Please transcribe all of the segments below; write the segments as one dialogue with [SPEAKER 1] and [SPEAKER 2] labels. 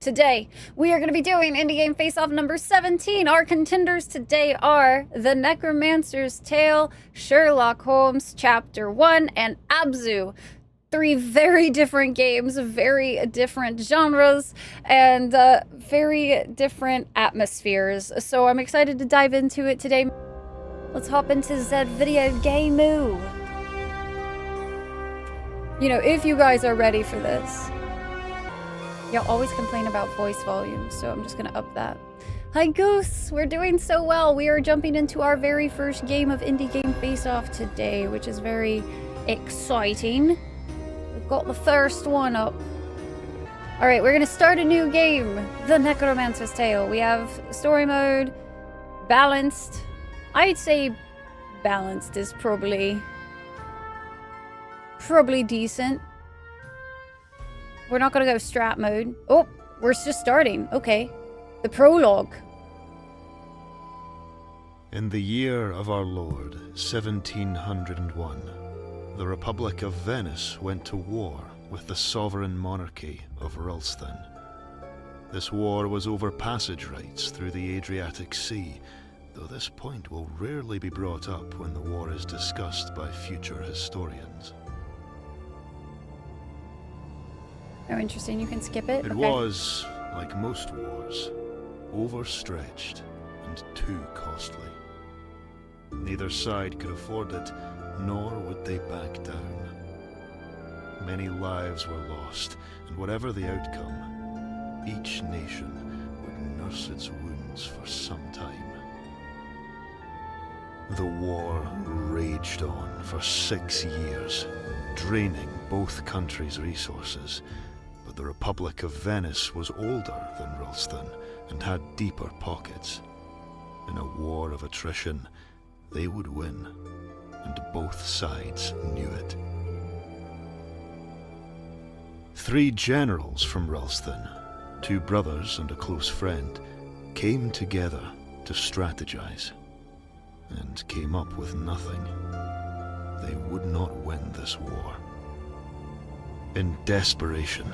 [SPEAKER 1] Today, we are going to be doing Indie Game Face-Off number 17. Our contenders today are The Necromancer's Tale, Sherlock Holmes Chapter 1, and Abzu. Three very different games, very different genres, and very different atmospheres. So I'm excited to dive into it today. Let's hop into that video game. You know, if you guys are ready for this. Y'all always complain about voice volume, so I'm just gonna up that. Hi Goose! We're doing so well. We are jumping into our very first game of Indie Game Face-Off today, which is very exciting. We've got the first one up. Alright, we're gonna start a new game. The Necromancer's Tale. We have story mode, balanced. I'd say balanced is probably decent. We're not gonna go strat mode. Oh, we're just starting. Okay. The prologue.
[SPEAKER 2] In the year of our Lord, 1701, the Republic of Venice went to war with the sovereign monarchy of Ralston. This war was over passage rights through the Adriatic Sea, though this point will rarely be brought up when the war is discussed by future historians.
[SPEAKER 1] Oh, interesting. You can skip it?
[SPEAKER 2] It was, like most wars, overstretched and too costly. Neither side could afford it, nor would they back down. Many lives were lost, and whatever the outcome, each nation would nurse its wounds for some time. The war raged on for 6 years, draining both countries' resources. But the Republic of Venice was older than Ralston and had deeper pockets. In a war of attrition, they would win, and both sides knew it. 3 generals from Ralston, 2 brothers and a close friend, came together to strategize, and came up with nothing. They would not win this war. In desperation,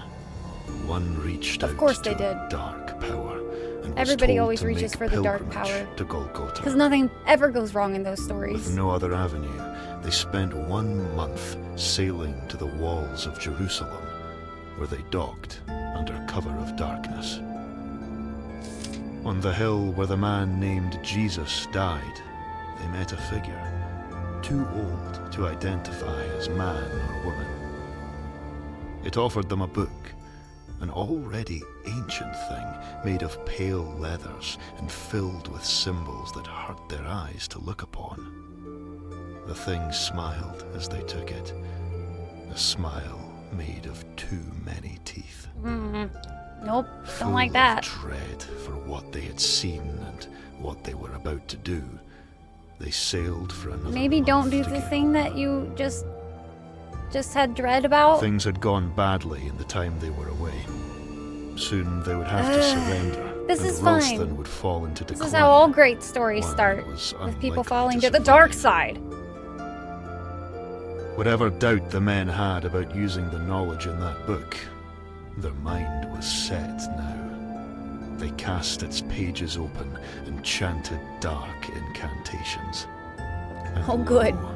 [SPEAKER 2] one reached out to a dark power, and
[SPEAKER 1] everybody always reaches for the dark power
[SPEAKER 2] to Golgotha.
[SPEAKER 1] Because nothing ever goes wrong in those stories.
[SPEAKER 2] With no other avenue, they spent 1 month sailing to the walls of Jerusalem, where they docked under cover of darkness. On the hill where the man named Jesus died, they met a figure, too old to identify as man or woman. It offered them a book, an already ancient thing made of pale leathers and filled with symbols that hurt their eyes to look upon. The thing smiled as they took it, a smile made of too many teeth.
[SPEAKER 1] Nope, don't like that.
[SPEAKER 2] Full of dread for what they had seen and what they were about to do, they sailed for another
[SPEAKER 1] Maybe
[SPEAKER 2] month
[SPEAKER 1] don't do
[SPEAKER 2] to
[SPEAKER 1] the
[SPEAKER 2] get
[SPEAKER 1] thing
[SPEAKER 2] home.
[SPEAKER 1] that you just had dread about.
[SPEAKER 2] Things had gone badly in the time they were away. Soon they would have to surrender.
[SPEAKER 1] This
[SPEAKER 2] and
[SPEAKER 1] is
[SPEAKER 2] Ralston
[SPEAKER 1] fine.
[SPEAKER 2] would fall into decline.
[SPEAKER 1] This is how all great stories
[SPEAKER 2] One
[SPEAKER 1] start,
[SPEAKER 2] that was
[SPEAKER 1] with people
[SPEAKER 2] unlikely
[SPEAKER 1] falling
[SPEAKER 2] to
[SPEAKER 1] to the dark
[SPEAKER 2] survive.
[SPEAKER 1] side.
[SPEAKER 2] Whatever doubt the men had about using the knowledge in that book, their mind was set now. They cast its pages open and chanted dark incantations. And
[SPEAKER 1] Oh, good.
[SPEAKER 2] lo,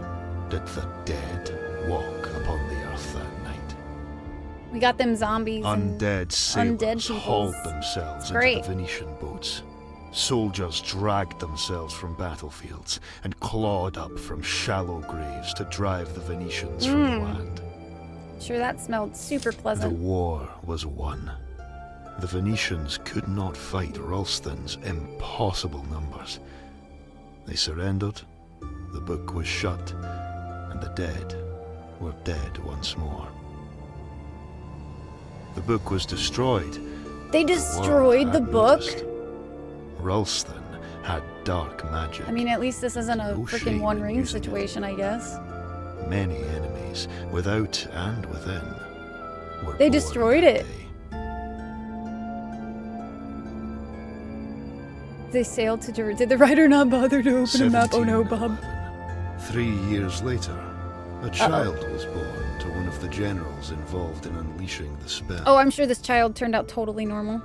[SPEAKER 2] did the dead walk upon the earth that night.
[SPEAKER 1] We got them zombies and
[SPEAKER 2] Undead sailors
[SPEAKER 1] undead peoples.
[SPEAKER 2] hauled themselves
[SPEAKER 1] It's
[SPEAKER 2] into
[SPEAKER 1] great.
[SPEAKER 2] the Venetian boats. Soldiers dragged themselves from battlefields and clawed up from shallow graves to drive the Venetians from the land.
[SPEAKER 1] Sure, that smelled super
[SPEAKER 2] The
[SPEAKER 1] pleasant.
[SPEAKER 2] war was won. The Venetians could not fight Ralston's impossible numbers. They surrendered, the book was shut, and the dead were dead once more. The book was destroyed.
[SPEAKER 1] They destroyed the book?
[SPEAKER 2] Ralston had dark magic.
[SPEAKER 1] I mean, at least this isn't a
[SPEAKER 2] No
[SPEAKER 1] freaking
[SPEAKER 2] shame
[SPEAKER 1] One
[SPEAKER 2] in
[SPEAKER 1] Ring
[SPEAKER 2] using it.
[SPEAKER 1] situation, I guess.
[SPEAKER 2] Many enemies, without and within, were
[SPEAKER 1] They
[SPEAKER 2] born
[SPEAKER 1] destroyed
[SPEAKER 2] that
[SPEAKER 1] it.
[SPEAKER 2] day.
[SPEAKER 1] They sailed to Jerusalem. Did the writer not bother to open a map? Oh no, Bob.
[SPEAKER 2] 3 years later, a child was born to one of the generals involved in unleashing the spell.
[SPEAKER 1] Oh, I'm sure this child turned out totally normal.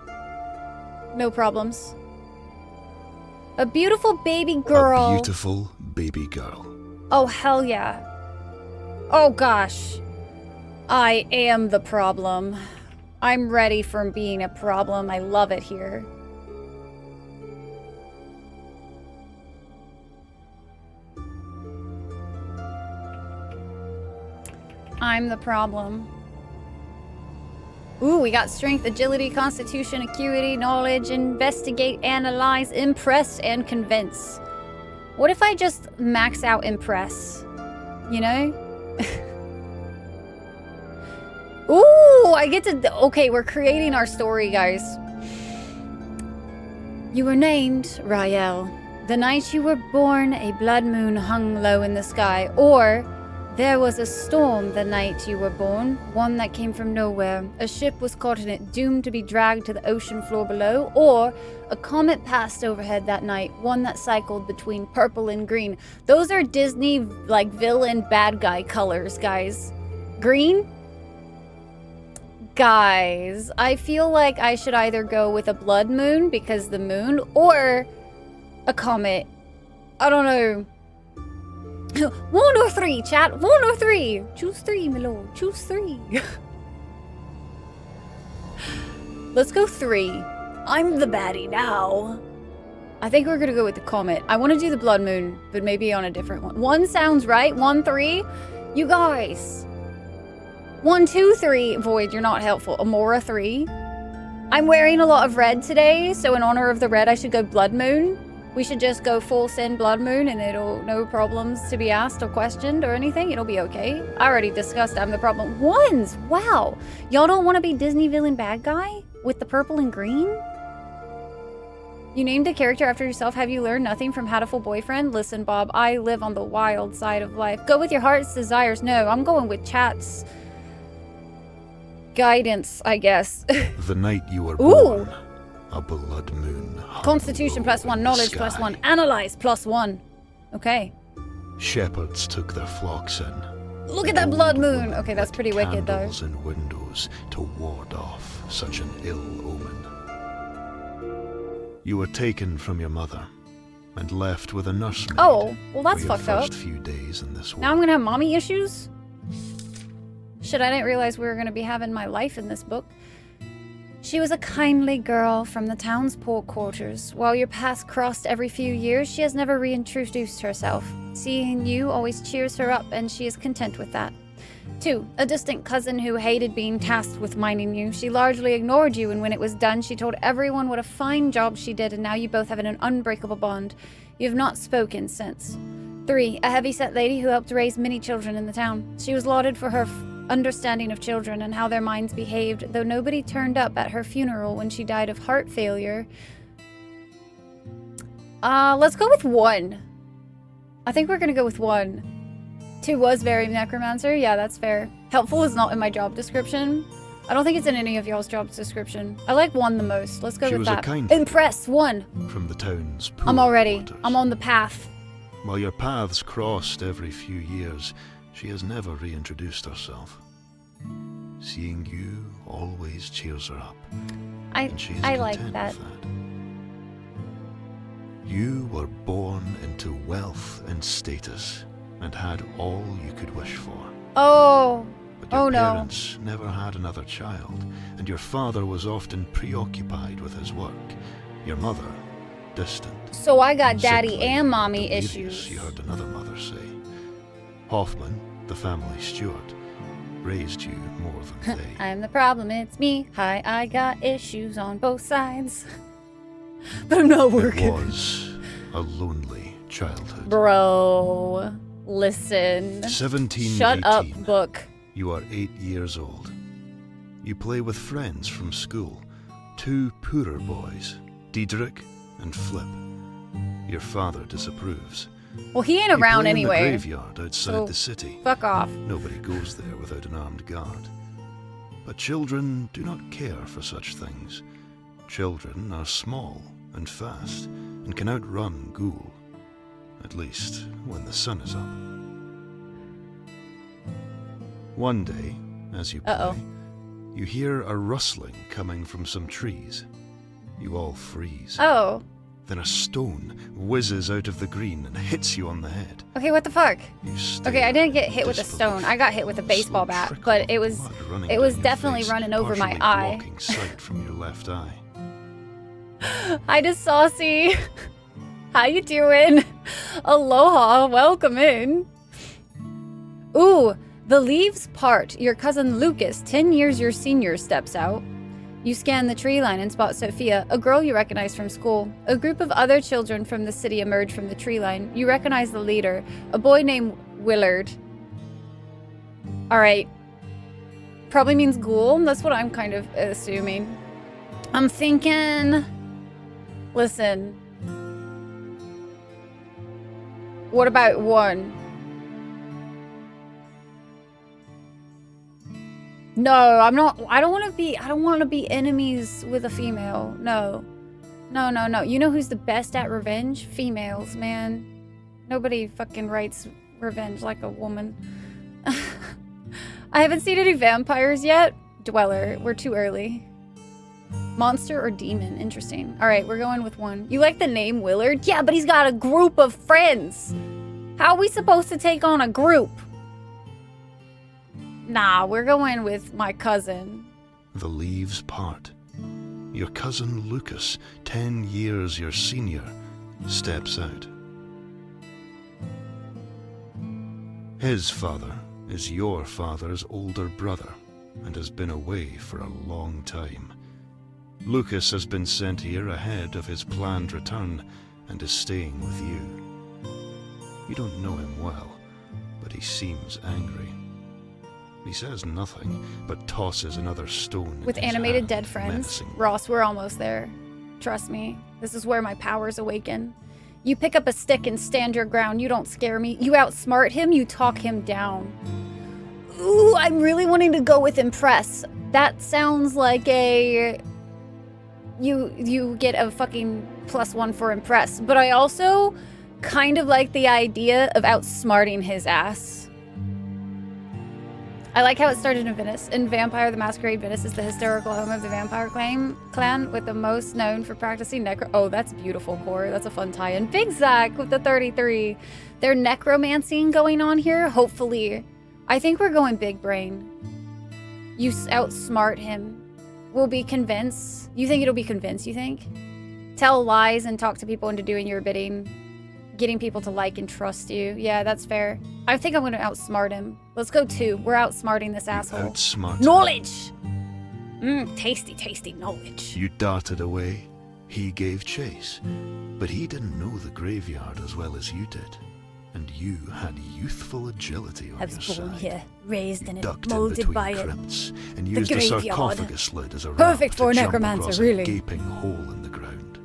[SPEAKER 1] No problems. A beautiful baby girl.
[SPEAKER 2] A beautiful baby girl.
[SPEAKER 1] Oh, hell yeah. Oh, gosh. I am the problem. I'm ready for being a problem. I love it here. I'm the problem. Ooh, we got strength, agility, constitution, acuity, knowledge, investigate, analyze, impress, and convince. What if I just max out impress? You know? Ooh, I get to... Okay, we're creating our story, guys. You were named Rael. The night you were born, a blood moon hung low in the sky. Or... there was a storm the night you were born, one that came from nowhere. A ship was caught in it, doomed to be dragged to the ocean floor below. Or a comet passed overhead that night, one that cycled between purple and green. Those are Disney, like, villain bad guy colors, guys. Green? Guys, I feel like I should either go with a blood moon, because the moon, or a comet. I don't know. 1 or 3, chat. 1 or 3. Choose 3, my lord. Choose 3. Let's go 3. I'm the baddie now. I think we're gonna go with the comet. I want to do the blood moon, but maybe on a different one. 1 sounds right. 1, 3. You guys. 1, 2, 3. Void, you're not helpful. Amora 3. I'm wearing a lot of red today, so in honor of the red, I should go blood moon. We should just go full send blood moon and it'll no problems to be asked or questioned or anything. It'll be okay. I already discussed I'm the problem. 1s! Wow! Y'all don't want to be Disney villain bad guy? With the purple and green? You named a character after yourself. Have you learned nothing from Hatful Boyfriend? Listen, Bob, I live on the wild side of life. Go with your heart's desires. No, I'm going with chat's guidance, I guess.
[SPEAKER 2] The night you were born. A blood moon.
[SPEAKER 1] Constitution +1, knowledge +1, analyze +1. Okay.
[SPEAKER 2] Shepherds took their flocks in.
[SPEAKER 1] Look at that blood moon. Okay, that's pretty wicked, though.
[SPEAKER 2] Candles in windows to ward off such an ill omen. You were taken from your mother and left with a nursemaid.
[SPEAKER 1] Oh, well, that's fucked up.
[SPEAKER 2] For your first few days in this world.
[SPEAKER 1] Now I'm gonna have mommy issues? Shit, I didn't realize we were gonna be having my life in this book. She was a kindly girl from the town's poor quarters. While your paths crossed every few years, she has never reintroduced herself. Seeing you always cheers her up, and she is content with that. 2, a distant cousin who hated being tasked with minding you. She largely ignored you, and when it was done, she told everyone what a fine job she did, and now you both have an unbreakable bond. You have not spoken since. 3, a heavy-set lady who helped raise many children in the town. She was lauded for her understanding of children and how their minds behaved, though nobody turned up at her funeral when she died of heart failure. Let's go with 1. I think we're gonna go with 1. 2 was very Necromancer. Yeah, that's fair. Helpful is not in my job description. I don't think it's in any of y'all's job description. I like 1 the most. Let's go with that. Impress 1.
[SPEAKER 2] From the town's poor
[SPEAKER 1] I'm all ready.
[SPEAKER 2] quarters.
[SPEAKER 1] I'm on the path.
[SPEAKER 2] While your paths crossed every few years, she has never reintroduced herself. Seeing you always cheers her up. And she is
[SPEAKER 1] I
[SPEAKER 2] content
[SPEAKER 1] like that.
[SPEAKER 2] with that. You were born into wealth and status and had all you could wish for.
[SPEAKER 1] Oh.
[SPEAKER 2] But your
[SPEAKER 1] Oh no.
[SPEAKER 2] parents never had another child, and your father was often preoccupied with his work. Your mother, distant.
[SPEAKER 1] So I got daddy
[SPEAKER 2] sickly,
[SPEAKER 1] and mommy
[SPEAKER 2] delirious,
[SPEAKER 1] issues.
[SPEAKER 2] you heard another mother say. Hoffman, the family steward, raised you more than they.
[SPEAKER 1] I'm the problem, it's me. Hi, I got issues on both sides. But I'm not working.
[SPEAKER 2] It was a lonely childhood.
[SPEAKER 1] Bro, listen.
[SPEAKER 2] 17,
[SPEAKER 1] Shut
[SPEAKER 2] 18.
[SPEAKER 1] up, book.
[SPEAKER 2] You are 8 years old. You play with friends from school. 2 poorer boys, Diedrich and Flip. Your father disapproves.
[SPEAKER 1] Well, he ain't
[SPEAKER 2] You
[SPEAKER 1] around
[SPEAKER 2] play
[SPEAKER 1] anyway.
[SPEAKER 2] in the graveyard outside
[SPEAKER 1] so
[SPEAKER 2] the city.
[SPEAKER 1] Fuck off.
[SPEAKER 2] Nobody goes there without an armed guard. But children do not care for such things. Children are small and fast and can outrun Ghoul. At least when the sun is up. One day, as you play, you hear a rustling coming from some trees. you all freeze.
[SPEAKER 1] Oh.
[SPEAKER 2] Then a stone whizzes out of the green and hits you on the head.
[SPEAKER 1] Okay, what the fuck?
[SPEAKER 2] You stare
[SPEAKER 1] Okay, I didn't get
[SPEAKER 2] in
[SPEAKER 1] hit with a
[SPEAKER 2] disbelief.
[SPEAKER 1] stone. I got hit with a baseball bat, but it was definitely running over my eye.
[SPEAKER 2] Blocking sight from your left eye.
[SPEAKER 1] Hi to Saucy. How you doing? Aloha, welcome in. Ooh, the leaves part. Your cousin Lucas, 10 years your senior, steps out. You scan the tree line and spot Sophia, a girl you recognize from school. A group of other children from the city emerge from the tree line. You recognize the leader, a boy named Willard. Alright. Probably means ghoul. That's what I'm kind of assuming. I'm thinking... Listen. What about one? No, I'm not. I don't want to be enemies with a female. No. No. You know who's the best at revenge? Females, man. Nobody fucking writes revenge like a woman. I haven't seen any vampires yet. Dweller, we're too early. Monster or demon? Interesting. All right, we're going with one. You like the name Willard? Yeah, but he's got a group of friends. How are we supposed to take on a group? Nah, we're going with my cousin.
[SPEAKER 2] The leaves part. Your cousin Lucas, 10 years your senior, steps out. His father is your father's older brother and has been away for a long time. Lucas has been sent here ahead of his planned return and is staying with you. You don't know him well, but he seems angry. He says nothing, but tosses another stone.
[SPEAKER 1] With animated dead friends. Ross, we're almost there. Trust me. This is where my powers awaken. You pick up a stick and stand your ground. You don't scare me. You outsmart him. You talk him down. Ooh, I'm really wanting to go with impress. That sounds like a... You get a fucking +1 for impress. But I also kind of like the idea of outsmarting his ass. I like how it started in Venice. In Vampire the Masquerade, Venice is the historical home of the vampire clan with the most known for practicing necro... Oh, that's beautiful, Core. That's a fun tie-in. Big Zach with the 33. They're necromancing going on here, hopefully. I think we're going big brain. You outsmart him. We'll be convinced. You think it'll be convinced, you think? Tell lies and talk to people into doing your bidding. Getting people to like and trust you. Yeah, that's fair. I think I'm going to outsmart him. Let's go 2. We're outsmarting this asshole.
[SPEAKER 2] Outsmart
[SPEAKER 1] knowledge! Tasty knowledge.
[SPEAKER 2] You darted away. He gave chase. But he didn't know the graveyard as well as you did. And you had youthful agility on your side.
[SPEAKER 1] I was born here, raised in it,
[SPEAKER 2] Ducked
[SPEAKER 1] molded
[SPEAKER 2] in
[SPEAKER 1] by
[SPEAKER 2] between
[SPEAKER 1] it.
[SPEAKER 2] crypts and used a sarcophagus lid as a
[SPEAKER 1] Perfect
[SPEAKER 2] ramp
[SPEAKER 1] for a
[SPEAKER 2] to jump
[SPEAKER 1] necromancer,
[SPEAKER 2] across
[SPEAKER 1] really.
[SPEAKER 2] a gaping hole in the ground.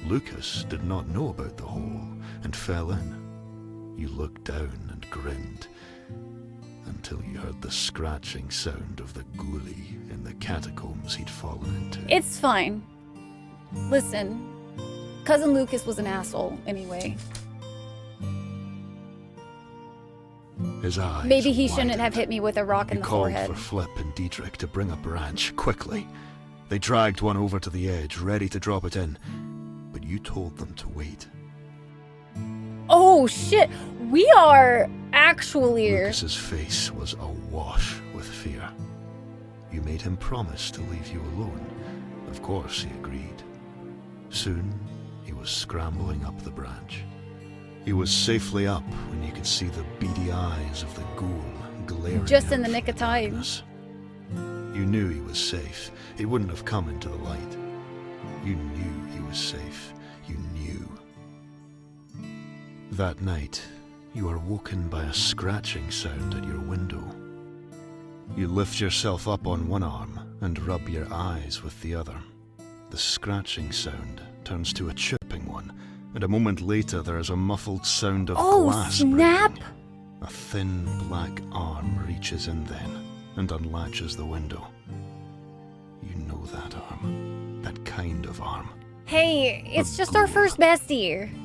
[SPEAKER 2] Lucas did not know about the hole and fell in. You looked down and grinned until you heard the scratching sound of the ghoulie in the catacombs he'd fallen into.
[SPEAKER 1] It's fine. Listen, Cousin Lucas was an asshole anyway.
[SPEAKER 2] His eyes
[SPEAKER 1] Maybe he shouldn't
[SPEAKER 2] widened.
[SPEAKER 1] have hit me with a rock in the forehead.
[SPEAKER 2] He called for Flip and Diedrich to bring a branch, quickly. They dragged one over to the edge, ready to drop it in, but you told them to wait.
[SPEAKER 1] Oh shit, we are actually...
[SPEAKER 2] Lucas's face was awash with fear. You made him promise to leave you alone. Of course he agreed. Soon, he was scrambling up the branch. He was safely up when you could see the beady eyes of the ghoul glaring
[SPEAKER 1] just in the
[SPEAKER 2] out
[SPEAKER 1] nick of
[SPEAKER 2] from
[SPEAKER 1] time.
[SPEAKER 2] darkness. You knew he was safe. He wouldn't have come into the light. You knew he was safe. You knew. That night, you are woken by a scratching sound at your window. You lift yourself up on one arm and rub your eyes with the other. The scratching sound turns to a chipping one, and a moment later there is a muffled sound of glass
[SPEAKER 1] snap!
[SPEAKER 2] breaking. A thin black arm reaches in then and unlatches the window. You know that arm. That kind of arm.
[SPEAKER 1] Hey, it's
[SPEAKER 2] A
[SPEAKER 1] just our
[SPEAKER 2] ghoul.
[SPEAKER 1] first bestie.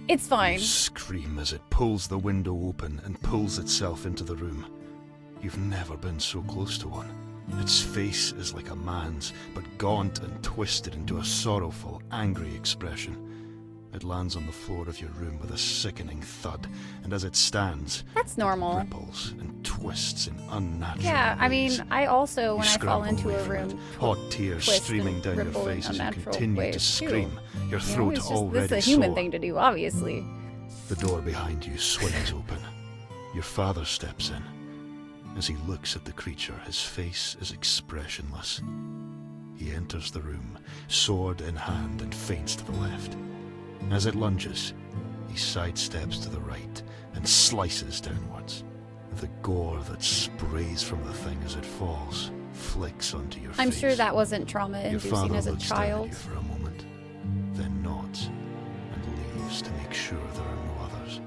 [SPEAKER 1] It's fine.
[SPEAKER 2] You scream as it pulls the window open and pulls itself into the room. You've never been so close to one. Its face is like a man's, but gaunt and twisted into a sorrowful, angry expression. It lands on the floor of your room with a sickening thud, and as it stands,
[SPEAKER 1] That's normal.
[SPEAKER 2] it ripples and twists in unnatural
[SPEAKER 1] Yeah, I mean,
[SPEAKER 2] ways.
[SPEAKER 1] I also, when
[SPEAKER 2] You
[SPEAKER 1] I fall
[SPEAKER 2] scramble
[SPEAKER 1] into
[SPEAKER 2] away
[SPEAKER 1] a
[SPEAKER 2] from it,
[SPEAKER 1] room,
[SPEAKER 2] hot tears
[SPEAKER 1] twist
[SPEAKER 2] streaming
[SPEAKER 1] and
[SPEAKER 2] down your
[SPEAKER 1] ripple in
[SPEAKER 2] face as you
[SPEAKER 1] unnatural
[SPEAKER 2] continue to
[SPEAKER 1] ways, too.
[SPEAKER 2] scream, your
[SPEAKER 1] you know,
[SPEAKER 2] throat
[SPEAKER 1] it's just,
[SPEAKER 2] already
[SPEAKER 1] this is a human
[SPEAKER 2] sore.
[SPEAKER 1] thing to do, obviously.
[SPEAKER 2] The door behind you swings open. Your father steps in. As he looks at the creature, his face is expressionless. He enters the room, sword in hand, and feints to the left. As it lunges, he sidesteps to the right and slices downwards. The gore that sprays from the thing as it falls flicks onto your face.
[SPEAKER 1] I'm sure that wasn't
[SPEAKER 2] Your
[SPEAKER 1] trauma-inducing
[SPEAKER 2] father
[SPEAKER 1] as a
[SPEAKER 2] looks down at
[SPEAKER 1] child.
[SPEAKER 2] you for a moment, then nods and leaves to make sure there are no others.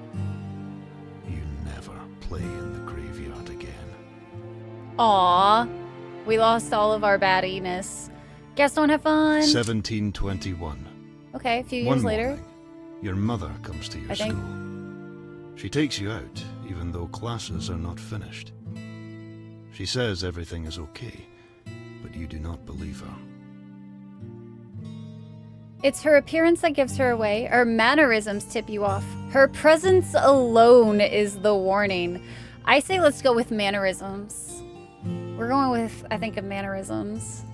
[SPEAKER 2] You never play in the graveyard again.
[SPEAKER 1] Aw, we lost all of our baddiness. Guess don't have fun.
[SPEAKER 2] 1721.
[SPEAKER 1] Okay, a few
[SPEAKER 2] One
[SPEAKER 1] years later.
[SPEAKER 2] morning, your mother comes to your
[SPEAKER 1] I think.
[SPEAKER 2] school. She takes you out, even though classes are not finished. She says everything is okay, but you do not believe her.
[SPEAKER 1] It's her appearance that gives her away. Her mannerisms tip you off. Her presence alone is the warning. I say let's go with mannerisms. We're going with, I think, mannerisms.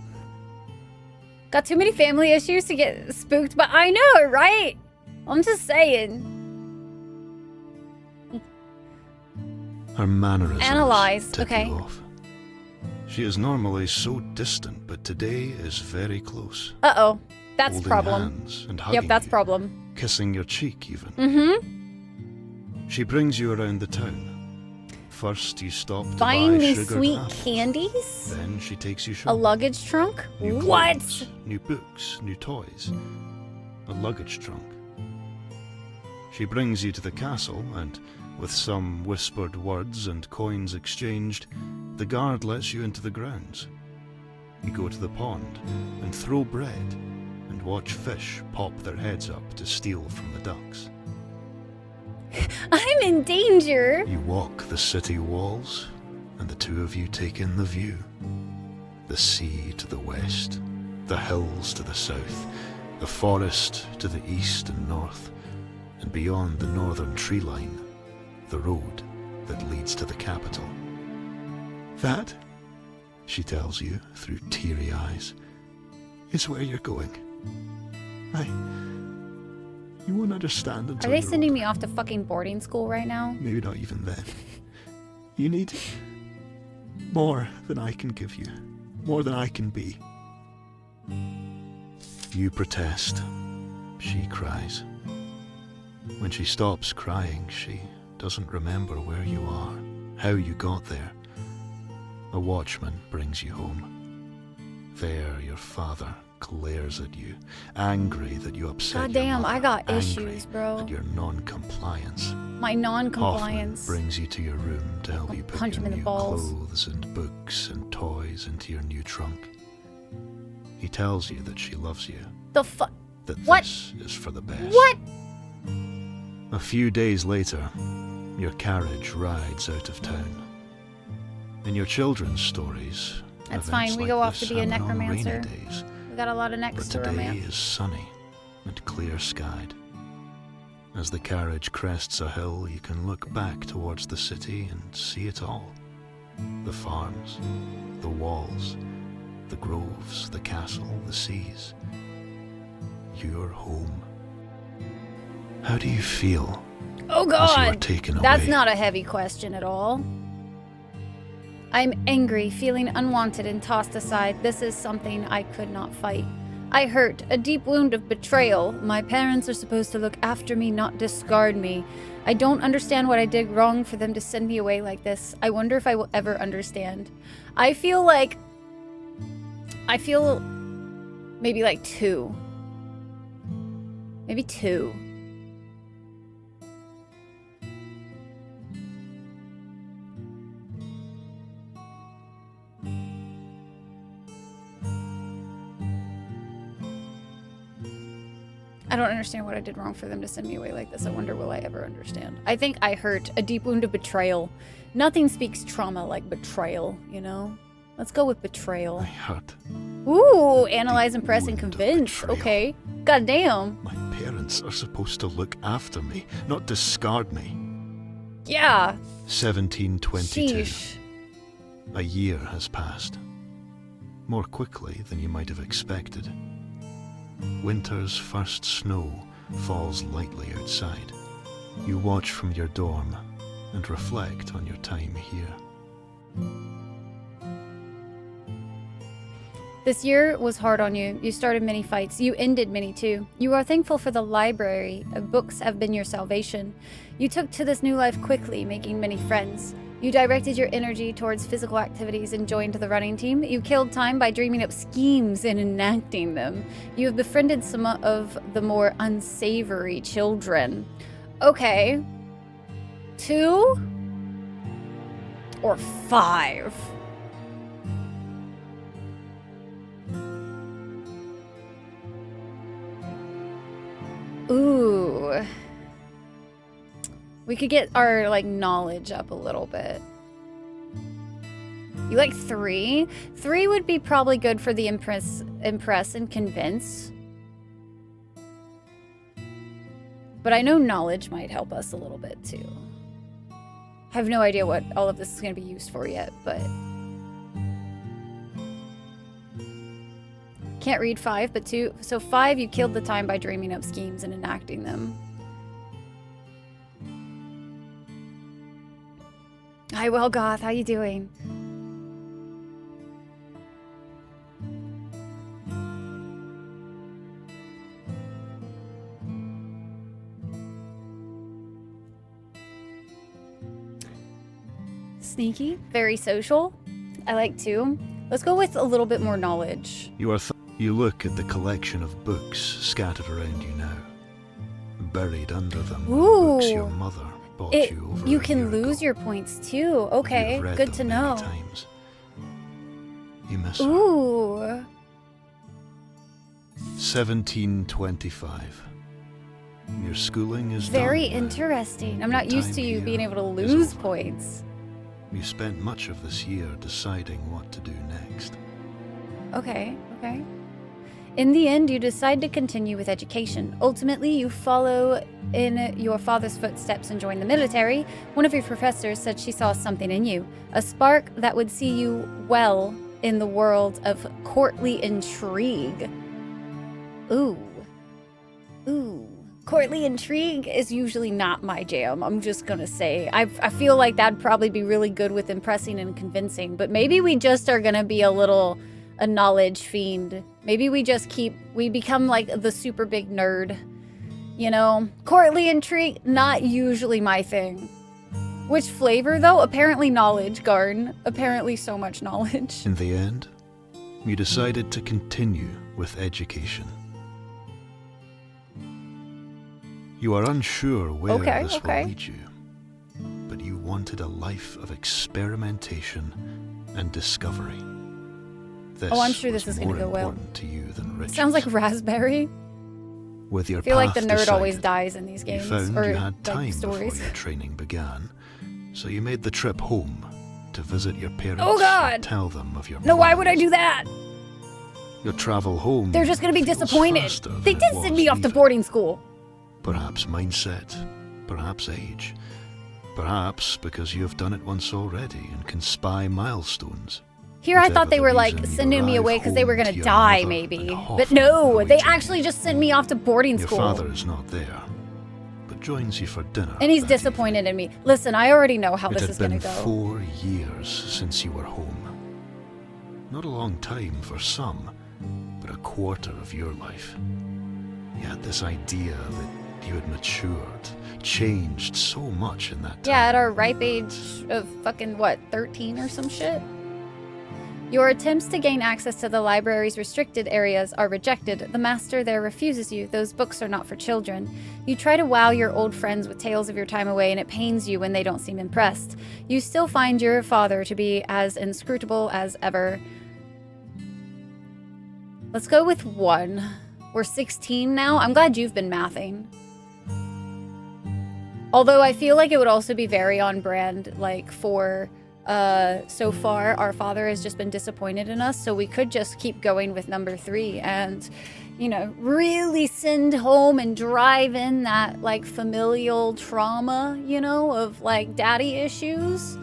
[SPEAKER 1] Got too many family issues to get spooked, but I know, right? I'm just saying.
[SPEAKER 2] Her mannerisms
[SPEAKER 1] Analyze,
[SPEAKER 2] tip
[SPEAKER 1] okay.
[SPEAKER 2] you off. She is normally so distant, but today is very close.
[SPEAKER 1] Uh-oh. That's
[SPEAKER 2] holding
[SPEAKER 1] problem.
[SPEAKER 2] hands and hugging
[SPEAKER 1] Yep, that's
[SPEAKER 2] you,
[SPEAKER 1] problem.
[SPEAKER 2] kissing your cheek even.
[SPEAKER 1] Mm-hmm.
[SPEAKER 2] She brings you around the town. First, you stop to
[SPEAKER 1] Buying
[SPEAKER 2] buy
[SPEAKER 1] me
[SPEAKER 2] sugared
[SPEAKER 1] sweet
[SPEAKER 2] apples.
[SPEAKER 1] candies?
[SPEAKER 2] Then she takes you
[SPEAKER 1] A
[SPEAKER 2] shopping.
[SPEAKER 1] luggage trunk?
[SPEAKER 2] New
[SPEAKER 1] What?
[SPEAKER 2] clothes, new books, new toys. A luggage trunk. She brings you to the castle, and with some whispered words and coins exchanged, the guard lets you into the grounds. You go to the pond and throw bread and watch fish pop their heads up to steal from the ducks.
[SPEAKER 1] I'm in danger.
[SPEAKER 2] You walk the city walls, and the two of you take in the view. The sea to the west, the hills to the south, the forest to the east and north, and beyond the northern tree line, the road that leads to the capital. That, she tells you through teary eyes, is where you're going. You won't understand until
[SPEAKER 1] Are they
[SPEAKER 2] you're
[SPEAKER 1] sending
[SPEAKER 2] older.
[SPEAKER 1] me off to fucking boarding school right now?
[SPEAKER 2] Maybe not even then. You need more than I can give you. More than I can be. You protest. She cries. When she stops crying, she doesn't remember where you are, how you got there. A watchman brings you home. There, your father glares at you, angry that you upset
[SPEAKER 1] God
[SPEAKER 2] your
[SPEAKER 1] damn,
[SPEAKER 2] mother,
[SPEAKER 1] I got
[SPEAKER 2] angry
[SPEAKER 1] issues, bro.
[SPEAKER 2] at your non-compliance.
[SPEAKER 1] My non-compliance.
[SPEAKER 2] Hoffman brings you to your room to help
[SPEAKER 1] I'll
[SPEAKER 2] you put
[SPEAKER 1] punch
[SPEAKER 2] your
[SPEAKER 1] him in the
[SPEAKER 2] new
[SPEAKER 1] balls.
[SPEAKER 2] clothes and books and toys into your new trunk. He tells you that she loves you,
[SPEAKER 1] The fuck?
[SPEAKER 2] that
[SPEAKER 1] What?
[SPEAKER 2] this is for the best.
[SPEAKER 1] What?
[SPEAKER 2] A few days later, your carriage rides out of town. In your children's stories,
[SPEAKER 1] That's
[SPEAKER 2] events
[SPEAKER 1] fine, we
[SPEAKER 2] like
[SPEAKER 1] go off
[SPEAKER 2] this
[SPEAKER 1] to be a
[SPEAKER 2] happen on rainy
[SPEAKER 1] necromancer.
[SPEAKER 2] days,
[SPEAKER 1] We got a lot of necks
[SPEAKER 2] but
[SPEAKER 1] to
[SPEAKER 2] today
[SPEAKER 1] romance.
[SPEAKER 2] is sunny and clear-skied. As the carriage crests a hill, you can look back towards the city and see it all. The farms, the walls, the groves, the castle, the seas. Your home. How do you feel
[SPEAKER 1] Oh
[SPEAKER 2] as you are
[SPEAKER 1] god!
[SPEAKER 2] taken away?
[SPEAKER 1] That's not a heavy question at all. I'm angry, feeling unwanted and tossed aside. This is something I could not fight. I hurt, a deep wound of betrayal. My parents are supposed to look after me, not discard me. I don't understand what I did wrong for them to send me away like this. I wonder if I will ever understand. I feel maybe like 2. Maybe 2. I don't understand what I did wrong for them to send me away like this. I wonder will I ever understand. I think I hurt, a deep wound of betrayal. Nothing speaks trauma like betrayal, you know? Let's go with
[SPEAKER 2] I
[SPEAKER 1] betrayal.
[SPEAKER 2] hurt.
[SPEAKER 1] Ooh, analyze, impress, and
[SPEAKER 2] wound of
[SPEAKER 1] convince.
[SPEAKER 2] betrayal.
[SPEAKER 1] Okay. Goddamn.
[SPEAKER 2] My parents are supposed to look after me, not discard me.
[SPEAKER 1] Yeah.
[SPEAKER 2] 1722.
[SPEAKER 1] Sheesh.
[SPEAKER 2] A year has passed. More quickly than you might have expected. Winter's first snow falls lightly outside. You watch from your dorm and reflect on your time here.
[SPEAKER 1] This year was hard on you. You started many fights. You ended many too. You are thankful for the library. Books have been your salvation. You took to this new life quickly, making many friends. You directed your energy towards physical activities and joined the running team. You killed time by dreaming up schemes and enacting them. You have befriended some of the more unsavory children. Okay. 2 or 5? Ooh. We could get our, like, knowledge up a little bit. You like 3? 3 would be probably good for the impress and convince. But I know knowledge might help us a little bit, too. I have no idea what all of this is going to be used for yet, but... Can't read 5, but 2. So 5, you killed the time by dreaming up schemes and enacting them. Hi, well, Goth, how you doing? Sneaky, very social. I like 2. Let's go with a little bit more knowledge.
[SPEAKER 2] You look at the collection of books scattered around you now. Buried under them are books your mother bought you over
[SPEAKER 1] You
[SPEAKER 2] a
[SPEAKER 1] can
[SPEAKER 2] year
[SPEAKER 1] lose
[SPEAKER 2] ago.
[SPEAKER 1] your points too. Okay,
[SPEAKER 2] You've read
[SPEAKER 1] good to
[SPEAKER 2] them many
[SPEAKER 1] know.
[SPEAKER 2] times. You miss her.
[SPEAKER 1] Ooh.
[SPEAKER 2] 1725. Your schooling is
[SPEAKER 1] Very
[SPEAKER 2] done now.
[SPEAKER 1] interesting. I'm not used to you
[SPEAKER 2] Time
[SPEAKER 1] being
[SPEAKER 2] here
[SPEAKER 1] able to
[SPEAKER 2] is
[SPEAKER 1] lose
[SPEAKER 2] over.
[SPEAKER 1] points.
[SPEAKER 2] You spent much of this year deciding what to do next.
[SPEAKER 1] Okay, okay. In the end, you decide to continue with education. Ultimately, you follow in your father's footsteps and join the military. One of your professors said she saw something in you, a spark that would see you well in the world of courtly intrigue. Ooh. Ooh. Courtly intrigue is usually not my jam, I'm just gonna say. I feel like that'd probably be really good with impressing and convincing, but maybe we just are gonna be a knowledge fiend. Maybe we become like the super big nerd. You know? Courtly intrigue, not usually my thing. Which flavor though? Apparently knowledge, Garn. Apparently so much knowledge.
[SPEAKER 2] In the end, you decided to continue with education. You are unsure where this will lead you, but you wanted a life of experimentation and discovery. This
[SPEAKER 1] I'm sure this
[SPEAKER 2] was
[SPEAKER 1] is going to
[SPEAKER 2] more
[SPEAKER 1] go well.
[SPEAKER 2] important to you than riches.
[SPEAKER 1] Sounds like raspberry.
[SPEAKER 2] With your
[SPEAKER 1] I feel like the
[SPEAKER 2] path
[SPEAKER 1] nerd always
[SPEAKER 2] decided,
[SPEAKER 1] dies in these games.
[SPEAKER 2] you found
[SPEAKER 1] or
[SPEAKER 2] you had time
[SPEAKER 1] like
[SPEAKER 2] before
[SPEAKER 1] stories.
[SPEAKER 2] your training began, so you made the trip home to visit your parents
[SPEAKER 1] Oh God!
[SPEAKER 2] and tell them of your
[SPEAKER 1] No, why would I
[SPEAKER 2] plans.
[SPEAKER 1] do that?
[SPEAKER 2] Your travel home
[SPEAKER 1] They're just going to be
[SPEAKER 2] feels
[SPEAKER 1] disappointed.
[SPEAKER 2] faster
[SPEAKER 1] They
[SPEAKER 2] than
[SPEAKER 1] did
[SPEAKER 2] it
[SPEAKER 1] send
[SPEAKER 2] was
[SPEAKER 1] me off to
[SPEAKER 2] leaving.
[SPEAKER 1] boarding school.
[SPEAKER 2] Perhaps mindset, perhaps age, perhaps because you have done it once already and can spy milestones.
[SPEAKER 1] Here I
[SPEAKER 2] Whatever
[SPEAKER 1] thought they
[SPEAKER 2] the
[SPEAKER 1] were like
[SPEAKER 2] reason, you
[SPEAKER 1] sending me
[SPEAKER 2] arrive
[SPEAKER 1] away because they were
[SPEAKER 2] home
[SPEAKER 1] going
[SPEAKER 2] to
[SPEAKER 1] to
[SPEAKER 2] your
[SPEAKER 1] die
[SPEAKER 2] mother
[SPEAKER 1] maybe.
[SPEAKER 2] and
[SPEAKER 1] But
[SPEAKER 2] Hoff
[SPEAKER 1] no, they
[SPEAKER 2] awaiting
[SPEAKER 1] actually just sent me off to boarding
[SPEAKER 2] Your
[SPEAKER 1] school.
[SPEAKER 2] father is not there, but joins you for dinner.
[SPEAKER 1] And he's
[SPEAKER 2] that
[SPEAKER 1] disappointed
[SPEAKER 2] evening.
[SPEAKER 1] in me. Listen, I already know how
[SPEAKER 2] It
[SPEAKER 1] this
[SPEAKER 2] had
[SPEAKER 1] is going to
[SPEAKER 2] been
[SPEAKER 1] go.
[SPEAKER 2] 4 years since you were home. Not a long time for some, but a quarter of your life. You had this idea that you had matured, changed so much in that time.
[SPEAKER 1] Yeah, at our ripe age of fucking, what, 13 or some shit? Your attempts to gain access to the library's restricted areas are rejected. The master there refuses you. Those books are not for children. You try to wow your old friends with tales of your time away, and it pains you when they don't seem impressed. You still find your father to be as inscrutable as ever. Let's go with 1. We're 16 now. I'm glad you've been mathing. Although I feel like it would also be very on brand, like, for so far, our father has just been disappointed in us, so we could just keep going with number 3 and, you know, really send home and drive in that, like, familial trauma, you know, of, like, daddy issues.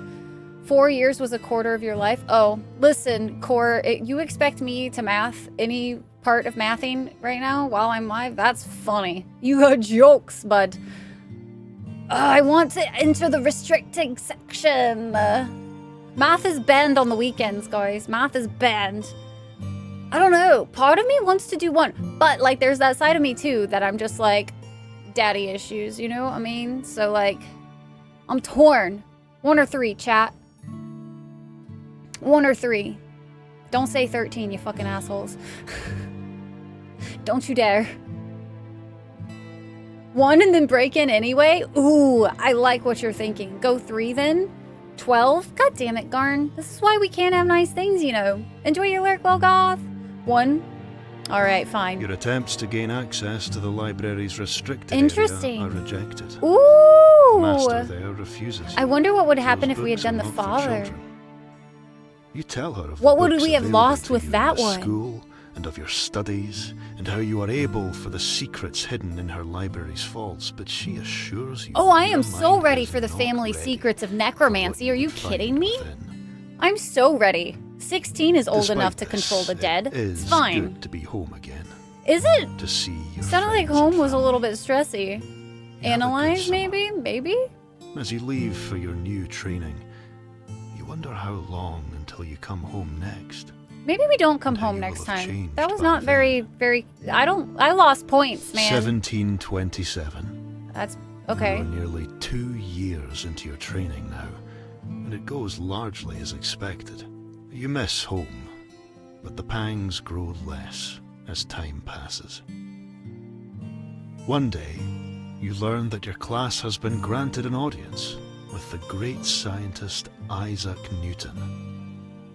[SPEAKER 1] 4 years was a quarter of your life. Oh, listen, Core, you expect me to math any part of mathing right now while I'm live? That's funny. You got jokes, bud. I want to enter the restricted section. Math is banned on the weekends, guys. Math is banned. I don't know. Part of me wants to do 1, but, like, there's that side of me, too, that I'm just, like, daddy issues, you know what I mean? So, like, I'm torn. 1 or 3, chat. 1 or 3. Don't say 13, you fucking assholes. Don't you dare. 1 and then break in anyway? Ooh, I like what you're thinking. Go 3 then? 12? God damn it, Garn. This is why we can't have nice things, you know. Enjoy your lurk, Logoth. 1? Alright, fine.
[SPEAKER 2] Your attempts to gain access to the library's restricted
[SPEAKER 1] Interesting.
[SPEAKER 2] area are rejected.
[SPEAKER 1] Ooh!
[SPEAKER 2] The master there refuses you.
[SPEAKER 1] I wonder what would happen
[SPEAKER 2] Those
[SPEAKER 1] if we had
[SPEAKER 2] books
[SPEAKER 1] done
[SPEAKER 2] are
[SPEAKER 1] the
[SPEAKER 2] not for
[SPEAKER 1] father.
[SPEAKER 2] children. You tell her of
[SPEAKER 1] What
[SPEAKER 2] the
[SPEAKER 1] would
[SPEAKER 2] books
[SPEAKER 1] we have
[SPEAKER 2] available
[SPEAKER 1] lost
[SPEAKER 2] to
[SPEAKER 1] with
[SPEAKER 2] you
[SPEAKER 1] that
[SPEAKER 2] in the
[SPEAKER 1] one?
[SPEAKER 2] school, and of your studies, and how you are able for the secrets hidden in her library's vaults, but she assures you.
[SPEAKER 1] Oh, I
[SPEAKER 2] your
[SPEAKER 1] am so
[SPEAKER 2] mind
[SPEAKER 1] ready
[SPEAKER 2] is
[SPEAKER 1] for the
[SPEAKER 2] not
[SPEAKER 1] family
[SPEAKER 2] ready
[SPEAKER 1] secrets of
[SPEAKER 2] for what
[SPEAKER 1] necromancy. Are you
[SPEAKER 2] find
[SPEAKER 1] kidding me?
[SPEAKER 2] within.
[SPEAKER 1] I'm so ready. 16 is old
[SPEAKER 2] Despite
[SPEAKER 1] enough to
[SPEAKER 2] this,
[SPEAKER 1] control the dead.
[SPEAKER 2] It is
[SPEAKER 1] It's fine.
[SPEAKER 2] good to be home again.
[SPEAKER 1] Is it?
[SPEAKER 2] To see your
[SPEAKER 1] Sounded like
[SPEAKER 2] friends and
[SPEAKER 1] home was a
[SPEAKER 2] family.
[SPEAKER 1] little bit stressy.
[SPEAKER 2] You have a good
[SPEAKER 1] Analyze,
[SPEAKER 2] summer.
[SPEAKER 1] maybe? Maybe?
[SPEAKER 2] As you leave for your new training, you wonder how long until you come home next.
[SPEAKER 1] Maybe we don't come
[SPEAKER 2] And how
[SPEAKER 1] home
[SPEAKER 2] you
[SPEAKER 1] next
[SPEAKER 2] will have
[SPEAKER 1] time.
[SPEAKER 2] changed
[SPEAKER 1] That was
[SPEAKER 2] by
[SPEAKER 1] not very, I lost points, man.
[SPEAKER 2] 1727.
[SPEAKER 1] That's, okay.
[SPEAKER 2] You're nearly 2 years into your training now, and it goes largely as expected. You miss home, but the pangs grow less as time passes. One day, you learn that your class has been granted an audience with the great scientist Isaac Newton.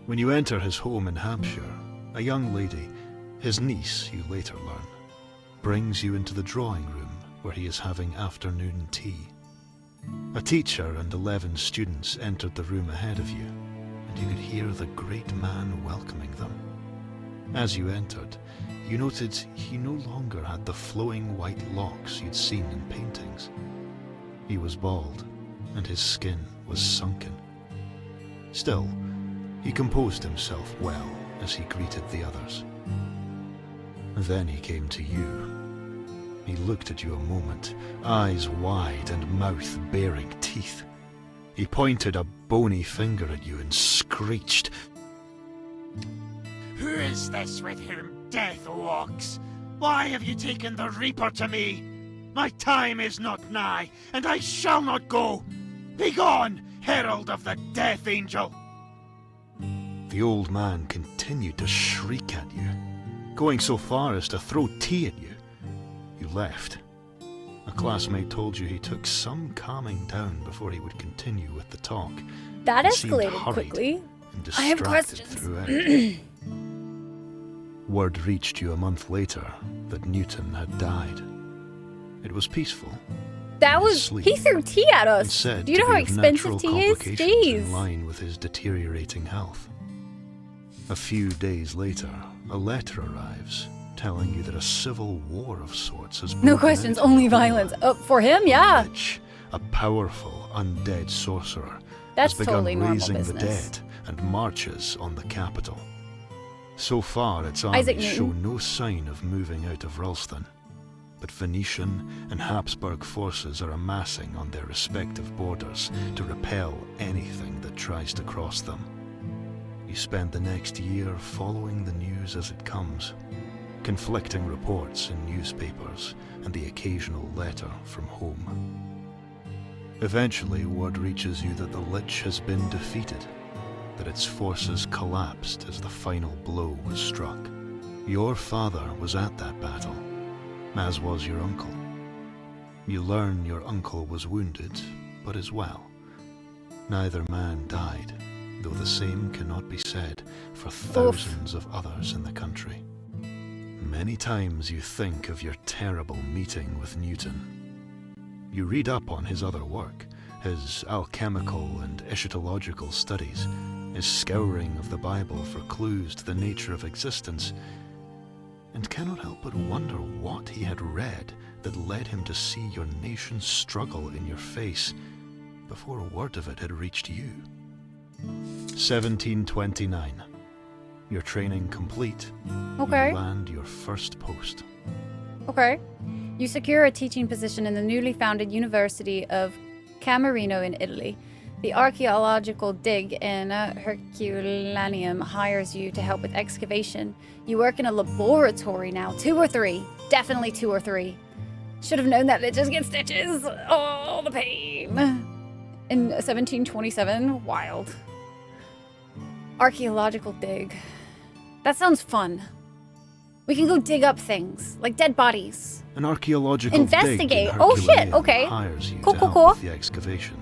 [SPEAKER 2] When you enter his home in Hampshire, a young lady, his niece you later learn, brings you into the drawing room where he is having afternoon tea. A teacher and 11 students entered the room ahead of you, and you could hear the great man welcoming them. As you entered, you noted he no longer had the flowing white locks you'd seen in paintings. He was bald, and his skin was sunken. Still, he composed himself well as he greeted the others. Then he came to you. He looked at you a moment, eyes wide and mouth baring teeth. He pointed a bony finger at you and screeched,
[SPEAKER 3] Who is this with whom death walks? Why have you taken the Reaper to me? My time is not nigh, and I shall not go. Begone, herald of the Death Angel!
[SPEAKER 2] The old man continued to shriek at you, going so far as to throw tea at you. You left. A classmate told you he took some calming down before he would continue with the talk.
[SPEAKER 1] That
[SPEAKER 2] He seemed
[SPEAKER 1] escalated
[SPEAKER 2] hurried
[SPEAKER 1] quickly.
[SPEAKER 2] and
[SPEAKER 1] I have
[SPEAKER 2] distracted
[SPEAKER 1] questions.
[SPEAKER 2] throughout. Word reached you a month later that Newton had died. It was peaceful.
[SPEAKER 1] That was,
[SPEAKER 2] Sleep.
[SPEAKER 1] he threw tea at
[SPEAKER 2] And
[SPEAKER 1] us.
[SPEAKER 2] said
[SPEAKER 1] Do you
[SPEAKER 2] to
[SPEAKER 1] know how
[SPEAKER 2] be of
[SPEAKER 1] expensive
[SPEAKER 2] natural
[SPEAKER 1] tea is?
[SPEAKER 2] complications in
[SPEAKER 1] Jeez.
[SPEAKER 2] line with his deteriorating health. A few days later, a letter arrives telling you that a civil war of sorts has
[SPEAKER 1] No
[SPEAKER 2] broken
[SPEAKER 1] questions,
[SPEAKER 2] out in
[SPEAKER 1] only
[SPEAKER 2] the
[SPEAKER 1] violence.
[SPEAKER 2] homeland.
[SPEAKER 1] For him, yeah.
[SPEAKER 2] Lich, a powerful undead sorcerer,
[SPEAKER 1] That's
[SPEAKER 2] has begun
[SPEAKER 1] totally normal
[SPEAKER 2] raising the
[SPEAKER 1] business.
[SPEAKER 2] dead and marches on the capital. So far, its
[SPEAKER 1] Isaac
[SPEAKER 2] armies show
[SPEAKER 1] Newton.
[SPEAKER 2] no sign of moving out of Ralston, but Venetian and Habsburg forces are amassing on their respective borders to repel anything that tries to cross them. You spend the next year following the news as it comes, conflicting reports in newspapers and the occasional letter from home. Eventually, word reaches you that the Lich has been defeated, that its forces collapsed as the final blow was struck. Your father was at that battle, as was your uncle. You learn your uncle was wounded, but is well. Neither man died, though the same cannot be said for thousands of others in the country. Many times you think of your terrible meeting with Newton. You read up on his other work his alchemical and eschatological studies, his scouring of the Bible for clues to the nature of existence, and cannot help but wonder what he had read that led him to see your nation's struggle in your face before a word of it had reached you. 1729. Your training complete.
[SPEAKER 1] Okay.
[SPEAKER 2] You land your first post.
[SPEAKER 1] Okay. You secure a teaching position in the newly founded University of Camerino in Italy. The archaeological dig in Herculaneum hires you to help with excavation. You work in a laboratory now. 2 or 3. Definitely 2 or 3. Should have known that it just gets stitches. Oh, the pain. In 1727, wild. Archaeological dig. That sounds fun. We can go dig up things, like dead bodies.
[SPEAKER 2] An archaeological
[SPEAKER 1] Investigate.
[SPEAKER 2] dig in
[SPEAKER 1] Oh shit,
[SPEAKER 2] Herculaneum
[SPEAKER 1] okay.
[SPEAKER 2] hires you
[SPEAKER 1] Cool,
[SPEAKER 2] to
[SPEAKER 1] cool,
[SPEAKER 2] help
[SPEAKER 1] cool.
[SPEAKER 2] with the excavation.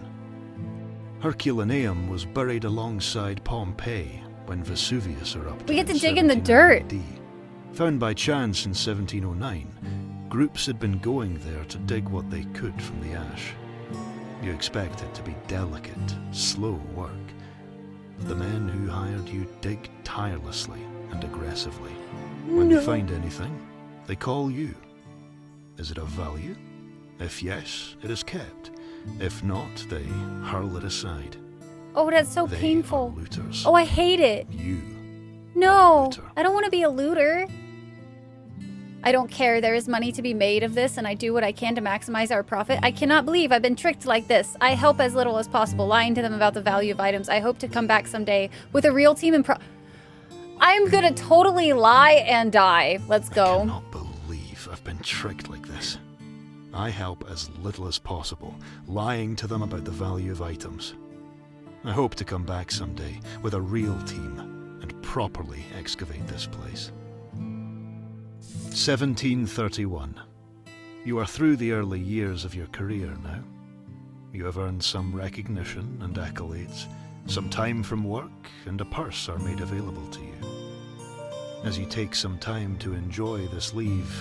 [SPEAKER 2] Herculaneum was buried alongside Pompeii when Vesuvius erupted.
[SPEAKER 1] We get to
[SPEAKER 2] in
[SPEAKER 1] dig in the
[SPEAKER 2] 79
[SPEAKER 1] dirt.
[SPEAKER 2] AD. Found by chance in 1709, groups had been going there to dig what they could from the ash. You expect it to be delicate, slow work. The men who hired you dig tirelessly and aggressively. When
[SPEAKER 1] No.
[SPEAKER 2] they find anything, they call you. Is it of value? If yes, it is kept. If not, they hurl it aside.
[SPEAKER 1] Oh, that's so
[SPEAKER 2] They
[SPEAKER 1] painful.
[SPEAKER 2] are looters.
[SPEAKER 1] Oh, I hate it.
[SPEAKER 2] You.
[SPEAKER 1] No,
[SPEAKER 2] Looter.
[SPEAKER 1] I don't want to be a looter. I don't care. There is money to be made of this, and I do what I can to maximize our profit. I cannot believe I've been tricked like this. I help as little as possible, lying to them about the value of items. I hope to come back someday with a real team and I'm gonna totally lie and die. Let's
[SPEAKER 2] I
[SPEAKER 1] go.
[SPEAKER 2] cannot believe I've been tricked like this. I help as little as possible, lying to them about the value of items. I hope to come back someday with a real team and properly excavate this place. 1731. You are through the early years of your career now. You have earned some recognition and accolades. Some time from work and a purse are made available to you. As you take some time to enjoy this leave,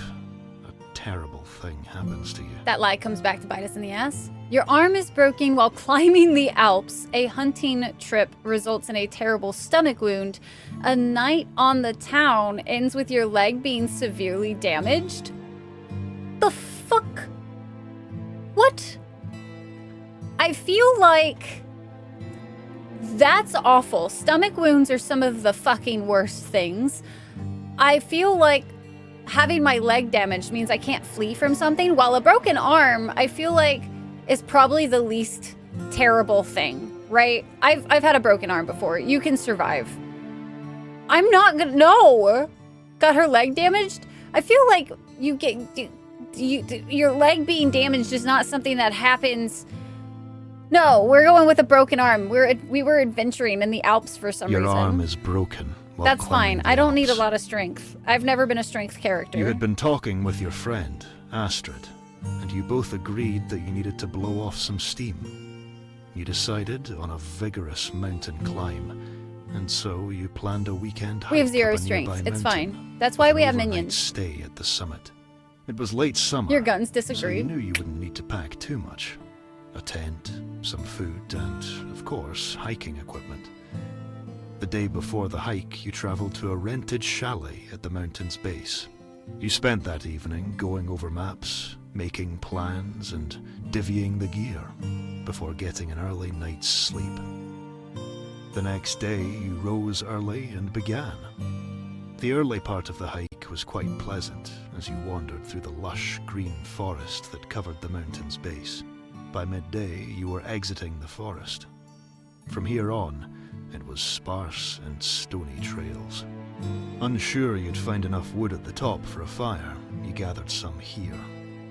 [SPEAKER 2] a terrible thing happens to you.
[SPEAKER 1] That lie comes back to bite us in the ass. Your arm is broken while climbing the Alps. A hunting trip results in a terrible stomach wound. A night on the town ends with your leg being severely damaged. The fuck? What? I feel like that's awful. Stomach wounds are some of the fucking worst things. I feel like having my leg damaged means I can't flee from something, while a broken arm, I feel like, is probably the least terrible thing, right? I've had a broken arm before. You can survive. I'm not gonna, no! Got her leg damaged? I feel like your leg being damaged is not something that happens. No, we're going with a broken arm. We were adventuring in the Alps for some
[SPEAKER 2] Your
[SPEAKER 1] reason.
[SPEAKER 2] arm is broken. While
[SPEAKER 1] That's
[SPEAKER 2] climbing
[SPEAKER 1] fine.
[SPEAKER 2] the
[SPEAKER 1] I don't need a
[SPEAKER 2] Alps.
[SPEAKER 1] lot of strength. I've never been a strength character.
[SPEAKER 2] You had been talking with your friend, Astrid, and you both agreed that you needed to blow off some steam. You decided on a vigorous mountain climb, and so you planned a weekend hike
[SPEAKER 1] We have 0
[SPEAKER 2] up a nearby
[SPEAKER 1] strength. It's
[SPEAKER 2] mountain,
[SPEAKER 1] fine. That's why
[SPEAKER 2] with
[SPEAKER 1] we
[SPEAKER 2] an
[SPEAKER 1] have
[SPEAKER 2] overnight
[SPEAKER 1] minions.
[SPEAKER 2] Stay at the summit. It was late summer.
[SPEAKER 1] Your guns
[SPEAKER 2] So you
[SPEAKER 1] disagree.
[SPEAKER 2] knew you wouldn't need to pack too much. A tent, some food, and, of course, hiking equipment. The day before the hike, you traveled to a rented chalet at the mountain's base. You spent that evening going over maps, making plans, and divvying the gear, before getting an early night's sleep. The next day, you rose early and began. The early part of the hike was quite pleasant as you wandered through the lush green forest that covered the mountain's base. By midday, you were exiting the forest. From here on, it was sparse and stony trails. Unsure you'd find enough wood at the top for a fire, you gathered some here.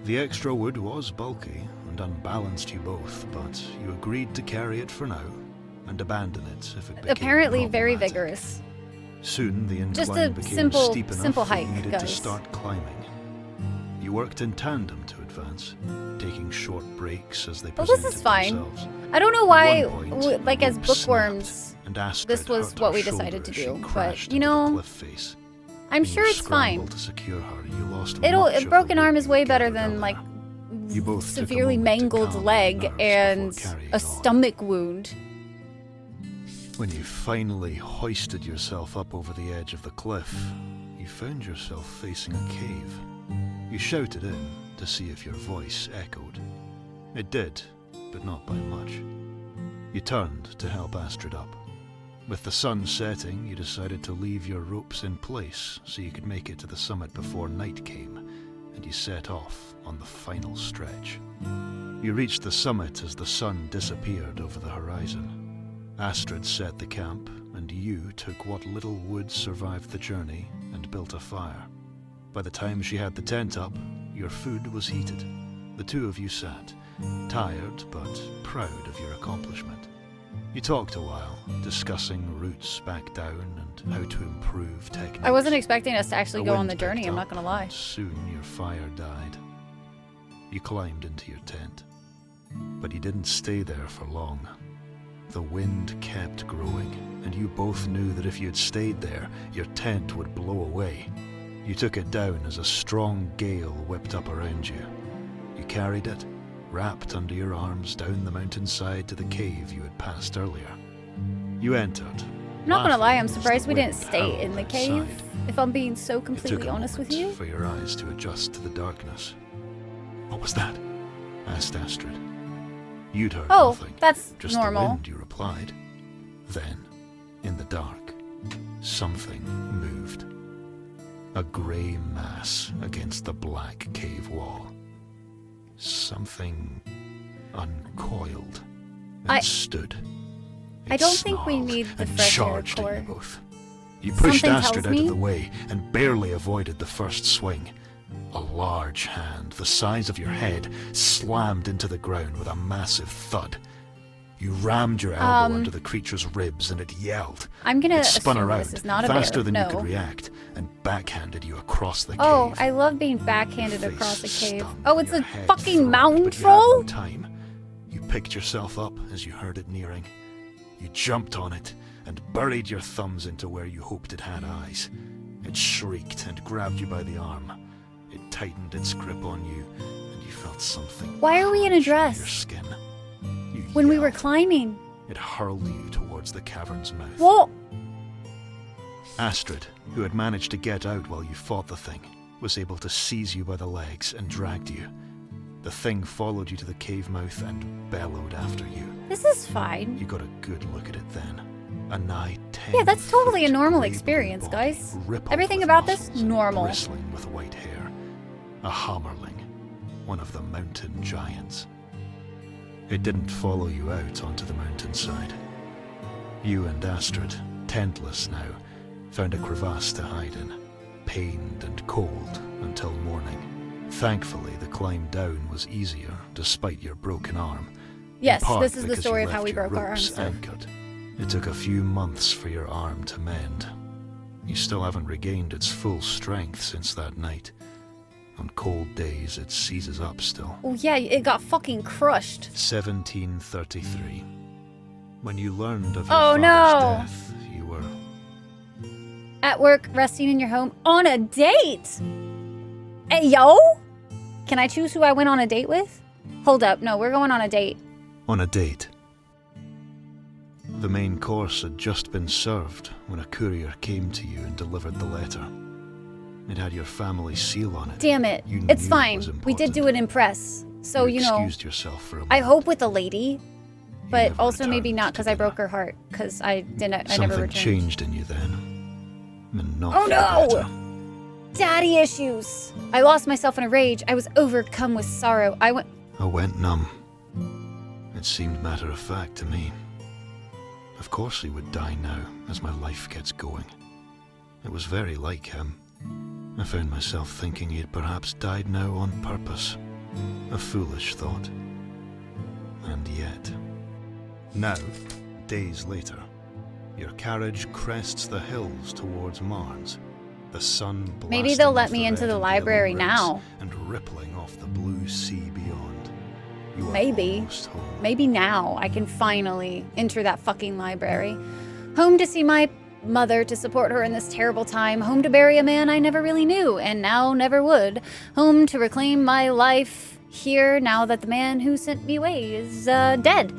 [SPEAKER 2] The extra wood was bulky and unbalanced you both, but you agreed to carry it for now and abandon it if it became
[SPEAKER 1] Apparently very
[SPEAKER 2] problematic.
[SPEAKER 1] vigorous.
[SPEAKER 2] Soon the
[SPEAKER 1] Just
[SPEAKER 2] incline
[SPEAKER 1] a
[SPEAKER 2] became steep enough
[SPEAKER 1] simple
[SPEAKER 2] that you
[SPEAKER 1] hike,
[SPEAKER 2] needed to
[SPEAKER 1] guys.
[SPEAKER 2] start climbing. You worked in tandem to advance, taking short breaks as they
[SPEAKER 1] Well,
[SPEAKER 2] presented
[SPEAKER 1] this is fine.
[SPEAKER 2] themselves.
[SPEAKER 1] I don't know
[SPEAKER 2] At
[SPEAKER 1] why,
[SPEAKER 2] one point,
[SPEAKER 1] like
[SPEAKER 2] the
[SPEAKER 1] as
[SPEAKER 2] rope
[SPEAKER 1] bookworms,
[SPEAKER 2] snapped, and Astrid
[SPEAKER 1] this was
[SPEAKER 2] hurt
[SPEAKER 1] what
[SPEAKER 2] her
[SPEAKER 1] we
[SPEAKER 2] shoulder
[SPEAKER 1] decided to
[SPEAKER 2] as she
[SPEAKER 1] do, but,
[SPEAKER 2] crashed
[SPEAKER 1] you
[SPEAKER 2] into the
[SPEAKER 1] know,
[SPEAKER 2] cliff face.
[SPEAKER 1] I'm
[SPEAKER 2] When
[SPEAKER 1] sure
[SPEAKER 2] you
[SPEAKER 1] it's fine.
[SPEAKER 2] scrambled to secure her, you lost
[SPEAKER 1] A
[SPEAKER 2] much of the
[SPEAKER 1] broken arm
[SPEAKER 2] wood
[SPEAKER 1] is
[SPEAKER 2] you
[SPEAKER 1] way
[SPEAKER 2] had
[SPEAKER 1] better
[SPEAKER 2] gathered
[SPEAKER 1] than, like,
[SPEAKER 2] earlier. You both took a
[SPEAKER 1] severely
[SPEAKER 2] moment to
[SPEAKER 1] mangled
[SPEAKER 2] calm your
[SPEAKER 1] leg
[SPEAKER 2] nerves
[SPEAKER 1] and
[SPEAKER 2] before carrying
[SPEAKER 1] a
[SPEAKER 2] on.
[SPEAKER 1] stomach wound.
[SPEAKER 2] When you finally hoisted yourself up over the edge of the cliff, you found yourself facing a cave. You shouted in to see if your voice echoed. It did, but not by much. You turned to help Astrid up. With the sun setting, you decided to leave your ropes in place so you could make it to the summit before night came, and you set off on the final stretch. You reached the summit as the sun disappeared over the horizon. Astrid set the camp, and you took what little wood survived the journey and built a fire. By the time she had the tent up, your food was heated. The two of you sat, tired but proud of your accomplishment. You talked a while, discussing routes back down and how to improve techniques.
[SPEAKER 1] I wasn't expecting us to actually
[SPEAKER 2] A
[SPEAKER 1] go on
[SPEAKER 2] wind
[SPEAKER 1] the journey,
[SPEAKER 2] picked
[SPEAKER 1] I'm
[SPEAKER 2] up,
[SPEAKER 1] not gonna lie.
[SPEAKER 2] and soon your fire died. You climbed into your tent, but you didn't stay there for long. The wind kept growing, and you both knew that if you had stayed there, your tent would blow away. You took it down as a strong gale whipped up around you. You carried it, wrapped under your arms down the mountainside to the cave you had passed earlier. You entered.
[SPEAKER 1] I'm not gonna lie, I'm
[SPEAKER 2] laughing as the
[SPEAKER 1] surprised we didn't
[SPEAKER 2] wind
[SPEAKER 1] stay
[SPEAKER 2] howled
[SPEAKER 1] in the cave,
[SPEAKER 2] outside.
[SPEAKER 1] if I'm being so
[SPEAKER 2] It took
[SPEAKER 1] completely
[SPEAKER 2] a
[SPEAKER 1] honest with
[SPEAKER 2] moment
[SPEAKER 1] you.
[SPEAKER 2] for your eyes to adjust to the darkness. What was that? Asked Astrid. You'd heard
[SPEAKER 1] Oh,
[SPEAKER 2] nothing.
[SPEAKER 1] that's
[SPEAKER 2] Just
[SPEAKER 1] normal.
[SPEAKER 2] the wind, you replied. Then, in the dark, something moved. A grey mass against the black cave wall. Something uncoiled and
[SPEAKER 1] I-
[SPEAKER 2] stood.
[SPEAKER 1] I
[SPEAKER 2] It
[SPEAKER 1] don't think we
[SPEAKER 2] snarled
[SPEAKER 1] need the
[SPEAKER 2] and
[SPEAKER 1] fresh air
[SPEAKER 2] charged at
[SPEAKER 1] core.
[SPEAKER 2] you both. You pushed
[SPEAKER 1] Something
[SPEAKER 2] Astrid
[SPEAKER 1] tells
[SPEAKER 2] out of
[SPEAKER 1] me-
[SPEAKER 2] the way and barely avoided the first swing. A large hand, the size of your head, slammed into the ground with a massive thud. You rammed your elbow under the creature's ribs and it yelled.
[SPEAKER 1] I'm gonna
[SPEAKER 2] It spun
[SPEAKER 1] assume
[SPEAKER 2] around
[SPEAKER 1] this is not a
[SPEAKER 2] faster
[SPEAKER 1] bear.
[SPEAKER 2] than
[SPEAKER 1] No.
[SPEAKER 2] you could react and backhanded you across the
[SPEAKER 1] Oh,
[SPEAKER 2] cave.
[SPEAKER 1] I love being backhanded
[SPEAKER 2] Your
[SPEAKER 1] across a
[SPEAKER 2] face
[SPEAKER 1] cave.
[SPEAKER 2] stung,
[SPEAKER 1] Oh, it's
[SPEAKER 2] your
[SPEAKER 1] a
[SPEAKER 2] head
[SPEAKER 1] fucking
[SPEAKER 2] throbbed,
[SPEAKER 1] mountain
[SPEAKER 2] but you had no
[SPEAKER 1] troll?
[SPEAKER 2] time. You picked yourself up as you heard it nearing. You jumped on it and buried your thumbs into where you hoped it had eyes. It shrieked and grabbed you by the arm. It tightened its grip on you, and you felt something.
[SPEAKER 1] Why are we in a
[SPEAKER 2] crunch
[SPEAKER 1] dress?
[SPEAKER 2] Your skin. You
[SPEAKER 1] When we were
[SPEAKER 2] yelled.
[SPEAKER 1] climbing.
[SPEAKER 2] It hurled you towards the cavern's mouth.
[SPEAKER 1] Whoa!
[SPEAKER 2] Astrid, who had managed to get out while you fought the thing, was able to seize you by the legs and dragged you. The thing followed you to the cave mouth and bellowed after you.
[SPEAKER 1] This is fine.
[SPEAKER 2] You got a good look at it then. A nigh 10
[SPEAKER 1] Yeah, that's totally a
[SPEAKER 2] foot
[SPEAKER 1] normal
[SPEAKER 2] grey blue
[SPEAKER 1] experience,
[SPEAKER 2] body,
[SPEAKER 1] guys.
[SPEAKER 2] rippled
[SPEAKER 1] Everything
[SPEAKER 2] with
[SPEAKER 1] about this,
[SPEAKER 2] muscles and
[SPEAKER 1] normal.
[SPEAKER 2] bristling with white hair. A hammerling, one of the mountain giants. It didn't follow you out onto the mountainside. You and Astrid, tentless now, found a crevasse to hide in, pained and cold until morning. Thankfully, the climb down was easier despite your broken arm. in
[SPEAKER 1] Yes,
[SPEAKER 2] part
[SPEAKER 1] this is the
[SPEAKER 2] because
[SPEAKER 1] story
[SPEAKER 2] you
[SPEAKER 1] of how
[SPEAKER 2] left
[SPEAKER 1] we
[SPEAKER 2] your
[SPEAKER 1] broke our
[SPEAKER 2] ropes
[SPEAKER 1] arms. So.
[SPEAKER 2] anchored. It took a few months for your arm to mend. You still haven't regained its full strength since that night. On cold days, it seizes up still.
[SPEAKER 1] Oh yeah, it got fucking crushed.
[SPEAKER 2] 1733. When you learned of your
[SPEAKER 1] Oh,
[SPEAKER 2] father's
[SPEAKER 1] no.
[SPEAKER 2] death, you were...
[SPEAKER 1] At work, resting in your home, on a date! Hey, yo! Can I choose who I went on a date with? Hold up, no, we're going on a date.
[SPEAKER 2] on a date. The main course had just been served when a courier came to you and delivered the letter. It had your family seal on it.
[SPEAKER 1] Damn it.
[SPEAKER 2] You
[SPEAKER 1] It's
[SPEAKER 2] knew it
[SPEAKER 1] fine.
[SPEAKER 2] was
[SPEAKER 1] We did do
[SPEAKER 2] important.
[SPEAKER 1] an impress. So, you know,
[SPEAKER 2] excused yourself for a
[SPEAKER 1] I
[SPEAKER 2] moment.
[SPEAKER 1] hope with a lady,
[SPEAKER 2] You
[SPEAKER 1] but
[SPEAKER 2] never
[SPEAKER 1] also maybe
[SPEAKER 2] returned
[SPEAKER 1] not
[SPEAKER 2] to
[SPEAKER 1] because I
[SPEAKER 2] dinner.
[SPEAKER 1] broke her heart. Because I never
[SPEAKER 2] Something
[SPEAKER 1] returned.
[SPEAKER 2] changed in you then. And not
[SPEAKER 1] Oh,
[SPEAKER 2] for
[SPEAKER 1] no!
[SPEAKER 2] the better.
[SPEAKER 1] Daddy issues! I lost myself in a rage. I was overcome with sorrow.
[SPEAKER 2] I went numb. It seemed matter of fact to me. Of course he would die now, as my life gets going. It was very like him. I found myself thinking he had perhaps died now on purpose. A foolish thought. And yet... Now, days later, your carriage crests the hills towards Marnes. The sun blasting
[SPEAKER 1] Maybe they'll let
[SPEAKER 2] off
[SPEAKER 1] me
[SPEAKER 2] the
[SPEAKER 1] into
[SPEAKER 2] red
[SPEAKER 1] the
[SPEAKER 2] and
[SPEAKER 1] library
[SPEAKER 2] yellow bricks
[SPEAKER 1] now.
[SPEAKER 2] and rippling off the blue sea beyond. You are
[SPEAKER 1] Maybe.
[SPEAKER 2] almost home.
[SPEAKER 1] Maybe now I can finally enter that fucking library. Home to see my mother to support her in this terrible time, home to bury a man I never really knew, and now never would, home to reclaim my life here now that the man who sent me away is dead.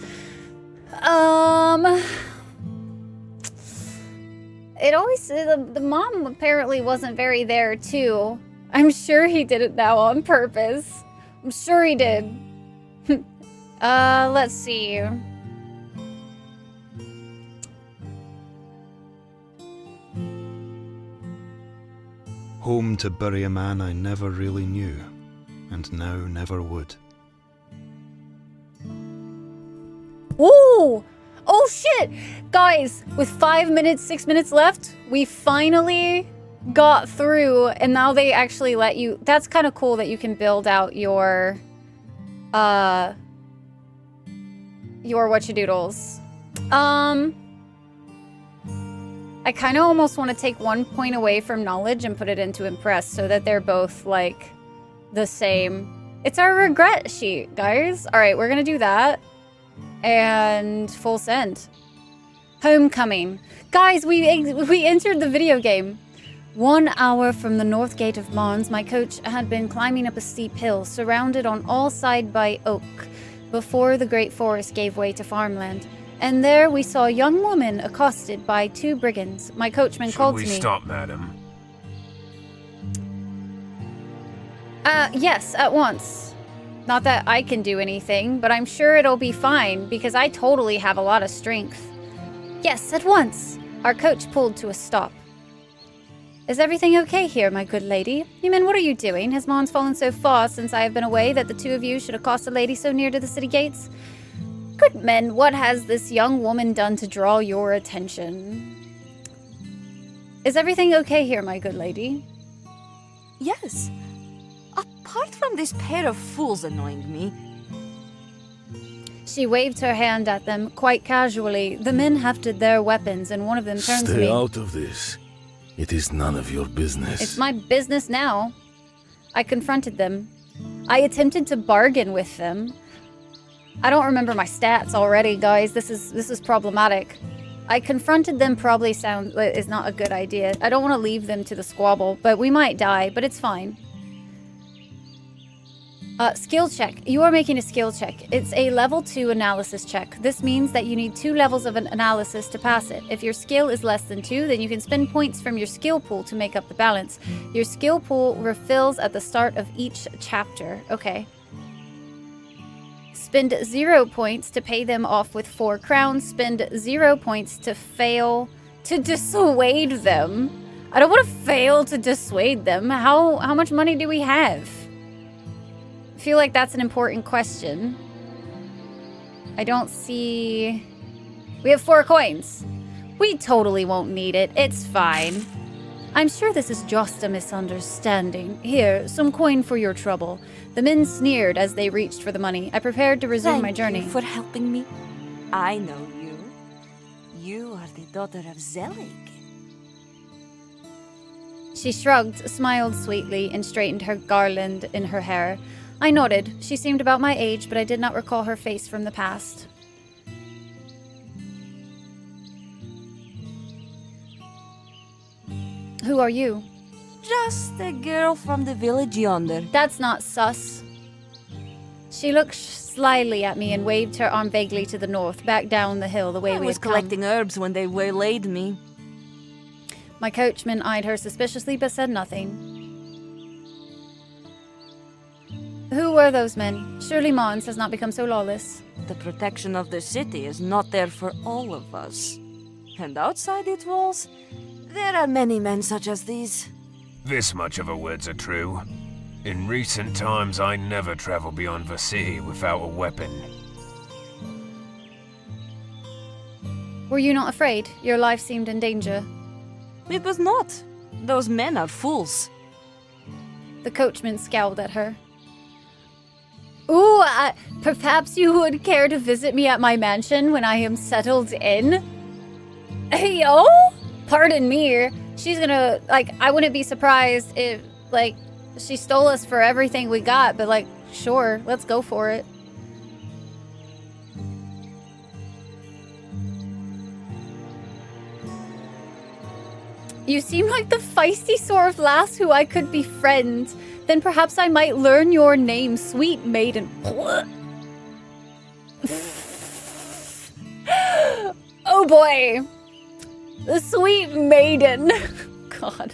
[SPEAKER 1] It always, the mom apparently wasn't very there too. I'm sure he did it now on purpose. I'm sure he did. Let's see.
[SPEAKER 2] Home to bury a man I never really knew, and now never would.
[SPEAKER 1] Ooh! Oh shit! Guys, with 5 minutes, 6 minutes left, we finally got through, and now they actually let you... That's kind of cool that you can build out your whatchadoodles. I kind of almost want to take 1 point away from knowledge and put it into impress so that they're both, like, the same. It's our regret sheet, guys. All right, we're going to do that. And full send. Homecoming. Guys, we entered the video game. 1 hour from the north gate of Mons, my coach had been climbing up a steep hill, surrounded on all sides by oak, before the great forest gave way to farmland. And there we saw a young woman accosted by 2 brigands. My coachman called to me.
[SPEAKER 4] Should we stop, madam?
[SPEAKER 1] Yes, at once. Not that I can do anything, but I'm sure it'll be fine, because I totally have a lot of strength. Yes, at once. Our coach pulled to a stop. Is everything okay here, my good lady? You men, what are you doing? Has Mons fallen so far since I have been away that the 2 of you should accost a lady so near to the city gates? Good men, what has this young woman done to draw your attention? Is everything okay here, my good lady?
[SPEAKER 5] Yes. Apart from this pair of fools annoying me.
[SPEAKER 1] She waved her hand at them, quite casually. The men hefted their weapons, and one of them turned to me.
[SPEAKER 6] Stay out of this. It is none of your business.
[SPEAKER 1] It's my business now. I confronted them. I attempted to bargain with them. I don't remember my stats already, guys. This is problematic. I confronted them probably is not a good idea. I don't want to leave them to the squabble, but we might die, but it's fine. Skill check. You are making a skill check. It's a level 2 analysis check. This means that you need 2 levels of an analysis to pass it. If your skill is less than 2, then you can spend points from your skill pool to make up the balance. Your skill pool refills at the start of each chapter. Okay. Spend 0 points to pay them off with 4 crowns. Spend 0 points to fail to dissuade them. I don't want to fail to dissuade them. How much money do we have? I feel like that's an important question. I don't see... We have 4 coins. We totally won't need it. It's fine. I'm sure this is just a misunderstanding. Here, some coin for your trouble. The men sneered as they reached for the money. I prepared to resume my journey.
[SPEAKER 5] Thank you for helping me. I know you. You are the daughter of Zelig.
[SPEAKER 1] She shrugged, smiled sweetly, and straightened her garland in her hair. I nodded. She seemed about my age, but I did not recall her face from the past. Who are you?
[SPEAKER 5] Just a girl from the village yonder.
[SPEAKER 1] That's not sus. She looked slyly at me and waved her arm vaguely to the north, back down the hill the way
[SPEAKER 5] I
[SPEAKER 1] we
[SPEAKER 5] was
[SPEAKER 1] had come.
[SPEAKER 5] collecting herbs when they waylaid me.
[SPEAKER 1] My coachman eyed her suspiciously but said nothing. Who were those men? Surely Mons has not become so lawless.
[SPEAKER 5] The protection of the city is not there for all of us. And outside its walls, there are many men such as these.
[SPEAKER 4] This much of her words are true. In recent times, I never travel beyond the city without a weapon.
[SPEAKER 1] Were you not afraid? Your life seemed in danger.
[SPEAKER 5] It was not. Those men are fools.
[SPEAKER 1] The coachman scowled at her. Ooh, perhaps you would care to visit me at my mansion when I am settled in? Hey, yo! Pardon me. She's gonna, I wouldn't be surprised if, she stole us for everything we got, but, sure, let's go for it. You seem like the feisty sort of lass who I could befriend. Then perhaps I might learn your name, sweet maiden. Oh boy. The sweet maiden. God.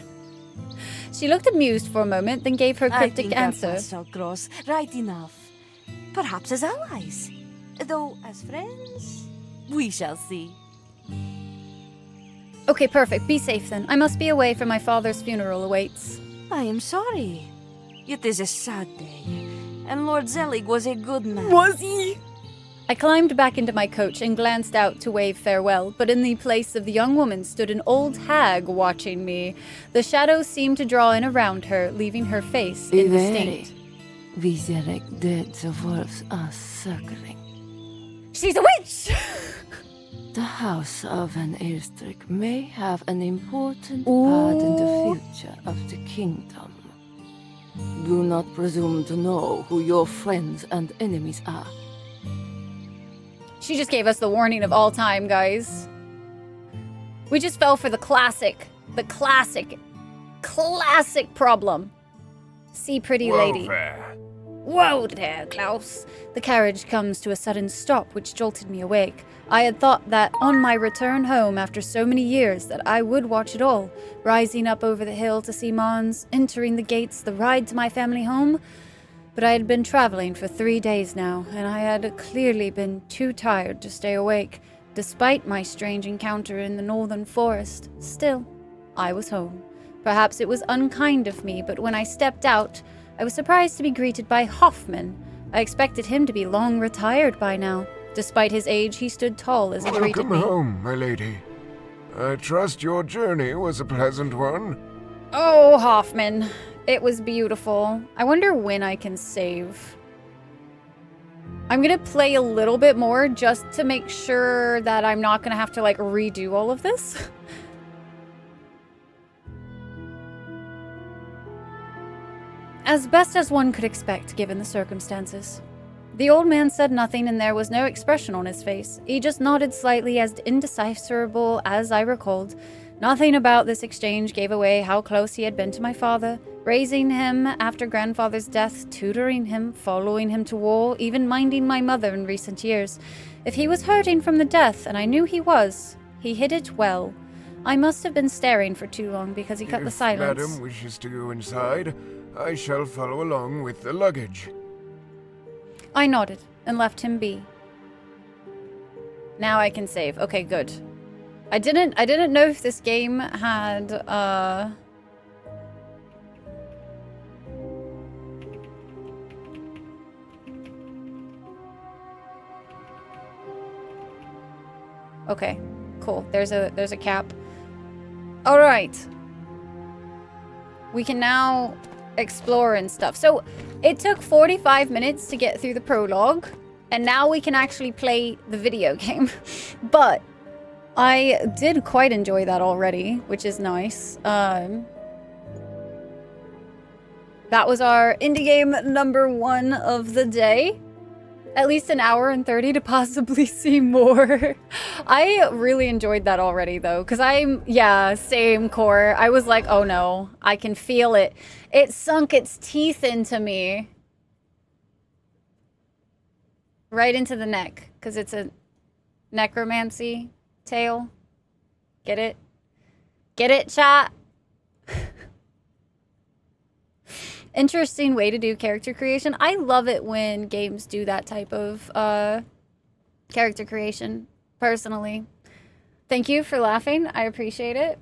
[SPEAKER 1] She looked amused for a moment, then gave her cryptic answer.
[SPEAKER 5] I think that was so gross. Right enough. Perhaps as allies. Though as friends, we shall see.
[SPEAKER 1] Okay, perfect. Be safe then. I must be away for my father's funeral awaits.
[SPEAKER 5] I am sorry. It is a sad day. And Lord Zelig was a good man.
[SPEAKER 1] Was he? I climbed back into my coach and glanced out to wave farewell, but in the place of the young woman stood an old hag watching me. The shadows seemed to draw in around her, leaving her face indistinct.
[SPEAKER 7] Viserek dead the wolves are circling.
[SPEAKER 1] She's a witch!
[SPEAKER 7] The House of Van Eerstrik may have an important part in the future of the kingdom. Do not presume to know who your friends and enemies are.
[SPEAKER 1] She just gave us the warning of all time, guys. We just fell for the classic problem. See, pretty lady.
[SPEAKER 4] There.
[SPEAKER 1] Whoa there, Klaus. The carriage comes to a sudden stop, which jolted me awake. I had thought that on my return home after so many years that I would watch it all, rising up over the hill to see Mons, entering the gates, the ride to my family home. But I had been traveling for 3 days now, and I had clearly been too tired to stay awake, despite my strange encounter in the northern forest. Still, I was home. Perhaps it was unkind of me, but when I stepped out, I was surprised to be greeted by Hoffman. I expected him to be long retired by now. Despite his age, he stood tall as he greeted me.
[SPEAKER 4] Welcome home, my lady. I trust your journey was a pleasant one.
[SPEAKER 1] Oh, Hoffman. It was beautiful. I wonder when I can save. I'm gonna play a little bit more just to make sure that I'm not gonna have to, like, redo all of this. As best as one could expect, given the circumstances. The old man said nothing, and there was no expression on his face. He just nodded slightly, as indecipherable as I recalled. Nothing about this exchange gave away how close he had been to my father, raising him after grandfather's death, tutoring him, following him to war, even minding my mother in recent years. If he was hurting from the death, and I knew he was, he hid it well. I must have been staring for too long because he cut the silence.
[SPEAKER 4] If Madam wishes to go inside, I shall follow along with the luggage.
[SPEAKER 1] I nodded and left him be. Now I can save. Okay, good. I didn't know if this game had Okay, cool. There's a cap. All right. We can now explore and stuff. So it took 45 minutes to get through the prologue, and now we can actually play the video game. But I did quite enjoy that already, which is nice. That was our indie game number 1 of the day. At least an hour and 30 to possibly see more. I really enjoyed that already, though, because yeah, same core. I was like, oh no, I can feel it. It sunk its teeth into me. Right into the neck, because it's a necromancy tale. Get it? Get it, chat? Interesting way to do character creation. I love it when games do that type of character creation, personally. Thank you for laughing. I appreciate it.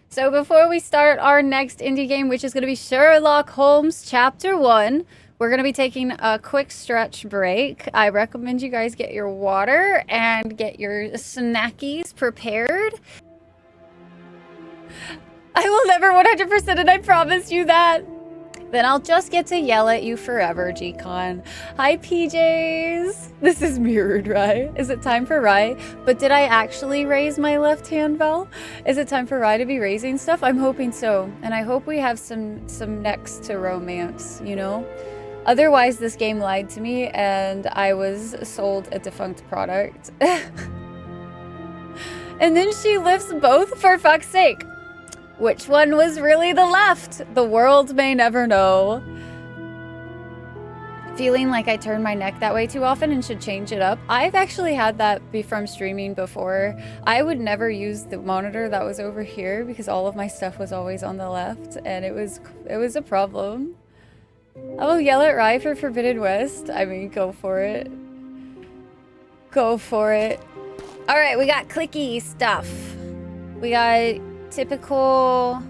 [SPEAKER 1] So before we start our next indie game, which is going to be Sherlock Holmes Chapter 1, we're going to be taking a quick stretch break. I recommend you guys get your water and get your snackies prepared. I will never 100%, and I promise you that. Then I'll just get to yell at you forever, G-Con. Hi, PJs. This is mirrored, right? Is it time for Rye? But did I actually raise my left hand, Val? Is it time for Rye to be raising stuff? I'm hoping so. And I hope we have some necks to romance, you know? Otherwise, this game lied to me, and I was sold a defunct product. And then she lifts both, for fuck's sake. Which one was really the left? The world may never know. Feeling like I turn my neck that way too often and should change it up. I've actually had that be from streaming before. I would never use the monitor that was over here because all of my stuff was always on the left, and it was a problem. I will yell at Rye for Forbidden West. I mean, go for it. Go for it. All right, we got clicky stuff. We got typical.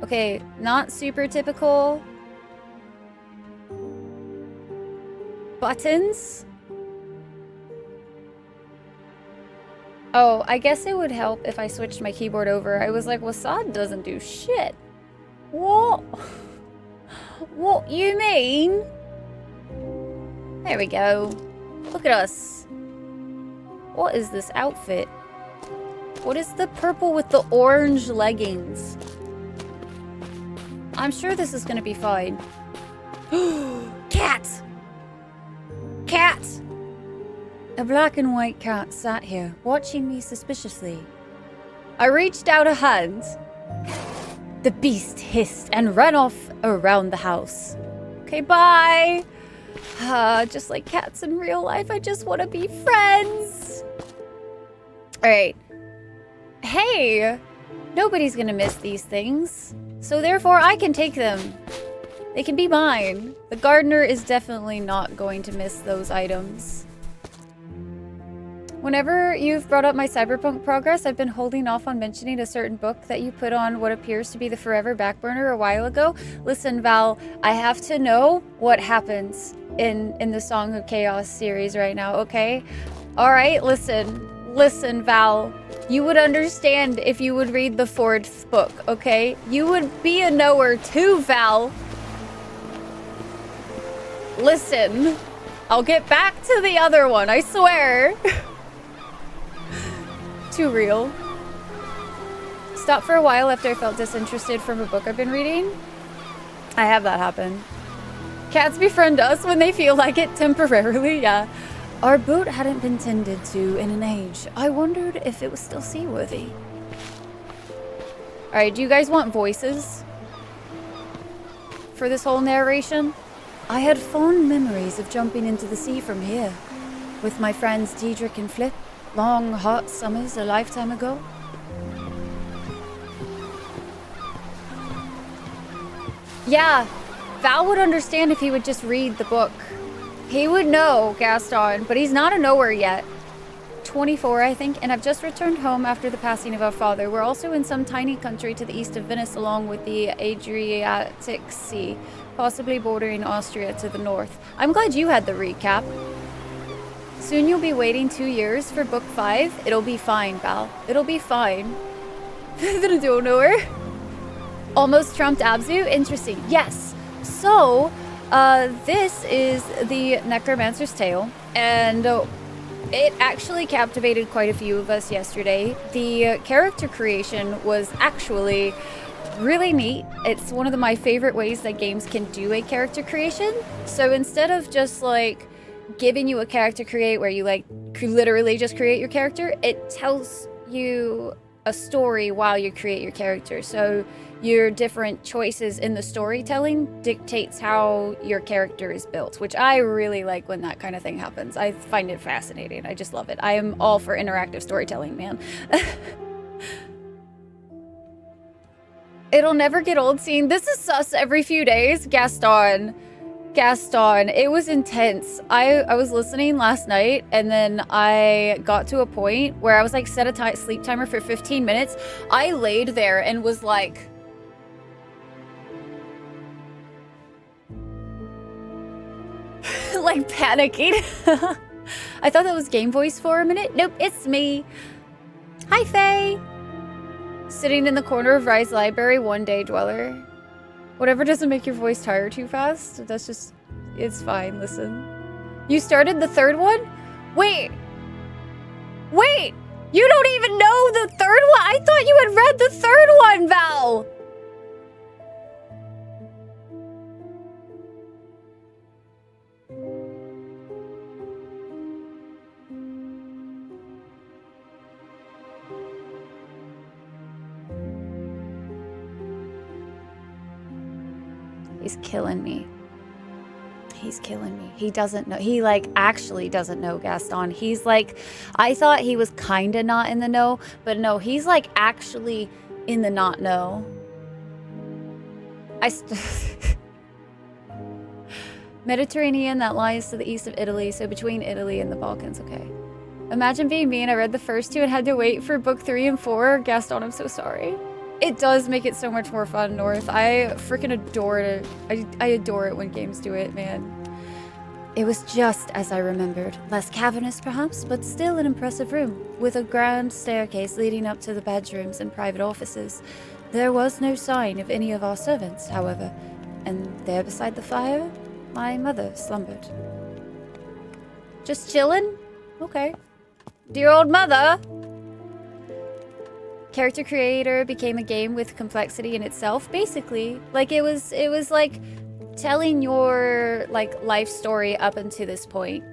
[SPEAKER 1] Okay, not super typical. Buttons? Oh, I guess it would help if I switched my keyboard over. I was like, Wasad doesn't do shit. What? What you mean? There we go. Look at us. What is this outfit? What is the purple with the orange leggings? I'm sure this is gonna be fine. Cat! Cat! A black and white cat sat here, watching me suspiciously. I reached out a hand. The beast hissed and ran off around the house. Okay, bye! Just like cats in real life, I just want to be friends. Alright. Hey! Nobody's gonna miss these things, so therefore I can take them. They can be mine. The gardener is definitely not going to miss those items. Whenever you've brought up my cyberpunk progress, I've been holding off on mentioning a certain book that you put on what appears to be the forever back burner a while ago. Listen, Val, I have to know what happens in the Song of Chaos series right now, okay? Alright, listen. Listen, Val. You would understand if you would read the fourth book, okay? You would be a knower too, Val. Listen, I'll get back to the other one, I swear. Too real. Stopped for a while after I felt disinterested from a book I've been reading. I have that happen. Cats befriend us when they feel like it temporarily, yeah. Our boat hadn't been tended to in an age. I wondered if it was still seaworthy. Alright, do you guys want voices for this whole narration? I had fond memories of jumping into the sea from here with my friends Diedrich and Flip, long hot summers a lifetime ago. Yeah, Val would understand if he would just read the book. He would know, Gaston, but he's not a knower yet. 24, I think, and I've just returned home after the passing of our father. We're also in some tiny country to the east of Venice along with the Adriatic Sea, possibly bordering Austria to the north. I'm glad you had the recap. Soon you'll be waiting 2 years for book 5. It'll be fine, Val. It'll be fine. Then I don't know her. Almost trumped Abzu? Interesting. Yes. So, this is the Necromancer's Tale, and it actually captivated quite a few of us yesterday. The character creation was actually really neat. It's one of my favorite ways that games can do a character creation. So instead of just like giving you a character create where you like literally just create your character, it tells you a story while you create your character. So your different choices in the storytelling dictates how your character is built, which I really like when that kind of thing happens. I find it fascinating. I just love it. I am all for interactive storytelling, man. It'll never get old seeing this is sus every few days. Gaston, it was intense. I was listening last night, and then I got to a point where I was like, set a sleep timer for 15 minutes. I laid there and was like, like panicking. I thought that was game voice for a minute. Nope, it's me. Hi, Faye. Sitting in the corner of Rye's library, one day dweller. Whatever doesn't make your voice tire too fast, that's just, it's fine, listen. You started the third one? Wait, you don't even know the third one? I thought you had read the third one, Val. He's killing me. He's killing me. He doesn't know. He, like, actually doesn't know Gaston. He's like, I thought he was kind of not in the know, but no, he's like actually in the not know. Mediterranean that lies to the east of Italy, so between Italy and the Balkans. Okay. Imagine being me and I read the first 2 and had to wait for book 3 and 4. Gaston, I'm so sorry. It does make it so much more fun, North. I freaking adore it. I adore it when games do it, man. It was just as I remembered. Less cavernous, perhaps, but still an impressive room, with a grand staircase leading up to the bedrooms and private offices. There was no sign of any of our servants, however, and there beside the fire, my mother slumbered. Just chillin'? Okay. Dear old mother! Character creator became a game with complexity in itself, basically. Like, it was like telling your, like, life story up until this point.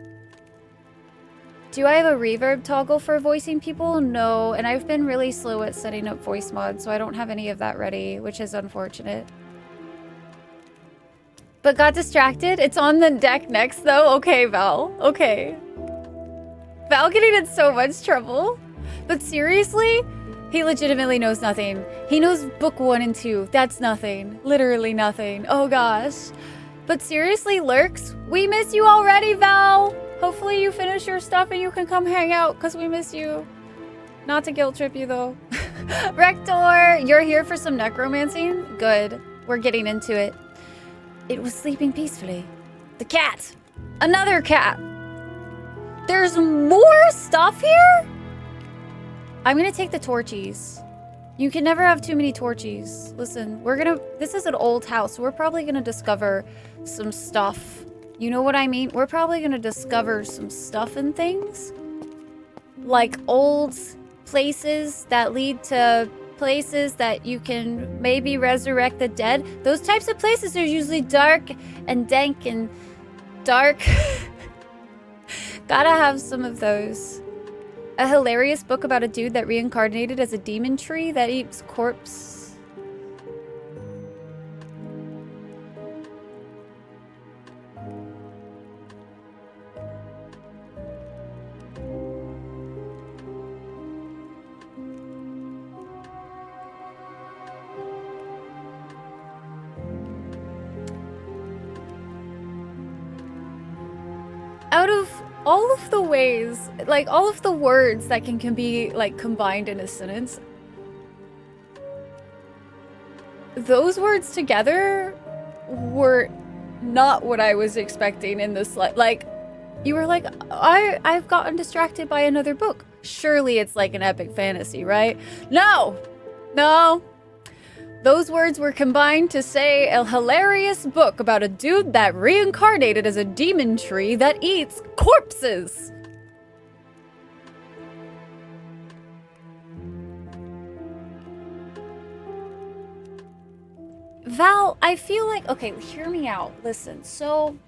[SPEAKER 1] Do I have a reverb toggle for voicing people? No, and I've been really slow at setting up voice mods, so I don't have any of that ready, which is unfortunate. But got distracted? It's on the deck next, though? Okay, Val. Okay. Val getting in so much trouble. But seriously? He legitimately knows nothing. He knows book 1 and 2. That's nothing. Literally nothing. Oh gosh. But seriously, Lurks, we miss you already, Val. Hopefully you finish your stuff and you can come hang out, because we miss you. Not to guilt trip you, though. Rector, you're here for some necromancing? Good. We're getting into it. It was sleeping peacefully. The cat. Another cat. There's more stuff here? I'm gonna take the torchies. You can never have too many torchies. Listen, this is an old house, so we're probably gonna discover some stuff. You know what I mean? We're probably gonna discover some stuff and things. Like old places that lead to places that you can maybe resurrect the dead. Those types of places are usually dark and dank and dark. Gotta have some of those. A hilarious book about a dude that reincarnated as a demon tree that eats corpse. Out of all of the ways, like all of the words that can be like combined in a sentence, those words together were not what I was expecting in this. Like, you were like, I've gotten distracted by another book. Surely it's like an epic fantasy, right? No, no. Those words were combined to say a hilarious book about a dude that reincarnated as a demon tree that eats corpses. Val, I feel like, okay, hear me out. Listen, so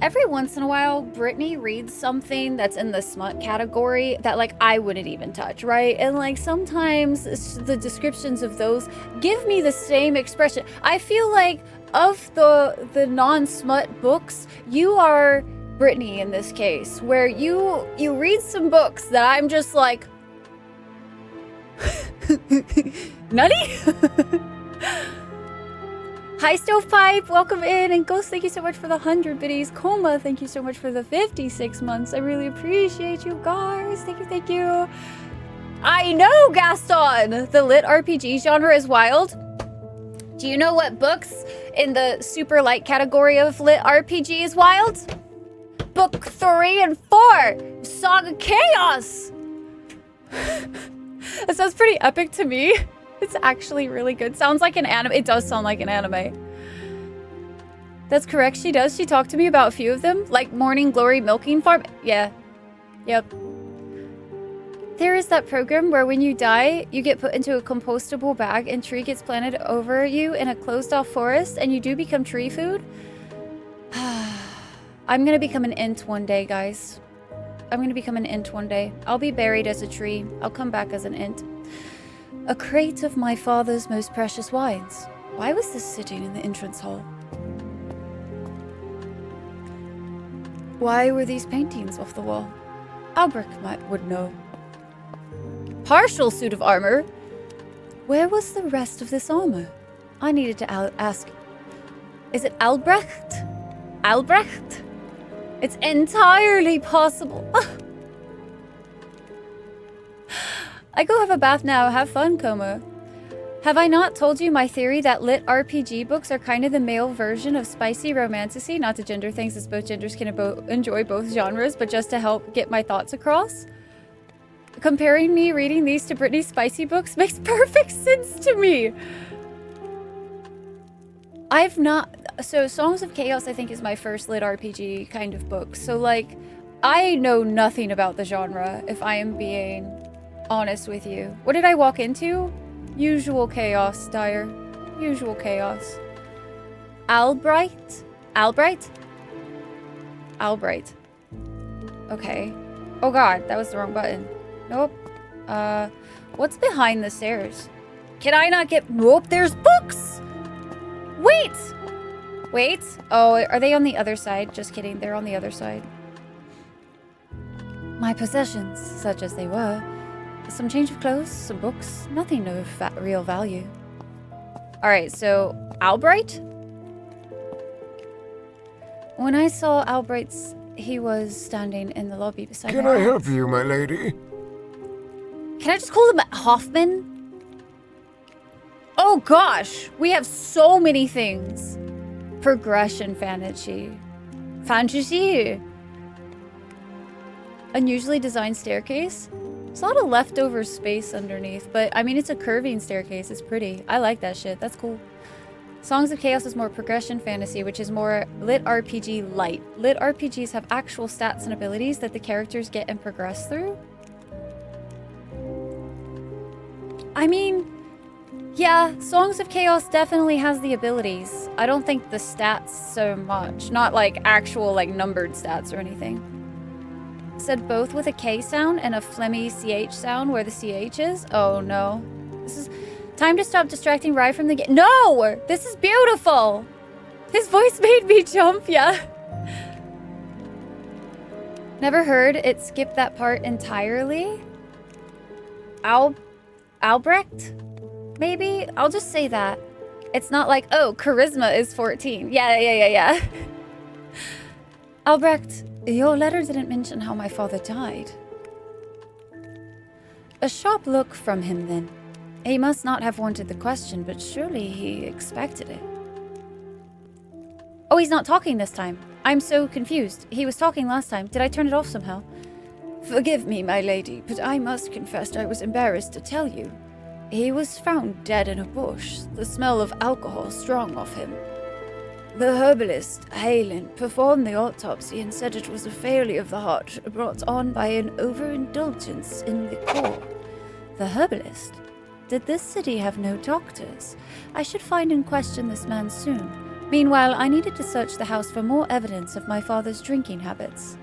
[SPEAKER 1] every once in a while, Brittany reads something that's in the smut category that, like, I wouldn't even touch, right? And, like, sometimes the descriptions of those give me the same expression. I feel like of the non-smut books, you are Brittany in this case, where you read some books that I'm just like, nutty? Hi, Stovepipe, welcome in. And Ghost, thank you so much for the 100 biddies. Coma, thank you so much for the 56 months. I really appreciate you guys. Thank you, thank you. I know, Gaston! The lit RPG genre is wild. Do you know what books in the super light category of lit RPG is wild? Book 3 and 4, Saga Chaos! That sounds pretty epic to me. It's actually really good. Sounds like an anime. It does sound like an anime. That's correct, she does. She talked to me about a few of them. Like Morning Glory Milking Farm. Yeah. Yep. There is that program where when you die, you get put into a compostable bag and tree gets planted over you in a closed-off forest and you do become tree food. I'm gonna become an int one day, guys. I'm gonna become an int one day. I'll be buried as a tree. I'll come back as an int. A crate of my father's most precious wines. Why was this sitting in the entrance hall? Why were these paintings off the wall? Albrecht would know. Partial suit of armor? Where was the rest of this armor? I needed to ask. Is it Albrecht? Albrecht? It's entirely possible. I go have a bath now. Have fun, Como. Have I not told you my theory that lit RPG books are kind of the male version of spicy romantasy? Not to gender things, as both genders can enjoy both genres, but just to help get my thoughts across. Comparing me reading these to Brittany's spicy books makes perfect sense to me. I've not... So, Songs of Chaos, I think, is my first lit RPG kind of book. So, like, I know nothing about the genre, if I am being honest with you. What did I walk into? Usual chaos, Dyer. Usual chaos. Albright? Albright? Albright. Okay. Oh god, that was the wrong button. Nope. What's behind the stairs? Can I not get... Nope, there's books! Wait! Wait. Oh, are they on the other side? Just kidding, they're on the other side. My possessions, such as they were. Some change of clothes, some books, nothing of real value. Alright, so Albright? When I see Albright's, he was standing in the lobby beside me.
[SPEAKER 4] Can I help you, my lady?
[SPEAKER 1] Can I just call him Hoffman? Oh gosh, we have so many things. Progression fantasy. Fantasy. Unusually designed staircase. There's a lot of leftover space underneath, but I mean, it's a curving staircase. It's pretty. I like that shit. That's cool. Songs of Chaos is more progression fantasy, which is more lit RPG light. Lit RPGs have actual stats and abilities that the characters get and progress through. I mean, yeah, Songs of Chaos definitely has the abilities. I don't think the stats so much. Not like actual like numbered stats or anything. Said both with a K sound and a phlegmy CH sound where the CH is. Oh no. This is time to stop distracting Rye from the game. No! This is beautiful! His voice made me jump, yeah. Never heard it skip that part entirely. Albrecht? Maybe? I'll just say that. It's not like, oh, charisma is 14. Yeah. Albrecht, your letter didn't mention how my father died. A sharp look from him then. He must not have wanted the question, but surely he expected it. Oh, he's not talking this time. I'm so confused. He was talking last time. Did I turn it off somehow? Forgive me, my lady, but I must confess I was embarrassed to tell you. He was found dead in a bush, the smell of alcohol strong off him. The herbalist, Halen, performed the autopsy and said it was a failure of the heart brought on by an overindulgence in liquor. The herbalist? Did this city have no doctors? I should find and question this man soon. Meanwhile, I needed to search the house for more evidence of my father's drinking habits.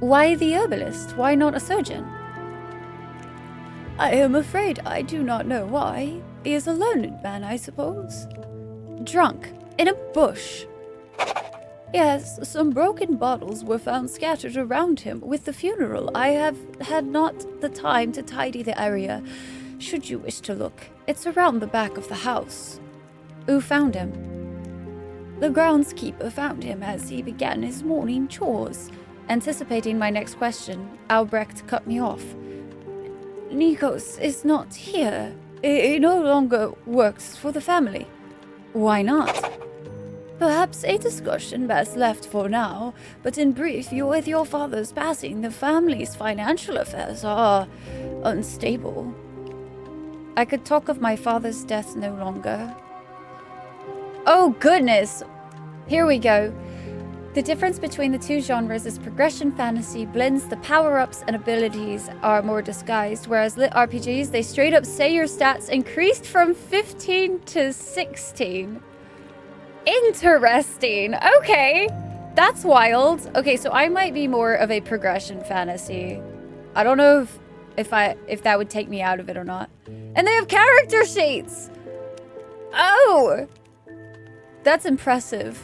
[SPEAKER 1] Why the herbalist? Why not a surgeon? I am afraid I do not know why. He is a learned man, I suppose. Drunk. In a bush. Yes, some broken bottles were found scattered around him. With the funeral, I have had not the time to tidy the area. Should you wish to look, it's around the back of the house. Who found him? The groundskeeper found him as he began his morning chores. Anticipating my next question, Albrecht cut me off. Nikos is not here. He no longer works for the family. Why not? Perhaps a discussion best left for now, but in brief, with your father's passing, the family's financial affairs are unstable. I could talk of my father's death no longer. Oh goodness! Here we go. The difference between the two genres is progression fantasy blends the power-ups and abilities are more disguised, whereas lit RPGs, they straight up say your stats increased from 15 to 16. Interesting. Okay. That's wild. Okay, so I might be more of a progression fantasy. I don't know if that would take me out of it or not. And they have character sheets. Oh. That's impressive.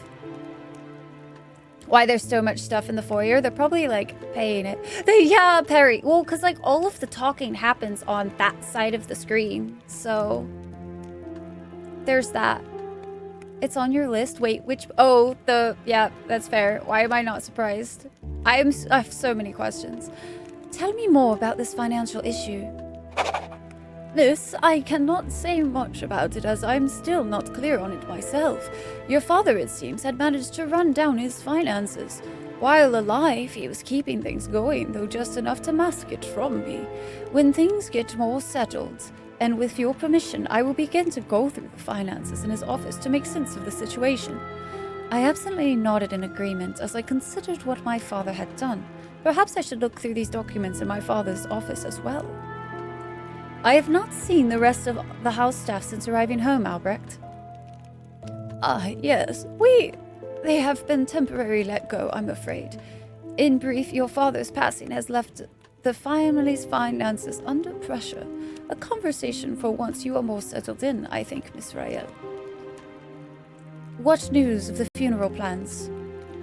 [SPEAKER 1] why there's so much stuff in the foyer. They're probably like paying it. Yeah, Perry. Well, because like all of the talking happens on that side of the screen. So there's that. It's on your list. Wait, which? Oh, yeah, that's fair. Why am I not surprised? I have so many questions. Tell me more about this financial issue. This, I cannot say much about it as I'm still not clear on it myself. Your father, it seems, had managed to run down his finances. While alive, he was keeping things going, though just enough to mask it from me. When things get more settled, and with your permission, I will begin to go through the finances in his office to make sense of the situation. I absently nodded in agreement as I considered what my father had done. Perhaps I should look through these documents in my father's office as well. I have not seen the rest of the house staff since arriving home, Albrecht. Yes. They have been temporarily let go, I'm afraid. In brief, your father's passing has left the family's finances under pressure. A conversation for once you are more settled in, I think, Miss Rael. What news of the funeral plans?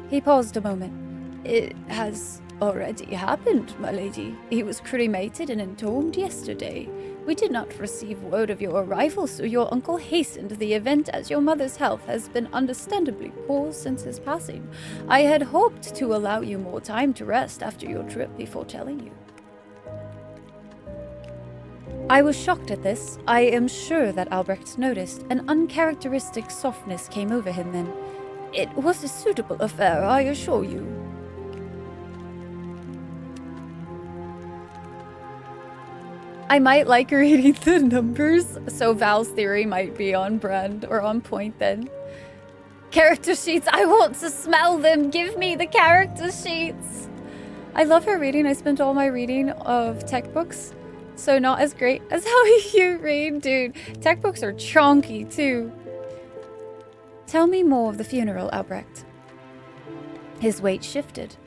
[SPEAKER 1] He paused a moment. It has already happened, my lady. He was cremated and entombed yesterday. We did not receive word of your arrival, so your uncle hastened the event as your mother's health has been understandably poor since his passing. I had hoped to allow you more time to rest after your trip before telling you. I was shocked at this. I am sure that Albrecht noticed. An uncharacteristic softness came over him then. It was a suitable affair, I assure you. I might like reading the numbers, so Val's theory might be on brand or on point then. Character sheets, I want to smell them! Give me the character sheets! I love her reading. I spent all my reading of tech books, so not as great as how you read, dude. Tech books are chunky too. Tell me more of the funeral, Albrecht. His weight shifted.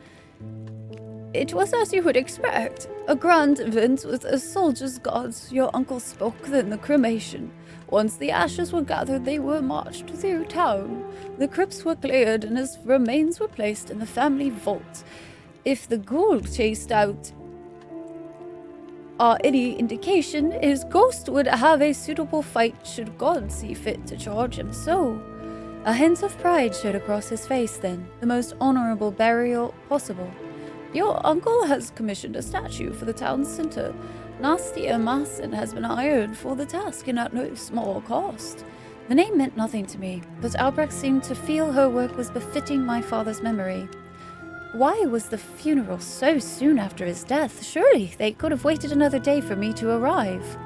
[SPEAKER 1] It was as you would expect. A grand event with a soldier's gods. Your uncle spoke, then the cremation. Once the ashes were gathered, they were marched through town. The crypts were cleared and his remains were placed in the family vault. If the ghoul chased out are any indication, his ghost would have a suitable fight should God see fit to charge him so. A hint of pride showed across his face then, the most honorable burial possible. Your uncle has commissioned a statue for the town's center. Nastia Masson has been hired for the task and at no small cost. The name meant nothing to me, but Albrecht seemed to feel her work was befitting my father's memory. Why was the funeral so soon after his death? Surely they could have waited another day for me to arrive.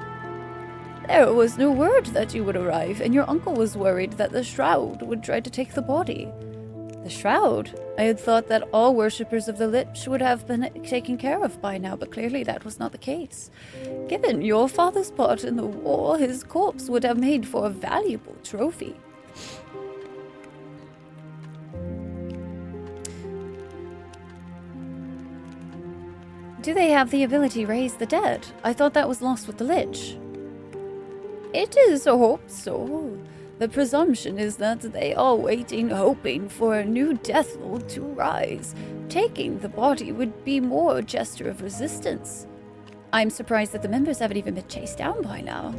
[SPEAKER 1] There was no word that you would arrive, and your uncle was worried that the shroud would try to take the body. The shroud? I had thought that all worshippers of the Lich would have been taken care of by now, but clearly that was not the case. Given your father's part in the war, his corpse would have made for a valuable trophy. Do they have the ability to raise the dead? I thought that was lost with the Lich. It is hoped so. The presumption is that they are waiting, hoping for a new Death Lord to rise. Taking the body would be more a gesture of resistance. I'm surprised that the members haven't even been chased down by now.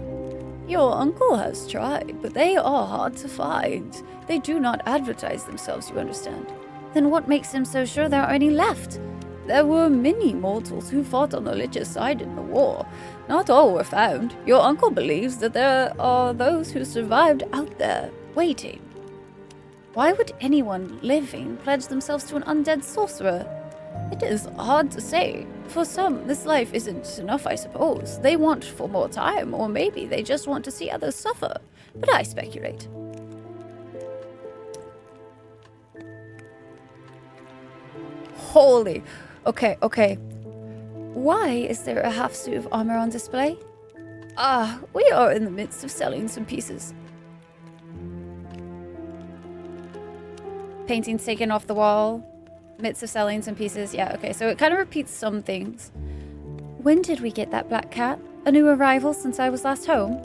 [SPEAKER 1] Your uncle has tried, but they are hard to find. They do not advertise themselves, you understand. Then what makes him so sure there are any left? There were many mortals who fought on the Lich's side in the war. Not all were found. Your uncle believes that there are those who survived out there, waiting. Why would anyone living pledge themselves to an undead sorcerer? It is hard to say. For some, this life isn't enough, I suppose. They want for more time, or maybe they just want to see others suffer. But I speculate. Holy... Okay. Why is there a half suit of armor on display? We are in the midst of selling some pieces. Paintings taken off the wall. Midst of selling some pieces. Yeah, okay, so it kind of repeats some things. When did we get that black cat? A new arrival since I was last home?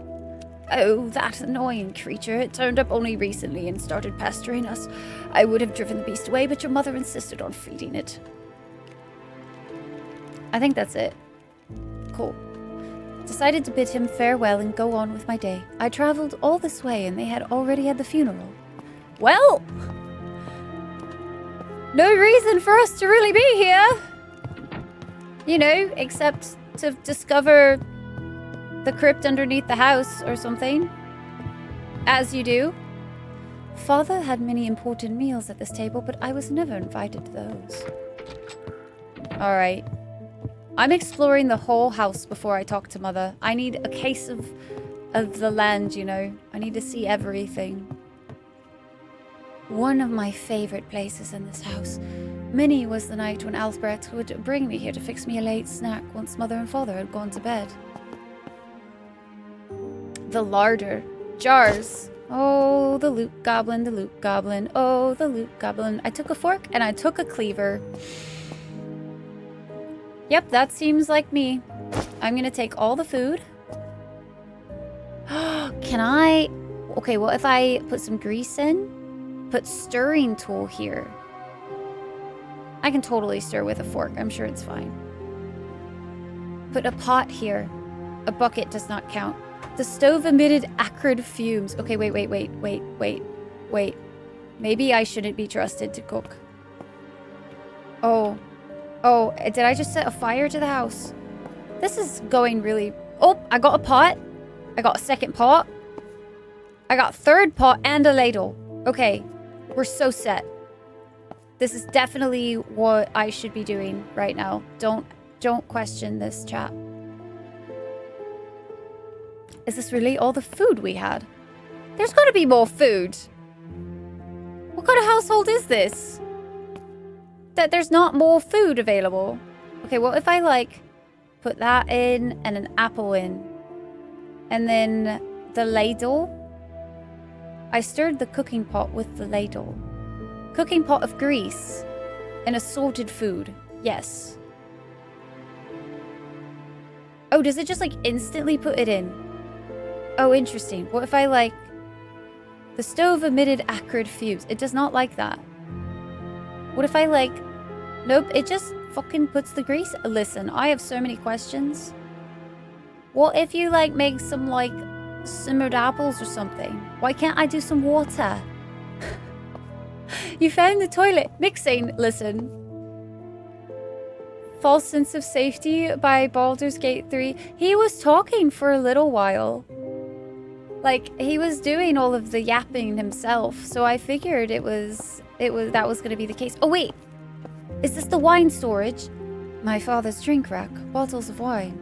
[SPEAKER 1] Oh, that annoying creature. It turned up only recently and started pestering us. I would have driven the beast away, but your mother insisted on feeding it. I think that's it. Cool. Decided to bid him farewell and go on with my day. I traveled all this way and they had already had the funeral. Well, no reason for us to really be here. You know, except to discover the crypt underneath the house or something. As you do. Father had many important meals at this table, but I was never invited to those. Alright. I'm exploring the whole house before I talk to Mother. I need a case of the land, you know. I need to see everything. One of my favorite places in this house. Many was the night when Albrecht would bring me here to fix me a late snack once Mother and Father had gone to bed. The larder. Jars. Oh, the loot goblin, the loot goblin. Oh, the loot goblin. I took a fork and I took a cleaver. Yep, that seems like me. I'm gonna take all the food. Can I... Okay, what if I put some grease in? Put stirring tool here. I can totally stir with a fork. I'm sure it's fine. Put a pot here. A bucket does not count. The stove emitted acrid fumes. Okay, wait. Maybe I shouldn't be trusted to cook. Oh, did I just set a fire to the house? This is going really... Oh, I got a pot. I got a second pot. I got a third pot and a ladle. Okay, we're so set. This is definitely what I should be doing right now. Don't question this, chat. Is this really all the food we had? There's got to be more food. What kind of household is this? That there's not more food available. Okay, what if I like put that in and an apple in? And then the ladle. I stirred the cooking pot with the ladle. Cooking pot of grease and assorted food. Yes. Oh, does it just like instantly put it in? Oh, interesting. What if I like... The stove emitted acrid fumes. It does not like that. What if I like... Nope, it just fucking puts the grease... Listen, I have so many questions. What if you like make some like simmered apples or something? Why can't I do some water? You found the toilet. Mixing. Listen. False sense of safety by Baldur's Gate 3. He was talking for a little while. Like, he was doing all of the yapping himself, so I figured that was going to be the case. Oh, wait. Is this the wine storage? My father's drink rack. Bottles of wine.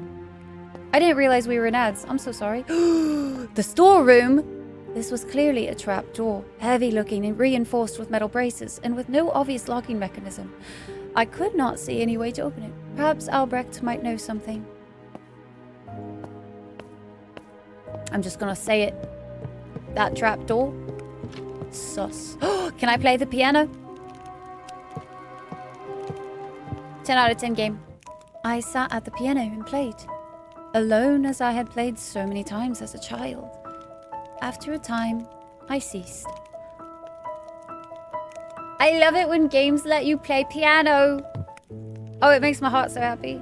[SPEAKER 1] I didn't realize we were in ads. I'm so sorry. The storeroom! This was clearly a trap door. Heavy looking and reinforced with metal braces, and with no obvious locking mechanism. I could not see any way to open it. Perhaps Albrecht might know something. I'm just gonna say it. That trap door. Sus. Can I play the piano? 10 out of 10 game. I sat at the piano and played. Alone as I had played so many times as a child. After a time, I ceased. I love it when games let you play piano. Oh, it makes my heart so happy.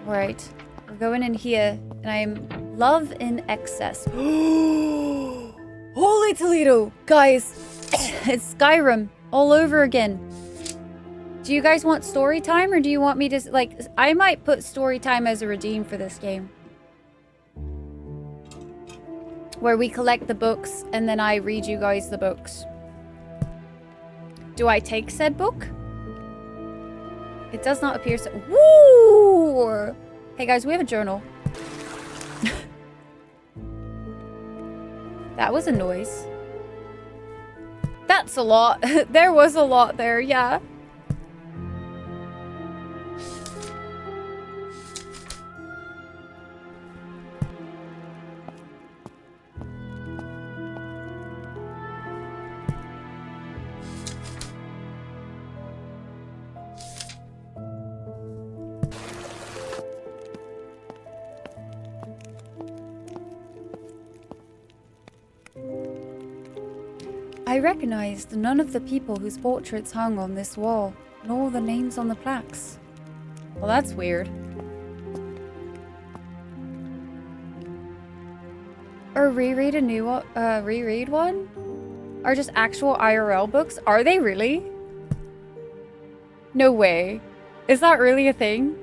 [SPEAKER 1] Right, we're going in here, and I am love in excess. Holy Toledo! Guys, it's Skyrim all over again. Do you guys want story time, or do you want me to, like, I might put story time as a redeem for this game. Where we collect the books, and then I read you guys the books. Do I take said book? It does not appear so... Woo! Hey guys, we have a journal. That was a noise. That's a lot. There was a lot there, yeah. I recognized none of the people whose portraits hung on this wall, nor the names on the plaques. Well, that's weird. Or reread a new one? Reread one? Are just actual IRL books? Are they really? No way. Is that really a thing?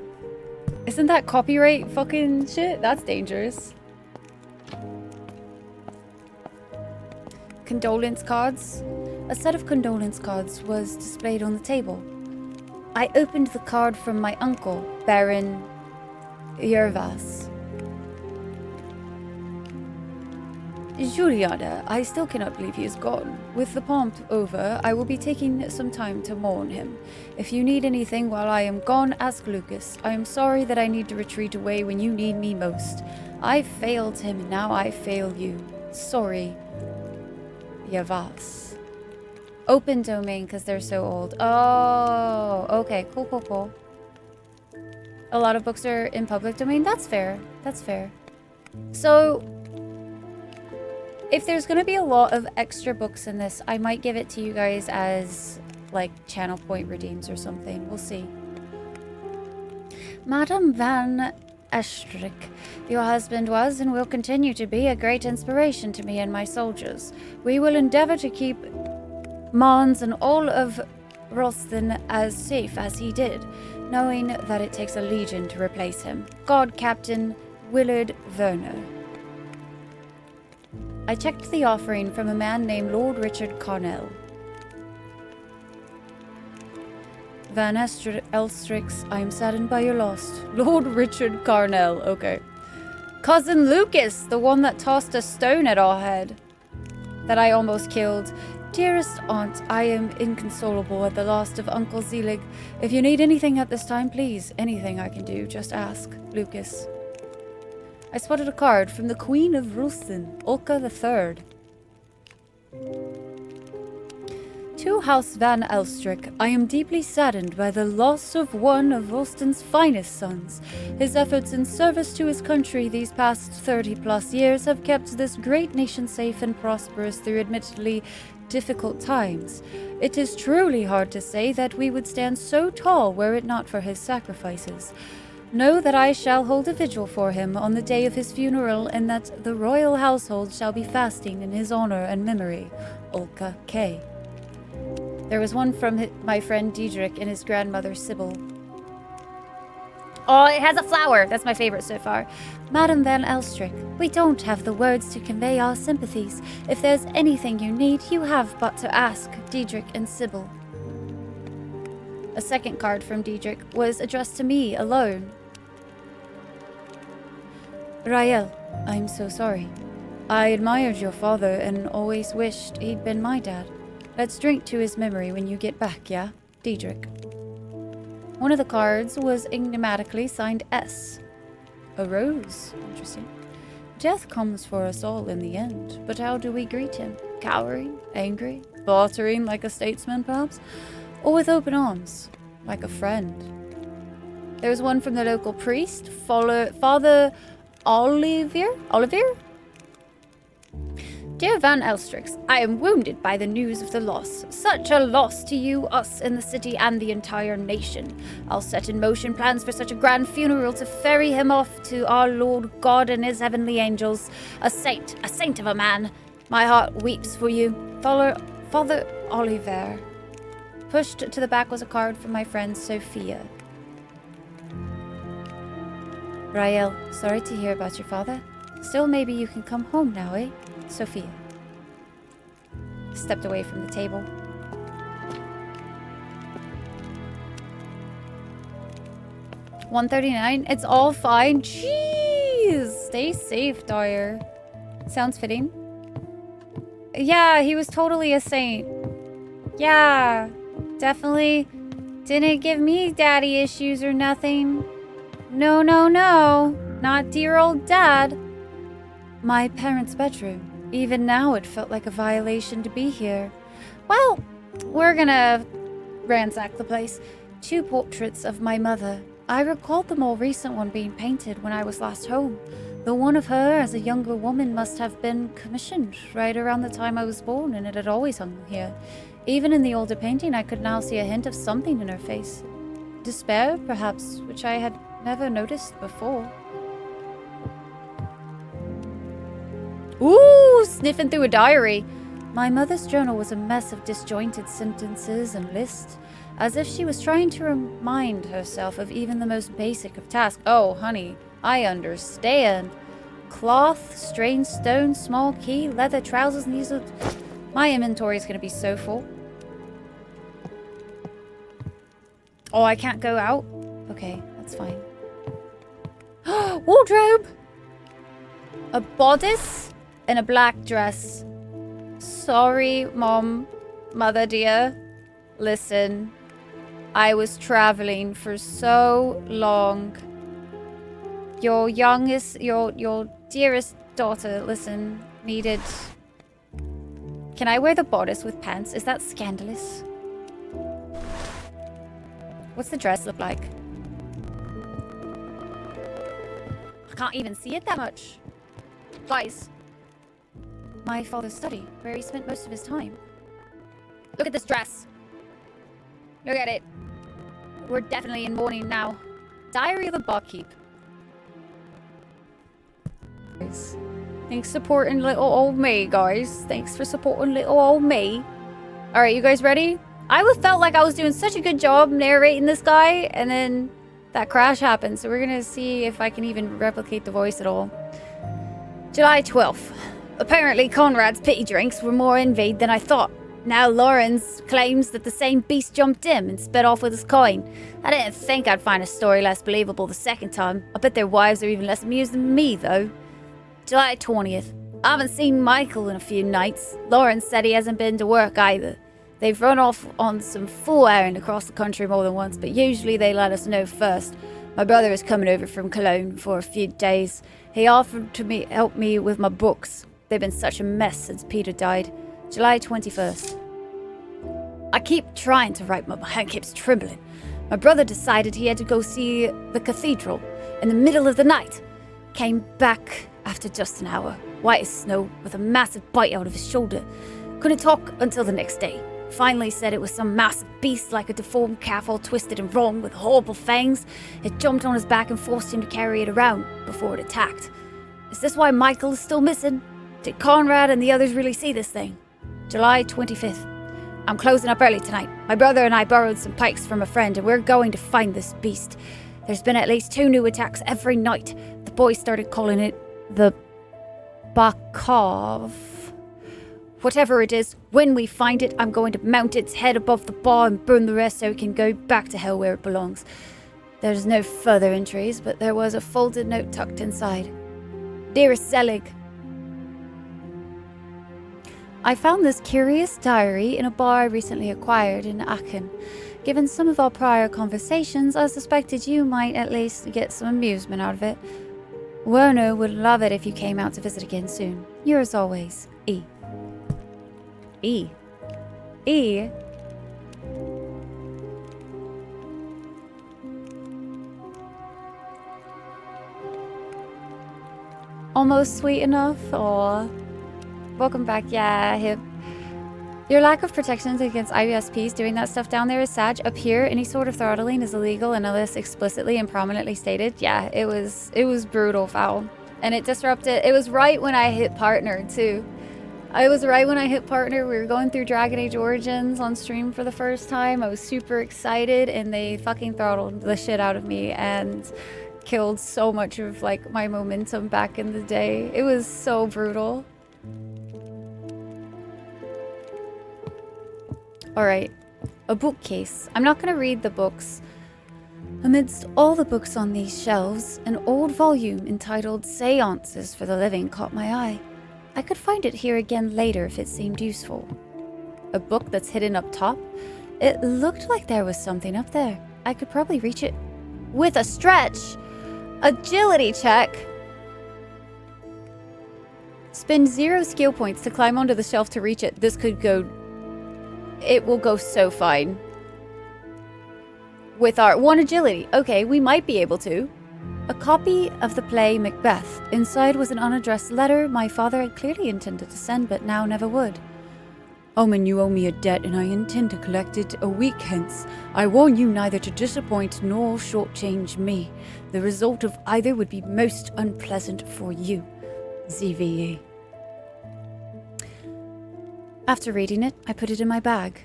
[SPEAKER 1] Isn't that copyright fucking shit? That's dangerous. Condolence cards. A set of condolence cards was displayed on the table. I opened the card from my uncle, Baron Yervas. Juliana, I still cannot believe he is gone. With the pomp over, I will be taking some time to mourn him. If you need anything while I am gone, ask Lucas. I am sorry that I need to retreat away when you need me most. I failed him, and now I fail you. Sorry. Yavas. Open domain, because they're so old. Oh, okay. Cool, cool, cool. A lot of books are in public domain. That's fair. That's fair. So, if there's going to be a lot of extra books in this, I might give it to you guys as, like, channel point redeems or something. We'll see. Madame Van Estrick, your husband was and will continue to be a great inspiration to me and my soldiers. We will endeavor to keep Mons and all of Ralston as safe as he did, knowing that it takes a legion to replace him. God, Captain Willard Werner. I checked the offering from a man named Lord Richard Carnell. Van Elstrix, I am saddened by your loss. Lord Richard Carnell, okay. Cousin Lucas, the one that tossed a stone at our head. That I almost killed. Dearest aunt, I am inconsolable at the loss of Uncle Zelig. If you need anything at this time, please, anything I can do, just ask. Lucas. I spotted a card from the Queen of Rulston, Ulka III. To House Van Elstrick, I am deeply saddened by the loss of one of Rulston's finest sons. His efforts in service to his country these past 30-plus years have kept this great nation safe and prosperous through admittedly difficult times. It is truly hard to say that we would stand so tall were it not for his sacrifices. Know that I shall hold a vigil for him on the day of his funeral, and that the royal household shall be fasting in his honor and memory. Ulka K. There was one from my friend Diedrich and his grandmother Sybil. Oh, it has a flower! That's my favorite so far. Madame Van Elstrick, we don't have the words to convey our sympathies. If there's anything you need, you have but to ask Diedrich and Sybil. A second card from Diedrich was addressed to me alone. Rael, I'm so sorry. I admired your father and always wished he'd been my dad. Let's drink to his memory when you get back, yeah? Diedrich. One of the cards was enigmatically signed S. A rose. Interesting. Death comes for us all in the end, but how do we greet him? Cowering? Angry? Bartering like a statesman, perhaps? Or with open arms, like a friend? There was one from the local priest, Father Olivier? Dear Van Elstrix, I am wounded by the news of the loss. Such a loss to you, us in the city, and the entire nation. I'll set in motion plans for such a grand funeral to ferry him off to our Lord God and his heavenly angels. A saint of a man. My heart weeps for you. Father Oliver. Pushed to the back was a card from my friend Sophia. Rael, sorry to hear about your father. Still, maybe you can come home now, eh? Sophia. Stepped away from the table. $139. It's all fine. Jeez. Stay safe, Dyer. Sounds fitting. Yeah, he was totally a saint. Yeah, definitely didn't give me daddy issues or nothing. No, no, no. Not dear old dad. My parents' bedroom. Even now, it felt like a violation to be here. Well, we're gonna ransack the place. 2 portraits of my mother. I recalled the more recent one being painted when I was last home. The one of her as a younger woman must have been commissioned right around the time I was born, and it had always hung here. Even in the older painting, I could now see a hint of something in her face. Despair, perhaps, which I had never noticed before. Ooh, sniffing through a diary. My mother's journal was a mess of disjointed sentences and lists, as if she was trying to remind herself of even the most basic of tasks. Oh, honey, I understand. Cloth, strange stone, small key, leather trousers, and these are... My inventory is going to be so full. Oh, I can't go out? Okay, that's fine. Wardrobe! A bodice and a black dress. Sorry, Mom, Mother dear. Listen, I was traveling for so long. Your youngest, your dearest daughter, listen, needed... Can I wear the bodice with pants? Is that scandalous? What's the dress look like? I can't even see it that much. Guys. My father's study, where he spent most of his time. Look at this dress. Look at it. We're definitely in mourning now. Diary of a Barkeep. Thanks for supporting little old me, guys. Thanks for supporting little old me. Alright, you guys ready? I felt like I was doing such a good job narrating this guy, and then that crash happened. So we're gonna see if I can even replicate the voice at all. July 12th. Apparently Conrad's pity drinks were more envied than I thought. Now Lawrence claims that the same beast jumped him and sped off with his coin. I didn't think I'd find a story less believable the second time. I bet their wives are even less amused than me, though. July 20th. I haven't seen Michael in a few nights. Lawrence said he hasn't been to work either. They've run off on some fool errand across the country more than once, but usually they let us know first. My brother is coming over from Cologne for a few days. He offered to help me with my books. They've been such a mess since Peter died. July 21st. I keep trying to write, but my hand keeps trembling. My brother decided he had to go see the cathedral in the middle of the night. Came back after just an hour, white as snow, with a massive bite out of his shoulder. Couldn't talk until the next day. Finally said it was some massive beast like a deformed calf all twisted and wrong with horrible fangs. It jumped on his back and forced him to carry it around before it attacked. Is this why Michael is still missing? Did Conrad and the others really see this thing? July 25th. I'm closing up early tonight. My brother and I borrowed some pikes from a friend and we're going to find this beast. There's been at least 2 new attacks every night. The boys started calling it the Bakov. Whatever it is, when we find it, I'm going to mount its head above the bar and burn the rest so it can go back to hell where it belongs. There's no further entries, but there was a folded note tucked inside. Dearest Zelig, I found this curious diary in a bar I recently acquired in Aachen. Given some of our prior conversations, I suspected you might at least get some amusement out of it. Werner would love it if you came out to visit again soon. Yours always, E. E. E. Almost sweet enough, or welcome back, yeah, hip. Your lack of protections against IUSPs doing that stuff down there is sad. Up here, any sort of throttling is illegal unless explicitly and prominently stated. Yeah, it was brutal, foul. And it disrupted, it was right when I hit partner, too. I was right when I hit partner. We were going through Dragon Age Origins on stream for the first time. I was super excited, and they fucking throttled the shit out of me and killed so much of, like, my momentum back in the day. It was so brutal. Alright, a bookcase. I'm not going to read the books. Amidst all the books on these shelves, an old volume entitled Seances for the Living caught my eye. I could find it here again later if it seemed useful. A book that's hidden up top? It looked like there was something up there. I could probably reach it with a stretch. Agility check. Spend 0 skill points to climb onto the shelf to reach it. This could go... It will go so fine. With our 1 agility. Okay, we might be able to. A copy of the play Macbeth. Inside was an unaddressed letter my father had clearly intended to send, but now never would. Omen, you owe me a debt, and I intend to collect it a week hence. I warn you neither to disappoint nor shortchange me. The result of either would be most unpleasant for you. ZVE. After reading it, I put it in my bag.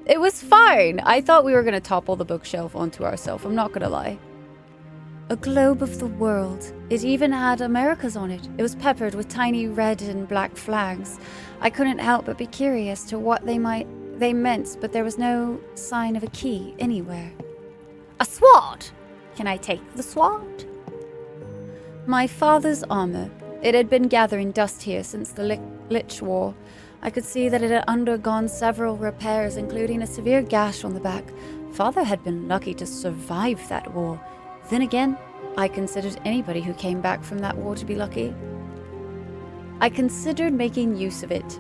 [SPEAKER 1] It was fine. I thought we were going to topple the bookshelf onto ourselves. I'm not going to lie. A globe of the world. It even had Americas on it. It was peppered with tiny red and black flags. I couldn't help but be curious to what they meant, but there was no sign of a key anywhere. A sword! Can I take the sword? My father's armor. It had been gathering dust here since the Lich War. I could see that it had undergone several repairs, including a severe gash on the back. Father had been lucky to survive that war. Then again, I considered anybody who came back from that war to be lucky. I considered making use of it.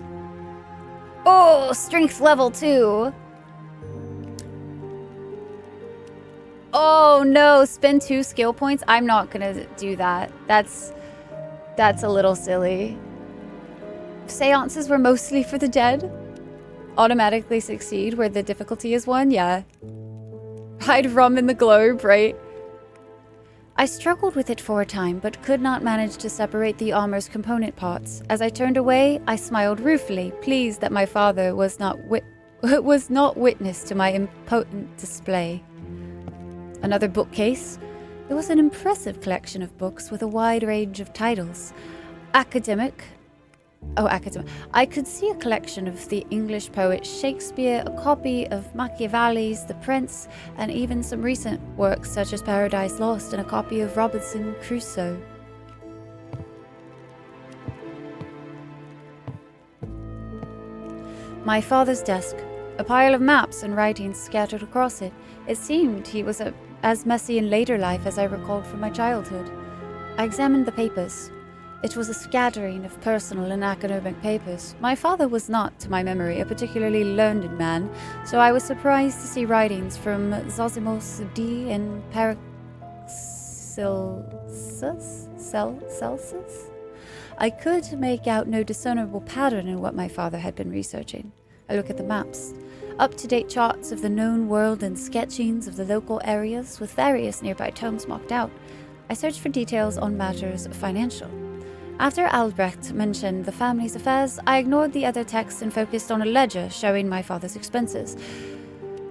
[SPEAKER 1] Oh, strength level 2. Oh no, spend 2 skill points? I'm not gonna do that. That's a little silly. Seances were mostly for the dead. Automatically succeed where the difficulty is 1, yeah. Hide rum in the globe, right? I struggled with it for a time, but could not manage to separate the armor's component parts. As I turned away, I smiled ruefully, pleased that my father was not witness to my impotent display. Another bookcase. There was an impressive collection of books with a wide range of titles. Academic. I could see a collection of the English poet Shakespeare, a copy of Machiavelli's The Prince, and even some recent works such as Paradise Lost and a copy of Robinson Crusoe. My father's desk. A pile of maps and writings scattered across it. It seemed he was as messy in later life as I recalled from my childhood. I examined the papers. It was a scattering of personal and academic papers. My father was not, to my memory, a particularly learned man, so I was surprised to see writings from Zosimos D and Celsus. I could make out no discernible pattern in what my father had been researching. I look at the maps. Up-to-date charts of the known world and sketchings of the local areas with various nearby tomes marked out. I searched for details on matters financial. After Albrecht mentioned the family's affairs, I ignored the other texts and focused on a ledger showing my father's expenses.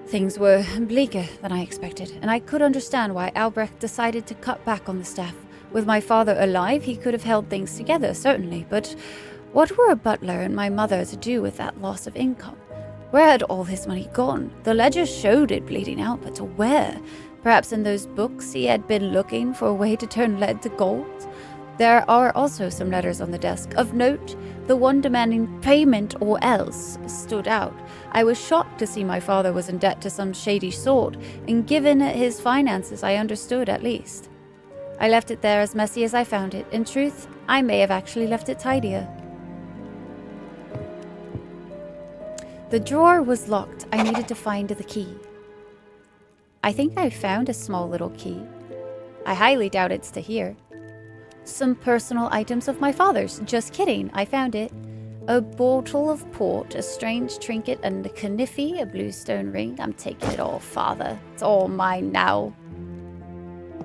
[SPEAKER 1] Things were bleaker than I expected, and I could understand why Albrecht decided to cut back on the staff. With my father alive, he could have held things together, certainly, but what were a butler and my mother to do with that loss of income? Where had all his money gone? The ledger showed it bleeding out, but to where? Perhaps in those books he had been looking for a way to turn lead to gold? There are also some letters on the desk. Of note, the one demanding payment or else stood out. I was shocked to see my father was in debt to some shady sort, and given his finances, I understood at least. I left it there as messy as I found it. In truth, I may have actually left it tidier. The drawer was locked. I needed to find the key. I think I found a small little key. I highly doubt it's to here. Some personal items of my father's. Just kidding, I found it. A bottle of port, a strange trinket, and a kniffy, a blue stone ring. I'm taking it all, father. It's all mine now.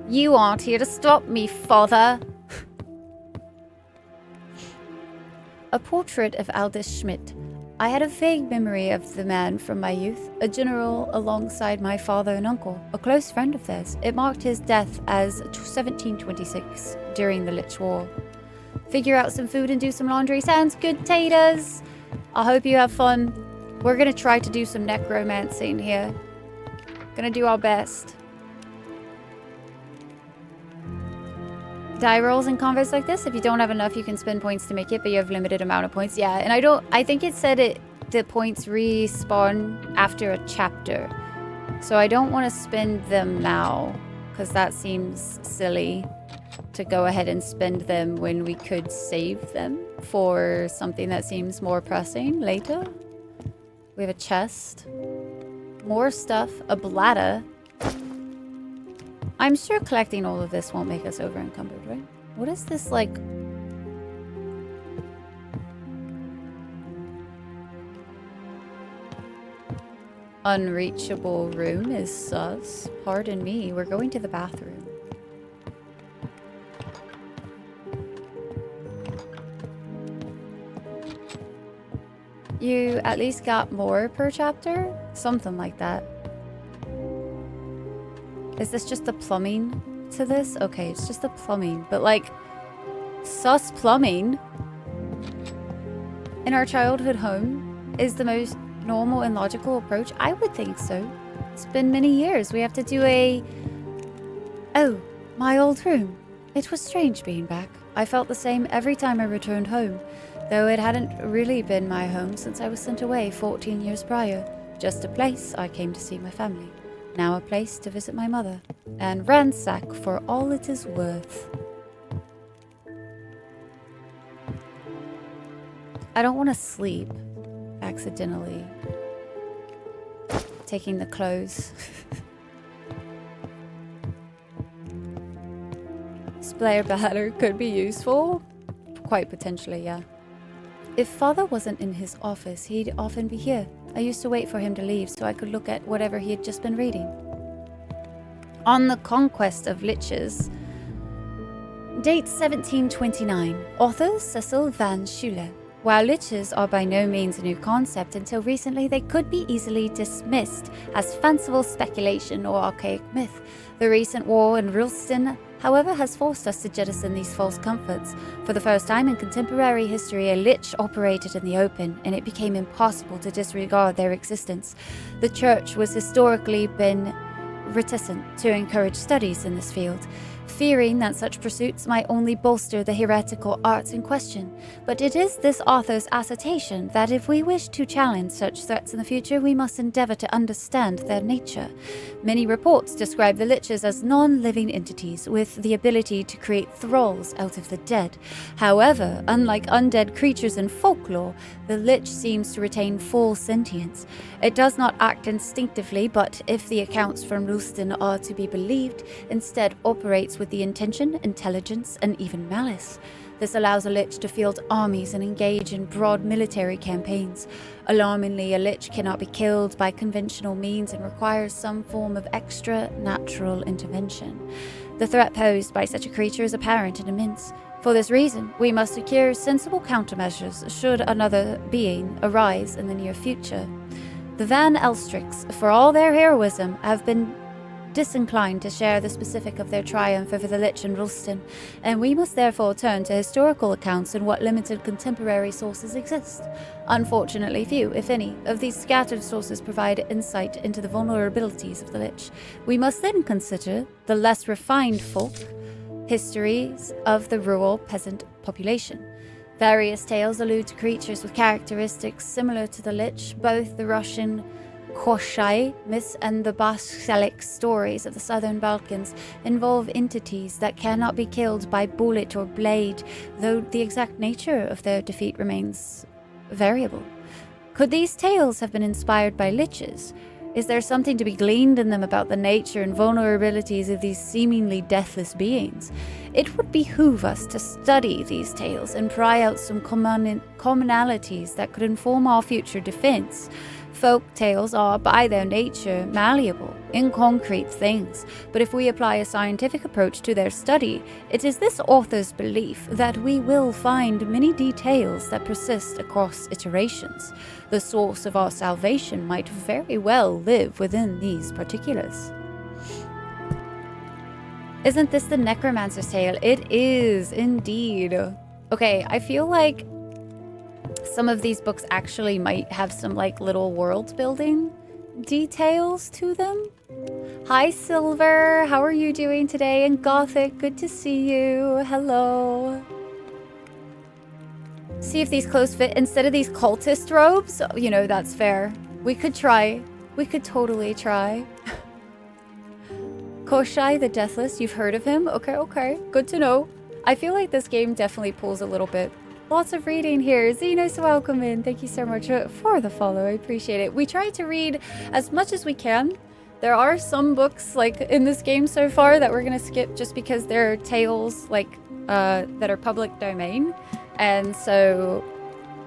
[SPEAKER 1] You aren't here to stop me, father. A portrait of Aldous Schmidt. I had a vague memory of the man from my youth, a general alongside my father and uncle, a close friend of theirs. It marked his death as 1726, during the Lich War. Figure out some food and do some laundry. Sounds good, taters! I hope you have fun. We're gonna try to do some necromancing here. Gonna do our best. Die rolls in combos like this. If you don't have enough, you can spend points to make it, but you have limited amount of points. Yeah, and I think it said the points respawn after a chapter. So I don't want to spend them now, because that seems silly to go ahead and spend them when we could save them for something that seems more pressing later. We have a chest. More stuff. A bladder. I'm sure collecting all of this won't make us over encumbered, right? What is this like? Unreachable room is sus. Pardon me, we're going to the bathroom. You at least got more per chapter? Something like that. Is this just the plumbing to this? Okay, it's just the plumbing. But like, sus plumbing in our childhood home is the most normal and logical approach? I would think so. It's been many years. We have to do a... Oh, my old room. It was strange being back. I felt the same every time I returned home, though it hadn't really been my home since I was sent away 14 years prior. Just a place I came to see my family. Now a place to visit my mother and ransack for all it is worth. I don't want to sleep accidentally taking the clothes. Splayer batter could be useful. Quite potentially, yeah. If father wasn't in his office, he'd often be here. I used to wait for him to leave so I could look at whatever he had just been reading. On the Conquest of Liches. Date 1729. Author Cecil van Schuler. While liches are by no means a new concept, until recently they could be easily dismissed as fanciful speculation or archaic myth. The recent war in Rulston, however, has forced us to jettison these false comforts. For the first time in contemporary history, a lich operated in the open, and it became impossible to disregard their existence. The church was historically been reticent to encourage studies in this field, fearing that such pursuits might only bolster the heretical arts in question. But it is this author's assertion that if we wish to challenge such threats in the future, we must endeavor to understand their nature. Many reports describe the liches as non-living entities with the ability to create thralls out of the dead. However, unlike undead creatures in folklore, the lich seems to retain full sentience. It does not act instinctively, but if the accounts from Rulston are to be believed, instead operates with the intention, intelligence, and even malice. This allows a lich to field armies and engage in broad military campaigns. Alarmingly, a lich cannot be killed by conventional means and requires some form of extra-natural intervention. The threat posed by such a creature is apparent and immense. For this reason, we must secure sensible countermeasures should another being arise in the near future. The Van Elstricks, for all their heroism, have been disinclined to share the specific of their triumph over the Lich in Rulston, and we must therefore turn to historical accounts and what limited contemporary sources exist. Unfortunately, few, if any, of these scattered sources provide insight into the vulnerabilities of the Lich. We must then consider the less refined folk histories of the rural peasant population. Various tales allude to creatures with characteristics similar to the Lich. Both the Russian Koshai myths and the Basilic stories of the southern Balkans involve entities that cannot be killed by bullet or blade, though the exact nature of their defeat remains variable. Could these tales have been inspired by liches? Is there something to be gleaned in them about the nature and vulnerabilities of these seemingly deathless beings? It would behoove us to study these tales and pry out some commonalities that could inform our future defense. Folk tales are, by their nature, malleable, inconcrete things, but if we apply a scientific approach to their study, it is this author's belief that we will find many details that persist across iterations. The source of our salvation might very well live within these particulars. Isn't this the Necromancer's tale? It is, indeed. Okay, I feel like some of these books actually might have some like little world building details to them. Hi Silver, how are you doing today? And Gothic, good to see you. Hello. See if these clothes fit instead of these cultist robes. You know, that's fair. We could try. We could totally try. Koshai the Deathless, you've heard of him? Okay, good to know. I feel like this game definitely pulls a little bit. Lots of reading here. Xenos, welcome in. Thank you so much for the follow. I appreciate it. We try to read as much as we can. There are some books like in this game so far that we're gonna skip just because they're tales like that are public domain, and so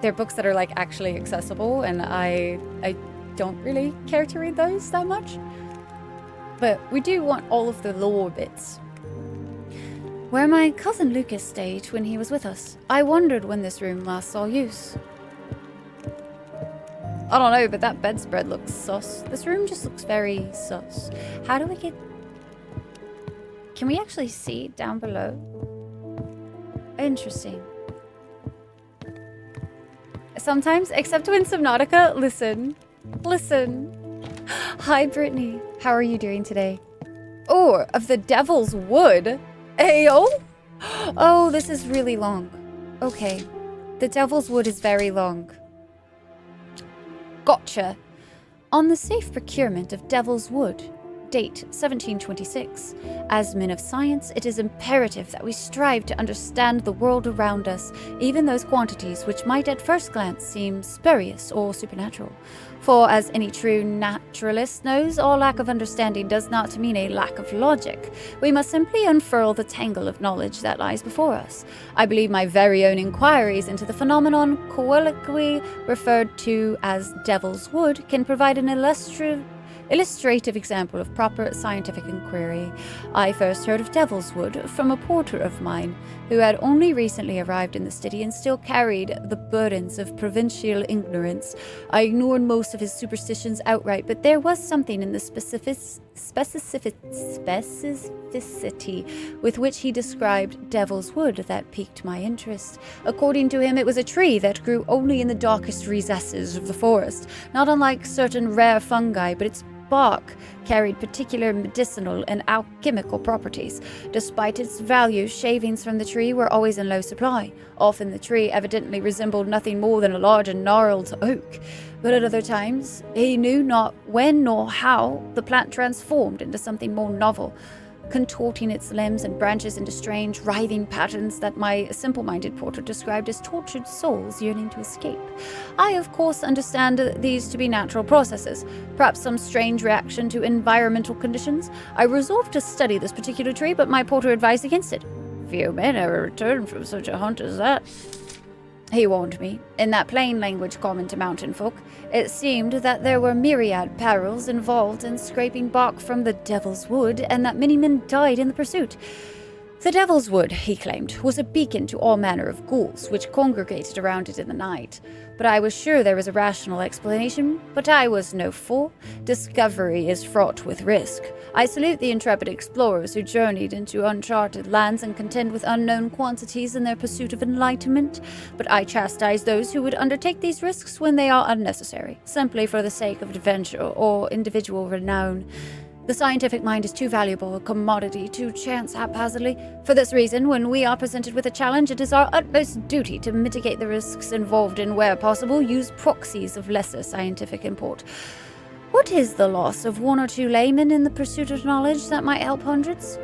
[SPEAKER 1] they're books that are like actually accessible, and I don't really care to read those that much. But we do want all of the lore bits. Where my cousin Lucas stayed when he was with us. I wondered when this room last saw use. I don't know, but that bedspread looks sus. This room just looks very sus. How do we get... Can we actually see down below? Interesting. Sometimes, except when Subnautica, listen. Hi, Brittany. How are you doing today? Oh, of the Devil's Wood. Ayo. Oh, this is really long. Okay. The Devil's Wood is very long. Gotcha. On the safe procurement of Devil's Wood, date 1726. As men of science, it is imperative that we strive to understand the world around us, even those quantities which might at first glance seem spurious or supernatural. For as any true naturalist knows, all lack of understanding does not mean a lack of logic. We must simply unfurl the tangle of knowledge that lies before us. I believe my very own inquiries into the phenomenon colloquially referred to as Devil's Wood can provide an illustrative example of proper scientific inquiry. I first heard of Devil's Wood from a porter of mine who had only recently arrived in the city and still carried the burdens of provincial ignorance. I ignored most of his superstitions outright, but there was something in the specificity with which he described Devil's Wood that piqued my interest. According to him, it was a tree that grew only in the darkest recesses of the forest, not unlike certain rare fungi, but its bark carried particular medicinal and alchemical properties. Despite its value, shavings from the tree were always in low supply. Often the tree evidently resembled nothing more than a large and gnarled oak, but at other times he knew not when nor how the plant transformed into something more novel, contorting its limbs and branches into strange, writhing patterns that my simple-minded porter described as tortured souls yearning to escape. I, of course, understand these to be natural processes, perhaps some strange reaction to environmental conditions. I resolved to study this particular tree, but my porter advised against it. Few men ever return from such a hunt as that, he warned me. In that plain language common to mountain folk, it seemed that there were myriad perils involved in scraping bark from the Devil's Wood, and that many men died in the pursuit. The Devil's Wood, he claimed, was a beacon to all manner of ghouls, which congregated around it in the night. But I was sure there was a rational explanation, but I was no fool. Discovery is fraught with risk. I salute the intrepid explorers who journeyed into uncharted lands and contend with unknown quantities in their pursuit of enlightenment, but I chastise those who would undertake these risks when they are unnecessary, simply for the sake of adventure or individual renown. The scientific mind is too valuable a commodity to chance haphazardly. For this reason, when we are presented with a challenge, it is our utmost duty to mitigate the risks involved and, where possible, use proxies of lesser scientific import. What is the loss of one or two laymen in the pursuit of knowledge that might help hundreds?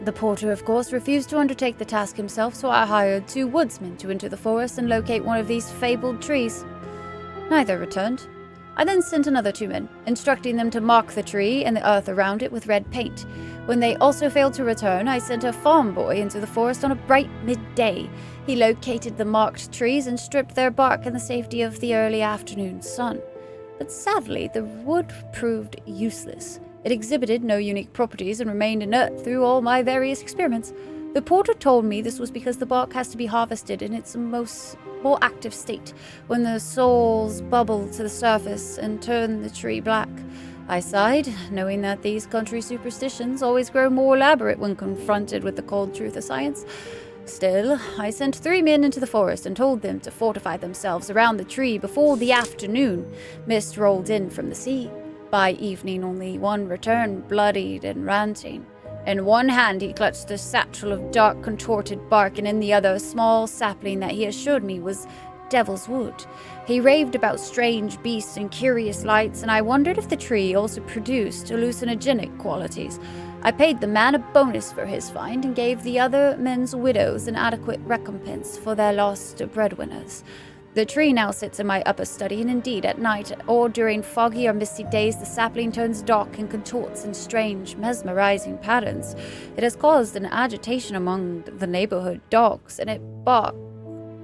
[SPEAKER 1] The porter, of course, refused to undertake the task himself, so I hired 2 woodsmen to enter the forest and locate one of these fabled trees. Neither returned. I then sent another 2 men, instructing them to mark the tree and the earth around it with red paint. When they also failed to return, I sent a farm boy into the forest on a bright midday. He located the marked trees and stripped their bark in the safety of the early afternoon sun. But sadly, the wood proved useless. It exhibited no unique properties and remained inert through all my various experiments. The porter told me this was because the bark has to be harvested in its more active state, when the souls bubble to the surface and turn the tree black. I sighed, knowing that these country superstitions always grow more elaborate when confronted with the cold truth of science. Still, I sent 3 men into the forest and told them to fortify themselves around the tree before the afternoon mist rolled in from the sea. By evening, only one returned, bloodied and ranting. In one hand he clutched a satchel of dark contorted bark, and in the other a small sapling that he assured me was Devil's Wood. He raved about strange beasts and curious lights, and I wondered if the tree also produced hallucinogenic qualities. I paid the man a bonus for his find and gave the other men's widows an adequate recompense for their lost breadwinners. The tree now sits in my upper study, and indeed, at night or during foggy or misty days, the sapling turns dark and contorts in strange, mesmerizing patterns. It has caused an agitation among the neighborhood dogs, and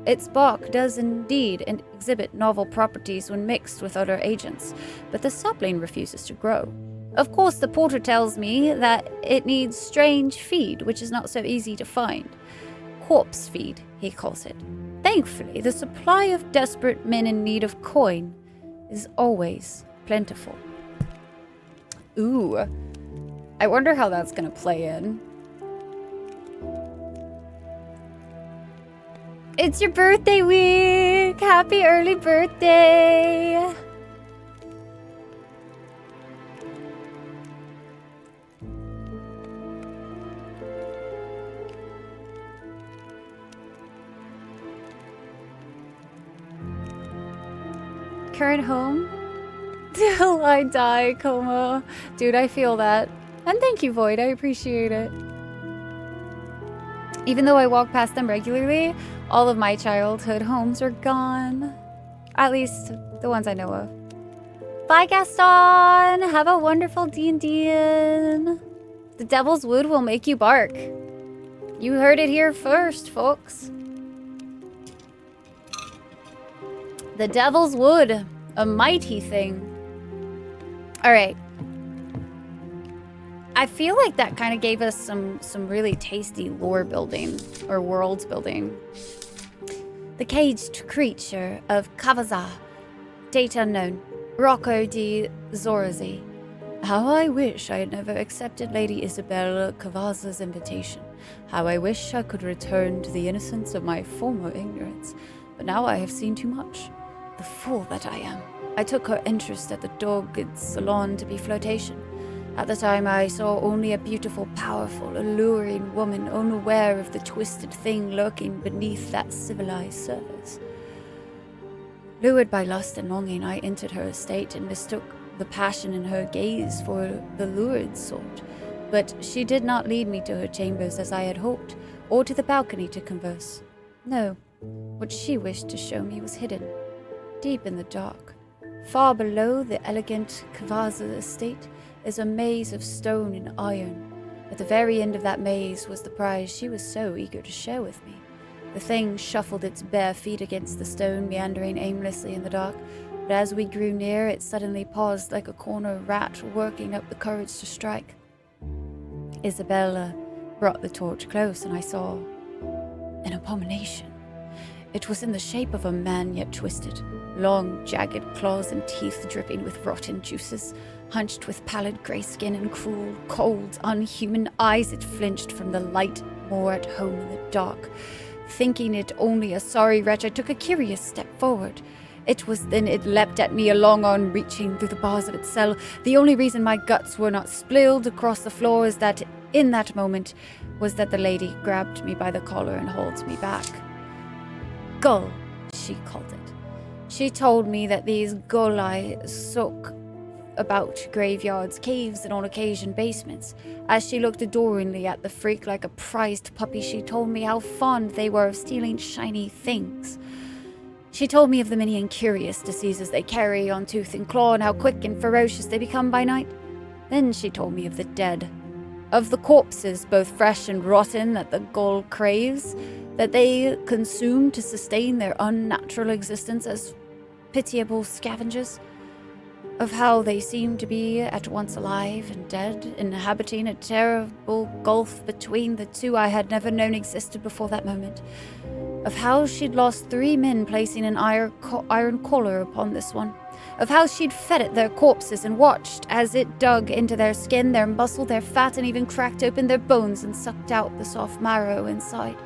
[SPEAKER 1] its bark does indeed exhibit novel properties when mixed with other agents, but the sapling refuses to grow. Of course, the porter tells me that it needs strange feed, which is not so easy to find. Corpse feed, he calls it. Thankfully, the supply of desperate men in need of coin is always plentiful. Ooh, I wonder how that's gonna play in. It's your birthday week! Happy early birthday! Current home? Till I die, Como. Dude, I feel that. And thank you, Void. I appreciate it. Even though I walk past them regularly, all of my childhood homes are gone. At least the ones I know of. Bye, Gaston! Have a wonderful D&D. The Devil's Wood will make you bark. You heard it here first, folks. The Devil's Wood, a mighty thing. All right. I feel like that kind of gave us some really tasty lore building, or worlds building. The caged creature of Kavaza, date unknown, Rocco di Zorazi. How I wish I had never accepted Lady Isabella Cavaza's invitation. How I wish I could return to the innocence of my former ignorance. But now I have seen too much. The fool that I am. I took her interest at the dogged salon to be flirtation. At the time I saw only a beautiful, powerful, alluring woman, unaware of the twisted thing lurking beneath that civilized surface. Lured by lust and longing, I entered her estate and mistook the passion in her gaze for the lurid sort. But she did not lead me to her chambers as I had hoped, or to the balcony to converse. No, what she wished to show me was hidden, deep in the dark. Far below the elegant Cavaza estate is a maze of stone and iron. At the very end of that maze was the prize she was so eager to share with me. The thing shuffled its bare feet against the stone, meandering aimlessly in the dark, but as we grew near, it suddenly paused like a corner rat working up the courage to strike. Isabella brought the torch close, and I saw an abomination. It was in the shape of a man, yet twisted. Long, jagged claws and teeth dripping with rotten juices. Hunched with pallid grey skin and cruel, cold, unhuman eyes, it flinched from the light, more at home in the dark. Thinking it only a sorry wretch, I took a curious step forward. It was then it leapt at me, a long arm reaching through the bars of its cell. The only reason my guts were not spilled across the floor is that, in that moment, was that the lady grabbed me by the collar and hauled me back. Gull, she called it. She told me that these gulli soak about graveyards, caves, and on occasion basements. As she looked adoringly at the freak like a prized puppy, she told me how fond they were of stealing shiny things. She told me of the many and curious diseases they carry on tooth and claw, and how quick and ferocious they become by night. Then she told me of the dead, of the corpses, both fresh and rotten, that the gull craves, that they consume to sustain their unnatural existence as pitiable scavengers, of how they seem to be at once alive and dead, inhabiting a terrible gulf between the two I had never known existed before that moment, of how she'd lost 3 men placing an iron collar upon this one, of how she'd fed it their corpses and watched as it dug into their skin, their muscle, their fat, and even cracked open their bones and sucked out the soft marrow inside.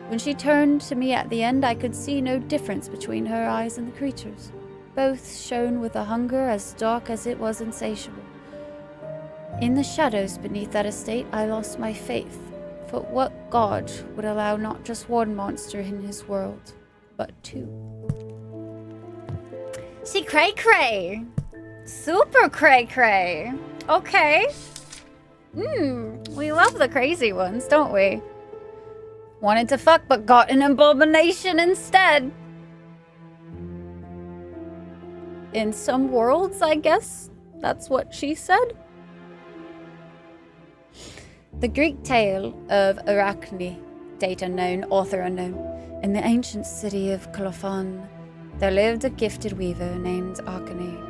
[SPEAKER 1] When she turned to me at the end, I could see no difference between her eyes and the creature's. Both shone with a hunger as dark as it was insatiable. In the shadows beneath that estate, I lost my faith. For what god would allow not just one monster in his world, but 2? She cray-cray! Super cray-cray! Okay. We love the crazy ones, don't we? Wanted to fuck, but got an abomination instead. in some worlds, I guess. That's what she said. The Greek tale of Arachne, date unknown, author unknown. In the ancient city of Colophon, there lived a gifted weaver named Arachne.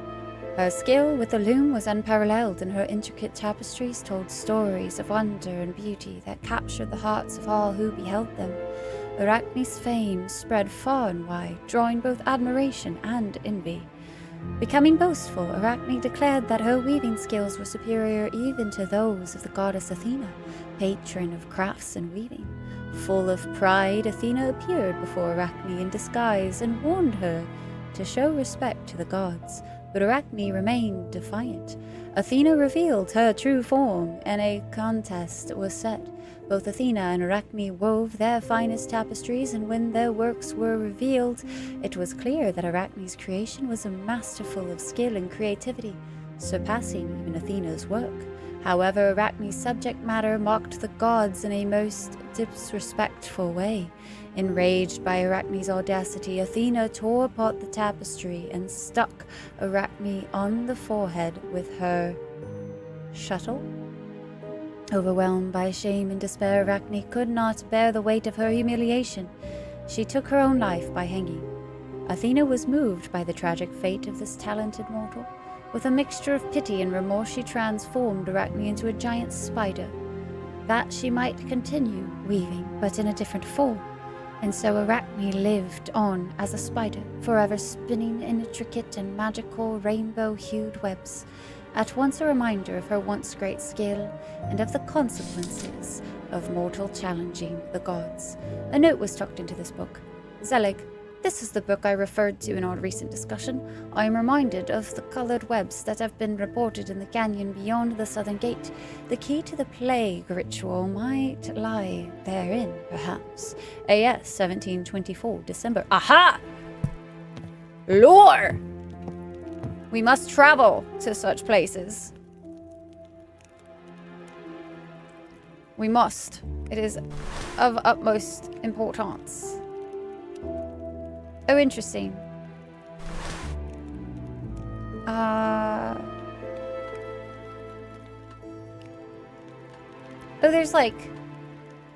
[SPEAKER 1] Her skill with the loom was unparalleled, and her intricate tapestries told stories of wonder and beauty that captured the hearts of all who beheld them. Arachne's fame spread far and wide, drawing both admiration and envy. Becoming boastful, Arachne declared that her weaving skills were superior even to those of the goddess Athena, patron of crafts and weaving. Full of pride, Athena appeared before Arachne in disguise and warned her to show respect to the gods. But Arachne remained defiant. Athena revealed her true form, and a contest was set. Both Athena and Arachne wove their finest tapestries, and when their works were revealed, it was clear that Arachne's creation was masterful of skill and creativity, surpassing even Athena's work. However, Arachne's subject matter mocked the gods in a most disrespectful way. Enraged by Arachne's audacity, Athena tore apart the tapestry and stuck Arachne on the forehead with her shuttle. Overwhelmed by shame and despair, Arachne could not bear the weight of her humiliation. She took her own life by hanging. Athena was moved by the tragic fate of this talented mortal. With a mixture of pity and remorse, she transformed Arachne into a giant spider, that she might continue weaving, but in a different form. And so Arachne lived on as a spider, forever spinning intricate and magical rainbow-hued webs, at once a reminder of her once great skill and of the consequences of mortal challenging the gods. A note was tucked into this book. Zelig, this is the book I referred to in our recent discussion. I am reminded of the colored webs that have been reported in the canyon beyond the southern gate. The key to the plague ritual might lie therein, perhaps. A.S. 1724, December. Aha! Lore! We must travel to such places. We must. It is of utmost importance. Oh, interesting. Oh, there's like...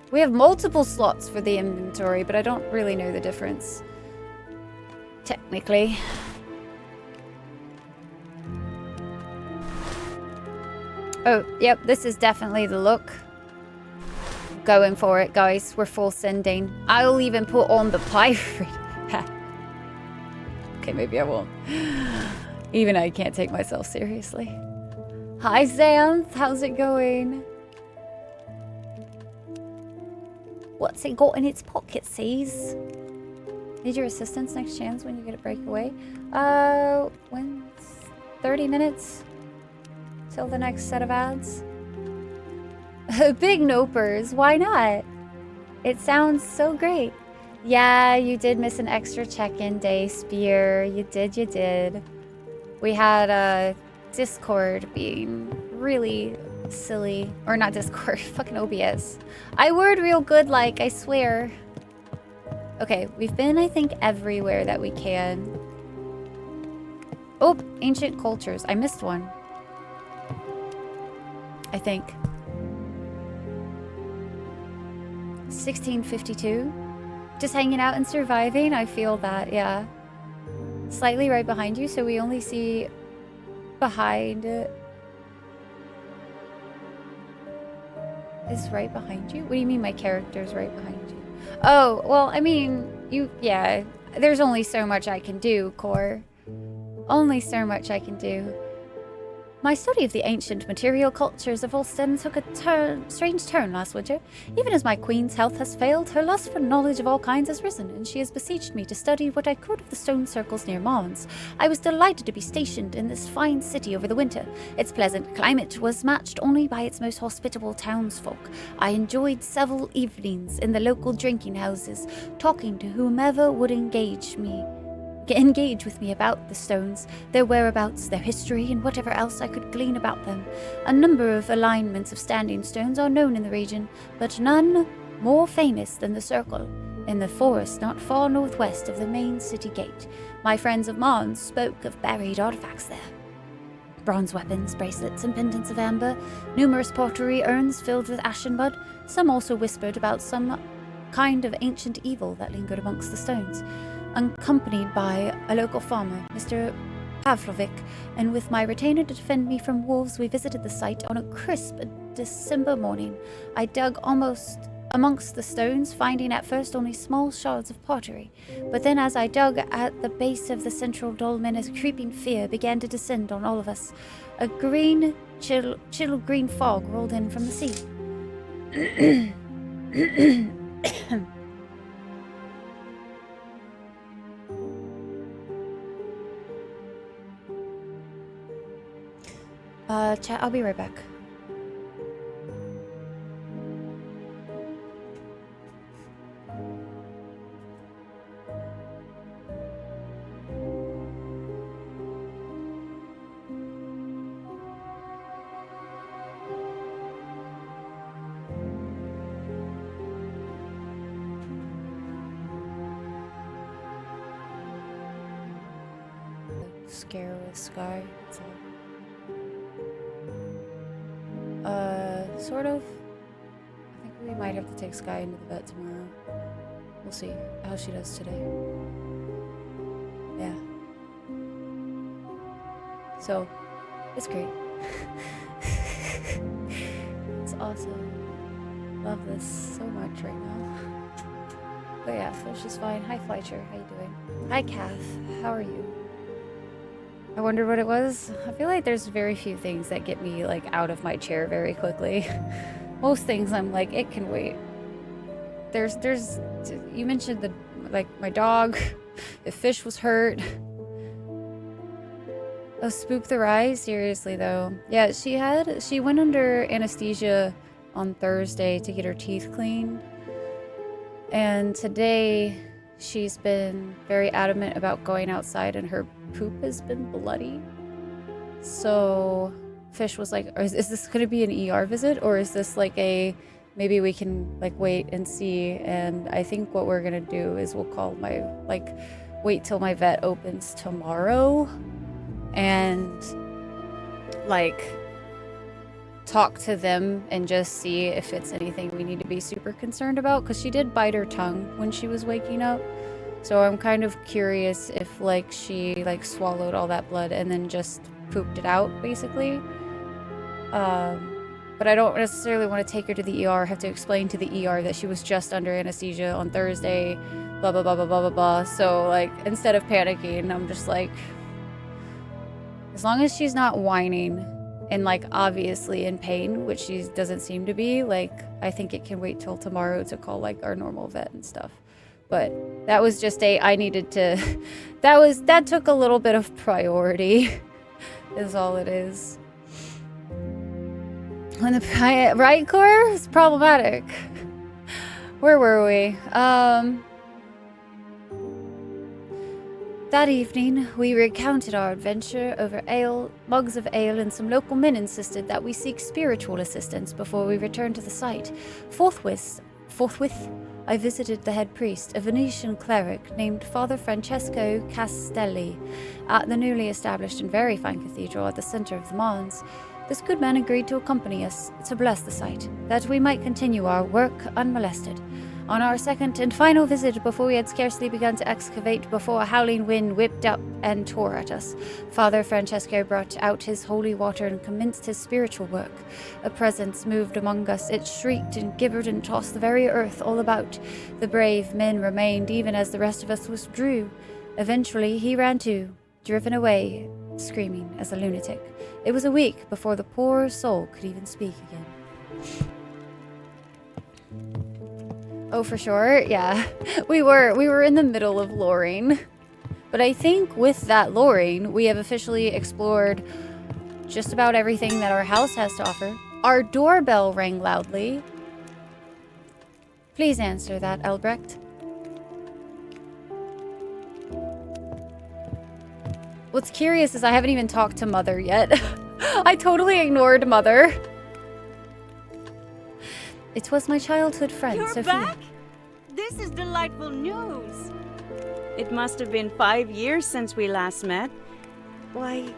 [SPEAKER 1] We have multiple slots for the inventory, but I don't really know the difference. Technically. Oh, yep, this is definitely the look. Going for it, guys. We're full sending. I'll even put on the pirate. Okay, maybe I won't. Even I can't take myself seriously. Hi, Xanth. How's it going? What's it got in its pocket, sees? Need your assistance next chance when you get a breakaway? When's 30 minutes? Till the next set of ads? Big nopers, why not? It sounds so great. Yeah, you did miss an extra check-in day, Spear. You did. We had Discord being really silly. Or not Discord, fucking OBS. I word real good, like, I swear. Okay, we've been, I think, everywhere that we can. Oh, ancient cultures. I missed one. I think. 1652. Just hanging out and surviving. I feel that, yeah. Slightly right behind you, so we only see behind it. Is right behind you? What do you mean my character's right behind you? Oh, well, I mean, yeah. There's only so much I can do, Core. Only so much I can do. My study of the ancient material cultures of Ulsten took a strange turn last winter. Even as my queen's health has failed, her lust for knowledge of all kinds has risen, and she has beseeched me to study what I could of the stone circles near Mons. I was delighted to be stationed in this fine city over the winter. Its pleasant climate was matched only by its most hospitable townsfolk. I enjoyed several evenings in the local drinking houses, talking to whomever would engage with me about the stones, their whereabouts, their history, and whatever else I could glean about them. A number of alignments of standing stones are known in the region, but none more famous than the circle. In the forest not far northwest of the main city gate, my friends of Mons spoke of buried artifacts there. Bronze weapons, bracelets, and pendants of amber, numerous pottery urns filled with ashen mud. Some also whispered about some kind of ancient evil that lingered amongst the stones. Accompanied by a local farmer, Mr. Pavlovic, and with my retainer to defend me from wolves, we visited the site on a crisp December morning. I dug almost amongst the stones, finding at first only small shards of pottery. But then as I dug at the base of the central dolmen, a creeping fear began to descend on all of us. A chill green fog rolled in from the sea. Chat, I'll be right back. Scare with Sky. That's all. Sort of. I think we might have to take Sky into the vet tomorrow. We'll see how she does today. Yeah. So, it's great. It's awesome. Love this so much right now. But yeah, Fish is fine. Hi, Fletcher. How you doing? Hi, Kath. How are you? I wonder what it was. I feel like there's very few things that get me like out of my chair very quickly. Most things I'm like, it can wait. There's you mentioned the like my dog, if Fish was hurt. Oh, spook the rye? Seriously though. Yeah, she went under anesthesia on Thursday to get her teeth cleaned. And today she's been very adamant about going outside and her poop has been bloody. So Fish was like, is this going to be an ER visit or is this like a, maybe we can like wait and see? And I think what we're going to do is we'll call my, like, wait till my vet opens tomorrow and like talk to them and just see if it's anything we need to be super concerned about, because she did bite her tongue when she was waking up. So I'm kind of curious if like she like swallowed all that blood and then just pooped it out basically. But I don't necessarily want to take her to the ER, have to explain to the ER that she was just under anesthesia on Thursday, blah blah blah blah blah blah blah. So like instead of panicking, I'm just like, as long as she's not whining and like obviously in pain, which she doesn't seem to be, like I think it can wait till tomorrow to call like our normal vet and stuff. But that was just I needed to, that took a little bit of priority is all it is. When the right core is problematic. Where were we? That evening, we recounted our adventure over ale, mugs of ale, and some local men insisted that we seek spiritual assistance before we returned to the site. Forthwith, I visited the head priest, a Venetian cleric named Father Francesco Castelli, at the newly established and very fine cathedral at the center of the Mons. This good man agreed to accompany us to bless the site, that we might continue our work unmolested. On our second and final visit, before we had scarcely begun to excavate, before a howling wind whipped up and tore at us, Father Francesco brought out his holy water and commenced his spiritual work. A presence moved among us. It shrieked and gibbered and tossed the very earth all about. The brave men remained, even as the rest of us withdrew. Eventually, he ran too, driven away, screaming as a lunatic. It was a week before the poor soul could even speak again. Oh, for sure, yeah. We were in the middle of loring. But I think with that loring, we have officially explored just about everything that our house has to offer. Our doorbell rang loudly. Please answer that, Elbrecht. What's curious is I haven't even talked to Mother yet. I totally ignored Mother. It was my childhood friend,
[SPEAKER 8] You're
[SPEAKER 1] Sophia.
[SPEAKER 8] back? This is delightful. delightful news. It must have been 5 years since we last met. Why,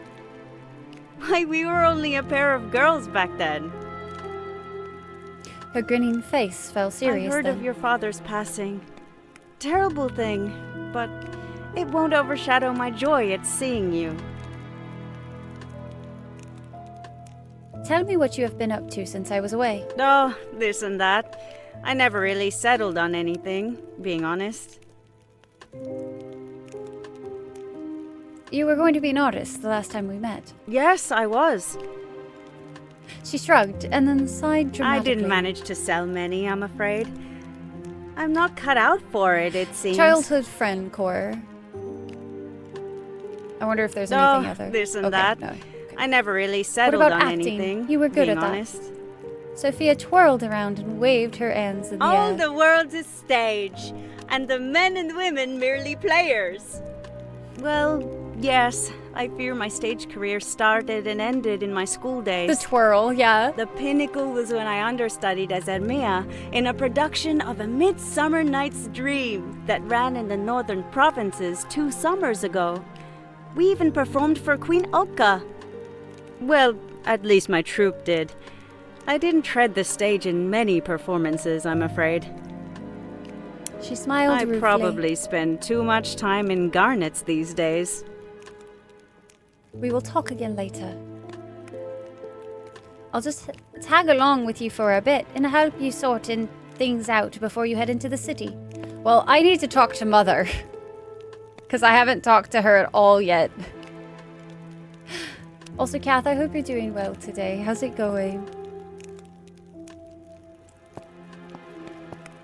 [SPEAKER 8] we were only a pair of girls back then.
[SPEAKER 1] Her grinning face fell serious
[SPEAKER 8] I heard
[SPEAKER 1] then.
[SPEAKER 8] of your father's passing. Terrible thing, but it won't overshadow my joy at seeing you.
[SPEAKER 1] Tell me what you have been up to since I was away.
[SPEAKER 8] Oh, this and that. I never really settled on anything, being honest.
[SPEAKER 1] You were going to be an artist the last time we met.
[SPEAKER 8] Yes, I was.
[SPEAKER 1] She shrugged and then sighed
[SPEAKER 8] I
[SPEAKER 1] dramatically.
[SPEAKER 8] didn't manage to sell many, I'm afraid. I'm not cut out for it, it seems.
[SPEAKER 1] Childhood friend, Cora. I wonder if there's anything other.
[SPEAKER 8] This and
[SPEAKER 1] Okay,
[SPEAKER 8] that.
[SPEAKER 1] no. Okay.
[SPEAKER 8] I never really settled
[SPEAKER 1] about
[SPEAKER 8] on
[SPEAKER 1] acting?
[SPEAKER 8] anything.
[SPEAKER 1] You were good
[SPEAKER 8] being
[SPEAKER 1] at that.
[SPEAKER 8] honest.
[SPEAKER 1] Sophia twirled around and waved her hands in the
[SPEAKER 8] All
[SPEAKER 1] air.
[SPEAKER 8] the world's a stage, and the men and women merely players. Well, yes, I fear my stage career started and ended in my school days.
[SPEAKER 1] The twirl, yeah.
[SPEAKER 8] The pinnacle was when I understudied as Hermia in a production of A Midsummer Night's Dream that ran in the northern provinces 2 summers ago. We even performed for Queen Olka. Well, at least my troupe did. I didn't tread the stage in many performances, I'm afraid.
[SPEAKER 1] She smiled
[SPEAKER 8] I
[SPEAKER 1] ruefully.
[SPEAKER 8] probably spend too much time in garnets these days.
[SPEAKER 1] We will talk again later. I'll just tag along with you for a bit and help you sort things out before you head into the city. Well, I need to talk to Mother. Because I haven't talked to her at all yet. Also, Kath, I hope you're doing well today. How's it going?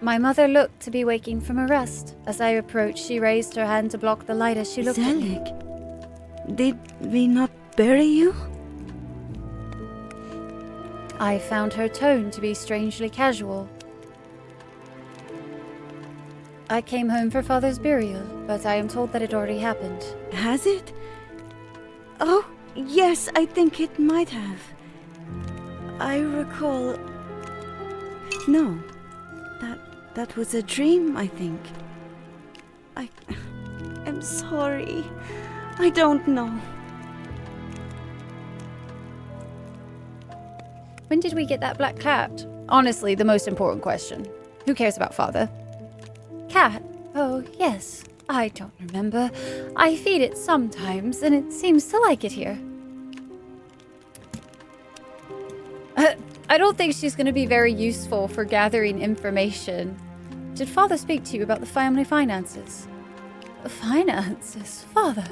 [SPEAKER 1] My mother looked to be waking from a rest. As I approached, she raised her hand to block the light as she looked at me.
[SPEAKER 8] Zelig, did we not bury you?
[SPEAKER 1] I found her tone to be strangely casual. I came home for Father's burial, but I am told that it already happened.
[SPEAKER 8] Has it? Oh, yes, I think it might have. I recall... No, that was a dream, I think. I am sorry. I don't know.
[SPEAKER 1] When did we get that black cat? Honestly, the most important question. Who cares about Father? Cat? Oh, yes. I don't remember. I feed it sometimes, and it seems to like it here. I don't think she's going to be very useful for gathering information. Did Father speak to you about the family finances? Finances? Father?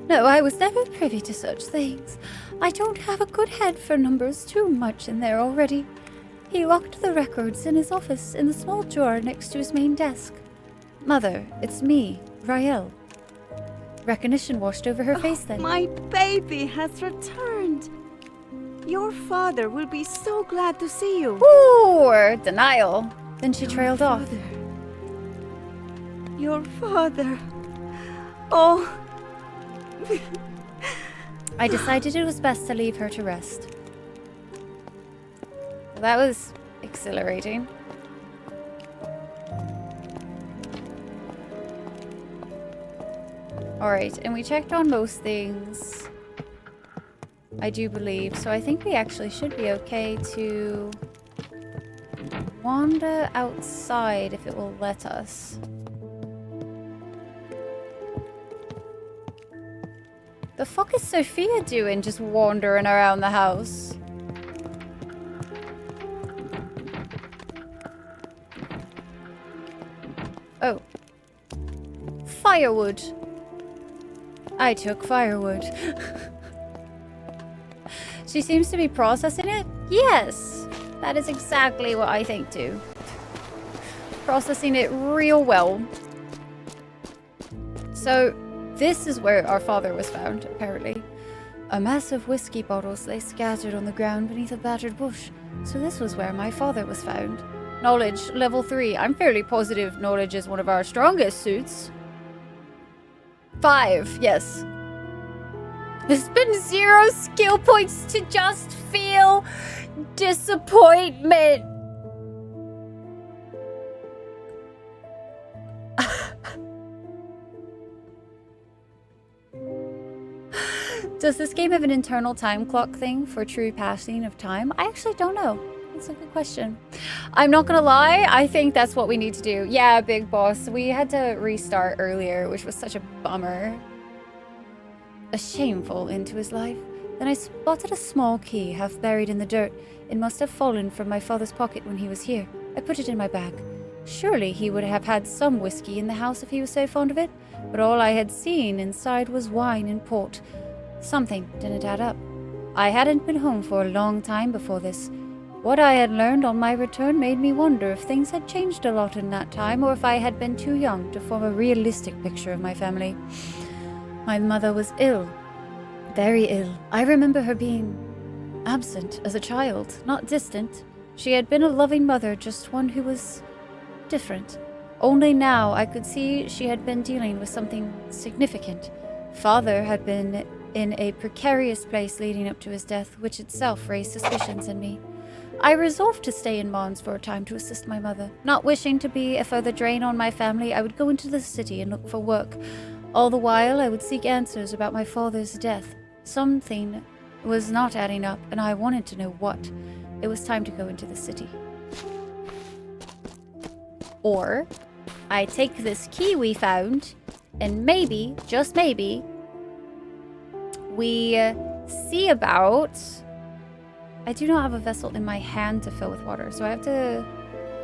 [SPEAKER 1] No, I was never privy to such things. I don't have a good head for numbers, too much in there already. He locked the records in his office in the small drawer next to his main desk. Mother, it's me, Rael. Recognition washed over her face then.
[SPEAKER 8] My baby has returned. Your father will be so glad to see you.
[SPEAKER 1] Or denial. Then she trailed off.
[SPEAKER 8] Your father. Oh.
[SPEAKER 1] I decided it was best to leave her to rest. Well, that was exhilarating. Alright, and we checked on most things. I do believe. So I think we actually should be okay to wander outside if it will let us. The fuck is Sophia doing just wandering around the house? Oh. Firewood. I took firewood. She seems to be processing it? Yes! That is exactly what I think too. Processing it real well. So, this is where our father was found, apparently. A mass of whiskey bottles lay scattered on the ground beneath a battered bush. So this was where my father was found. Knowledge, level 3. I'm fairly positive knowledge is one of our strongest suits. 5, yes. There's been 0 skill points to just feel disappointment. Does this game have an internal time clock thing for true passing of time? I actually don't know. That's a good question. I'm not gonna lie, I think that's what we need to do. Yeah, Big Boss, we had to restart earlier, which was such a bummer. A shameful end to his life. Then I spotted a small key half buried in the dirt. It must have fallen from my father's pocket when he was here. I put it in my bag. Surely he would have had some whiskey in the house if he was so fond of it, but all I had seen inside was wine and port. Something didn't add up. I hadn't been home for a long time before this. What I had learned on my return made me wonder if things had changed a lot in that time, or if I had been too young to form a realistic picture of my family. My mother was ill. Very ill. I remember her being absent as a child, not distant. She had been a loving mother, just one who was different. Only now I could see she had been dealing with something significant. Father had been in a precarious place leading up to his death, which itself raised suspicions in me. I resolved to stay in Mons for a time to assist my mother. Not wishing to be a further drain on my family, I would go into the city and look for work. All the while, I would seek answers about my father's death. Something was not adding up, and I wanted to know what. It was time to go into the city. Or, I take this key we found, and maybe, just maybe, we see about... I do not have a vessel in my hand to fill with water, so I have to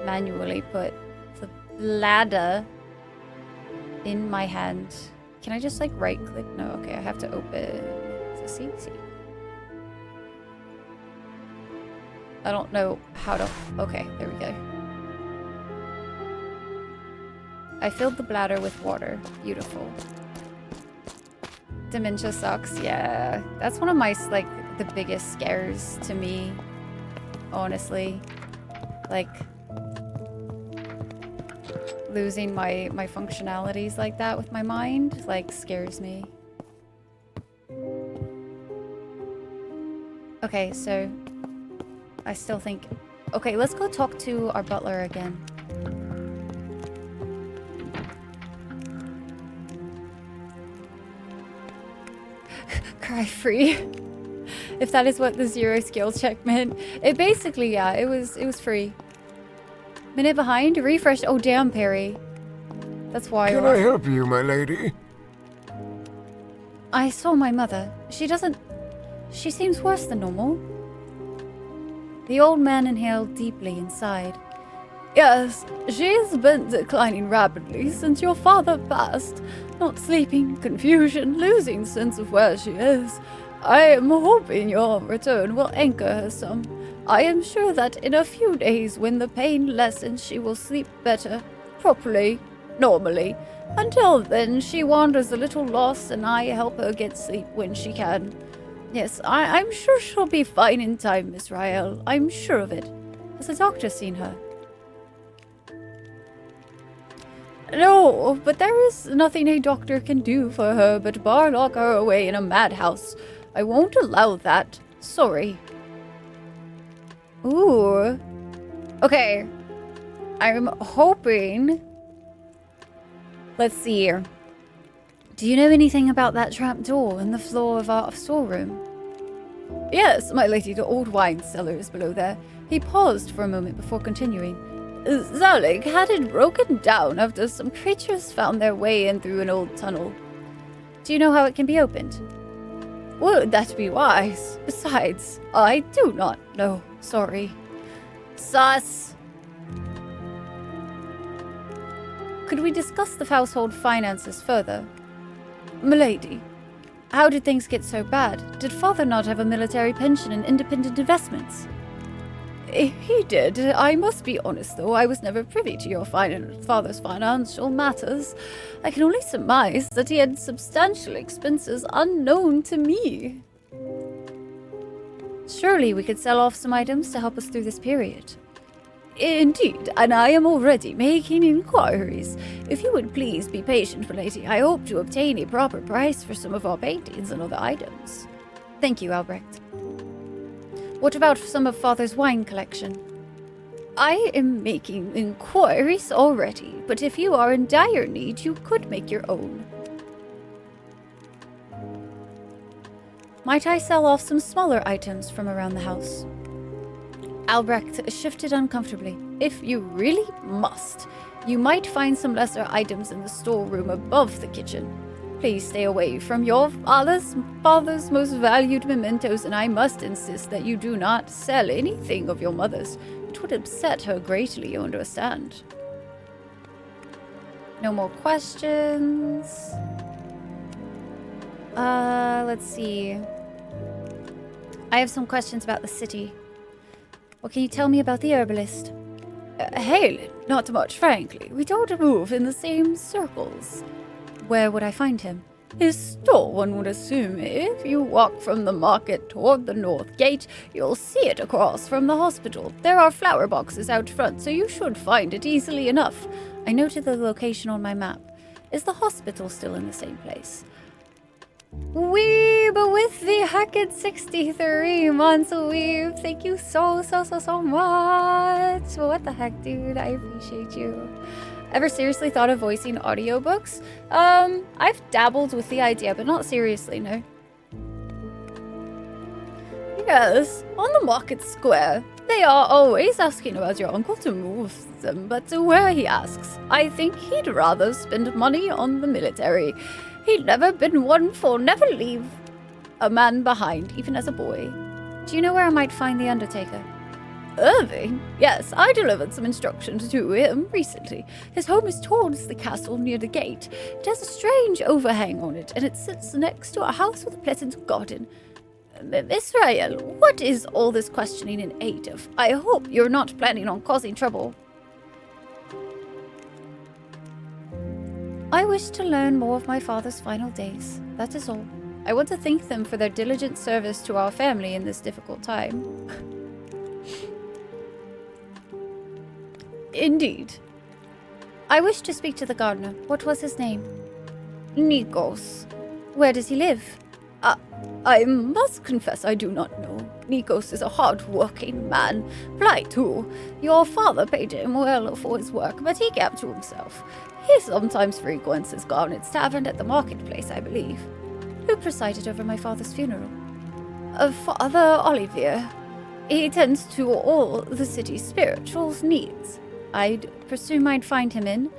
[SPEAKER 1] manually put the bladder in my hand. Can I just like right click? No, okay, I have to open. See. I don't know how to. Okay, there we go. I filled the bladder with water. Beautiful. Dementia sucks. Yeah, that's one of my like the biggest scares to me, honestly. Like losing my functionalities like that with my mind like scares me. Okay, so I still think... Okay, let's go talk to our butler again. Cry free. If that is what the 0 skill check meant. It basically, yeah, it was free. Minute behind, refresh. Oh, damn, Perry. That's why.
[SPEAKER 9] Can I help you, my lady?
[SPEAKER 1] I saw my mother. She seems worse than normal. The old man inhaled deeply and sighed. Yes, she's been declining rapidly since your father passed. Not sleeping, confusion, losing sense of where she is. I am hoping your return will anchor her some. I am sure that in a few days, when the pain lessens, she will sleep better, properly, normally. Until then, she wanders a little lost, and I help her get sleep when she can. Yes, I'm sure she'll be fine in time, Miss Rael. I'm sure of it. Has the doctor seen her? No, but there is nothing a doctor can do for her but bar-lock her away in a madhouse. I won't allow that. Sorry. Ooh. Okay. I'm hoping... Let's see here. Do you know anything about that trap door in the floor of our storeroom? Yes, my lady, the old wine cellar is below there. He paused for a moment before continuing. Zalik had it broken down after some creatures found their way in through an old tunnel. Do you know how it can be opened? Would that be wise? Besides, I do not know. Sorry. Sus! Could we discuss the household finances further? Milady, how did things get so bad? Did father not have a military pension and independent investments? He did. I must be honest, though, I was never privy to your father's financial matters. I can only surmise that he had substantial expenses unknown to me. Surely we could sell off some items to help us through this period. Indeed, and I am already making inquiries. If you would please be patient, milady, I hope to obtain a proper price for some of our paintings and other items. Thank you, Albrecht. What about some of father's wine collection? I am making inquiries already, but if you are in dire need, you could make your own. Might I sell off some smaller items from around the house? Albrecht shifted uncomfortably. If you really must, you might find some lesser items in the storeroom above the kitchen. Please stay away from your father's most valued mementos, and I must insist that you do not sell anything of your mother's. It would upset her greatly, you understand. No more questions. Let's see. I have some questions about the city. What can you tell me about the herbalist? Halen, not much, frankly. We don't move in the same circles. Where would I find him? His store, one would assume. If you walk from the market toward the north gate, you'll see it across from the hospital. There are flower boxes out front, so you should find it easily enough. I noted the location on my map. Is the hospital still in the same place? Weeb with the Hackett 63 months, Weeb. Thank you so much. What the heck, dude? I appreciate you. Ever seriously thought of voicing audiobooks? I've dabbled with the idea, but not seriously, no. Yes, on the market square. They are always asking about your uncle to move them, but to where he asks. I think he'd rather spend money on the military. He'd never been one for never leave a man behind, even as a boy. Do you know where I might find the Undertaker? Irving? Yes, I delivered some instructions to him recently. His home is towards the castle near the gate. It has a strange overhang on it, and it sits next to a house with a pleasant garden. Israel, what is all this questioning in aid of? I hope you're not planning on causing trouble. I wish to learn more of my father's final days. That is all. I want to thank them for their diligent service to our family in this difficult time. Indeed. I wish to speak to the gardener. What was his name? Nikos. Where does he live? I must confess I do not know. Nikos is a hard-working man. Polite too. Your father paid him well for his work, but he kept to himself. He sometimes frequents his Garnet's tavern at the marketplace, I believe. Who presided over my father's funeral? Father Olivier. He tends to all the city's spiritual needs. I'd presume I'd find him in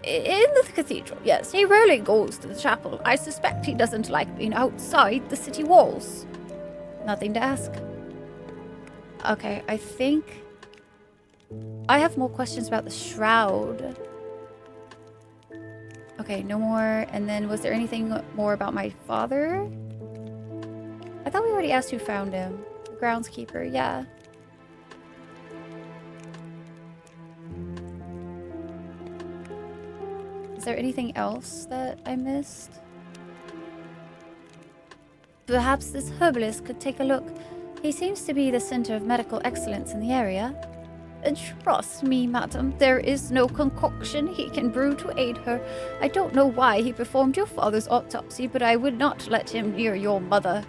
[SPEAKER 1] the cathedral, yes. He rarely goes to the chapel. I suspect he doesn't like being outside the city walls. Nothing to ask. Okay, I think I have more questions about the shroud. Okay, no more. And then was there anything more about my father? I thought we already asked who found him. The groundskeeper, yeah. Is there anything else that I missed? Perhaps this herbalist could take a look. He seems to be the center of medical excellence in the area. Trust me, madam, there is no concoction he can brew to aid her. I don't know why he performed your father's autopsy, but I would not let him near your mother.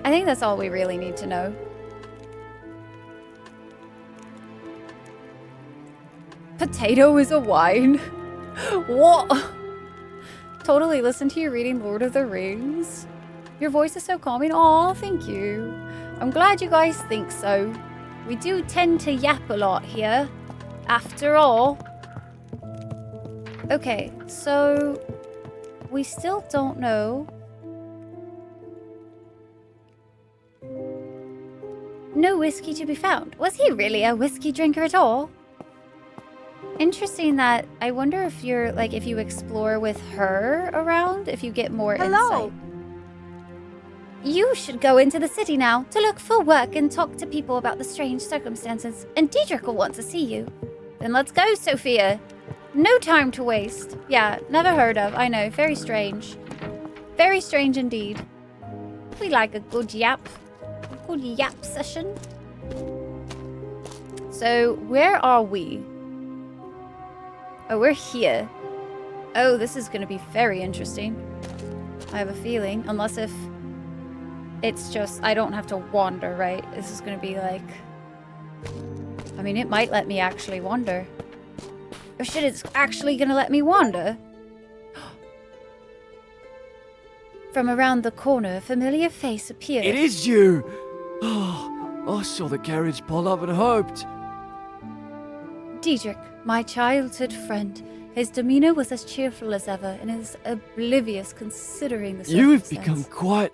[SPEAKER 1] I think that's all we really need to know. Potato is a wine? What? Totally listen to you reading Lord of the Rings. Your voice is so calming. Aw, thank you. I'm glad you guys think so. We do tend to yap a lot here, after all. Okay, so we still don't know. No whiskey to be found. Was he really a whiskey drinker at all? Interesting that I wonder if you're like if you explore with her around, if you get more insight. You should go into the city now to look for work and talk to people about the strange circumstances. And Diedrich will want to see you. Then let's go, Sophia. No time to waste. Yeah, never heard of. I know, very strange. Very strange indeed. We like a good yap. A good yap session. So, where are we? Oh, we're here. Oh, this is going to be very interesting. I have a feeling. Unless if it's just, I don't have to wander, right? This is going to be like... I mean, it might let me actually wander. Oh shit, it's actually going to let me wander. From around the corner, a familiar face appeared.
[SPEAKER 9] It is you! Oh, I saw the carriage pull up and hoped.
[SPEAKER 1] Diedrich, my childhood friend. His demeanor was as cheerful as ever and is oblivious considering the
[SPEAKER 9] You have
[SPEAKER 1] circumstance.
[SPEAKER 9] become quite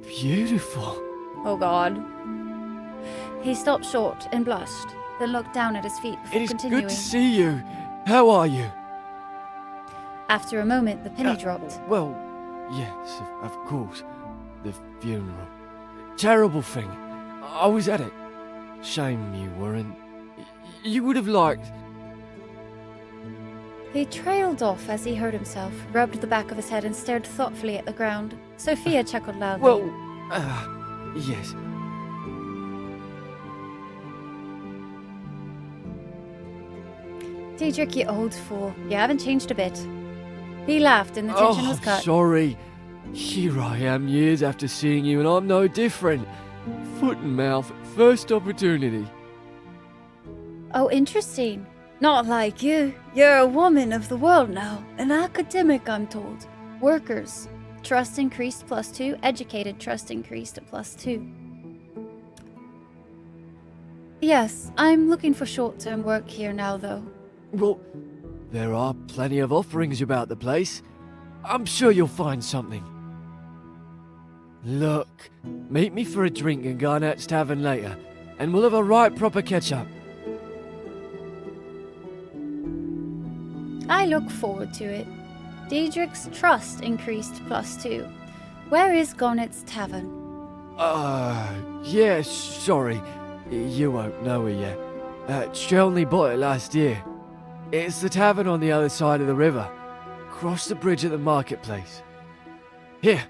[SPEAKER 9] beautiful.
[SPEAKER 1] Oh God. He stopped short and blushed, then looked down at his feet before
[SPEAKER 9] It is
[SPEAKER 1] continuing.
[SPEAKER 9] good to see you. How are you?
[SPEAKER 1] After a moment, the penny dropped.
[SPEAKER 9] Well, yes, of course. The funeral. Terrible thing. I was at it. Shame you weren't. You would have liked.
[SPEAKER 1] He trailed off as he heard himself, rubbed the back of his head and stared thoughtfully at the ground. Sophia chuckled loudly.
[SPEAKER 9] Well, yes.
[SPEAKER 1] Diedrich, you old fool. You haven't changed a bit. He laughed and the tension was cut.
[SPEAKER 9] Sorry. Here I am years after seeing you and I'm no different. Foot and mouth, first opportunity.
[SPEAKER 1] Oh, interesting. Not like you. You're a woman of the world now. An academic, I'm told. Workers. Trust increased +2. Educated trust increased at +2. Yes, I'm looking for short-term work here now, though.
[SPEAKER 9] Well, there are plenty of offerings about the place. I'm sure you'll find something. Look, meet me for a drink in Garnett's Tavern later, and we'll have a right proper catch-up.
[SPEAKER 1] I look forward to it. Diedrich's trust increased +2. Where is Garnett's Tavern?
[SPEAKER 9] Yeah, sorry. You won't know her yet. She only bought it last year. It's the tavern on the other side of the river. Cross the bridge at the marketplace. Here,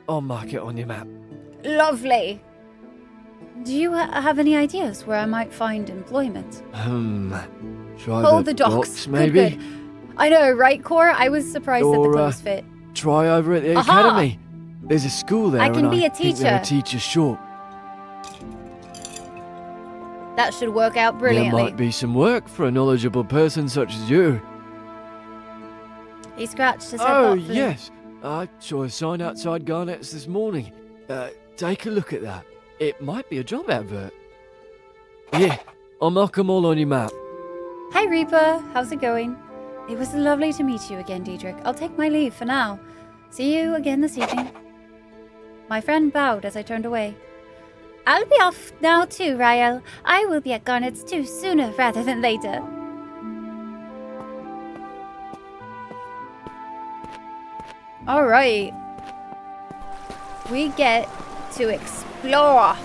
[SPEAKER 9] I'll mark it on your map.
[SPEAKER 1] Lovely. Do you have any ideas where I might find employment?
[SPEAKER 9] Try
[SPEAKER 1] Hold the docks.
[SPEAKER 9] maybe?
[SPEAKER 1] Good. I know, right, Cora? I was surprised at the
[SPEAKER 9] Or,
[SPEAKER 1] clothes fit.
[SPEAKER 9] Try over at the
[SPEAKER 1] Aha!
[SPEAKER 9] academy. There's a school there.
[SPEAKER 1] I can
[SPEAKER 9] and
[SPEAKER 1] be a
[SPEAKER 9] think there are
[SPEAKER 1] teacher.
[SPEAKER 9] teachers short.
[SPEAKER 1] That should work out
[SPEAKER 9] There
[SPEAKER 1] brilliantly.
[SPEAKER 9] might be some work for a knowledgeable person such as you.
[SPEAKER 1] He scratched his head
[SPEAKER 9] Oh,
[SPEAKER 1] thoughtfully.
[SPEAKER 9] yes. I saw a sign outside Garnett's this morning. Take a look at that. It might be a job advert. Here, I'll mark them all on your map.
[SPEAKER 1] Hi, Reaper. How's it going? It was lovely to meet you again, Diedrich. I'll take my leave for now. See you again this evening. My friend bowed as I turned away. I'll be off now too, Rael. I will be at Garnett's too, sooner rather than later. Alright. We get to explore.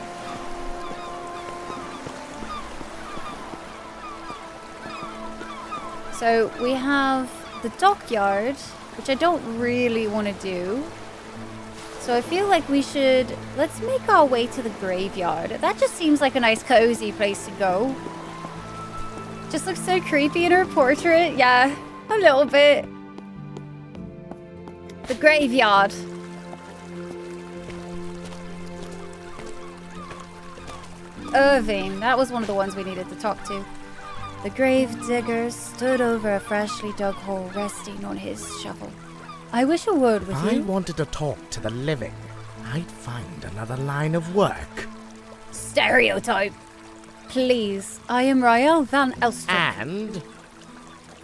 [SPEAKER 1] So we have the dockyard, which I don't really want to do. So I feel like we should, let's make our way to the graveyard. That just seems like a nice cozy place to go. Just looks so creepy in her portrait. Yeah, a little bit. The graveyard. Irving, that was one of the ones we needed to talk to. The grave digger stood over a freshly dug hole, resting on his shovel. I wish a word with
[SPEAKER 10] I
[SPEAKER 1] you.
[SPEAKER 10] wanted to talk to the living. I'd find another line of work.
[SPEAKER 1] Stereotype. Please, I am Rael van Elstrup.
[SPEAKER 10] And,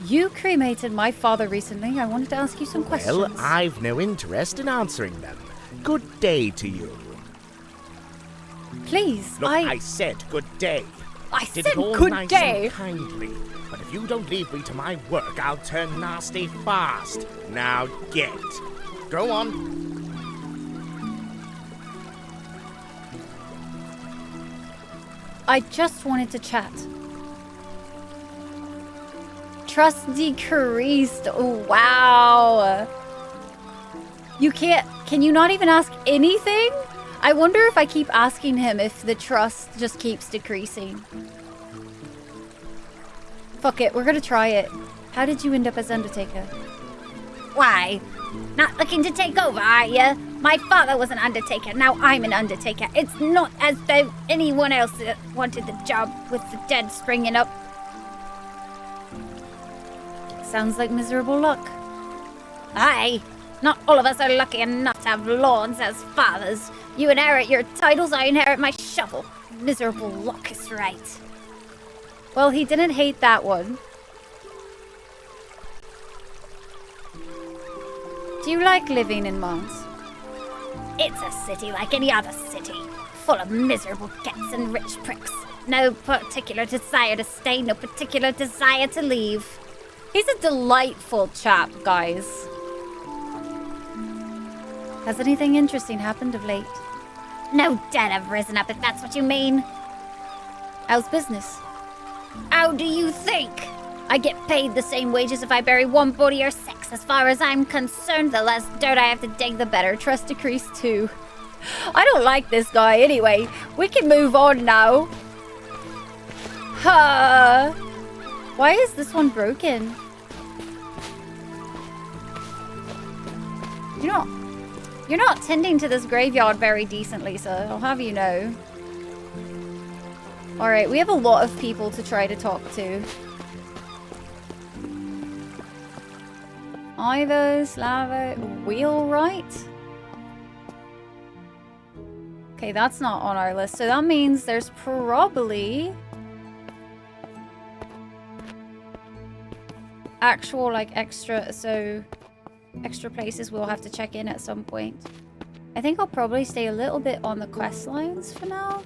[SPEAKER 1] You cremated my father recently. I wanted to ask you some questions.
[SPEAKER 10] well, I've no interest in answering them. Good day to you.
[SPEAKER 1] Please,
[SPEAKER 10] Look, I said good day.
[SPEAKER 1] I
[SPEAKER 10] Did
[SPEAKER 1] said
[SPEAKER 10] it all
[SPEAKER 1] good
[SPEAKER 10] nice
[SPEAKER 1] day.
[SPEAKER 10] and kindly. But if you don't leave me to my work, I'll turn nasty fast. Now get. Go on.
[SPEAKER 1] I just wanted to chat. Trust decreased. Oh, wow. You can't. Can you not even ask anything? I wonder if I keep asking him if the trust just keeps decreasing. Fuck it, we're gonna try it. How did you end up as Undertaker?
[SPEAKER 11] Why? Not looking to take over, are you? My father was an undertaker, now I'm an undertaker. It's not as though anyone else wanted the job with the dead springing up.
[SPEAKER 1] Sounds like miserable luck.
[SPEAKER 11] Aye, Not all of us are lucky enough to have lords as fathers. You inherit your titles, I inherit my shovel. Miserable luck is right.
[SPEAKER 1] Well, he didn't hate that one. Do you like living in Mons?
[SPEAKER 11] It's a city like any other city, full of miserable gets and rich pricks. No particular desire to stay, no particular desire to leave.
[SPEAKER 1] He's a delightful chap, guys. Has anything interesting happened of late?
[SPEAKER 11] No dead have risen up, if that's what you mean.
[SPEAKER 1] How's business?
[SPEAKER 11] How do you think? I get paid the same wages if I bury one body or six. As far as I'm concerned, the less dirt I have to dig, the better.
[SPEAKER 1] Trust decreased too. I don't like this guy anyway. We can move on now. Why is this one broken? You're not tending to this graveyard very decently, sir. I'll have you know. Alright, we have a lot of people to try to talk to. Ivo, Slavo, Wheelwright? Okay, that's not on our list. So that means there's probably actual, like, extra places we'll have to check in at some point. I think I'll probably stay a little bit on the quest lines for now.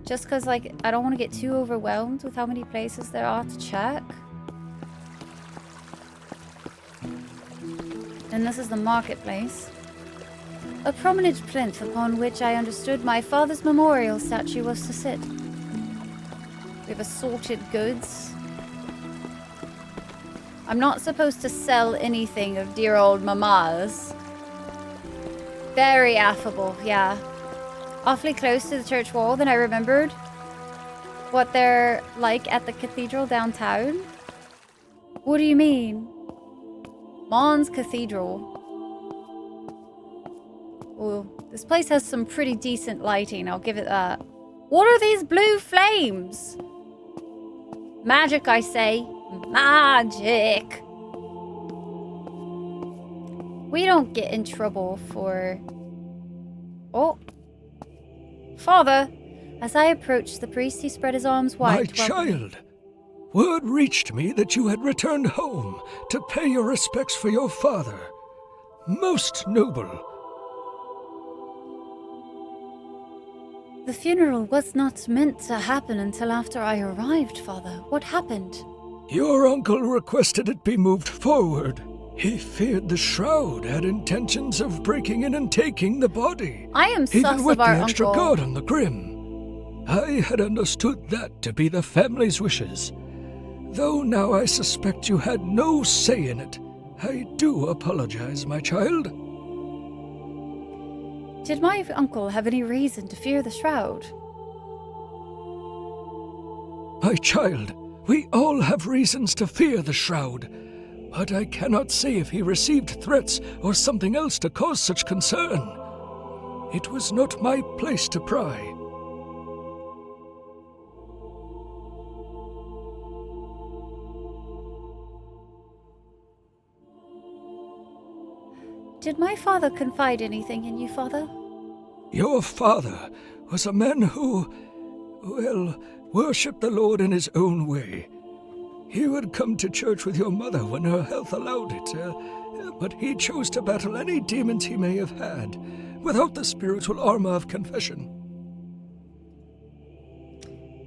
[SPEAKER 1] Just because, like, I don't want to get too overwhelmed with how many places there are to check. And this is the marketplace. A prominent plinth upon which I understood my father's memorial statue was to sit. We have assorted goods. I'm not supposed to sell anything of dear old Mama's. Very affable, yeah. Awfully close to the church wall than I remembered. What they're like at the cathedral downtown? What do you mean? Mons Cathedral. Well, this place has some pretty decent lighting, I'll give it that. What are these blue flames? Magic, I say. Magic. We don't get in trouble for... Oh. Father. As I approached the priest, he spread his arms wide.
[SPEAKER 12] My child. Word reached me that you had returned home to pay your respects for your father. Most noble.
[SPEAKER 1] The funeral was not meant to happen until after I arrived, Father. What happened?
[SPEAKER 12] Your uncle requested it be moved forward. He feared the Shroud had intentions of breaking in and taking the body.
[SPEAKER 1] I am sus
[SPEAKER 12] even with
[SPEAKER 1] of our
[SPEAKER 12] the extra
[SPEAKER 1] uncle.
[SPEAKER 12] guard on the Grim. I had understood that to be the family's wishes. Though now I suspect you had no say in it. I do apologize, my child.
[SPEAKER 1] Did my uncle have any reason to fear the Shroud?
[SPEAKER 12] My child, we all have reasons to fear the Shroud, but I cannot say if he received threats or something else to cause such concern. It was not my place to pry.
[SPEAKER 1] Did my father confide anything in you, Father?
[SPEAKER 12] Your father was a man who, well, worshipped the Lord in his own way. He would come to church with your mother when her health allowed it, but he chose to battle any demons he may have had, without the spiritual armor of confession.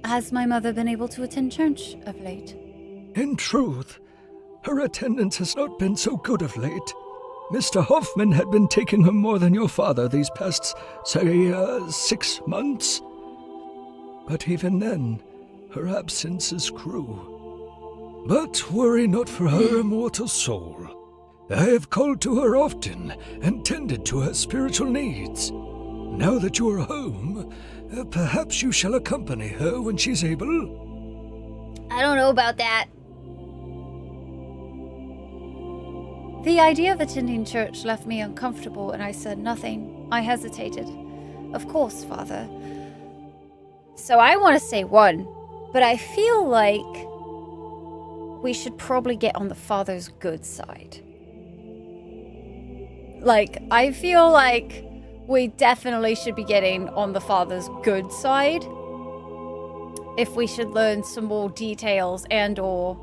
[SPEAKER 1] Has my mother been able to attend church of late?
[SPEAKER 12] In truth, her attendance has not been so good of late. Mr. Hoffman had been taking her more than your father these past, say, 6 months. But even then, her absence is cruel. But worry not for her immortal soul. I have called to her often and tended to her spiritual needs. Now that you are home, perhaps you shall accompany her when she's able?
[SPEAKER 11] I don't know about that.
[SPEAKER 1] The idea of attending church left me uncomfortable, and I said nothing. I hesitated. Of course, Father. So I want to say 1, but I feel like we should probably get on the Father's good side. like, I feel like we definitely should be getting on the father's good side. If we should learn some more details and or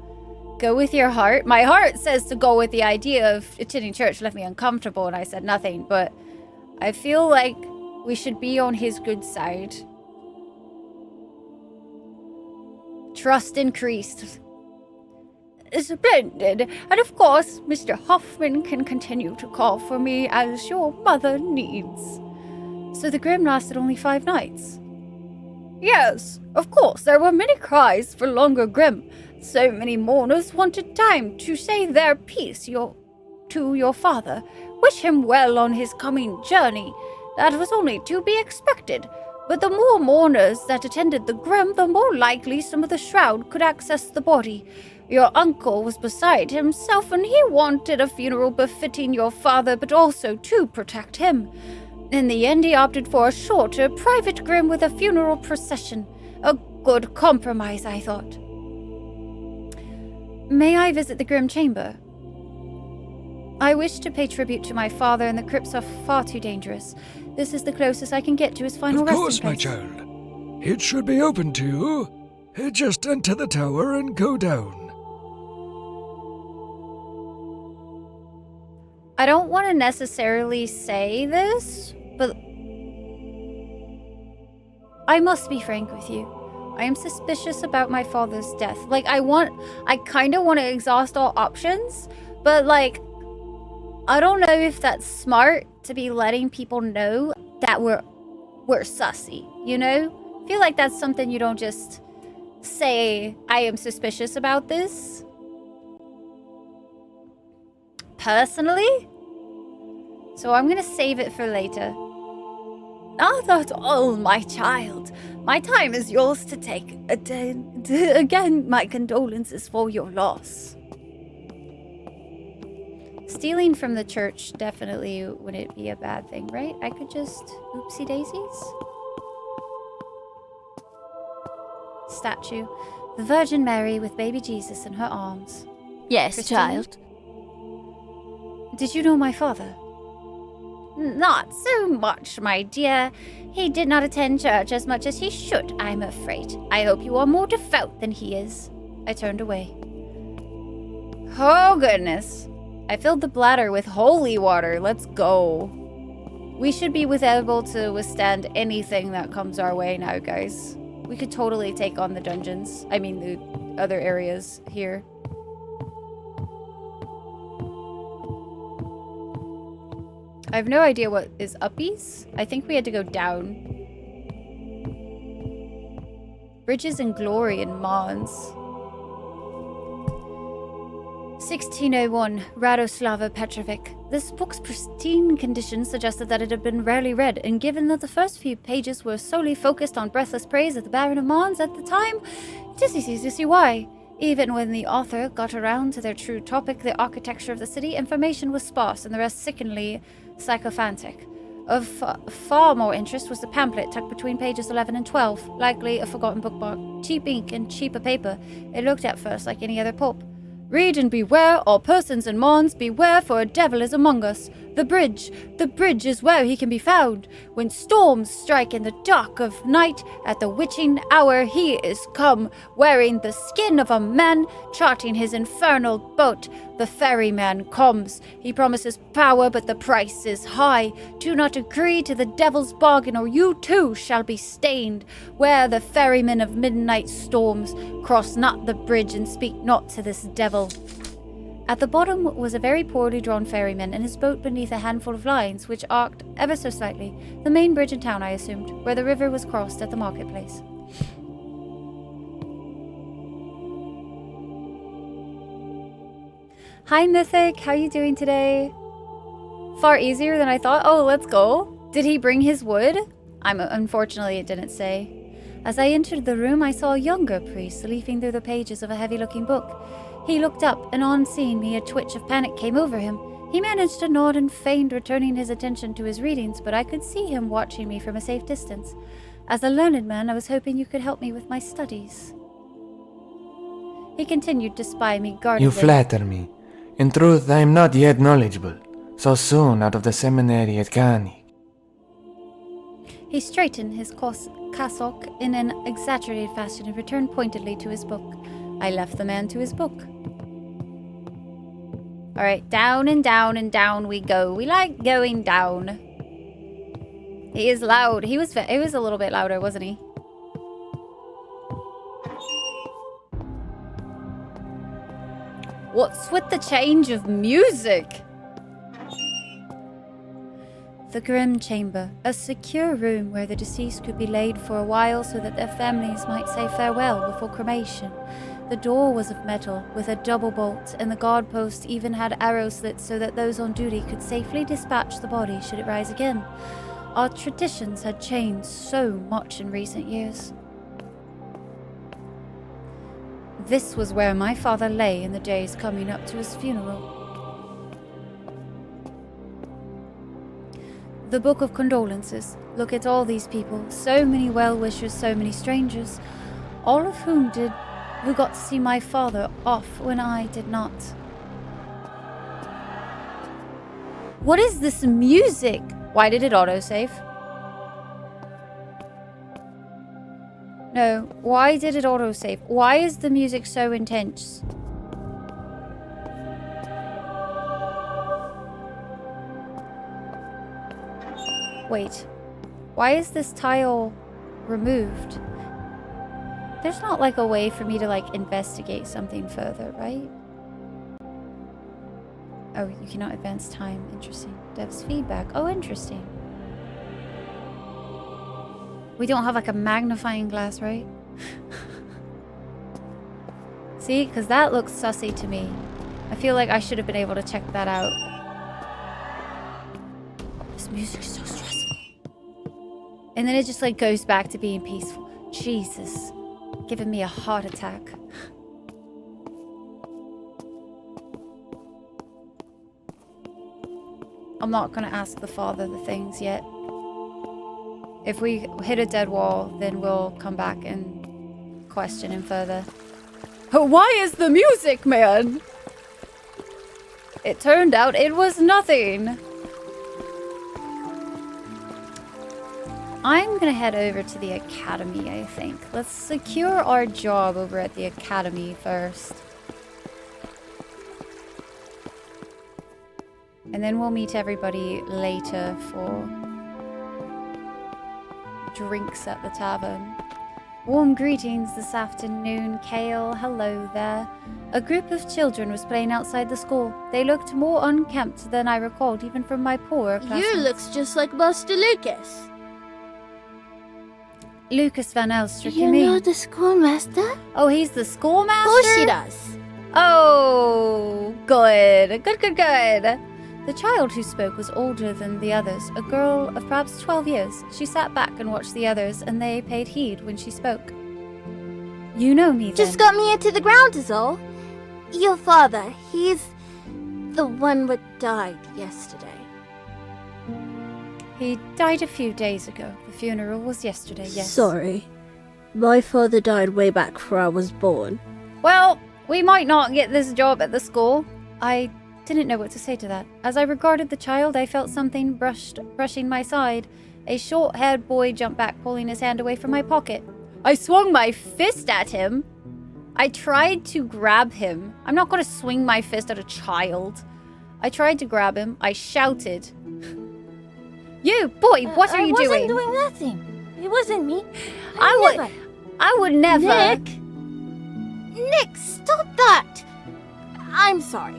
[SPEAKER 1] go with your heart. My heart says to go with the idea of attending church left me uncomfortable and I said nothing, but I feel like we should be on his good side. Trust increased. Splendid. And of course, Mr. Hoffman can continue to call for me as your mother needs. So the Grim lasted only 5 nights? Yes, of course, there were many cries for longer Grim. So many mourners wanted time to say their piece to your father. Wish him well on his coming journey. That was only to be expected. But the more mourners that attended the Grim, the more likely some of the shroud could access the body. Your uncle was beside himself, and he wanted a funeral befitting your father, but also to protect him. In the end, he opted for a shorter, private Grim with a funeral procession. A good compromise, I thought. May I visit the Grim Chamber? I wish to pay tribute to my father, and the crypts are far too dangerous. This is the closest I can get to his final resting place.
[SPEAKER 12] Of course, my child. It should be open to you. Just enter the tower and go down.
[SPEAKER 1] I don't want to necessarily say this, but I must be frank with you. I am suspicious about my father's death. Like, I kind of want to exhaust all options, but like, I don't know if that's smart to be letting people know that we're sussy, you know? I feel like that's something you don't just say, I am suspicious about this. Personally. So I'm gonna save it for later. Not at all, my child. My time is yours to take. Again, my condolences for your loss. Stealing from the church definitely wouldn't be a bad thing, right? I could just oopsie daisies. Statue. The Virgin Mary with baby Jesus in her arms.
[SPEAKER 7] Yes,
[SPEAKER 1] Christine?
[SPEAKER 7] child.
[SPEAKER 1] Did you know my father?
[SPEAKER 11] Not so much, my dear. He did not attend church as much as he should, I'm afraid. I hope you are more devout than he is.
[SPEAKER 1] I turned away. Oh, goodness. I filled the bladder with holy water. Let's go. We should be able to withstand anything that comes our way now, guys. We could totally take on the dungeons. I mean, the other areas here. I have no idea what is uppies. I think we had to go down. Bridges and Glory in Mons. 1601, Radoslava Petrovic. This book's pristine condition suggested that it had been rarely read, and given that the first few pages were solely focused on breathless praise of the Baron of Mons at the time, it is easy to see why. Even when the author got around to their true topic, the architecture of the city, information was sparse and the rest sickeningly sycophantic. Of far more interest was the pamphlet tucked between pages 11 and 12, likely a forgotten bookmark. Cheap ink and cheaper paper. It looked at first like any other pulp. Read and beware, all persons in Mons, beware, for a devil is among us. The bridge is where he can be found. When storms strike in the dark of night, at the witching hour he is come, wearing the skin of a man, charting his infernal boat. The ferryman comes. He promises power, but the price is high. Do not agree to the devil's bargain, or you too shall be stained. Where the ferryman of midnight storms, cross not the bridge and speak not to this devil. At the bottom was a very poorly drawn ferryman and his boat beneath a handful of lines, which arced ever so slightly. The main bridge in town, I assumed, where the river was crossed at the marketplace. Hi, Mythic. How you doing today? Far easier than I thought. Oh, let's go. Did he bring his wood? Unfortunately, it didn't say. As I entered the room, I saw a younger priest leafing through the pages of a heavy-looking book. He looked up, and on seeing me, a twitch of panic came over him. He managed to nod and feigned returning his attention to his readings, but I could see him watching me from a safe distance. As a learned man, I was hoping you could help me with my studies. He continued to spy me guardedly.
[SPEAKER 13] You flatter me. In truth, I am not yet knowledgeable. So soon out of the seminary at Gani.
[SPEAKER 1] He straightened his cassock in an exaggerated fashion and returned pointedly to his book. I left the man to his book. Alright, down and down and down we go. We like going down. He is loud. He was a little bit louder, wasn't he? What's with the change of music? The grim chamber, a secure room where the deceased could be laid for a while so that their families might say farewell before cremation. The door was of metal, with a double bolt, and the guard post even had arrow slits so that those on duty could safely dispatch the body should it rise again. Our traditions had changed so much in recent years. This was where my father lay in the days coming up to his funeral. The Book of Condolences. Look at all these people. So many well-wishers, so many strangers. All of who got to see my father off when I did not. What is this music? Why did it autosave? No, why did it autosave? Why is the music so intense? Wait, why is this tile removed? There's not like a way for me to like investigate something further, right? Oh, you cannot advance time. Interesting. Dev's feedback. Oh, interesting. We don't have like a magnifying glass, right? See, because that looks sussy to me. I feel like I should have been able to check that out. This music is so stressful. And then it just like goes back to being peaceful. Jesus. Giving me a heart attack. I'm not gonna ask the father the things yet. If we hit a dead wall, then we'll come back and question him further. Why is the music, man? It turned out it was nothing. I'm gonna head over to the academy, I think. Let's secure our job over at the academy first. And then we'll meet everybody later for drinks at the tavern. Warm greetings this afternoon, Kale. Hello there. A group of children was playing outside the school. They looked more unkempt than I recalled, even from my poorer classmates.
[SPEAKER 14] You looks just like Master Lucas.
[SPEAKER 1] Lucas Van Elstrick,
[SPEAKER 14] You know the schoolmaster?
[SPEAKER 1] Oh, he's the schoolmaster?
[SPEAKER 14] Of course she does.
[SPEAKER 1] Oh, good. Good. The child who spoke was older than the others, a girl of perhaps 12 years. She sat back and watched the others, and they paid heed when she spoke. You know me, then.
[SPEAKER 14] Just got me into the ground is all. Your father, he's the one what died yesterday.
[SPEAKER 1] He died a few days ago. The funeral was yesterday, yes.
[SPEAKER 14] Sorry. My father died way back before I was born.
[SPEAKER 1] Well, we might not get this job at the school. I didn't know what to say to that. As I regarded the child, I felt something brushing my side. A short-haired boy jumped back, pulling his hand away from my pocket. I swung my fist at him. I tried to grab him. I'm not going to swing my fist at a child. I tried to grab him. I shouted. You, boy, what are you doing?
[SPEAKER 14] I wasn't doing nothing. It wasn't me.
[SPEAKER 1] I would never.
[SPEAKER 14] Nick, stop that. I'm sorry.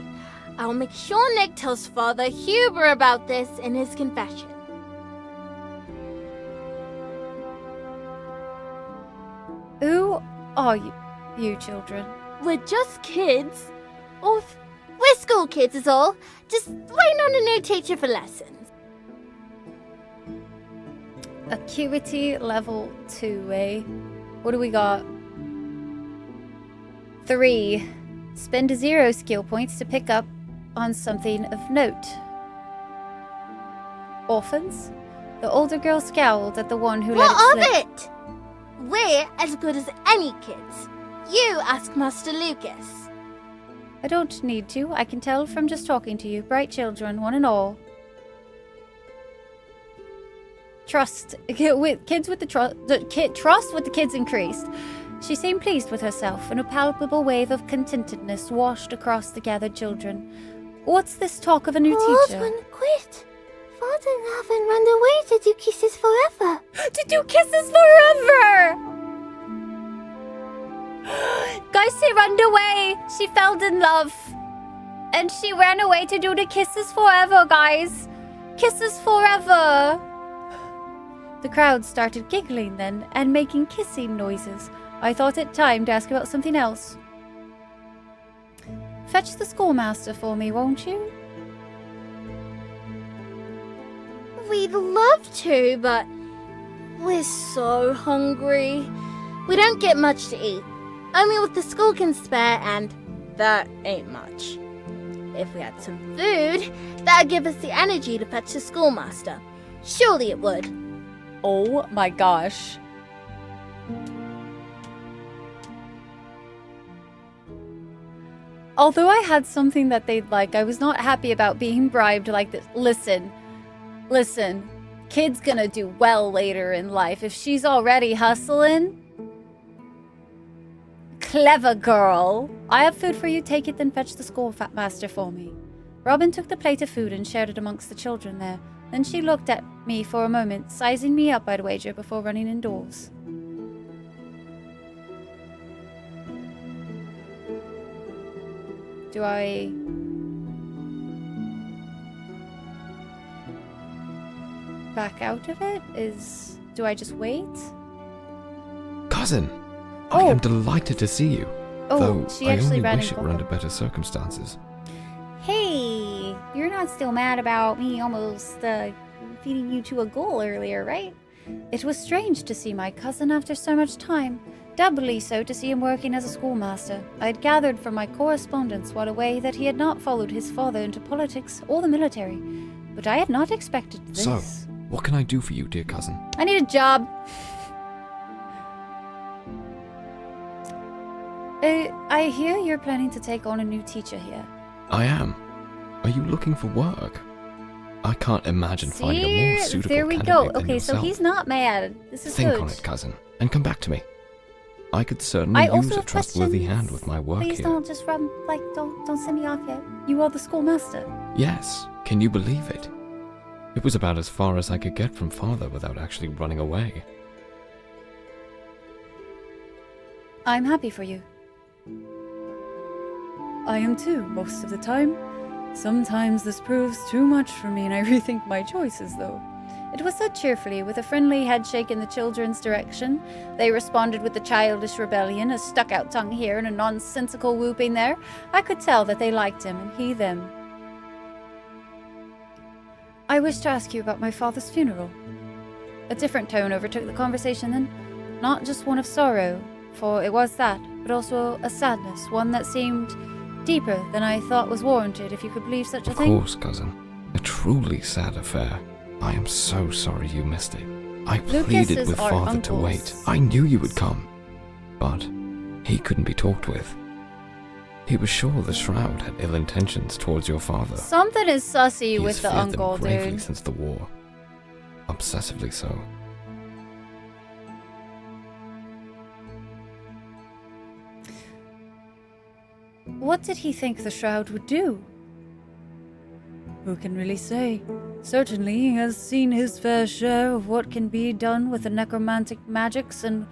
[SPEAKER 14] I'll make sure Nick tells Father Huber about this in his confession.
[SPEAKER 1] Who are you children?
[SPEAKER 14] We're just kids. Or we're school kids is all. Just waiting on a new teacher for lessons.
[SPEAKER 1] Acuity level 2, eh? What do we got? 3. Spend 0 skill points to pick up on something of note. Orphans? The older girl scowled at the one who let it slip.
[SPEAKER 14] What of it? We're as good as any kids. You ask Master Lucas.
[SPEAKER 1] I don't need to. I can tell from just talking to you. Bright children, one and all. Trust with kids with trust with the kids increased. She seemed pleased with herself, and a palpable wave of contentedness washed across the gathered children. What's this talk of a new teacher?
[SPEAKER 14] Old one, quit. Father haven't run away to do kisses forever.
[SPEAKER 1] To do kisses forever! Guys, she ran away. She fell in love. And she ran away to do the kisses forever, guys. Kisses forever. The crowd started giggling then and making kissing noises. I thought it time to ask about something else. Fetch the schoolmaster for me, won't you?
[SPEAKER 14] We'd love to, but we're so hungry. We don't get much to eat. Only what the school can spare, and that ain't much. If we had some food, that'd give us the energy to fetch the schoolmaster. Surely it would.
[SPEAKER 1] Oh my gosh. Although I had something that they'd like, I was not happy about being bribed like this. Listen. Kid's gonna do well later in life. If she's already hustling... Clever girl. I have food for you. Take it, then fetch the schoolmaster for me. Robin took the plate of food and shared it amongst the children there. Then she looked at me for a moment, sizing me up, I'd wager, before running indoors. Do I... back out of it? Do I just wait?
[SPEAKER 15] Cousin! I am delighted to see you.
[SPEAKER 1] Oh,
[SPEAKER 15] though
[SPEAKER 1] she
[SPEAKER 15] I
[SPEAKER 1] actually
[SPEAKER 15] only
[SPEAKER 1] ran
[SPEAKER 15] wish
[SPEAKER 1] in
[SPEAKER 15] it were under better circumstances.
[SPEAKER 11] Hey, you're not still mad about me almost feeding you to a ghoul earlier, right?
[SPEAKER 1] It was strange to see my cousin after so much time. Doubly so to see him working as a schoolmaster. I had gathered from my correspondence what a way that he had not followed his father into politics or the military. But I had not expected this.
[SPEAKER 15] So, what can I do for you, dear cousin?
[SPEAKER 1] I need a job. I hear you're planning to take on a new teacher here.
[SPEAKER 15] I am. Are you looking for work? I can't imagine finding a more suitable
[SPEAKER 1] there we
[SPEAKER 15] candidate
[SPEAKER 1] go.
[SPEAKER 15] than
[SPEAKER 1] Okay,
[SPEAKER 15] yourself.
[SPEAKER 1] so he's not mad. This is
[SPEAKER 15] Think
[SPEAKER 1] good.
[SPEAKER 15] on it, cousin, and come back to me. I could certainly use a trustworthy hand with my work
[SPEAKER 1] Please
[SPEAKER 15] here.
[SPEAKER 1] don't just run, don't send me off yet. You are the schoolmaster.
[SPEAKER 15] Yes, can you believe it? It was about as far as I could get from father without actually running away.
[SPEAKER 1] I'm happy for you. I am too, most of the time. Sometimes this proves too much for me and I rethink my choices, though. It was said cheerfully, with a friendly headshake in the children's direction. They responded with a childish rebellion, a stuck-out tongue here and a nonsensical whooping there. I could tell that they liked him and he them. I wish to ask you about my father's funeral. A different tone overtook the conversation then. Not just one of sorrow, for it was that, but also a sadness, one that seemed deeper than I thought was warranted, if you could believe such a thing.
[SPEAKER 15] Of course, cousin. A truly sad affair. I am so sorry you missed it. I pleaded with father to wait. I knew you would come. But he couldn't be talked with. He was sure the Shroud had ill intentions towards your father.
[SPEAKER 1] Something is sussy
[SPEAKER 15] He
[SPEAKER 1] with
[SPEAKER 15] has
[SPEAKER 1] the
[SPEAKER 15] feared
[SPEAKER 1] uncle,
[SPEAKER 15] them gravely
[SPEAKER 1] dude.
[SPEAKER 15] since the war. Obsessively so.
[SPEAKER 1] What did he think the Shroud would do? Who can really say? Certainly he has seen his fair share of what can be done with the necromantic magics, and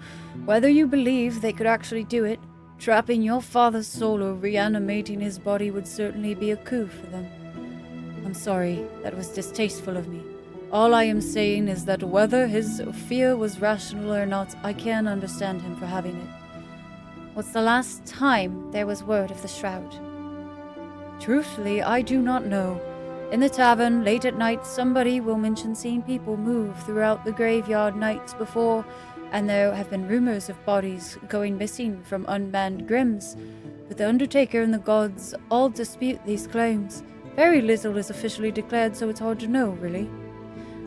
[SPEAKER 1] whether you believe they could actually do it, trapping your father's soul or reanimating his body would certainly be a coup for them. I'm sorry, that was distasteful of me. All I am saying is that whether his fear was rational or not, I can understand him for having it. What's the last time there was word of the Shroud? Truthfully, I do not know. In the tavern, late at night, somebody will mention seeing people move throughout the graveyard nights before, and there have been rumors of bodies going missing from unmanned grims. But the Undertaker and the gods all dispute these claims. Very little is officially declared, so it's hard to know, really.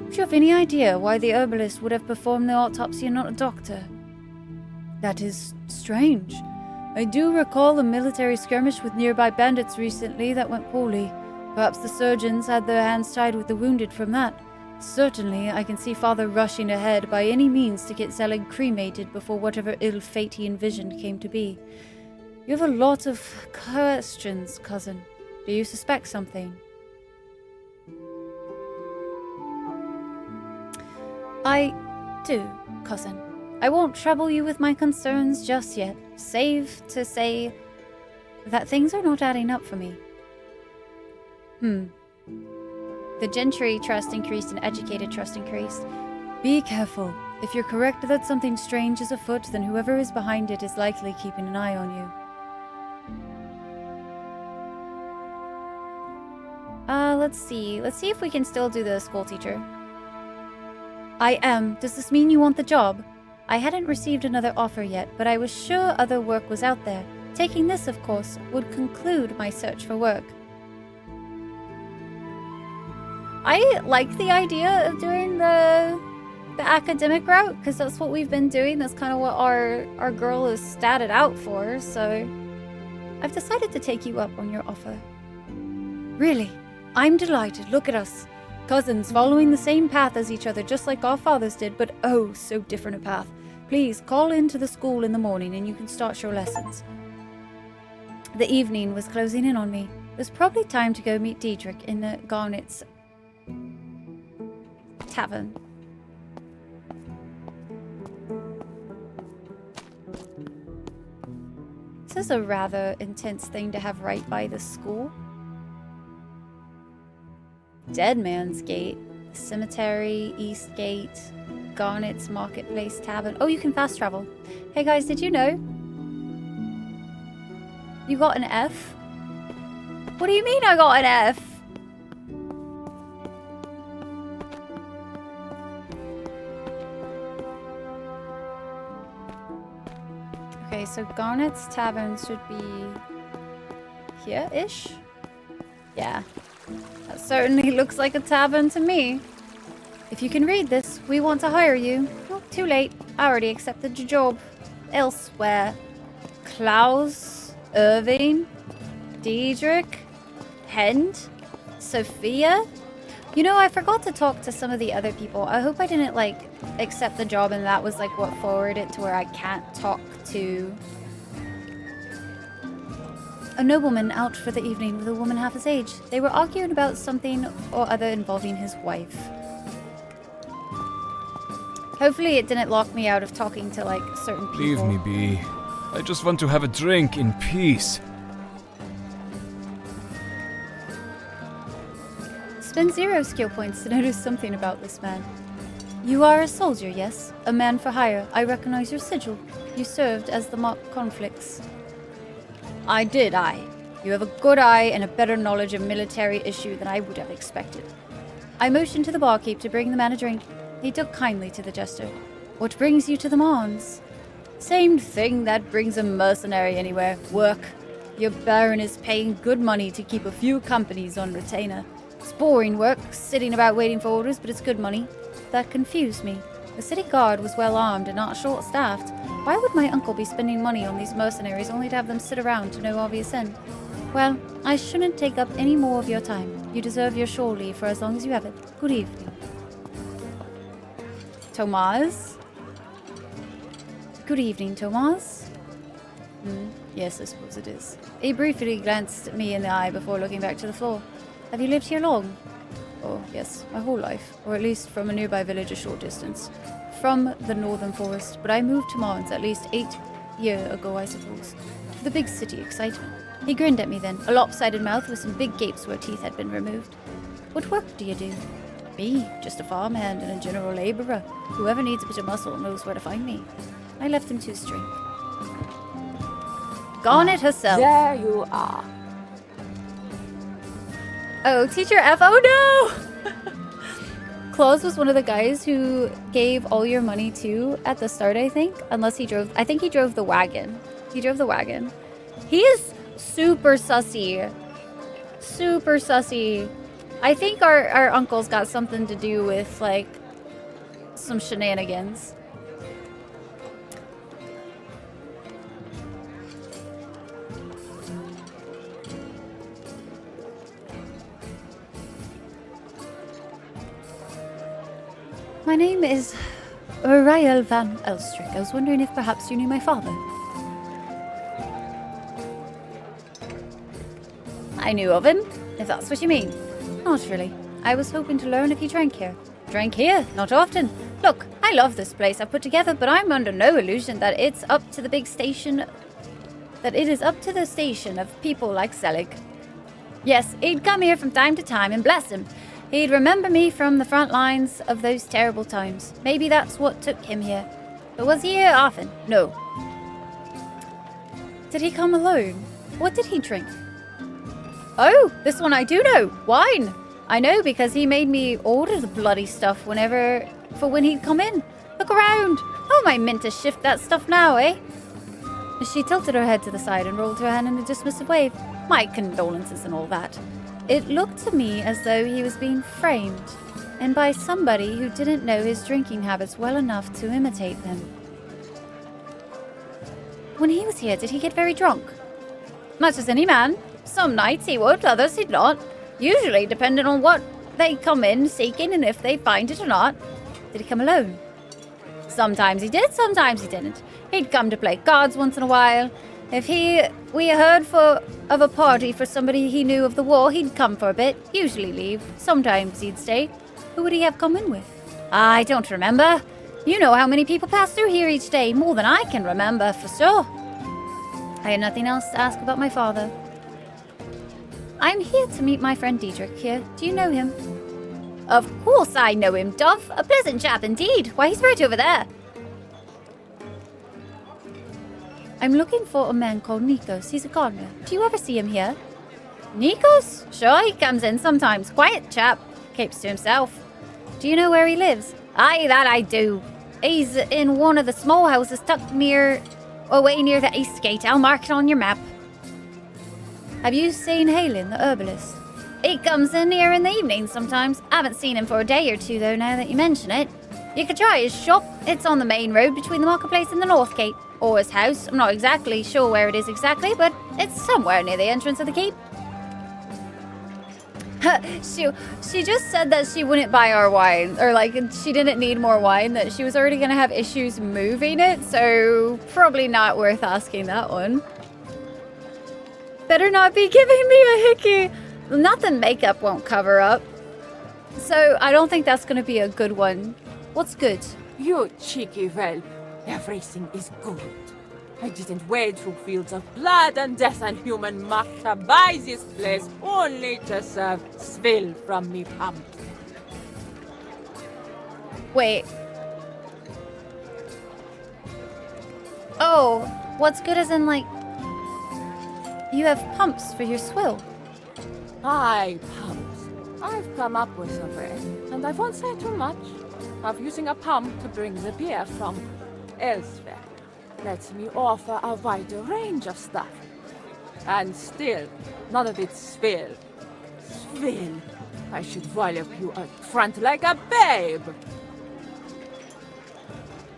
[SPEAKER 1] Do you have any idea why the herbalist would have performed the autopsy and not a doctor? That is strange. I do recall a military skirmish with nearby bandits recently that went poorly. Perhaps the surgeons had their hands tied with the wounded from that. Certainly, I can see Father rushing ahead by any means to get Zelig cremated before whatever ill fate he envisioned came to be. You have a lot of questions, cousin. Do you suspect something? I do, cousin. I won't trouble you with my concerns just yet, save to say that things are not adding up for me. The gentry trust increased and educated trust increased. Be careful. If you're correct that something strange is afoot, then whoever is behind it is likely keeping an eye on you. Let's see. Let's see if we can still do the school teacher. I am. Does this mean you want the job? I hadn't received another offer yet, but I was sure other work was out there. Taking this, of course, would conclude my search for work. I like the idea of doing the academic route, because that's what we've been doing. That's kind of what our girl is statted out for, so I've decided to take you up on your offer. Really? I'm delighted. Look at us. Cousins following the same path as each other, just like our fathers did, but oh, so different a path. Please call into the school in the morning and you can start your lessons. The evening was closing in on me. It was probably time to go meet Diedrich in Garnet's tavern. This is a rather intense thing to have right by the school. Dead Man's Gate, Cemetery, East Gate, Garnet's Marketplace Tavern. Oh, you can fast travel. Hey guys, did you know? You got an F? What do you mean I got an F? Okay, so Garnet's Tavern should be here-ish? Yeah. That certainly looks like a tavern to me. If you can read this, we want to hire you. Oh, too late. I already accepted your job. Elsewhere. Klaus, Irving, Diedrich, Hend, Sophia. You know, I forgot to talk to some of the other people. I hope I didn't, like, accept the job and that was, like, what forwarded it to where I can't talk to... A nobleman out for the evening with a woman half his age. They were arguing about something or other involving his wife. Hopefully it didn't lock me out of talking to, like, certain people.
[SPEAKER 16] Leave me be. I just want to have a drink in peace.
[SPEAKER 1] Spend 0 skill points to notice something about this man. You are a soldier, yes? A man for hire. I recognize your sigil. You served as the mock conflicts. I did, aye. You have a good eye and a better knowledge of military issue than I would have expected. I motioned to the barkeep to bring the man a drink. He took kindly to the gesture. What brings you to the Mons? Same thing that brings a mercenary anywhere. Work. Your baron is paying good money to keep a few companies on retainer. It's boring work, sitting about waiting for orders, but it's good money. That confused me. The city guard was well armed and not short-staffed. Why would my uncle be spending money on these mercenaries only to have them sit around to no obvious end? Well, I shouldn't take up any more of your time. You deserve your shore leave for as long as you have it. Good evening. Tomas? Good evening, Tomas. Yes, I suppose it is. He briefly glanced at me in the eye before looking back to the floor. Have you lived here long? Oh, yes, my whole life. Or at least from a nearby village a short distance. From the northern forest, but I moved to Mons at least 8 years ago, I suppose. For the big city excitement. He grinned at me then, a lopsided mouth with some big gapes where teeth had been removed. What work do you do? Me, just a farmhand and a general labourer. Whoever needs a bit of muscle knows where to find me. I left him to his drink. Garnet herself.
[SPEAKER 5] There you are.
[SPEAKER 1] Oh, Teacher F. Oh no! Claus was one of the guys who gave all your money to at the start, I think. Unless he drove... I think he drove the wagon. He drove the wagon. He is super sussy. Super sussy. I think our uncle's got something to do with, like, some shenanigans. My name is Rael van Elstrick. I was wondering if perhaps you knew my father. I knew of him, if that's what you mean. Not really. I was hoping to learn if he drank here. Drank here? Not often. Look, I love this place I've put together, but I'm under no illusion that it's up to the big station... that it is up to the station of people like Selig. Yes, he'd come here from time to time, and bless him, he'd remember me from the front lines of those terrible times. Maybe that's what took him here. But was he here often? No. Did he come alone? What did he drink? Oh, this one I do know. Wine. I know because he made me order the bloody stuff for when he'd come in. Look around. Oh, I meant to shift that stuff now, eh? She tilted her head to the side and rolled her hand in a dismissive wave. My condolences and all that. It looked to me as though he was being framed, and by somebody who didn't know his drinking habits well enough to imitate them. When he was here, did he get very drunk? Much as any man. Some nights he would, others he'd not. Usually depending on what they come in seeking and if they find it or not. Did he come alone? Sometimes he did, sometimes he didn't. He'd come to play cards once in a while. If we heard of a party for somebody he knew of the war, he'd come for a bit, usually leave. Sometimes he'd stay. Who would he have come in with? I don't remember. You know how many people pass through here each day, more than I can remember, for sure. I had nothing else to ask about my father. I'm here to meet my friend Diedrich here. Do you know him? Of course I know him, Dove. A pleasant chap indeed. Why, he's right over there. I'm looking for a man called Nikos. He's a gardener. Do you ever see him here? Nikos? Sure, he comes in sometimes. Quiet chap. Keeps to himself. Do you know where he lives? Aye, that I do. He's in one of the small houses tucked away near the east gate. I'll mark it on your map. Have you seen Halen, the herbalist? He comes in here in the evening sometimes. I haven't seen him for a day or two, though, now that you mention it. You could try his shop. It's on the main road between the marketplace and the north gate. Or his house. I'm not exactly sure where it is exactly, but it's somewhere near the entrance of the keep. She just said that she wouldn't buy our wine, or like she didn't need more wine, that she was already going to have issues moving it, so probably not worth asking that one. Better not be giving me a hickey. Nothing makeup won't cover up. So I don't think that's going to be a good one. What's good?
[SPEAKER 7] You cheeky whelp. Everything is good. I didn't wade through fields of blood and death and human muck to buy this place only to serve swill from me pump.
[SPEAKER 1] Wait. Oh, what's good as in like... You have pumps for your swill.
[SPEAKER 7] Aye, pumps. I've come up with a way, and I won't say too much, of using a pump to bring the beer from elsewhere. Let me offer a wider range of stuff. And still, none of it swill. Swill. I should wallop you up front like a babe.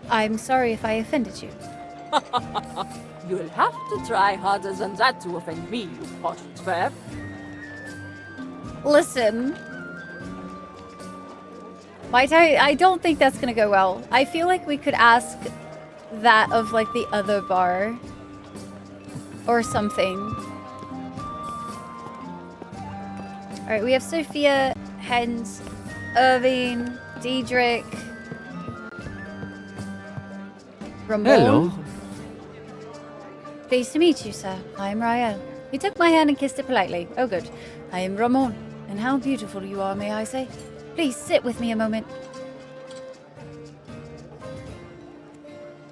[SPEAKER 1] I'm sorry if I offended you.
[SPEAKER 7] You'll have to try harder than that to offend me, you posh twerp.
[SPEAKER 1] Listen. I don't think that's gonna go well. I feel like we could ask that of like the other bar or something. Alright, we have Sophia, Hens, Irving, Diedrich, Ramon.
[SPEAKER 9] Hello.
[SPEAKER 1] Pleased to meet you, sir. I am Rael. He took my hand and kissed it politely. Oh, good. I am Ramon. And how beautiful you are, may I say? Please sit with me a moment.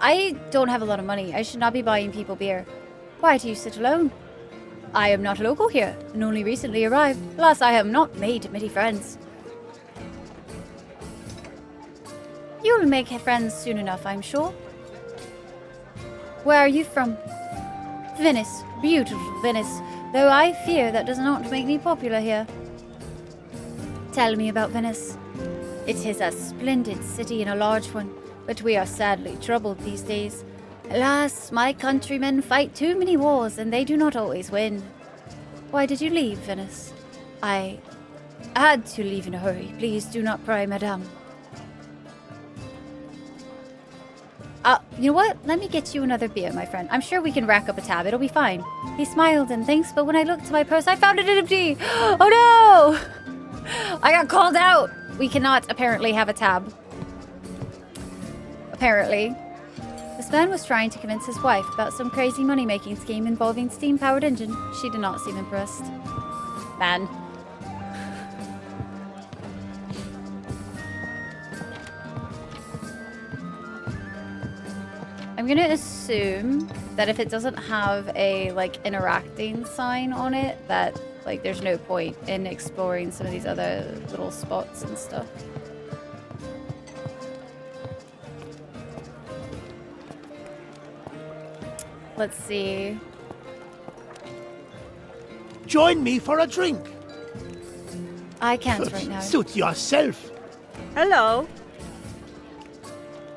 [SPEAKER 1] I don't have a lot of money. I should not be buying people beer. Why do you sit alone? I am not local here, and only recently arrived. Alas, I have not made many friends. You'll make friends soon enough, I'm sure. Where are you from? Venice. Beautiful Venice. Though I fear that does not make me popular here. Tell me about Venice. It is a splendid city and a large one, but we are sadly troubled these days. Alas, my countrymen fight too many wars, and they do not always win. Why did you leave Venice? I had to leave in a hurry. Please do not pry, madame. You know what? Let me get you another beer, my friend. I'm sure we can rack up a tab. It'll be fine. He smiled and thanks, but when I looked to my purse, I found it empty. Oh no! I got called out. We cannot apparently have a tab. Apparently. This man was trying to convince his wife about some crazy money-making scheme involving steam-powered engine. She did not seem impressed. Man. I'm gonna assume that if it doesn't have a, like, interacting sign on it, that, like, there's no point in exploring some of these other little spots and stuff. Let's see.
[SPEAKER 3] Join me for a drink.
[SPEAKER 1] I can't right now.
[SPEAKER 3] Suit yourself.
[SPEAKER 8] Hello.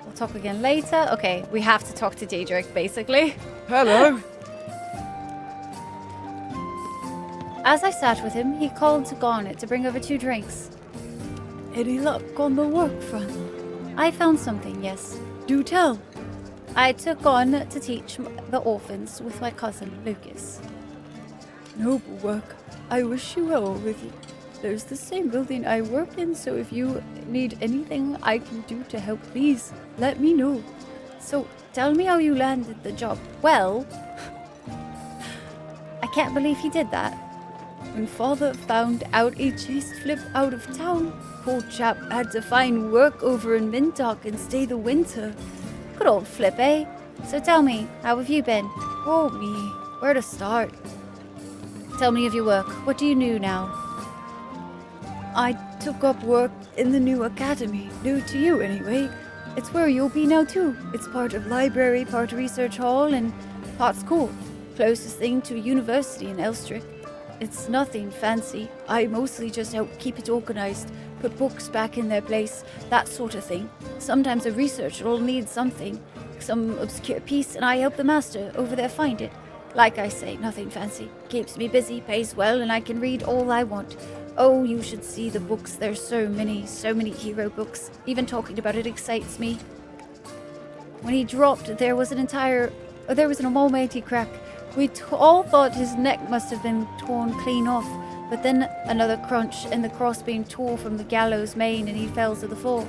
[SPEAKER 1] We'll talk again later. Okay, we have to talk to Daedric, basically.
[SPEAKER 9] Hello.
[SPEAKER 1] As I sat with him, he called to Garnet to bring over 2 drinks. Any luck on the work front? I found something, yes. Do tell. I took on to teach the orphans with my cousin, Lucas. Noble work. I wish you well with it. There's the same building I work in, so if you need anything I can do to help, please let me know. So, tell me how you landed the job. Well, I can't believe he did that. When father found out he chased Flip out of town, poor chap had to find work over in Mintock and stay the winter. Good old Flip, eh? So tell me, how have you been? Oh me, where to start? Tell me of your work. What do you do now? I took up work in the new academy. New to you, anyway. It's where you'll be now, too. It's part of library, part research hall, and part school. Closest thing to university in Elstrick. It's nothing fancy. I mostly just help keep it organized, put books back in their place, that sort of thing. Sometimes a researcher will need something, some obscure piece, and I help the master over there find it. Like I say, nothing fancy. Keeps me busy, pays well, and I can read all I want. Oh, you should see the books. There's so many hero books. Even talking about it excites me. When he dropped, there was an almighty crack. We all thought his neck must have been torn clean off, but then another crunch and the crossbeam tore from the gallows mane and he fell to the floor.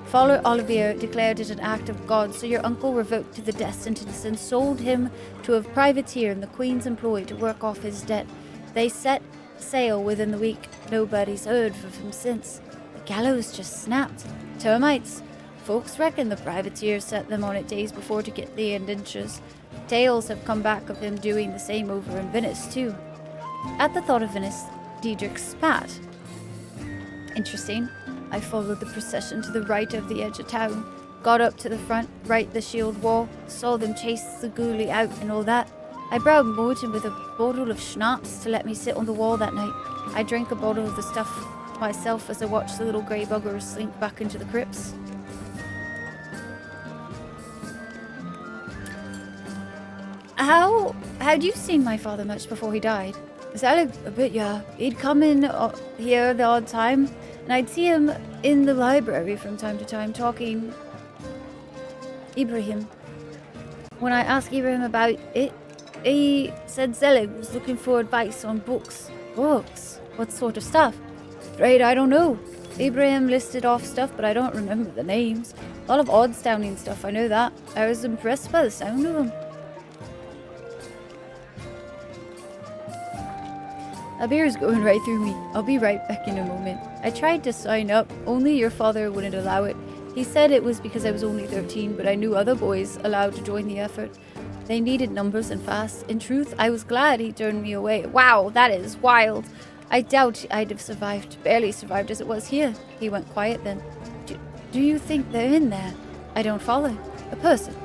[SPEAKER 1] Father Olivier declared it an act of God, so your uncle revoked the death sentence and sold him to a privateer in the Queen's employ to work off his debt. They set sail within the week. Nobody's heard of him since. The gallows just snapped. Termites. Folks reckon the privateer set them on it days before to get the indentures. Tales have come back of him doing the same over in Venice, too. At the thought of Venice, Daedric spat. Interesting. I followed the procession to the right of the edge of town, got up to the front, right the shield wall, saw them chase the ghoulie out and all that. I bribed Morton with a bottle of schnapps to let me sit on the wall that night. I drank a bottle of the stuff myself as I watched the little grey buggers slink back into the crypts. Had you seen my father much before he died? A bit, yeah. He'd come in here the odd time, and I'd see him in the library from time to time talking. Ibrahim. When I asked Ibrahim about it, he said Zelig was looking for advice on books. Books? What sort of stuff? Afraid I don't know. Ibrahim listed off stuff, but I don't remember the names. A lot of odd-sounding stuff, I know that. I was impressed by the sound of them. A beer's going right through me. I'll be right back in a moment. I tried to sign up, only your father wouldn't allow it. He said it was because I was only 13, but I knew other boys allowed to join the effort. They needed numbers and fast. In truth, I was glad he turned me away. Wow, that is wild. I doubt I'd have survived. Barely survived as it was here. He went quiet then. Do you think they're in there? I don't follow. A person.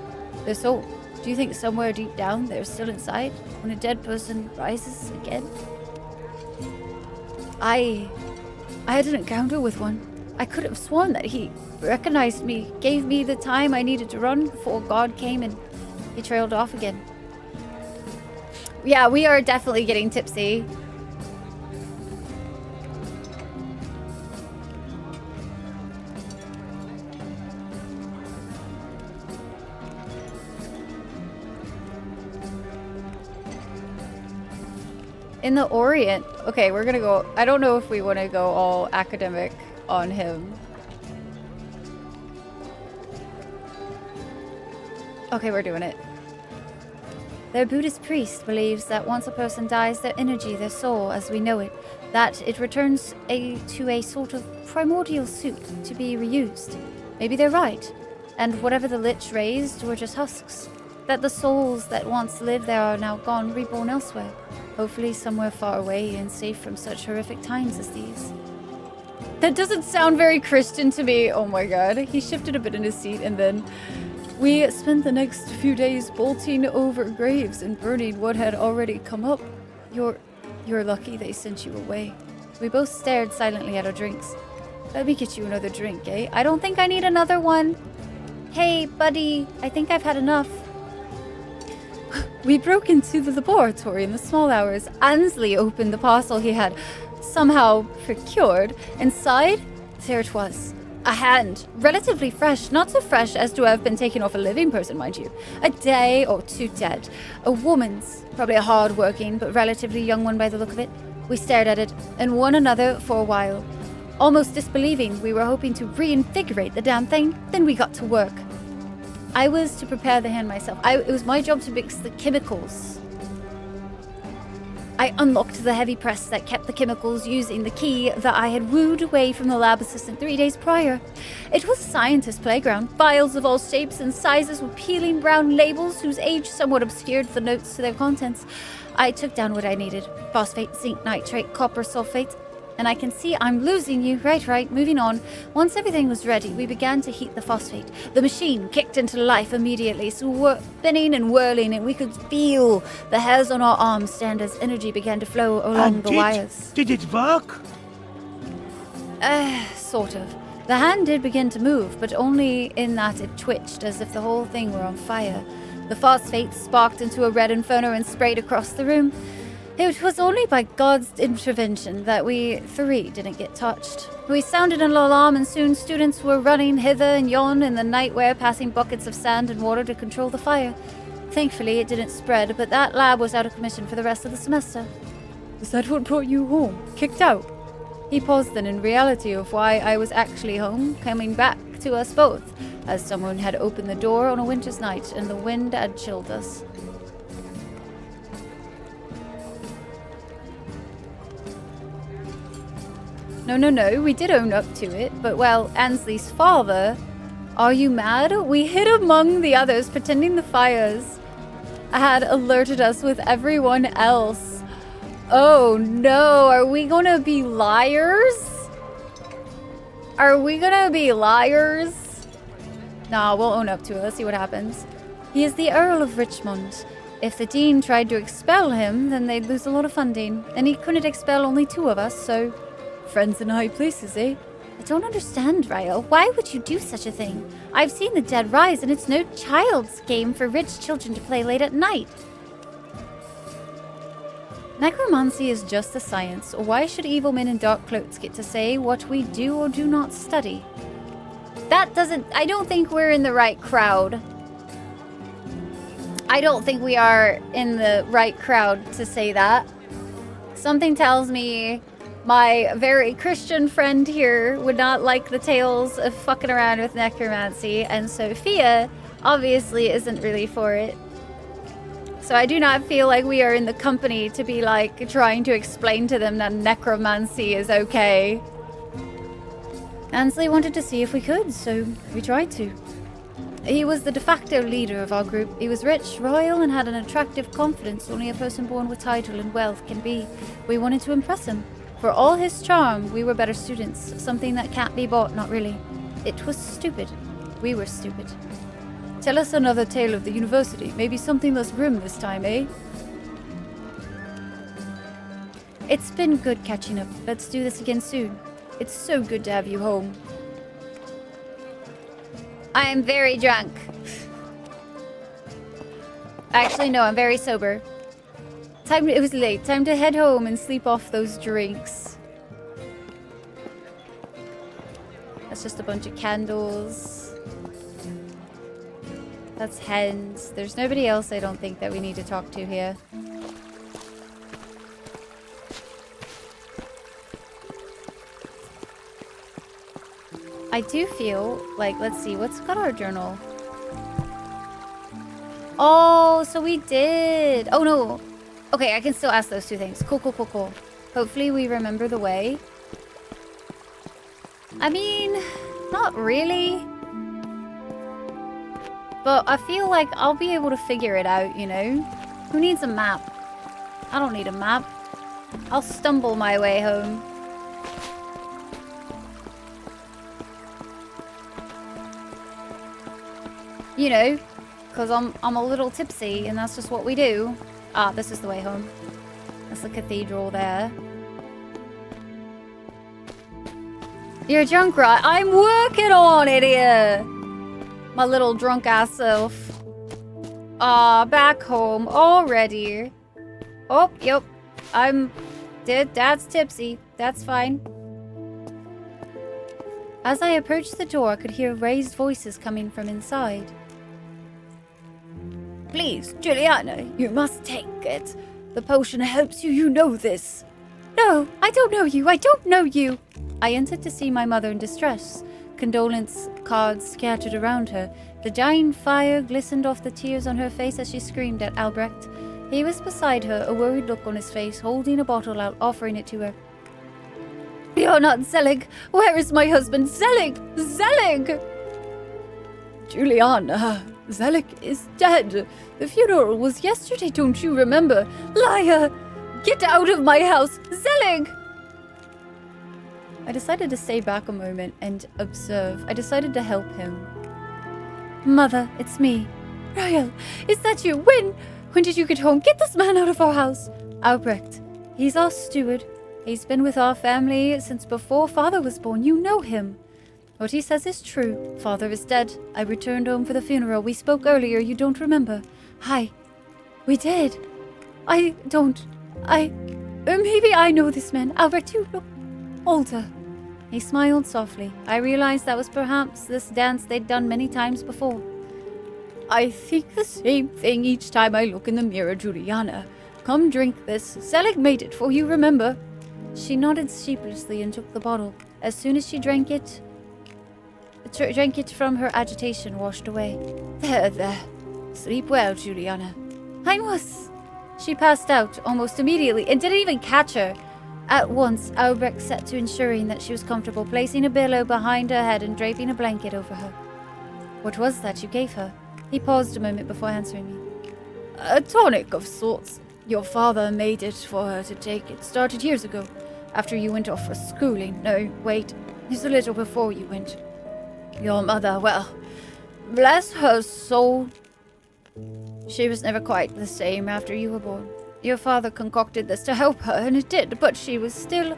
[SPEAKER 1] Their soul. Do you think somewhere deep down they're still inside? When a dead person rises again? I had an encounter with one. I could have sworn that he recognized me, gave me the time I needed to run before God came, and he trailed off again. Yeah, we are definitely getting tipsy. In the Orient. Okay, we're gonna go. I don't know if we want to go all academic on him. Okay, we're doing it. Their Buddhist priest believes that once a person dies, their energy, their soul, as we know it, that it returns to a sort of primordial soup to be reused. Maybe they're right. And whatever the Lich raised were just husks. That the souls that once lived there are now gone, reborn elsewhere. Hopefully somewhere far away and safe from such horrific times as these. That doesn't sound very Christian to me. Oh my god. He shifted a bit in his seat and then... We spent the next few days bolting over graves and burning what had already come up. You're lucky they sent you away. We both stared silently at our drinks. Let me get you another drink, eh? I don't think I need another one. Hey, buddy, I think I've had enough. We broke into the laboratory in the small hours. Ansley opened the parcel he had somehow procured. Inside, there it was. A hand, relatively fresh, not so fresh as to have been taken off a living person, mind you. A day or two dead. A woman's, probably a hard-working but relatively young one by the look of it. We stared at it and one another for a while, almost disbelieving. We were hoping to reinvigorate the damn thing. Then we got to work. I was to prepare the hand myself. It was my job to mix the chemicals. I unlocked the heavy press that kept the chemicals using the key that I had wooed away from the lab assistant 3 days prior. It was a scientist's playground. Vials of all shapes and sizes with peeling brown labels whose age somewhat obscured the notes to their contents. I took down what I needed. Phosphate, zinc nitrate, copper sulfate. And I can see I'm losing you. Right, moving on. Once everything was ready, we began to heat the phosphate. The machine kicked into life immediately, spinning and whirling, and we could feel the hairs on our arms stand as energy began to flow along the wires.
[SPEAKER 3] Did it work?
[SPEAKER 1] Sort of. The hand did begin to move, but only in that it twitched as if the whole thing were on fire. The phosphate sparked into a red inferno and sprayed across the room. It was only by God's intervention that we three didn't get touched. We sounded an alarm and soon students were running hither and yon in the nightwear, passing buckets of sand and water to control the fire. Thankfully it didn't spread, but that lab was out of commission for the rest of the semester. Is that what brought you home? Kicked out? He paused then in reality of why I was actually home, coming back to us both, as someone had opened the door on a winter's night and the wind had chilled us. No, we did own up to it, but well, Ansley's father... Are you mad? We hid among the others, pretending the fires had alerted us with everyone else. Oh no, are we gonna be liars? Are we gonna be liars? Nah, we'll own up to it, let's see what happens. He is the Earl of Richmond. If the Dean tried to expel him, then they'd lose a lot of funding, and he couldn't expel only 2 of us, so... Friends in high places, eh? I don't understand, Ryo. Why would you do such a thing? I've seen the dead rise, and it's no child's game for rich children to play late at night. Necromancy is just a science. Why should evil men in dark cloaks get to say what we do or do not study? That doesn't... I don't think we're in the right crowd. I don't think we are in the right crowd to say that. Something tells me... My very Christian friend here would not like the tales of fucking around with necromancy, and Sophia obviously isn't really for it. So I do not feel like we are in the company to be like trying to explain to them that necromancy is okay. Ansley wanted to see if we could, so we tried to. He was the de facto leader of our group. He was rich, royal, and had an attractive confidence only a person born with title and wealth can be. We wanted to impress him. For all his charm, we were better students. Something that can't be bought, not really. It was stupid. We were stupid. Tell us another tale of the university. Maybe something less grim this time, eh? It's been good catching up. Let's do this again soon. It's so good to have you home. I am very drunk. Actually, no, I'm very sober. It was late. Time to head home and sleep off those drinks. That's just a bunch of candles. That's hens. There's nobody else I don't think that we need to talk to here. I do feel like, let's see, what's got our journal? Oh, so we did. Oh, no. Okay, I can still ask those two things. Cool, cool, cool, cool. Hopefully we remember the way. I mean, not really. But I feel like I'll be able to figure it out, you know? Who needs a map? I don't need a map. I'll stumble my way home. You know, because I'm a little tipsy and that's just what we do. Ah, this is the way home. That's the cathedral there. You're drunk, right? I'm working on it here. My little drunk ass self. Ah, back home already. Oh, yep. Dad's tipsy. That's fine. As I approached the door, I could hear raised voices coming from inside. Please, Juliana, you must take it. The potion helps you, you know this. No, I don't know you. I don't know you. I entered to see my mother in distress. Condolence cards scattered around her. The dying fire glistened off the tears on her face as she screamed at Albrecht. He was beside her, a worried look on his face, holding a bottle out, offering it to her. You're not Zelig. Where is my husband? Zelig! Zelig! Juliana, Zelig is dead. The funeral was yesterday, don't you remember? Liar! Get out of my house! Zelig! I decided to stay back a moment and observe. I decided to help him. Mother, it's me. Rael, is that you? When did you get home? Get this man out of our house. Albrecht, he's our steward. He's been with our family since before Father was born. You know him. What he says is true. Father is dead. I returned home for the funeral. We spoke earlier. You don't remember. Hi. We did. Maybe I know this man. Albrecht, you look older. He smiled softly. I realized that was perhaps this dance they'd done many times before. I think the same thing each time I look in the mirror, Juliana. Come drink this. Zelig made it for you, remember? She nodded sheepishly and took the bottle. As soon as she drank it from her agitation washed away. There. Sleep well, Juliana. I must. She passed out almost immediately and didn't even catch her. At once, Albrecht set to ensuring that she was comfortable, placing a pillow behind her head and draping a blanket over her. What was that you gave her? He paused a moment before answering me. A tonic of sorts. Your father made it for her to take. It started years ago, after you went off for schooling. No, wait, it's a little before you went. Your mother, well, bless her soul. She was never quite the same after you were born. Your father concocted this to help her, and it did, but she was still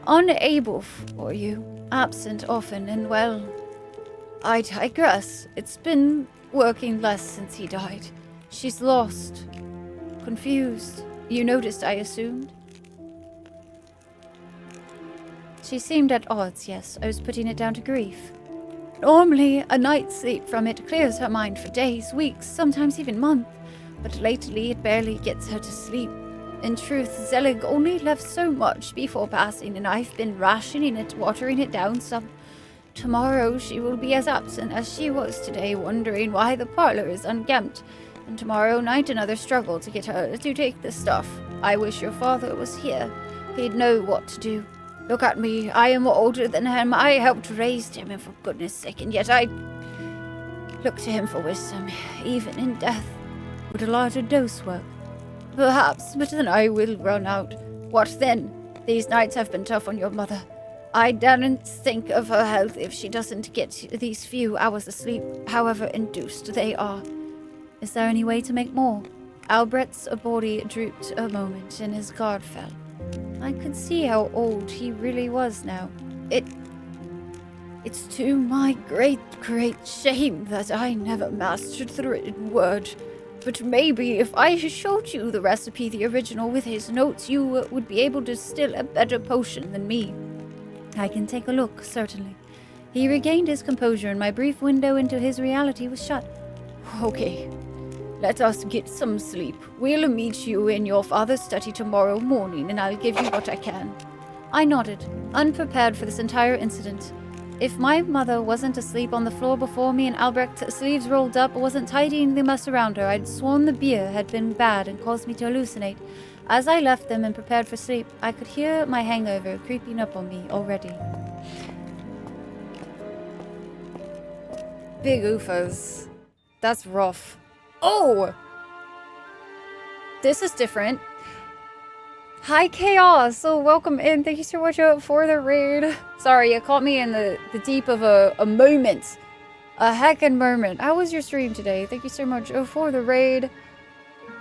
[SPEAKER 1] unable for you, absent often, and well, I digress. It's been working less since he died. She's lost, confused. You noticed, I assumed? She seemed at odds, yes. I was putting it down to grief. Normally, a night's sleep from it clears her mind for days, weeks, sometimes even months. But lately it barely gets her to sleep. In truth, Zelig only left so much before passing, and I've been rationing it, watering it down some. Tomorrow she will be as absent as she was today, wondering why the parlor is unkempt. And tomorrow night another struggle to get her to take the stuff. I wish your father was here. He'd know what to do. Look at me, I am older than him. I helped raise him, and for goodness sake, and yet I look to him for wisdom, even in death. Would a larger dose work? Perhaps, but then I will run out. What then? These nights have been tough on your mother. I daren't think of her health if she doesn't get these few hours of sleep, however induced they are. Is there any way to make more? Albrecht's body drooped a moment, and his guard fell. I could see how old he really was now. It's to my great shame that I never mastered the written word. But maybe if I showed you the recipe, the original with his notes, you would be able to distill a better potion than me. I can take a look, certainly. He regained his composure, and my brief window into his reality was shut. Okay, let us get some sleep. We'll meet you in your father's study tomorrow morning, and I'll give you what I can. I nodded, unprepared for this entire incident. If my mother wasn't asleep on the floor before me and Albrecht, sleeves rolled up, wasn't tidying the mess around her, I'd sworn the beer had been bad and caused me to hallucinate. As I left them and prepared for sleep, I could hear my hangover creeping up on me already. Big oofers. That's rough. Oh! This is different. Hi, Chaos! So welcome in. Thank you so much for the raid. Sorry, it caught me in the deep of a moment. A heckin' moment. How was your stream today? Thank you so much for the raid.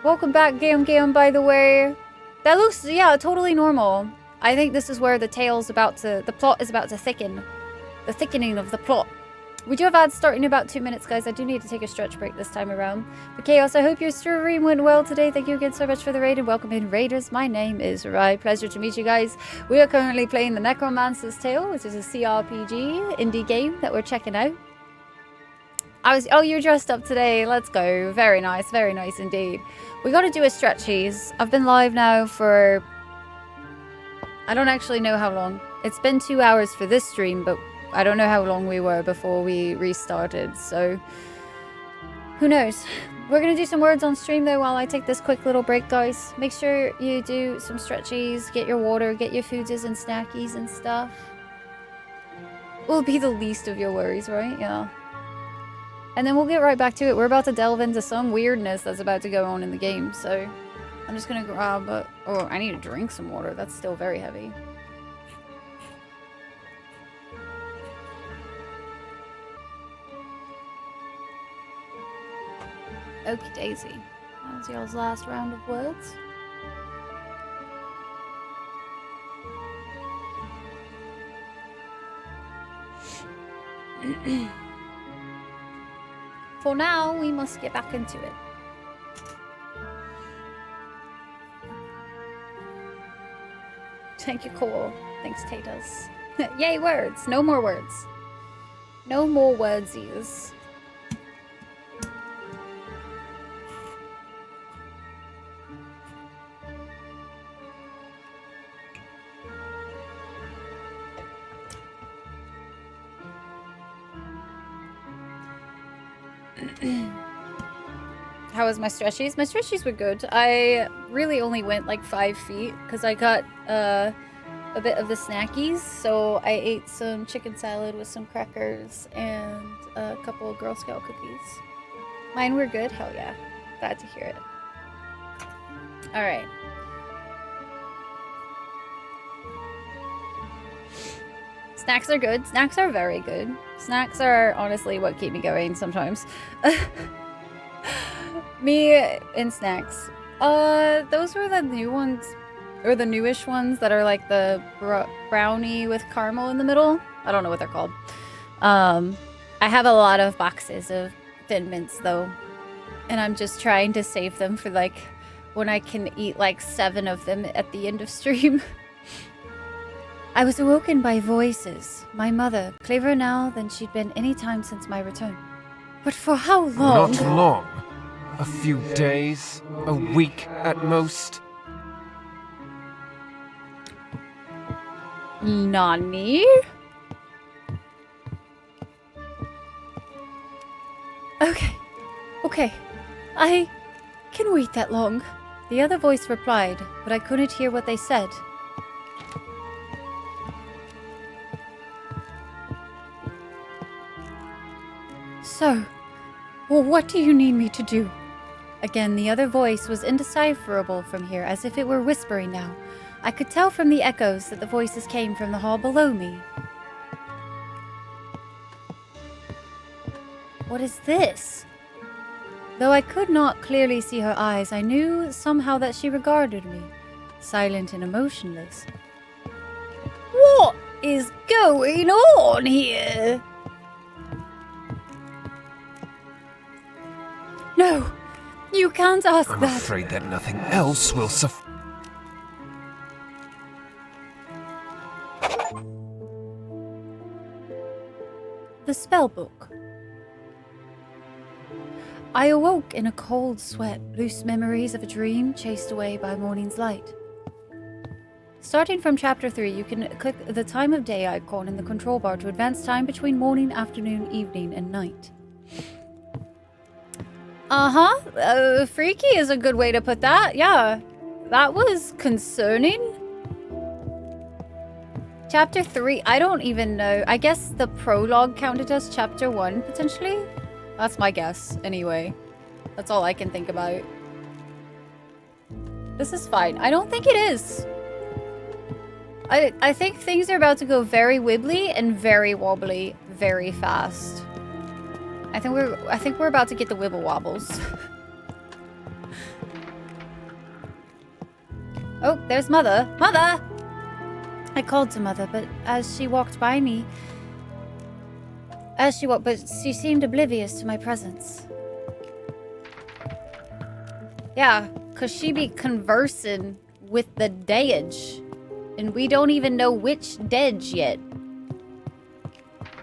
[SPEAKER 1] Welcome back, Gam, by the way. That looks, yeah, totally normal. I think this is where the plot is about to thicken. The thickening of the plot. We do have ads starting in about 2 minutes, guys. I do need to take a stretch break this time around. But Chaos, I hope your stream went well today. Thank you again so much for the raid and welcome in, raiders. My name is Rai. Pleasure to meet you guys. We are currently playing the Necromancer's Tale, which is a CRPG indie game that we're checking out. Oh, you're dressed up today. Let's go. Very nice indeed. We got to do a stretchies. I've been live now for... I don't actually know how long. It's been 2 hours for this stream, but I don't know how long we were before we restarted, so who knows. We're going to do some words on stream, though, while I take this quick little break, guys. Make sure you do some stretchies, get your water, get your foodies and snackies and stuff. Will be the least of your worries, right? Yeah. And then we'll get right back to it. We're about to delve into some weirdness that's about to go on in the game, so I'm just going to grab a... Oh, I need to drink some water. That's still very heavy. Okie daisy. That was y'all's last round of words. For now, we must get back into it. Thank you, Cole. Thanks, Tatus. Yay, words. No more words. No more wordsies. How was my stretchies? My stretchies were good. I really only went like 5 feet because I got a bit of the snackies. So I ate some chicken salad with some crackers and a couple of Girl Scout cookies. Mine were good. Hell yeah. Glad to hear it. All right. Snacks are good. Snacks are very good. Snacks are honestly what keep me going sometimes. Me and snacks. Those were the new ones, or the newish ones that are like the brownie with caramel in the middle. I don't know what they're called. I have a lot of boxes of Thin Mints though, and I'm just trying to save them for like when I can eat like 7 of them at the end of stream. I was awoken by voices. My mother, clearer now than she'd been any time since my return. But for how long?
[SPEAKER 4] Not long. A few days, a week at most.
[SPEAKER 1] Nani? Okay. I can wait that long. The other voice replied, but I couldn't hear what they said. So, well, what do you need me to do? Again, the other voice was indecipherable from here, as if it were whispering now. I could tell from the echoes that the voices came from the hall below me. What is this? Though I could not clearly see her eyes, I knew somehow that she regarded me, silent and emotionless. What is going on here? No, you can't ask that.
[SPEAKER 4] I'm afraid that nothing else will suffice.
[SPEAKER 1] The spellbook. I awoke in a cold sweat, loose memories of a dream chased away by morning's light. Starting from chapter 3, you can click the time of day icon in the control bar to advance time between morning, afternoon, evening, and night. Freaky is a good way to put that. Yeah, that was concerning. Chapter 3, I don't even know. I guess the prologue counted as chapter 1, potentially? That's my guess, anyway. That's all I can think about. This is fine. I don't think it is. I think things are about to go very wibbly and very wobbly very fast. I think we're about to get the wibble wobbles. Oh, there's Mother. Mother! I called to Mother, but as she walked by me... but she seemed oblivious to my presence. Yeah, because she be conversing with the dead. And we don't even know which dead yet.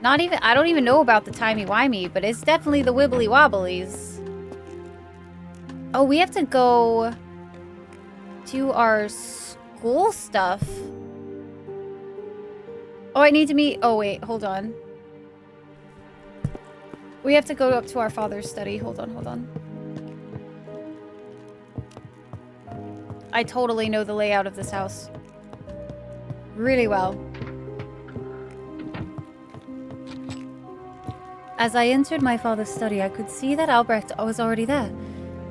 [SPEAKER 1] I don't even know about the timey-wimey, but it's definitely the wibbly-wobblies. Oh, we have to go to our school stuff. Oh, I need to meet... Oh, wait, hold on. We have to go up to our father's study. Hold on. I totally know the layout of this house. Really well. As I entered my father's study, I could see that Albrecht was already there.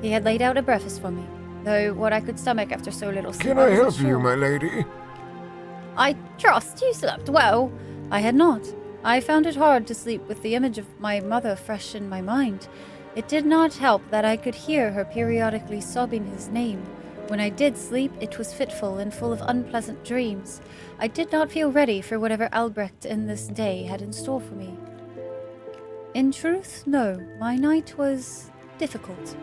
[SPEAKER 1] He had laid out a breakfast for me, though what I could stomach after so little sleep.
[SPEAKER 17] Can I help you, my lady?
[SPEAKER 1] I trust you slept well. I had not. I found it hard to sleep with the image of my mother fresh in my mind. It did not help that I could hear her periodically sobbing his name. When I did sleep, it was fitful and full of unpleasant dreams. I did not feel ready for whatever Albrecht in this day had in store for me. In truth, no, my night was difficult.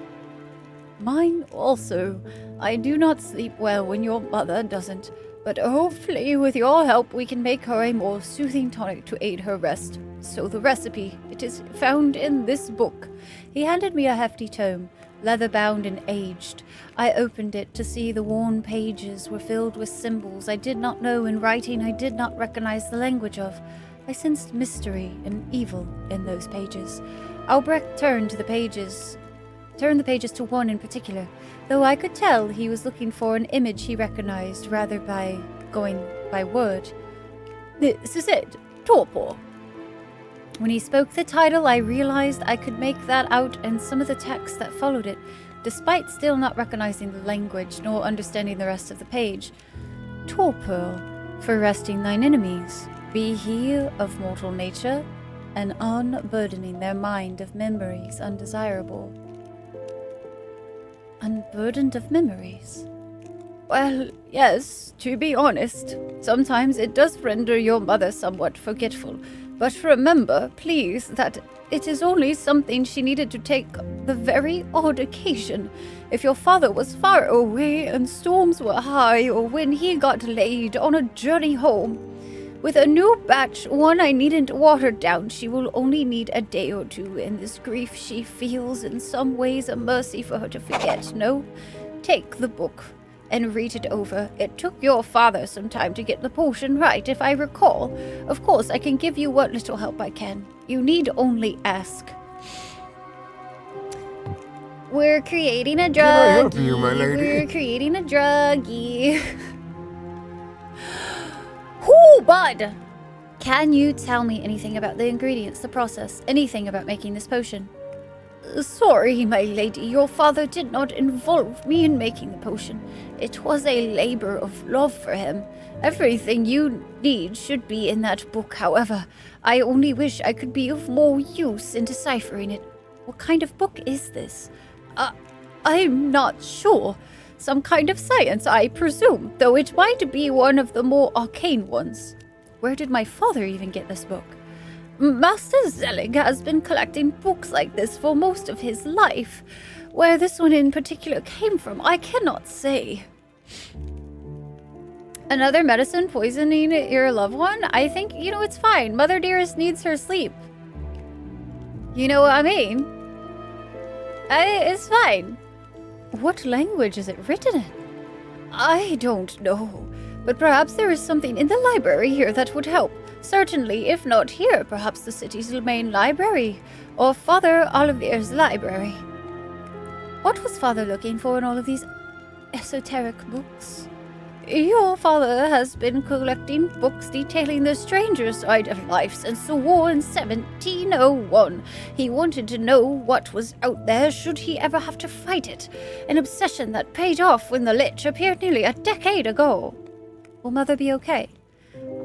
[SPEAKER 1] Mine also. I do not sleep well when your mother doesn't, but hopefully with your help we can make her a more soothing tonic to aid her rest. So the recipe, it is found in this book. He handed me a hefty tome, leather-bound and aged. I opened it to see the worn pages were filled with symbols I did not know in writing I did not recognize the language of. I sensed mystery and evil in those pages. Albrecht turned the pages to one in particular, though I could tell he was looking for an image he recognized rather by going by word. This is it, Torpor. When he spoke the title, I realized I could make that out and some of the text that followed it, despite still not recognizing the language nor understanding the rest of the page. Torpor, for resting thine enemies, be he of mortal nature, and unburdening their mind of memories undesirable. Unburdened of memories? Well, yes, to be honest. Sometimes it does render your mother somewhat forgetful. But remember, please, that it is only something she needed to take the very odd occasion. If your father was far away and storms were high, or when he got laid on a journey home. With a new batch, one I needn't water down, she will only need a day or two, and this grief she feels in some ways a mercy for her to forget. No, take the book and read it over. It took your father some time to get the potion right, if I recall. Of course, I can give you what little help I can. You need only ask. We're creating a druggie.
[SPEAKER 17] Can I help you, my lady?
[SPEAKER 1] We're creating a druggie. Whoo, bud! Can you tell me anything about the ingredients, the process, anything about making this potion? Sorry, my lady, your father did not involve me in making the potion. It was a labor of love for him. Everything you need should be in that book, however. I only wish I could be of more use in deciphering it. What kind of book is this? I'm not sure. Some kind of science, I presume, though it might be one of the more arcane ones. Where did my father even get this book? Master Zelig has been collecting books like this for most of his life. Where this one in particular came from, I cannot say. Another medicine poisoning your loved one? I think, it's fine. Mother Dearest needs her sleep. You know what I mean? It's fine. What language is it written in? I don't know. But perhaps there is something in the library here that would help. Certainly, if not here, perhaps the city's main library, or Father Olivier's library. What was Father looking for in all of these esoteric books? Your father has been collecting books detailing the stranger side of life since the war in 1701. He wanted to know what was out there should he ever have to fight it. An obsession that paid off when the Lich appeared nearly a decade ago. Will Mother be okay?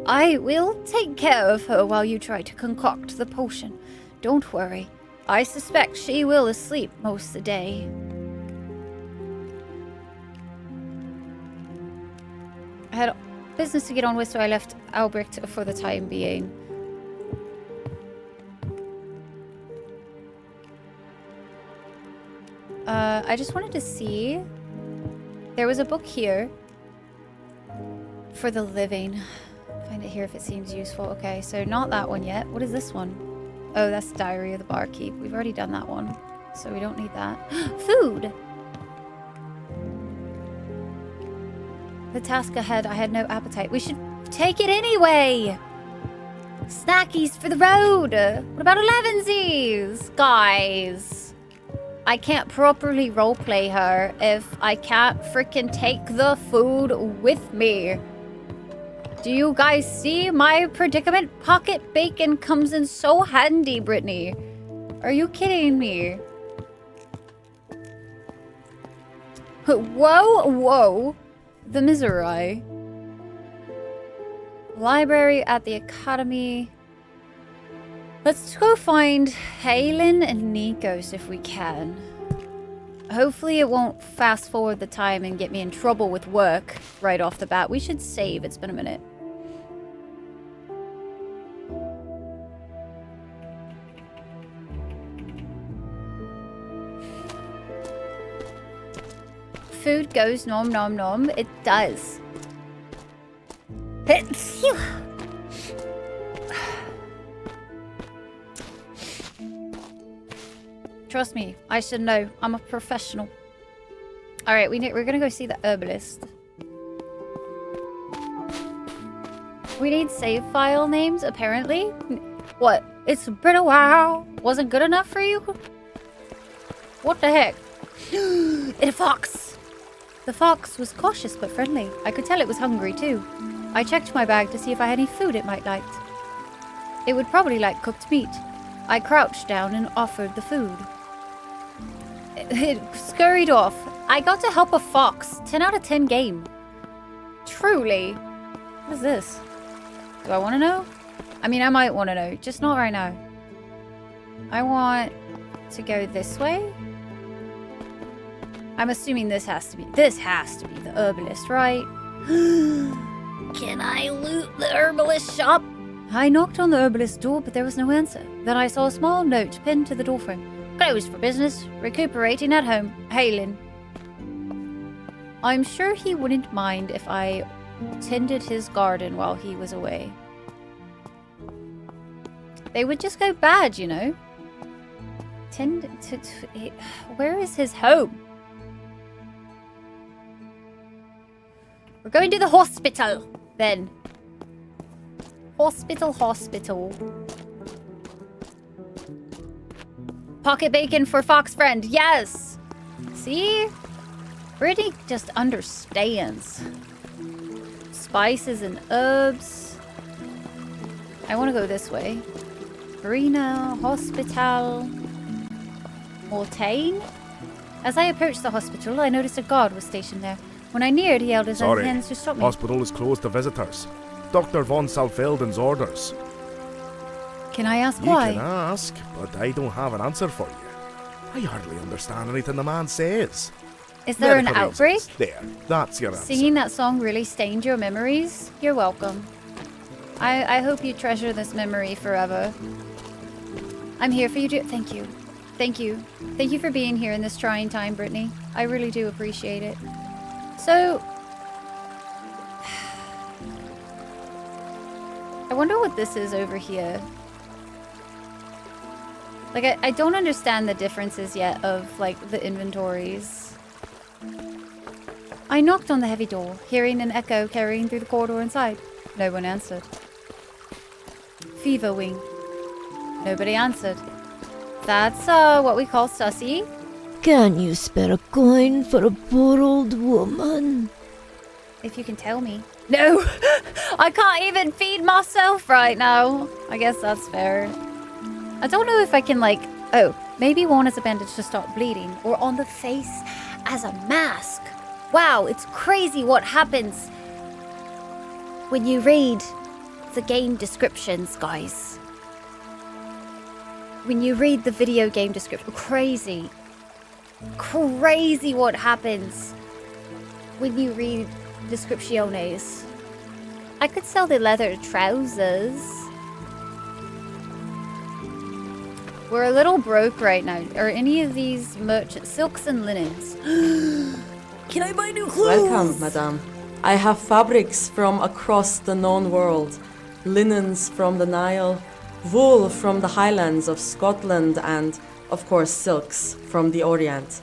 [SPEAKER 1] I will take care of her while you try to concoct the potion. Don't worry. I suspect she will asleep most of the day. I had business to get on with, so I left Albrecht for the time being. I just wanted to see. There was a book here for the living. Find it here if it seems useful. Okay, so not that one yet. What is this one? Oh, that's Diary of the Barkeep. We've already done that one, so we don't need that. Food! The task ahead, I had no appetite. We should take it anyway! Snackies for the road! What about 11sies? Guys, I can't properly roleplay her if I can't freaking take the food with me. Do you guys see my predicament? Pocket bacon comes in so handy, Brittany. Are you kidding me? Whoa, whoa. The Misery. Library at the Academy. Let's go find Halen and Nikos if we can. Hopefully it won't fast forward the time and get me in trouble with work right off the bat. We should save. It's been a minute. Food goes nom nom nom. It does. Trust me, I should know. I'm a professional. All right, we're gonna go see the herbalist. We need save file names, apparently. What? It's been a while. Wasn't good enough for you? What the heck? It's a fox. The fox was cautious but friendly. I could tell it was hungry too. I checked my bag to see if I had any food it might like. It would probably like cooked meat. I crouched down and offered the food. It scurried off. I got to help a fox. 10 out of 10 game. Truly. What is this? Do I want to know? I mean, I might want to know. Just not right now. I want to go this way. I'm assuming this has to be the herbalist, right? Can I loot the herbalist shop? I knocked on the herbalist's door, but there was no answer. Then I saw a small note pinned to the doorframe. Closed for business. Recuperating at home. Halen. I'm sure he wouldn't mind if I tended his garden while he was away. They would just go bad, you know. Where is his home? We're going to the hospital, then. Hospital. Pocket bacon for Fox Friend. Yes! See? Brittany just understands. Spices and herbs. I want to go this way. Arena, hospital. Mortain? As I approached the hospital, I noticed a guard was stationed there. When I neared, he held his hands to stop me.
[SPEAKER 10] Hospital is closed to visitors. Dr. von Salfelden's orders.
[SPEAKER 1] Can I ask why?
[SPEAKER 10] You can ask, but I don't have an answer for you. I hardly understand anything the man says.
[SPEAKER 1] Is there an outbreak?
[SPEAKER 10] There, that's your answer.
[SPEAKER 1] Singing that song really stained your memories? You're welcome. I hope you treasure this memory forever. I'm here for you to... Thank you. Thank you. Thank you for being here in this trying time, Brittany. I really do appreciate it. So... I wonder what this is over here. Like, I don't understand the differences yet of, like, the inventories. I knocked on the heavy door, hearing an echo carrying through the corridor inside. No one answered. Fever wing. Nobody answered. That's what we call sussy.
[SPEAKER 18] Can you spare a coin for a poor old woman?
[SPEAKER 1] If you can tell me. No! I can't even feed myself right now. I guess that's fair. I don't know if I can, like... Oh, maybe one as a bandage to stop bleeding. Or on the face as a mask. Wow, it's crazy what happens when you read the game descriptions, guys. When you read the video game description. Crazy. Crazy what happens when you read descripciones. I could sell the leather trousers. We're a little broke right now. Are any of these merchants? Silks and linens. Can I buy new clothes?
[SPEAKER 19] Welcome, madame. I have fabrics from across the known world. Linens from the Nile, wool from the highlands of Scotland, and, of course, silks from the Orient.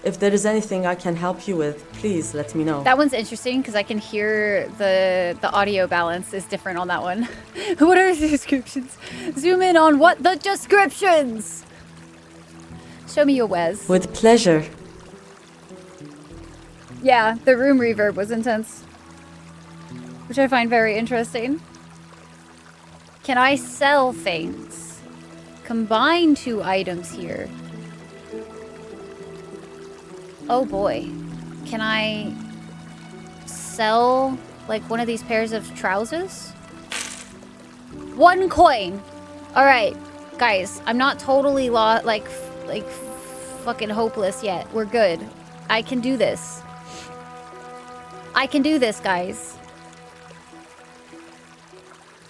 [SPEAKER 19] If there is anything I can help you with, please let me know.
[SPEAKER 1] That one's interesting because I can hear the audio balance is different on that one. What are the descriptions? Zoom in on what the descriptions. Show me your wares.
[SPEAKER 19] With pleasure.
[SPEAKER 1] Yeah, the room reverb was intense, which I find very interesting. Can I sell things? Combine 2 items here. Oh boy. Can I sell like one of these pairs of trousers? 1 coin. All right, guys, I'm not totally like fucking hopeless yet. We're good. I can do this. I can do this, guys.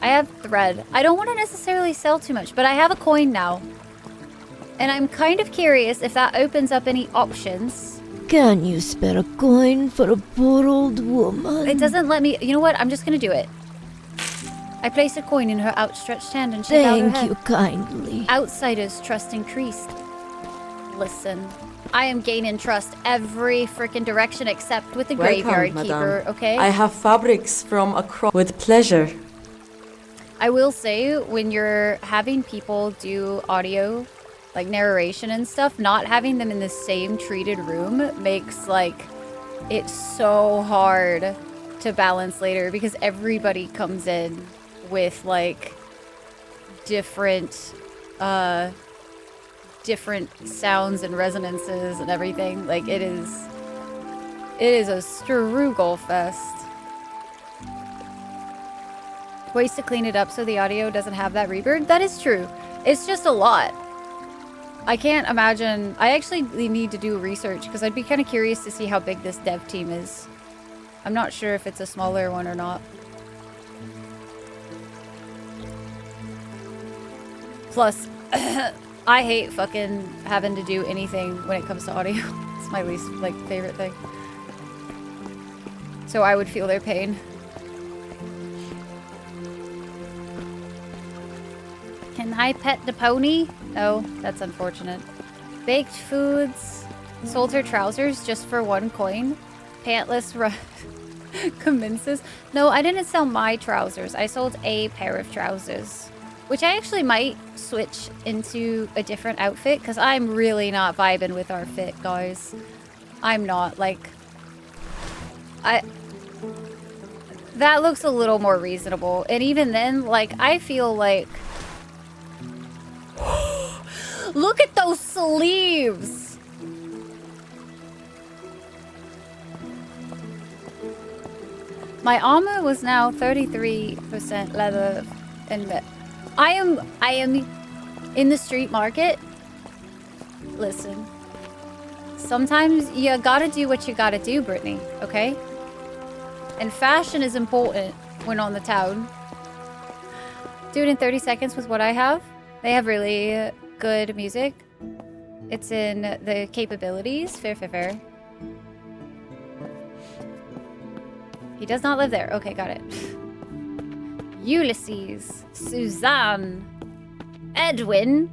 [SPEAKER 1] I have thread. I don't want to necessarily sell too much, but I have a coin now. And I'm kind of curious if that opens up any options.
[SPEAKER 18] Can you spare a coin for a poor old woman?
[SPEAKER 1] It doesn't let me... You know what? I'm just going to do it. I placed a coin in her outstretched hand and she bowed her head.
[SPEAKER 18] Thank you kindly.
[SPEAKER 1] Outsiders' trust increased. Listen, I am gaining trust every freaking direction except with the graveyard keeper, okay?
[SPEAKER 19] I have fabrics from across... With pleasure.
[SPEAKER 1] I will say, when you're having people do audio, like narration and stuff, not having them in the same treated room makes, like, it so hard to balance later because everybody comes in with, like, different sounds and resonances and everything. Like, it is a struggle fest. Ways to clean it up so the audio doesn't have that reverb. That is true. It's just a lot. I can't imagine. I actually need to do research because I'd be kind of curious to see how big this dev team is. I'm not sure if it's a smaller one or not. Plus, I hate fucking having to do anything when it comes to audio. It's my least, like, favorite thing. So I would feel their pain. Can I pet the pony? No, that's unfortunate. Baked foods. Sold her trousers just for 1 coin. Pantless commences. No, I didn't sell my trousers. I sold a pair of trousers. Which I actually might switch into a different outfit because I'm really not vibing with our fit, guys. I'm not, like... That looks a little more reasonable. And even then, like, I feel like... Look at those sleeves! My armor was now 33% leather and I am in the street market. Listen. Sometimes you gotta do what you gotta do, Brittany, okay? And fashion is important when on the town. Do it in 30 seconds with what I have. They have really good music. It's in the capabilities. Fair. He does not live there. Okay, got it. Ulysses. Suzanne. Edwin.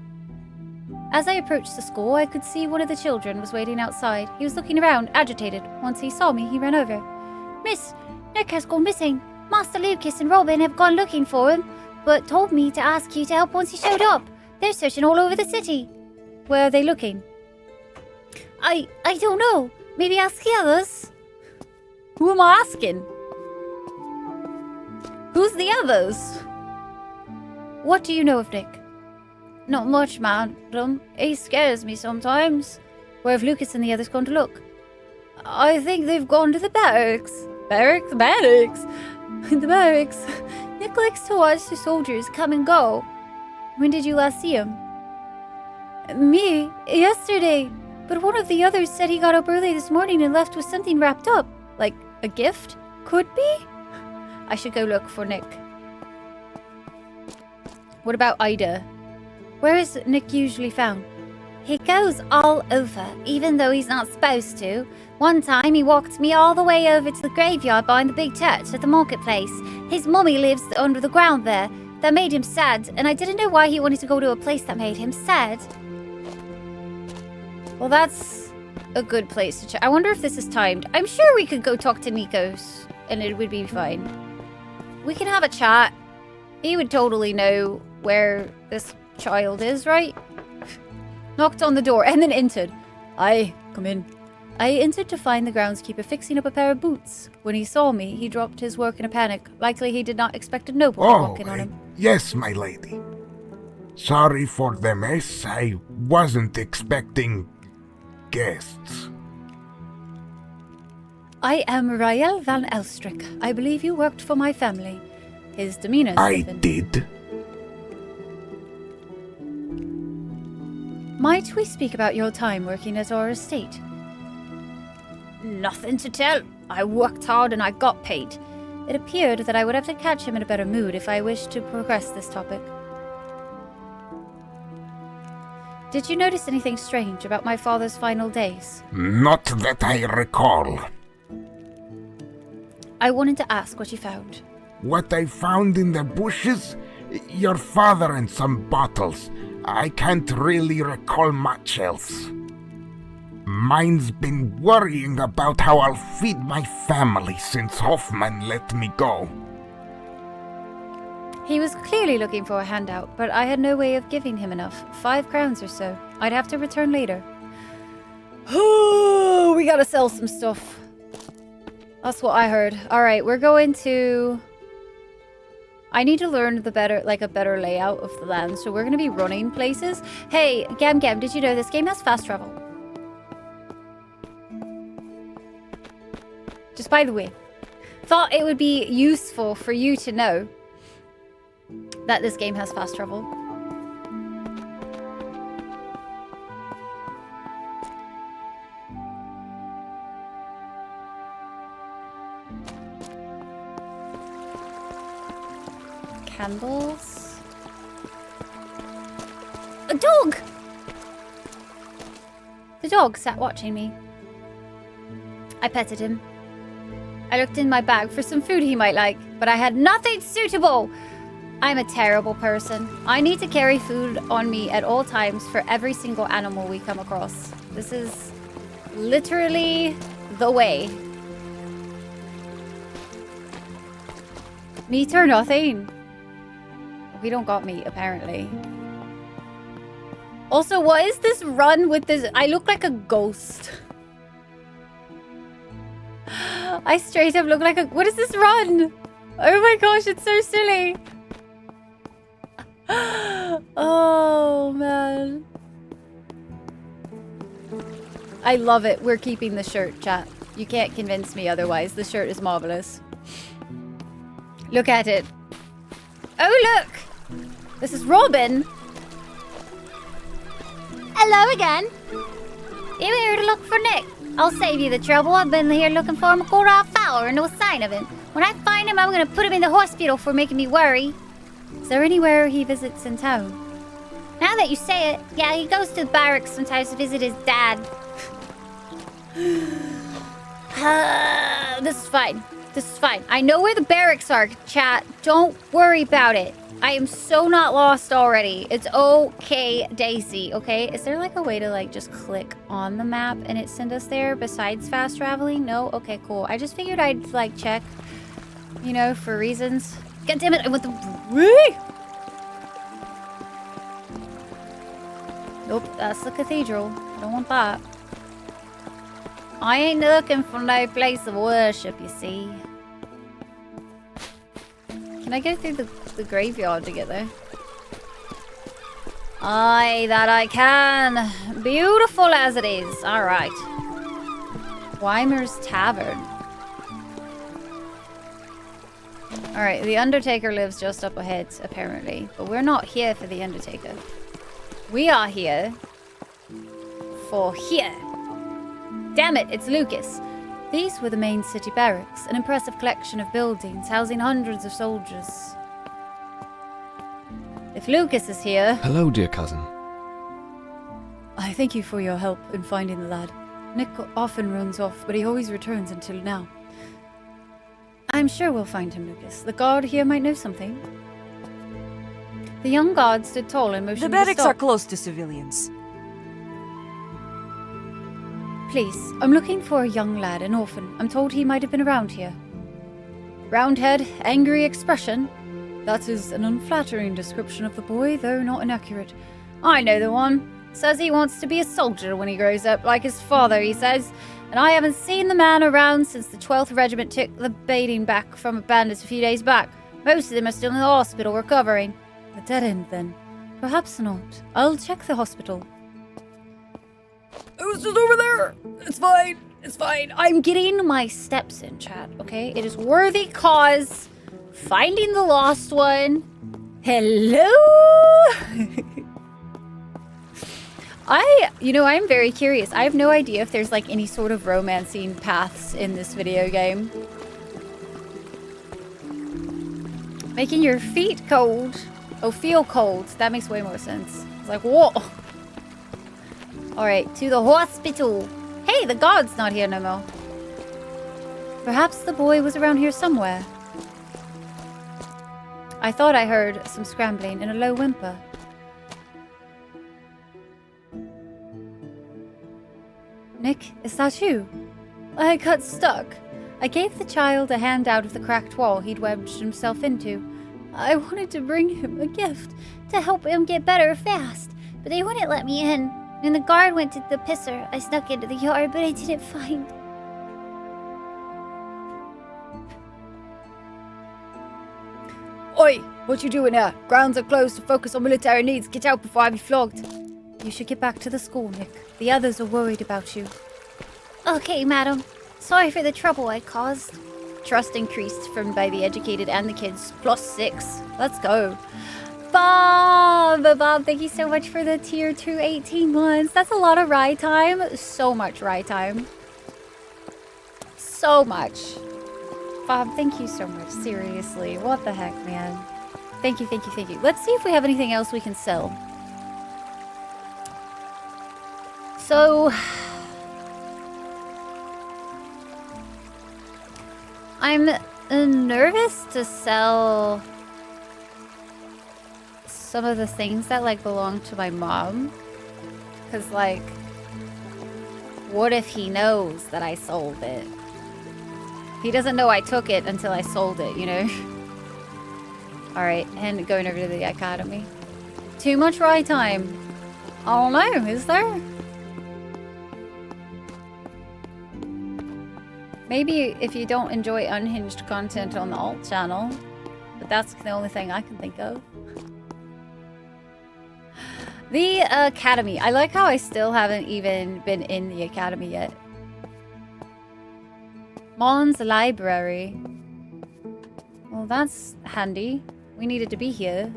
[SPEAKER 1] As I approached the school, I could see one of the children was waiting outside. He was looking around, agitated. Once he saw me, he ran over.
[SPEAKER 11] Miss, Nick has gone missing. Master Lucas and Robin have gone looking for him, but told me to ask you to help once he showed up. They're searching all over the city.
[SPEAKER 1] Where are they looking?
[SPEAKER 11] I don't know. Maybe ask the others.
[SPEAKER 1] Who am I asking? Who's the others? What do you know of Nick?
[SPEAKER 11] Not much, madam. He scares me sometimes.
[SPEAKER 1] Where have Lucas and the others gone to look?
[SPEAKER 11] I think they've gone to the barracks.
[SPEAKER 1] Barracks? Barracks?
[SPEAKER 11] The barracks. Nick likes to watch the soldiers come and go.
[SPEAKER 1] When did you last see him?
[SPEAKER 11] Me? Yesterday. But one of the others said he got up early this morning and left with something wrapped up.
[SPEAKER 1] Like a gift? Could be? I should go look for Nick. What about Ida? Where is Nick usually found?
[SPEAKER 11] He goes all over, even though he's not supposed to. One time he walked me all the way over to the graveyard behind the big church at the marketplace. His mummy lives under the ground there. That made him sad, and I didn't know why he wanted to go to a place that made him sad.
[SPEAKER 1] Well, that's a good place to check. I wonder if this is timed. I'm sure we could go talk to Nikos, and it would be fine. We can have a chat. He would totally know where this child is, right? Knocked on the door and then entered. Aye, come in. I entered to find the groundskeeper fixing up a pair of boots. When he saw me, he dropped his work in a panic. Likely he did not expect a noble to walk in on him.
[SPEAKER 17] Yes, my lady. Sorry for the mess. I wasn't expecting guests.
[SPEAKER 1] I am Rael van Elstrick. I believe you worked for my family. His demeanor.
[SPEAKER 17] I did.
[SPEAKER 1] Might we speak about your time working at our estate?
[SPEAKER 11] Nothing to tell. I worked hard and I got paid.
[SPEAKER 1] It appeared that I would have to catch him in a better mood if I wished to progress this topic. Did you notice anything strange about my father's final days?
[SPEAKER 17] Not that I recall.
[SPEAKER 1] I wanted to ask what you found.
[SPEAKER 17] What I found in the bushes? Your father and some bottles. I can't really recall much else. Mine's been worrying about how I'll feed my family since Hoffman let me go.
[SPEAKER 1] He was clearly looking for a handout, but I had no way of giving him enough. 5 crowns or so. I'd have to return later. Oh, we gotta sell some stuff. That's what I heard. Alright, we're going to... I need to learn a better layout of the land, so we're gonna be running places. Hey, Gam, did you know this game has fast travel? Just by the way. Thought it would be useful for you to know that this game has fast travel. Candles.
[SPEAKER 11] A dog!
[SPEAKER 1] The dog sat watching me. I petted him. I looked in my bag for some food he might like, but I had nothing suitable. I'm a terrible person. I need to carry food on me at all times for every single animal we come across. This is literally the way. Meat or nothing. We don't got meat, apparently. Also, what is this run with this? I look like a ghost. I straight up look like a... What is this run? Oh my gosh, it's so silly. Oh, man. I love it. We're keeping the shirt, chat. You can't convince me otherwise. The shirt is marvelous. Look at it. Oh, look. This is Robin.
[SPEAKER 11] Hello again. You here to look for Nick? I'll save you the trouble. I've been here looking for him a quarter half hour and no sign of him. When I find him, I'm gonna put him in the hospital for making me worry.
[SPEAKER 1] Is there anywhere he visits in town?
[SPEAKER 11] Now that you say it, yeah, he goes to the barracks sometimes to visit his dad.
[SPEAKER 1] This is fine.
[SPEAKER 11] This is fine. I know where the barracks are, chat. Don't worry about it. I am so not lost already. It's okay, Daisy, okay? Is there like a way to like just click on the map and it send us there besides fast traveling? No? Okay, cool. I just figured I'd like check, you know, for reasons. God damn it, I want the... Nope, that's the cathedral. I don't want that. I ain't looking for no place of worship, you see. Can I go through the graveyard to get there? Aye, that I can. Beautiful as it is. Alright. Weimer's Tavern. Alright, the Undertaker lives just up ahead, apparently. But we're not here for the Undertaker. We are here for here. Damn it, it's Lucas. These were the main city barracks, an impressive collection of buildings housing hundreds of soldiers. If Lucas is here...
[SPEAKER 15] Hello, dear cousin.
[SPEAKER 1] I thank you for your help in finding the lad. Nick often runs off, but he always returns until now. I'm sure we'll find him, Lucas. The guard here might know something. The young guard stood tall and motioned
[SPEAKER 5] The
[SPEAKER 1] to
[SPEAKER 5] barracks
[SPEAKER 1] stop.
[SPEAKER 5] are close to civilians.
[SPEAKER 1] Please, I'm looking for a young lad, an orphan. I'm told he might have been around here. Round head, angry expression. That is an unflattering description of the boy, though not inaccurate. I know the one. Says he wants to be a soldier when he grows up, like his father, he says. And I haven't seen the man around since the 12th Regiment took the baiting back from bandits a few days back. Most of them are still in the hospital recovering. A dead end, then. Perhaps not. I'll check the hospital. I was just over there. It's fine. It's fine. I'm getting my steps in, chat, okay? It is worthy cause. Finding the lost one. Hello? I'm very curious. I have no idea if there's like any sort of romancing paths in this video game. Making your feet cold. Oh, feel cold. That makes way more sense. It's like, whoa. Alright, to the hospital. Hey, the guard's not here no more. Perhaps the boy was around here somewhere. I thought I heard some scrambling and a low whimper. Nick, is that you? I got stuck. I gave the child a hand out of the cracked wall he'd wedged himself into. I wanted to bring him a gift to help him get better fast, but they wouldn't let me in. When the guard went to the pisser, I snuck into the yard, but I didn't find... Oi! What you doing here? Grounds are closed to focus on military needs. Get out before I be flogged. You should get back to the school, Nick. The others are worried about you. Okay, madam. Sorry for the trouble I caused. Trust increased from by the educated and the kids. +6. Let's go. Bob, thank you so much for the tier 2 18 months. That's a lot of ride time. So much ride time. So much. Bob, thank you so much. Seriously. What the heck, man? Thank you, thank you, thank you. Let's see if we have anything else we can sell. So... I'm nervous to sell some of the things that like belong to my mom. Cause like, what if he knows that I sold it? He doesn't know I took it until I sold it, you know? Alright, and going over to the academy. Too much ride time. I don't know, is there? Maybe if you don't enjoy unhinged content on the alt channel, but that's the only thing I can think of. The academy. I like how I still haven't even been in the academy yet. Mollen's library. Well, that's handy. We needed to be here.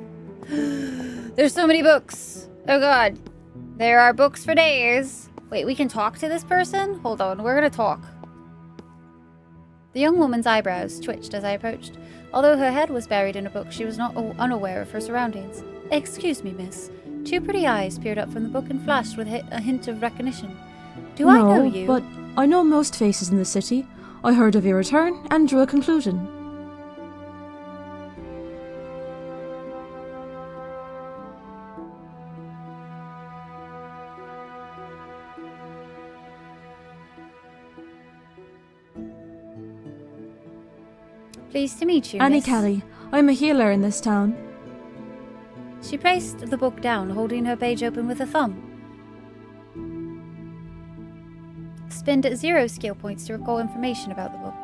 [SPEAKER 1] There's so many books. Oh god. There are books for days. Wait, we can talk to this person? Hold on, we're gonna talk. The young woman's eyebrows twitched as I approached. Although her head was buried in a book, she was not unaware of her surroundings. Excuse me, miss. Two pretty eyes peered up from the book and flashed with a hint of recognition. Do I know you?
[SPEAKER 20] But I know most faces in the city. I heard of your return and drew a conclusion.
[SPEAKER 1] Pleased to meet you,
[SPEAKER 20] Annie
[SPEAKER 1] Miss.
[SPEAKER 20] Kelly. I'm a healer in this town.
[SPEAKER 1] She placed the book down, holding her page open with a thumb. Spend 0 skill points to recall information about the book.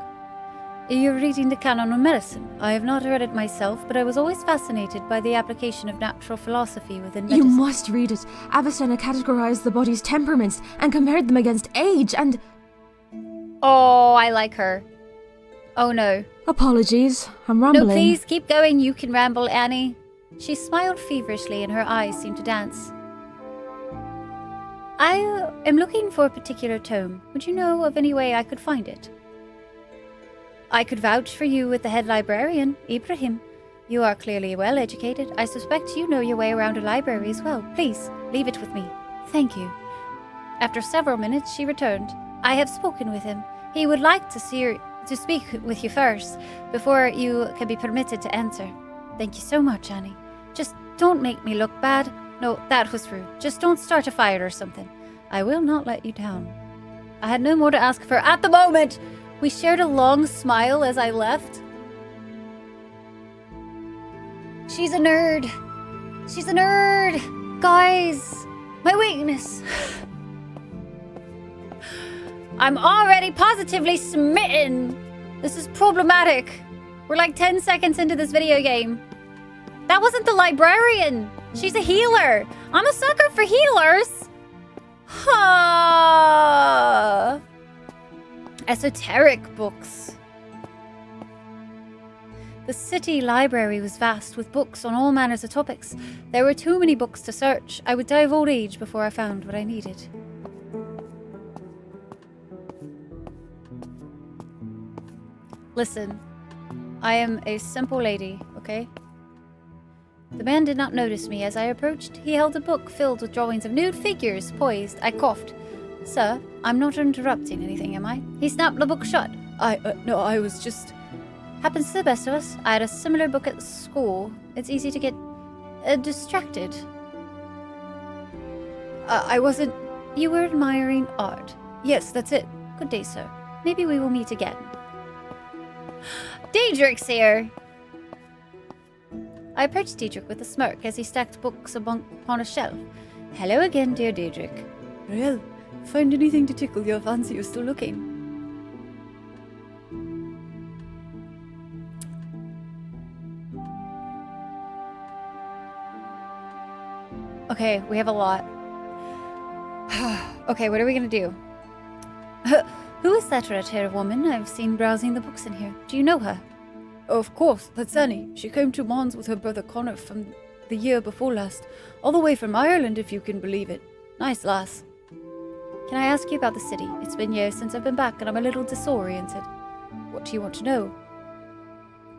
[SPEAKER 1] You're reading the canon on medicine. I have not read it myself, but I was always fascinated by the application of natural philosophy within medicine.
[SPEAKER 20] You must read it. Avicenna categorized the body's temperaments and compared them against age and...
[SPEAKER 1] Oh, I like her. Oh no.
[SPEAKER 20] Apologies, I'm rambling.
[SPEAKER 1] No, please, keep going. You can ramble, Annie. She smiled feverishly and her eyes seemed to dance. I am looking for a particular tome. Would you know of any way I could find it? I could vouch for you with the head librarian, Ibrahim. You are clearly well educated. I suspect you know your way around a library as well. Please, leave it with me. Thank you. After several minutes, she returned. I have spoken with him. He would like to speak with you first, before you can be permitted to enter. Thank you so much, Annie. Just don't make me look bad. No, that was rude. Just don't start a fire or something. I will not let you down. I had no more to ask of her at the moment. We shared a long smile as I left. She's a nerd. She's a nerd. Guys, my weakness. I'm already positively smitten. This is problematic. We're like 10 seconds into this video game. That wasn't the librarian. She's a healer. I'm a sucker for healers. Huh. Esoteric books. The city library was vast, with books on all manners of topics. There were too many books to search. I would die of old age before I found what I needed. Listen, I am a simple lady, okay? The man did not notice me as I approached. He held a book filled with drawings of nude figures poised. I coughed. Sir, I'm not interrupting anything, am I? He snapped the book shut. No, I was just... Happens to the best of us. I had a similar book at school. It's easy to get distracted. I wasn't... You were admiring art. Yes, that's it. Good day, sir. Maybe we will meet again. Daedric's here! I approached Daedric with a smirk as he stacked books upon a shelf. Hello again, dear Daedric. Well, find anything to tickle your fancy? You're still looking. Okay, we have a lot. Okay, what are we gonna do? Who is that red-haired woman I've seen browsing the books in here? Do you know her? Of course, that's Annie. She came to Mons with her brother Connor from the year before last. All the way from Ireland, if you can believe it. Nice lass. Can I ask you about the city? It's been years since I've been back and I'm a little disoriented. What do you want to know?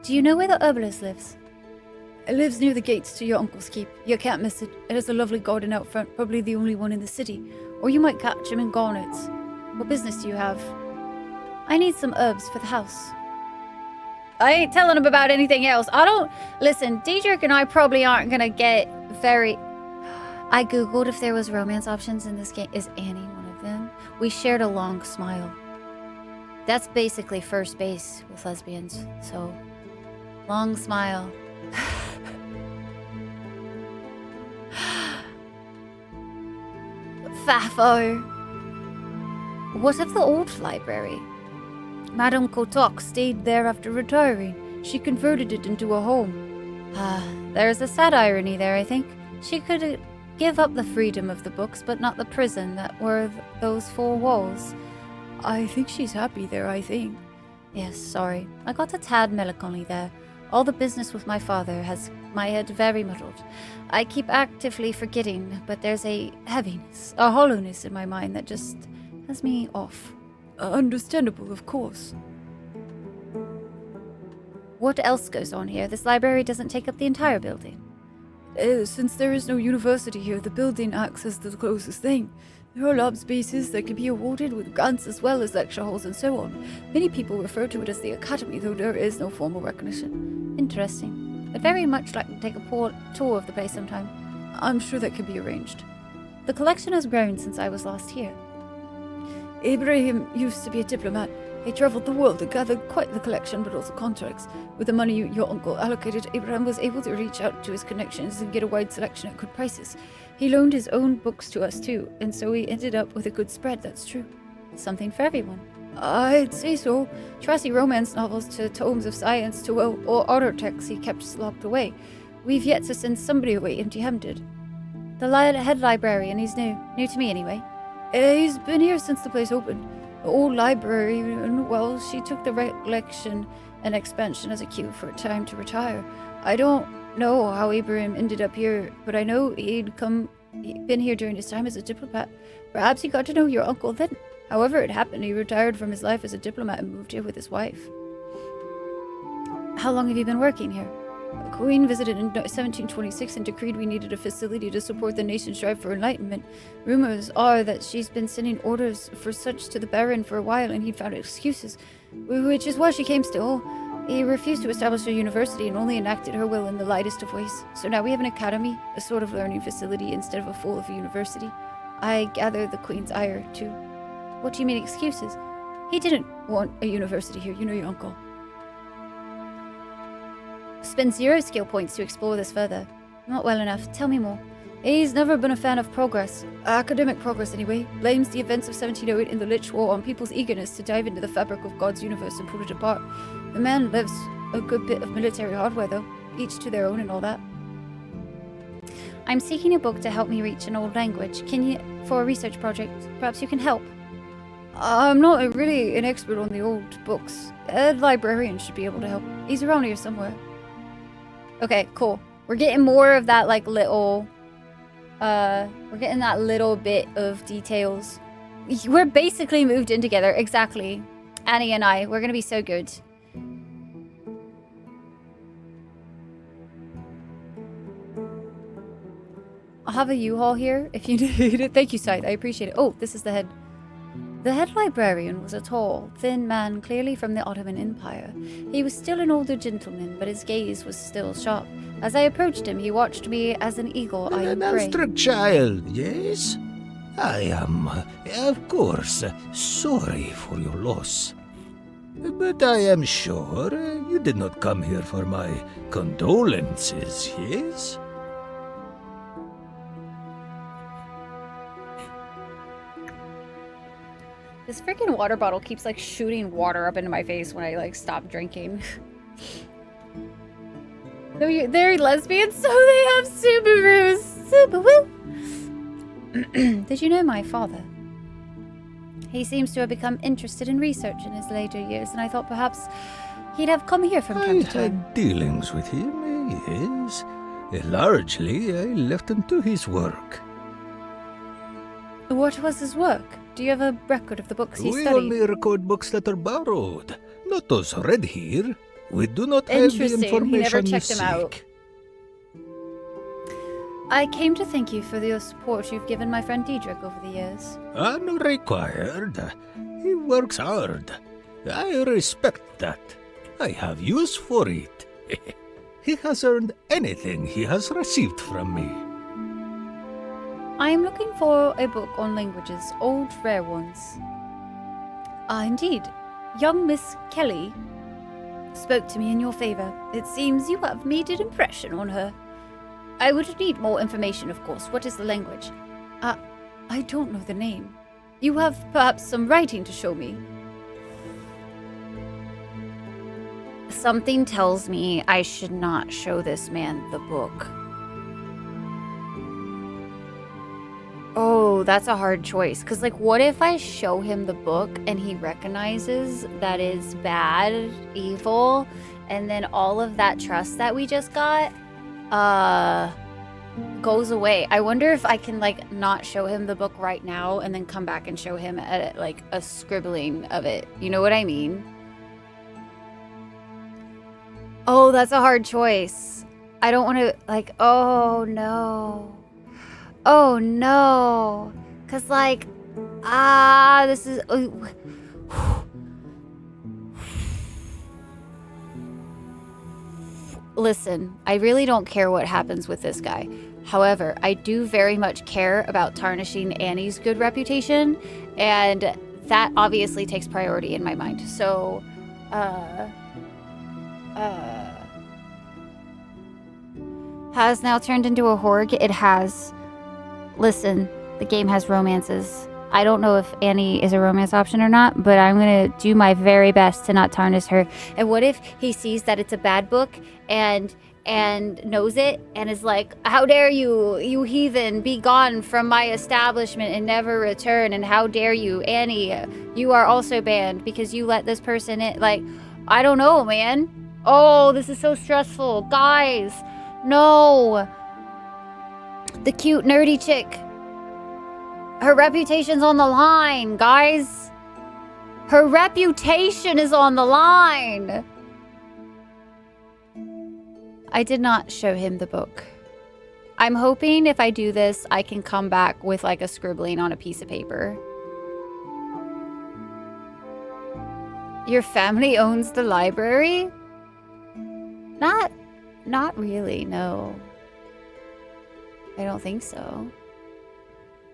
[SPEAKER 1] Do you know where the herbalist lives? It lives near the gates to your uncle's keep. You can't miss it. It has a lovely garden out front, probably the only one in the city. Or you might catch him in Garnet's. What business do you have? I need some herbs for the house. I ain't telling him about anything else. Listen, Daedric and I probably aren't gonna get very... I googled if there was romance options in this game. Is Annie one of them? We shared a long smile. That's basically first base with lesbians, so... Long smile. Faffo. What of the old library? Madame Kotok stayed there after retiring. She converted it into a home. There's a sad irony there, I think. She could give up the freedom of the books, but not the prison that were those 4 walls. I think she's happy there, I think. Yes, sorry. I got a tad melancholy there. All the business with my father has my head very muddled. I keep actively forgetting, but there's a heaviness, a hollowness in my mind that just has me off. Understandable, of course. What else goes on here? This library doesn't take up the entire building. Since there is no university here, the building acts as the closest thing. There are lab spaces that can be awarded with grants as well as lecture halls and so on. Many people refer to it as the Academy, though there is no formal recognition. Interesting. I'd very much like to take a tour of the place sometime. I'm sure that can be arranged. The collection has grown since I was last here. Ibrahim used to be a diplomat. He traveled the world and gathered quite the collection, but also contracts. With the money your uncle allocated, Abraham was able to reach out to his connections and get a wide selection at good prices. He loaned his own books to us too, and so we ended up with a good spread, that's true. Something for everyone. I'd say so. Trashy romance novels to tomes of science to or other texts he kept locked away. We've yet to send somebody away empty-handed. The head librarian, he's new to me anyway. He's been here since the place opened. The old librarian, well, she took the recollection and expansion as a cue for time to retire. I don't know how Ibrahim ended up here, but I know he'd been here during his time as a diplomat. Perhaps he got to know your uncle then. However it happened, he retired from his life as a diplomat and moved here with his wife. How long have you been working here? The Queen visited in 1726 and decreed we needed a facility to support the nation's drive for enlightenment. Rumors are that she's been sending orders for such to the Baron for a while, and he'd found excuses, which is why she came still. He refused to establish a university and only enacted her will in the lightest of ways. So now we have an academy, a sort of learning facility instead of a full of a university. I gather the Queen's ire, too. What do you mean excuses? He didn't want a university here, you know your uncle. Spend 0 skill points to explore this further. Not well enough. Tell me more. He's never been a fan of progress. Academic progress, anyway. Blames the events of 1708 in the Lich War on people's eagerness to dive into the fabric of God's universe and pull it apart. The man lives a good bit of military hardware, though. Each to their own and all that. I'm seeking a book to help me reach an old language. For a research project. Perhaps you can help. I'm not really an expert on the old books. A librarian should be able to help. He's around here somewhere. Okay, cool. We're getting more of that, like, little... we're getting that little bit of details. We're basically moved in together. Exactly. Annie and I. We're gonna be so good. I'll have a U-Haul here if you need it. Thank you, Scythe. I appreciate it. Oh, this is the head. The head librarian was a tall, thin man, clearly from the Ottoman Empire. He was still an older gentleman, but his gaze was still sharp. As I approached him, he watched me as an eagle eyeing prey.
[SPEAKER 6] An Elstric child, yes? I am, of course, sorry for your loss. But I am sure you did not come here for my condolences, yes?
[SPEAKER 1] This freaking water bottle keeps, like, shooting water up into my face when I, like, stop drinking. They're lesbians, so they have Subarus. Subaru. Did you know my father? He seems to have become interested in research in his later years, and I thought perhaps he'd have come here from time to time.
[SPEAKER 6] I had dealings with him, yes. Largely, I left him to his work.
[SPEAKER 1] What was his work? Do you have a record of the books he studied?
[SPEAKER 6] We only record books that are borrowed, not those read here. We do not have the information
[SPEAKER 1] he never
[SPEAKER 6] you
[SPEAKER 1] checked him
[SPEAKER 6] seek.
[SPEAKER 1] out. I came to thank you for the support you've given my friend Diedrich over the years.
[SPEAKER 6] Unrequired. He works hard. I respect that. I have use for it. He has earned anything he has received from me.
[SPEAKER 1] I am looking for a book on languages, old rare ones. Indeed. Young Miss Kelly spoke to me in your favor. It seems you have made an impression on her. I would need more information, of course. What is the language? I don't know the name. You have perhaps some writing to show me. Something tells me I should not show this man the book. Oh, that's a hard choice. Because, like, what if I show him the book and he recognizes that is bad, evil, and then all of that trust that we just got, goes away. I wonder if I can, like, not show him the book right now and then come back and show him, like, a scribbling of it. You know what I mean? Oh, that's a hard choice. I don't want to, like, oh, no. Oh, no. Cause like, this is... Listen, I really don't care what happens with this guy. However, I do very much care about tarnishing Annie's good reputation, and that obviously takes priority in my mind. So, has now turned into a horg. It has. Listen, the game has romances. I don't know if Annie is a romance option or not, but I'm gonna do my very best to not tarnish her. And what if he sees that it's a bad book and knows it and is like, how dare you, you heathen, be gone from my establishment and never return, and how dare you, Annie, you are also banned because you let this person in. Like, I don't know, man. Oh, this is so stressful. Guys, no. The cute nerdy chick. Her reputation's on the line, guys. Her reputation is on the line. I did not show him the book. I'm hoping if I do this, I can come back with like a scribbling on a piece of paper. Your family owns the library? Not really, no. I don't think so.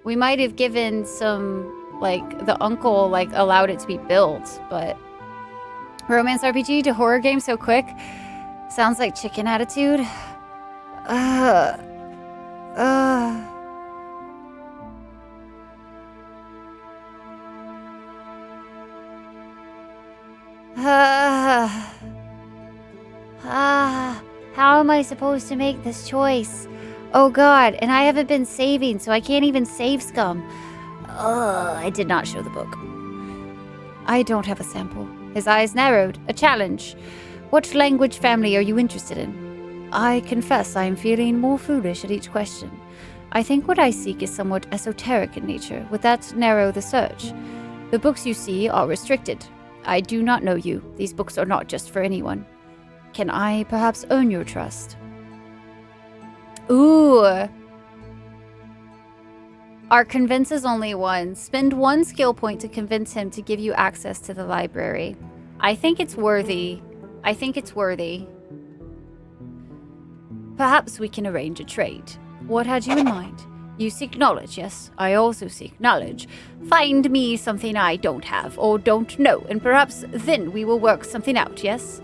[SPEAKER 1] We might have given some, like, the uncle, like, allowed it to be built, but... Romance RPG to horror game so quick? Sounds like chicken attitude. How am I supposed to make this choice? Oh god, and I haven't been saving, so I can't even save scum. I did not show the book. I don't have a sample. His eyes narrowed. A challenge. What language family are you interested in? I confess I am feeling more foolish at each question. I think what I seek is somewhat esoteric in nature. Would that narrow the search? The books you see are restricted. I do not know you. These books are not just for anyone. Can I perhaps earn your trust? Ooh. Our convince is only one. Spend 1 skill point to convince him to give you access to the library. I think it's worthy. I think it's worthy. Perhaps we can arrange a trade. What had you in mind? You seek knowledge, yes? I also seek knowledge. Find me something I don't have or don't know, and perhaps then we will work something out, yes?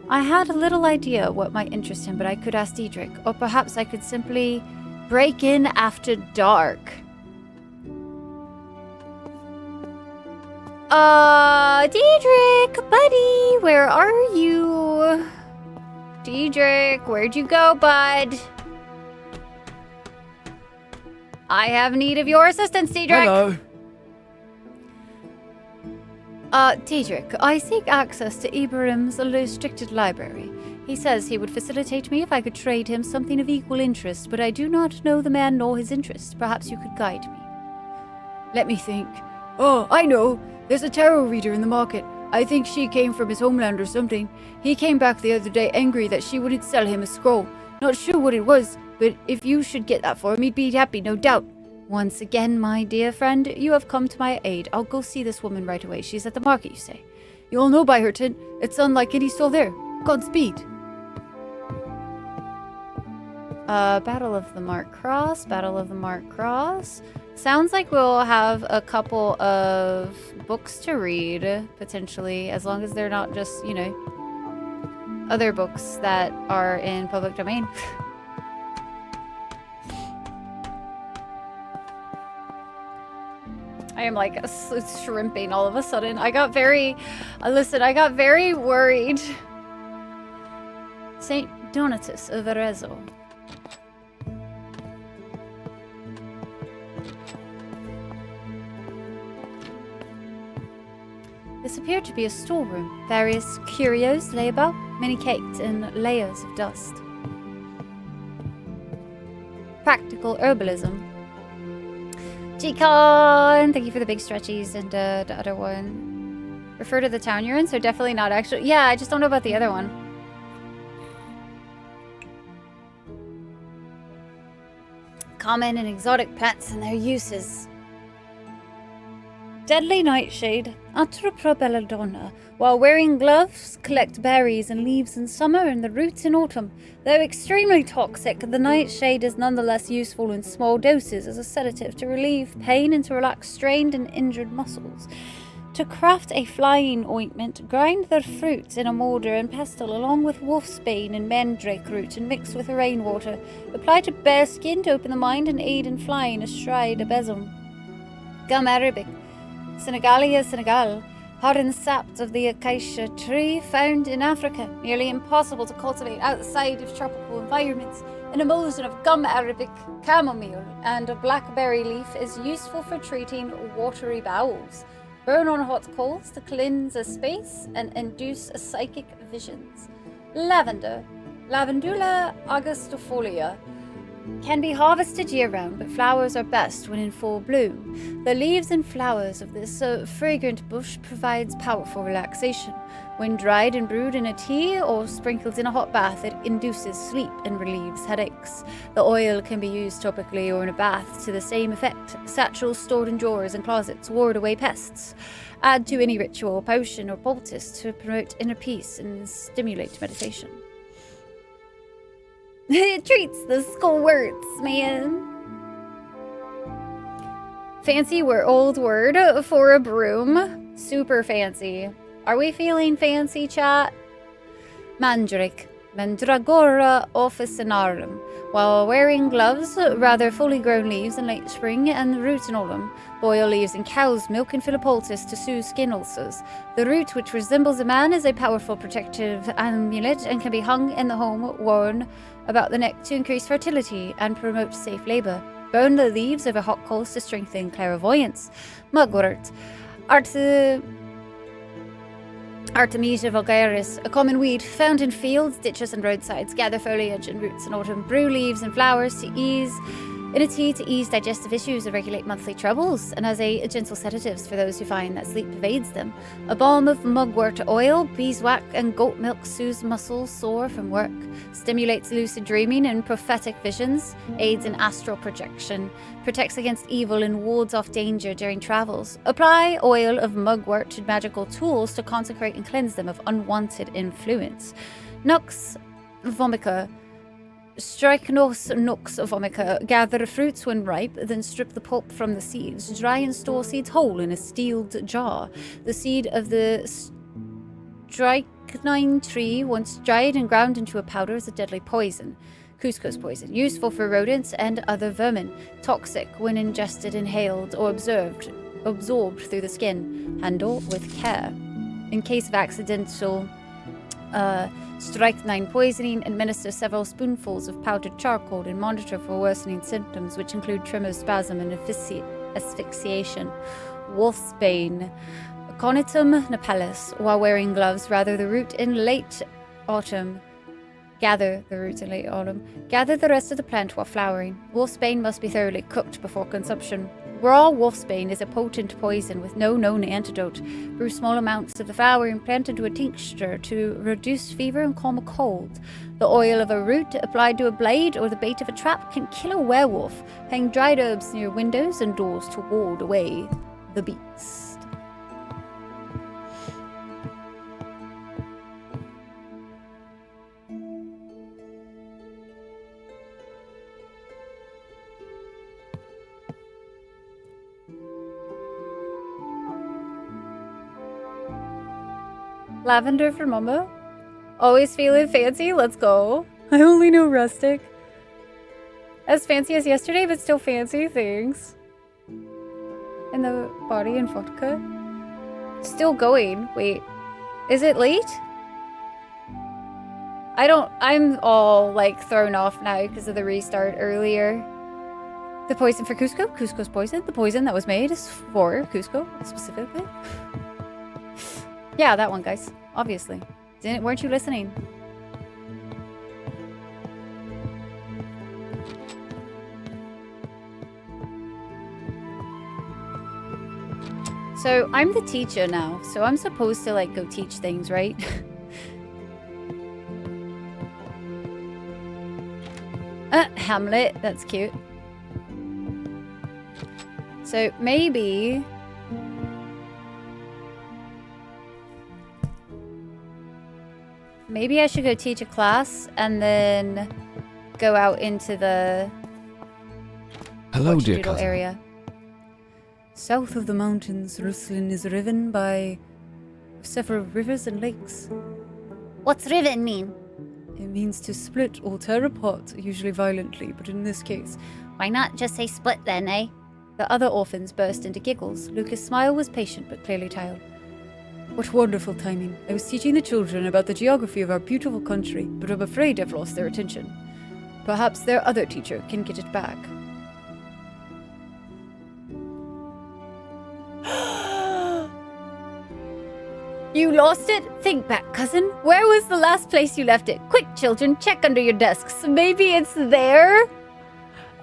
[SPEAKER 1] I had a little idea what might interest him, but I could ask Diedrich, or perhaps I could simply break in after dark. Diedrich, buddy, where are you? Diedrich, where'd you go, bud? I have need of your assistance, Diedrich.
[SPEAKER 9] Hello.
[SPEAKER 1] Diedrich, I seek access to Ibrahim's restricted library. He says he would facilitate me if I could trade him something of equal interest, but I do not know the man nor his interests. Perhaps you could guide me. Let me think. Oh, I know. There's a tarot reader in the market. I think she came from his homeland or something. He came back the other day angry that she wouldn't sell him a scroll. Not sure what it was, but if you should get that for him, he'd be happy, no doubt. Once again, my dear friend, you have come to my aid. I'll go see this woman right away. She's at the market, you say. You'll know by her tint. It's unlike any still there. Godspeed. Battle of the Mark Cross. Battle of the Mark Cross. Sounds like we'll have a couple of books to read, potentially, as long as they're not just, you know, other books that are in public domain. I am like shrimping all of a sudden. I got very, I got very worried. Saint Donatus of Arezzo. This appeared to be a storeroom. Various curios lay about, many caked in layers of dust. Practical herbalism. G-Con! Thank you for the big stretchies and the other one. Refer to the town you're in, so definitely not actually. Yeah, I just don't know about the other one. Common and exotic plants and their uses. Deadly nightshade, Atropa belladonna. While wearing gloves, collect berries and leaves in summer and the roots in autumn. Though extremely toxic, the nightshade is nonetheless useful in small doses as a sedative to relieve pain and to relax strained and injured muscles. To craft a flying ointment, grind the fruits in a mortar and pestle along with wolfsbane and mandrake root and mix with rainwater. Apply to bare skin to open the mind and aid in flying astride a besom. Gum arabic, Senegalia senegal, hardened saps of the acacia tree found in Africa, nearly impossible to cultivate outside of tropical environments. An emulsion of gum arabic, chamomile, and a blackberry leaf is useful for treating watery bowels. Burn on hot coals to cleanse a space and induce psychic visions. Lavender, Lavandula augustifolia, can be harvested year-round, but flowers are best when in full bloom. The leaves and flowers of this fragrant bush provides powerful relaxation. When dried and brewed in a tea or sprinkled in a hot bath, it induces sleep and relieves headaches. The oil can be used topically or in a bath to the same effect. Satchels stored in drawers and closets ward away pests. Add to any ritual, potion, or poultice to promote inner peace and stimulate meditation. It treats the school words, man. Fancy old word for a broom. Super fancy. Are we feeling fancy, chat? Mandrake. Mandragora officinarum. While wearing gloves, rather fully grown leaves in late spring and roots in autumn. Boil leaves in cow's milk and fill a poultice to soothe skin ulcers. The root, which resembles a man, is a powerful protective amulet and can be hung in the home, worn about the neck to increase fertility and promote safe labor. Burn the leaves over hot coals to strengthen clairvoyance. Mugwort. Artemisia vulgaris, a common weed found in fields, ditches, and roadsides. Gather foliage and roots in autumn. Brew leaves and flowers in a tea to ease digestive issues and regulate monthly troubles, and as a gentle sedatives for those who find that sleep pervades them. A balm of mugwort oil, beeswax, and goat milk soothes muscles sore from work, stimulates lucid dreaming and prophetic visions, aids in astral projection, protects against evil and wards off danger during travels. Apply oil of mugwort to magical tools to consecrate and cleanse them of unwanted influence. Nux vomica. Strychnos nux vomica. Gather fruits when ripe, then strip the pulp from the seeds. Dry and store seeds whole in a sealed jar. The seed of the strychnine tree, once dried and ground into a powder, is a deadly poison. Cusco's poison, useful for rodents and other vermin. Toxic when ingested, inhaled, or absorbed through the skin. Handle with care. In case of accidental strychnine poisoning, administer several spoonfuls of powdered charcoal and monitor for worsening symptoms, which include tremor, spasm, and asphyxiation. Wolfsbane. Aconitum napellus. While wearing gloves, gather the root in late autumn. Gather the rest of the plant while flowering. Wolfsbane must be thoroughly cooked before consumption. Raw wolfsbane is a potent poison with no known antidote. Brew small amounts of the flowering plant into a tincture to reduce fever and calm a cold. The oil of a root applied to a blade or the bait of a trap can kill a werewolf. Hang dried herbs near windows and doors to ward away the beast. Lavender for Mama. Always feeling fancy? Let's go. I only know rustic. As fancy as yesterday, but still fancy. Thanks. And the body and vodka. Still going. Wait. Is it late? I'm all like thrown off now because of the restart earlier. The poison for Cusco. Cusco's poison. The poison that was made is for Cusco specifically. Yeah, that one, guys. Obviously. Weren't you listening? So, I'm the teacher now, so I'm supposed to, like, go teach things, right? Hamlet. That's cute. So, maybe maybe I should go teach a class and then go out into the
[SPEAKER 15] Hello, dear
[SPEAKER 1] Doodle
[SPEAKER 15] cousin.
[SPEAKER 1] area. South of the mountains, Ruslan is riven by several rivers and lakes.
[SPEAKER 11] What's riven mean?
[SPEAKER 1] It means to split or tear apart, usually violently, but in this case...
[SPEAKER 11] Why not just say split then, eh?
[SPEAKER 1] The other orphans burst into giggles. Lucas' smile was patient but clearly tired. What wonderful timing. I was teaching the children about the geography of our beautiful country, but I'm afraid I've lost their attention. Perhaps their other teacher can get it back. You lost it? Think back, cousin. Where was the last place you left it? Quick, children, check under your desks. Maybe it's there?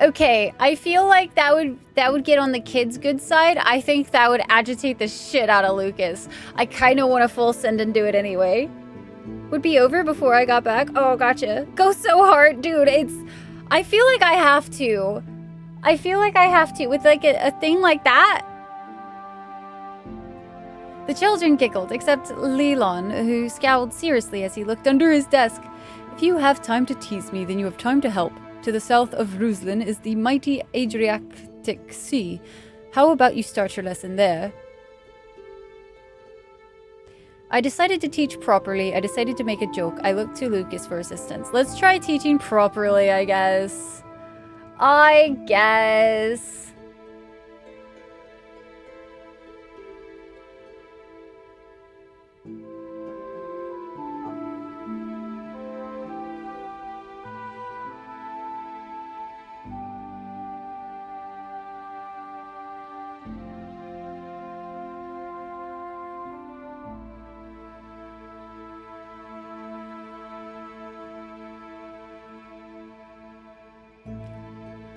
[SPEAKER 1] Okay, I feel like that would get on the kids' good side. I think that would agitate the shit out of Lucas. I kind of want to full send and do it anyway. Would be over before I got back. Oh, gotcha. Go so hard, dude. I feel like I have to. I feel like I have to with like a thing like that. The children giggled, except Lelon, who scowled seriously as he looked under his desk. If you have time to tease me, then you have time to help. To the south of Ruslan is the mighty Adriatic Sea. How about you start your lesson there? I decided to teach properly. I decided to make a joke. I looked to Lucas for assistance. Let's try teaching properly, I guess.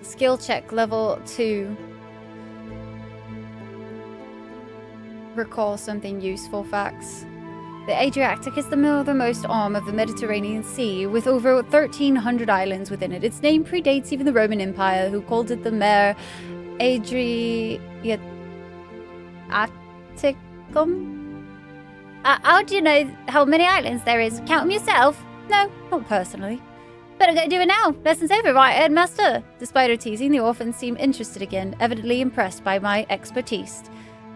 [SPEAKER 1] Skill check level 2. Recall something useful facts. The Adriatic is the northernmost arm of the Mediterranean Sea, with over 1,300 islands within it. Its name predates even the Roman Empire, who called it the Mare Adriaticum.
[SPEAKER 11] How do you know how many islands there is? Count them yourself?
[SPEAKER 1] No, not personally.
[SPEAKER 11] Better go do it now. Lesson's over, right, headmaster?
[SPEAKER 1] Despite her teasing, the orphans seemed interested again, evidently impressed by my expertise.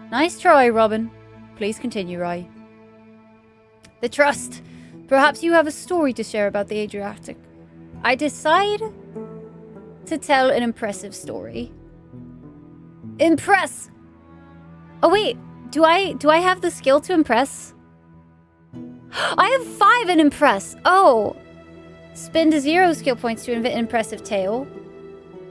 [SPEAKER 1] Nice try, Robin. Please continue, Roy. The trust. Perhaps you have a story to share about the Adriatic. I decide to tell an impressive story. Impress! Oh wait, do I have the skill to impress? I have 5 in impress. Oh. Spend 0 skill points to invent an impressive tale.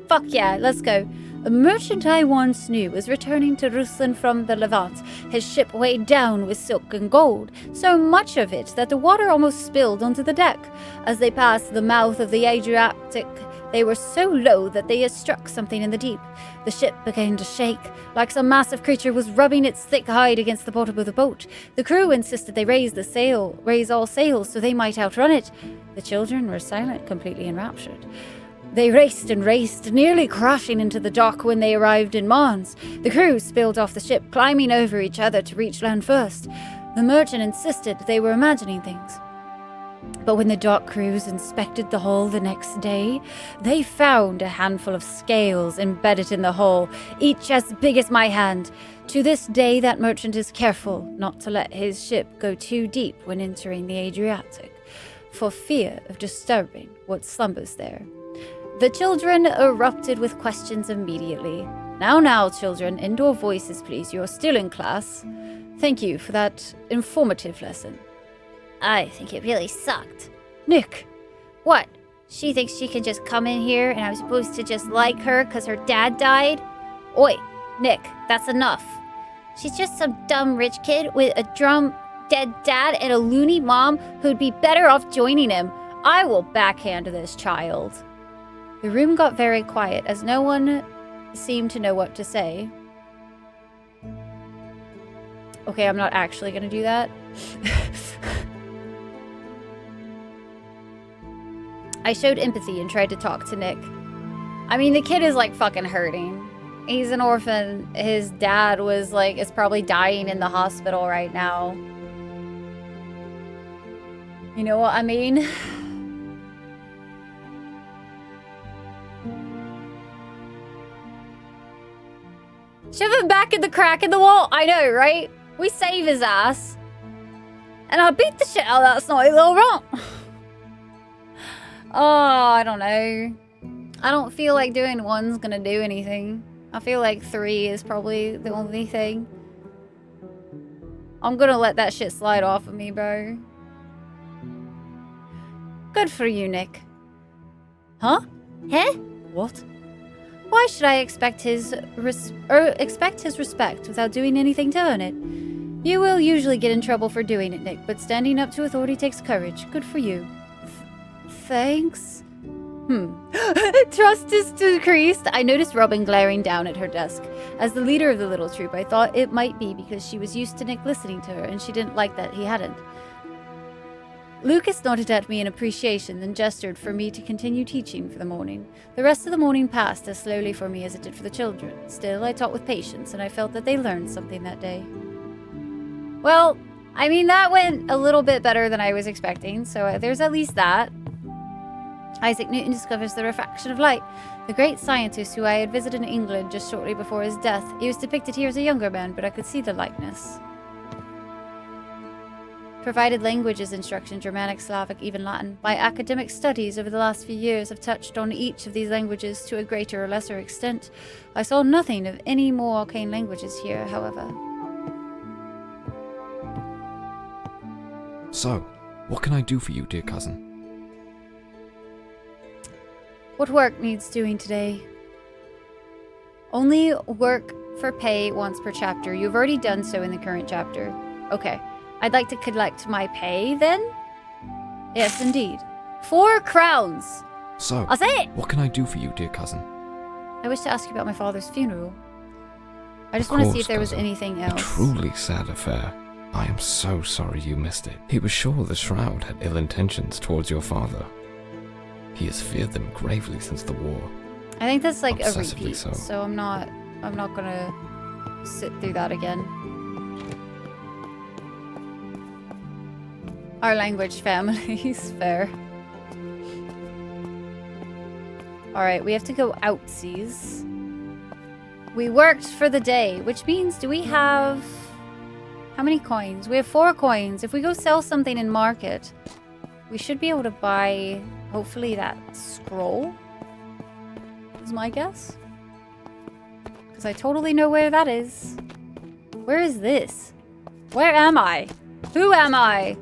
[SPEAKER 1] Fuck yeah, let's go. A merchant I once knew was returning to Ruslan from the Levant, his ship weighed down with silk and gold, so much of it that the water almost spilled onto the deck. As they passed the mouth of the Adriatic, they were so low that they had struck something in the deep. The ship began to shake, like some massive creature was rubbing its thick hide against the bottom of the boat. The crew insisted they raise all sails so they might outrun it. The children were silent, completely enraptured. They raced and raced, nearly crashing into the dock when they arrived in Mons. The crew spilled off the ship, climbing over each other to reach land first. The merchant insisted they were imagining things. But when the dock crews inspected the hull the next day, they found a handful of scales embedded in the hull, each as big as my hand. To this day, that merchant is careful not to let his ship go too deep when entering the Adriatic, for fear of disturbing what slumbers there. The children erupted with questions immediately. Now, children, indoor voices, please. You're still in class. Thank you for that informative lesson.
[SPEAKER 11] I think it really sucked.
[SPEAKER 1] Nick!
[SPEAKER 11] What? She thinks she can just come in here and I'm supposed to just like her because her dad died? Oi, Nick, that's enough. She's just some dumb rich kid with a dead dad and a loony mom who'd be better off joining him. I will backhand this child. The room got very quiet as no one seemed to know what to say. Okay, I'm not actually gonna do that. I showed empathy and tried to talk to Nick. I mean, the kid is like fucking hurting. He's an orphan. His dad is probably dying in the hospital right now.
[SPEAKER 1] You know what I mean? Shove him back in the crack in the wall. I know, right? We save his ass. And I beat the shit out of that snotty little runt. Oh, I don't know. I don't feel like doing 1's gonna do anything. I feel like 3 is probably the only thing. I'm gonna let that shit slide off of me, bro. Good for you, Nick. Huh?
[SPEAKER 11] Huh?
[SPEAKER 1] What? Why should I expect his respect without doing anything to earn it? You will usually get in trouble for doing it, Nick, but standing up to authority takes courage. Good for you. Thanks? Trust is decreased. I noticed Robin glaring down at her desk. As the leader of the little troop, I thought it might be because she was used to Nick listening to her, and she didn't like that he hadn't. Lucas nodded at me in appreciation, then gestured for me to continue teaching for the morning. The rest of the morning passed as slowly for me as it did for the children. Still, I taught with patience, and I felt that they learned something that day. Well, I mean, that went a little bit better than I was expecting, so there's at least that. Isaac Newton discovers the refraction of light. The great scientist who I had visited in England just shortly before his death. He was depicted here as a younger man, but I could see the likeness. Provided languages instruction, Germanic, Slavic, even Latin. My academic studies over the last few years have touched on each of these languages to a greater or lesser extent. I saw nothing of any more arcane languages here, however.
[SPEAKER 15] So, what can I do for you, dear cousin?
[SPEAKER 1] What work needs doing today? Only work for pay once per chapter. You've already done so in the current chapter. Okay. I'd like to collect my pay, then? Yes, indeed. 4 crowns!
[SPEAKER 15] So,
[SPEAKER 1] I'll say it!
[SPEAKER 15] What can I do for you, dear cousin?
[SPEAKER 1] I wish to ask you about my father's funeral. I just want to see if there was anything else.
[SPEAKER 15] A truly sad affair. I am so sorry you missed it. He was sure the Shroud had ill intentions towards your father. He has feared them gravely since the war.
[SPEAKER 1] I think that's like a
[SPEAKER 15] Obsessively
[SPEAKER 1] repeat,
[SPEAKER 15] so.
[SPEAKER 1] so I'm not gonna sit through that again. Our language families, fair. Alright, we have to go outsies. We worked for the day, which means do we have... How many coins? We have 4 coins. If we go sell something in market, we should be able to buy, hopefully, that scroll. Is my guess. Because I totally know where that is. Where is this? Where am I? Who am I?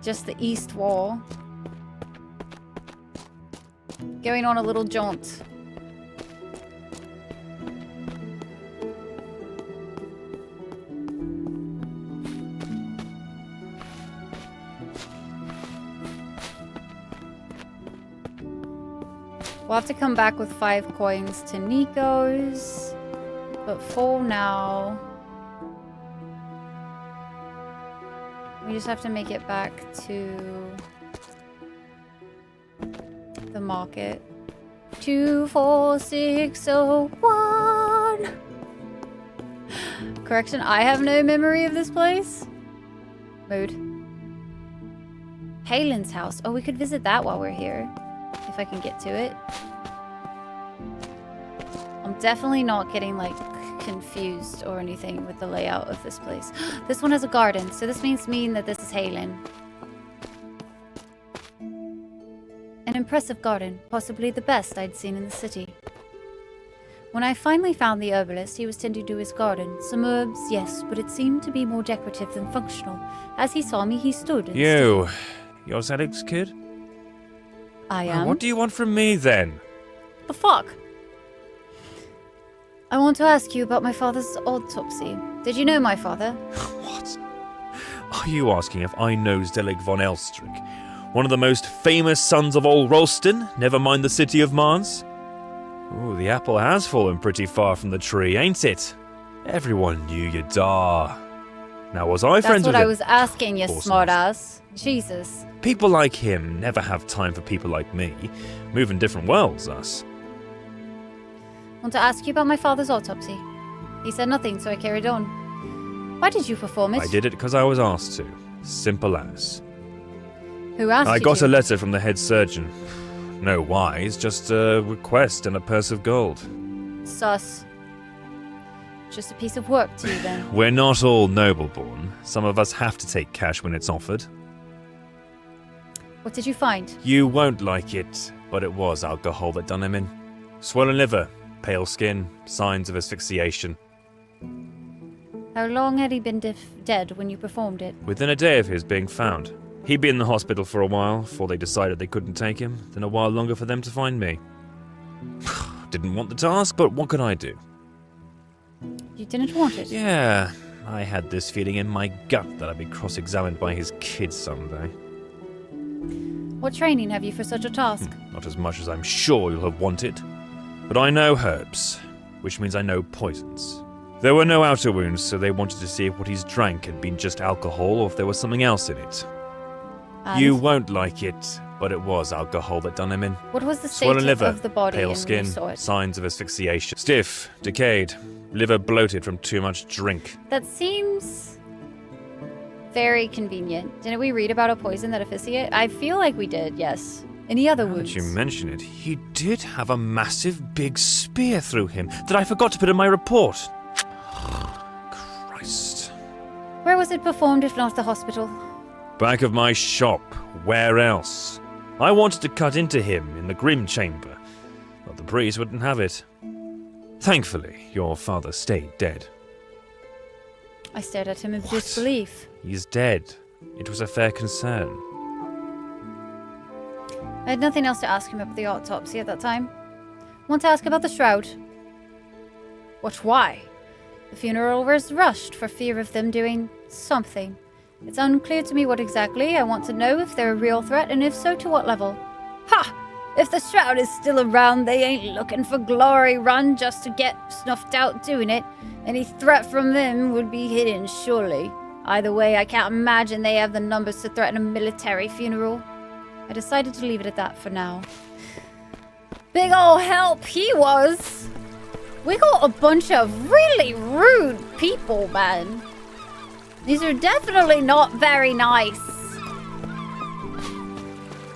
[SPEAKER 1] Just the east wall. Going on a little jaunt. We'll have to come back with 5 coins to Nico's. But for now... we just have to make it back to the market. 24601. Correction, I have no memory of this place. Mood. Halen's house. Oh, we could visit that while we're here. If I can get to it. I'm definitely not getting, like, confused or anything with the layout of this place. This one has a garden, so this mean that this is Halen. An impressive garden, possibly the best I'd seen in the city. When I finally found the herbalist, he was tending to his garden. Some herbs, yes, but it seemed to be more decorative than functional. As he saw me, he stood and
[SPEAKER 21] You're Zedek's kid?
[SPEAKER 1] I am.
[SPEAKER 21] What do you want from me, then?
[SPEAKER 1] The fuck? I want to ask you about my father's autopsy. Did you know my father?
[SPEAKER 21] What? Are you asking if I know Zelig von Elstrick? One of the most famous sons of Ol Rolston, never mind the city of Mars? Ooh, the apple has fallen pretty far from the tree, ain't it? Everyone knew you, da. Now, was I friends with him?
[SPEAKER 1] That's what I was asking, you smartass. Jesus.
[SPEAKER 21] People like him never have time for people like me. Move in different worlds, us.
[SPEAKER 1] Want to ask you about my father's autopsy. He said nothing, so I carried on. Why did you perform it?
[SPEAKER 21] I did it because I was asked to. Simple as.
[SPEAKER 1] Who asked
[SPEAKER 21] I
[SPEAKER 1] you
[SPEAKER 21] got
[SPEAKER 1] to?
[SPEAKER 21] a letter from the head surgeon. No whys, just a request and a purse of gold.
[SPEAKER 1] Sus. Just a piece of work to you then.
[SPEAKER 21] We're not all noble-born. Some of us have to take cash when it's offered.
[SPEAKER 1] What did you find?
[SPEAKER 21] You won't like it, but it was alcohol that done him in. Swollen liver, pale skin, signs of asphyxiation.
[SPEAKER 1] How long had he been dead when you performed it?
[SPEAKER 21] Within a day of his being found. He'd been in the hospital for a while before they decided they couldn't take him, then a while longer for them to find me. Didn't want the task, but what could I do?
[SPEAKER 1] You didn't want it?
[SPEAKER 21] Yeah, I had this feeling in my gut that I'd be cross-examined by his kids someday.
[SPEAKER 1] What training have you for such a task?
[SPEAKER 21] Not as much as I'm sure you'll have wanted. But I know herbs, which means I know poisons. There were no outer wounds, so they wanted to see if what he's drank had been just alcohol or if there was something else in it.
[SPEAKER 1] And
[SPEAKER 21] You won't like it, but it was alcohol that done him in.
[SPEAKER 1] What was the
[SPEAKER 21] Swollen
[SPEAKER 1] state
[SPEAKER 21] liver,
[SPEAKER 1] of the body
[SPEAKER 21] pale
[SPEAKER 1] when
[SPEAKER 21] skin,
[SPEAKER 1] you saw it?
[SPEAKER 21] signs of asphyxiation. Stiff, decayed, liver bloated from too much drink.
[SPEAKER 1] That seems very convenient. Didn't we read about a poison that asphyxiated? I feel like we did, yes. Any other
[SPEAKER 21] Now
[SPEAKER 1] wounds?
[SPEAKER 21] that you mention it, he did have a massive big spear through him that I forgot to put in my report. Christ.
[SPEAKER 1] Where was it performed if not the hospital?
[SPEAKER 21] Back of my shop. Where else? I wanted to cut into him in the grim chamber, but the priest wouldn't have it. Thankfully, your father stayed dead.
[SPEAKER 1] I stared at him in disbelief.
[SPEAKER 21] He's dead. It was a fair concern.
[SPEAKER 1] I had nothing else to ask him about the autopsy at that time. Want to ask about the shroud? What, why? The funeral was rushed for fear of them doing something. It's unclear to me what exactly. I want to know if they're a real threat, and if so, to what level. Ha! If the shroud is still around, they ain't looking for glory run just to get snuffed out doing it. Any threat from them would be hidden, surely. Either way, I can't imagine they have the numbers to threaten a military funeral. I decided to leave it at that for now. Big ol' help he was! We got a bunch of really rude people, man. These are definitely not very nice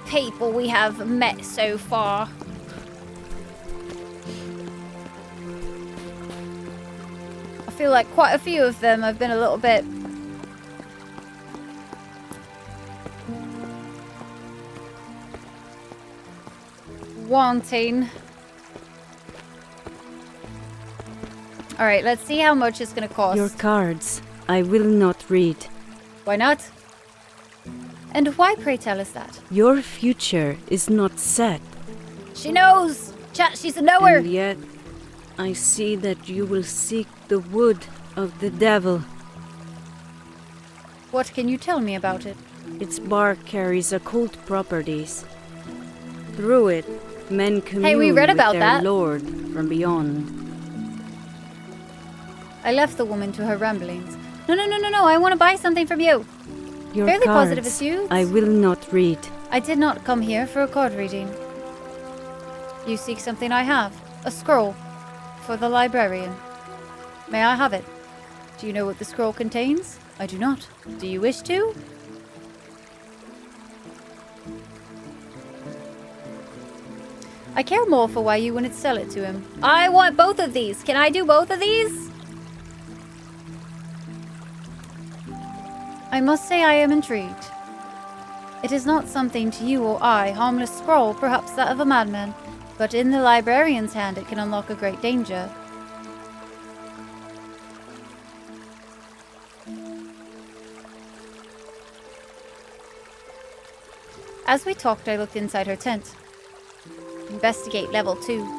[SPEAKER 1] people we have met so far. I feel like quite a few of them have been a little bit wanting. Alright, let's see how much it's gonna cost.
[SPEAKER 8] Your cards. I will not read.
[SPEAKER 1] Why not? And why, pray tell us that?
[SPEAKER 8] Your future is not set.
[SPEAKER 1] She knows! Chat, she's a knower!
[SPEAKER 8] And yet, I see that you will seek the wood of the devil.
[SPEAKER 1] What can you tell me about it?
[SPEAKER 8] Its bark carries occult properties. Through it, men commune
[SPEAKER 1] Hey, we read
[SPEAKER 8] with
[SPEAKER 1] about
[SPEAKER 8] their
[SPEAKER 1] that.
[SPEAKER 8] lord from beyond.
[SPEAKER 1] I left the woman to her ramblings. No, I want to buy something from you.
[SPEAKER 8] Your
[SPEAKER 1] Fairly
[SPEAKER 8] cards,
[SPEAKER 1] positive assumes.
[SPEAKER 8] I will not read.
[SPEAKER 1] I did not come here for a card reading. You seek something I have. A scroll. For the librarian. May I have it? Do you know what the scroll contains? I do not. Do you wish to? I care more for why you wouldn't sell it to him. I want both of these. Can I do both of these? I must say I am intrigued. It is not something to you or I, harmless scroll, perhaps that of a madman, but in the librarian's hand it can unlock a great danger. As we talked, I looked inside her tent. Investigate level 2.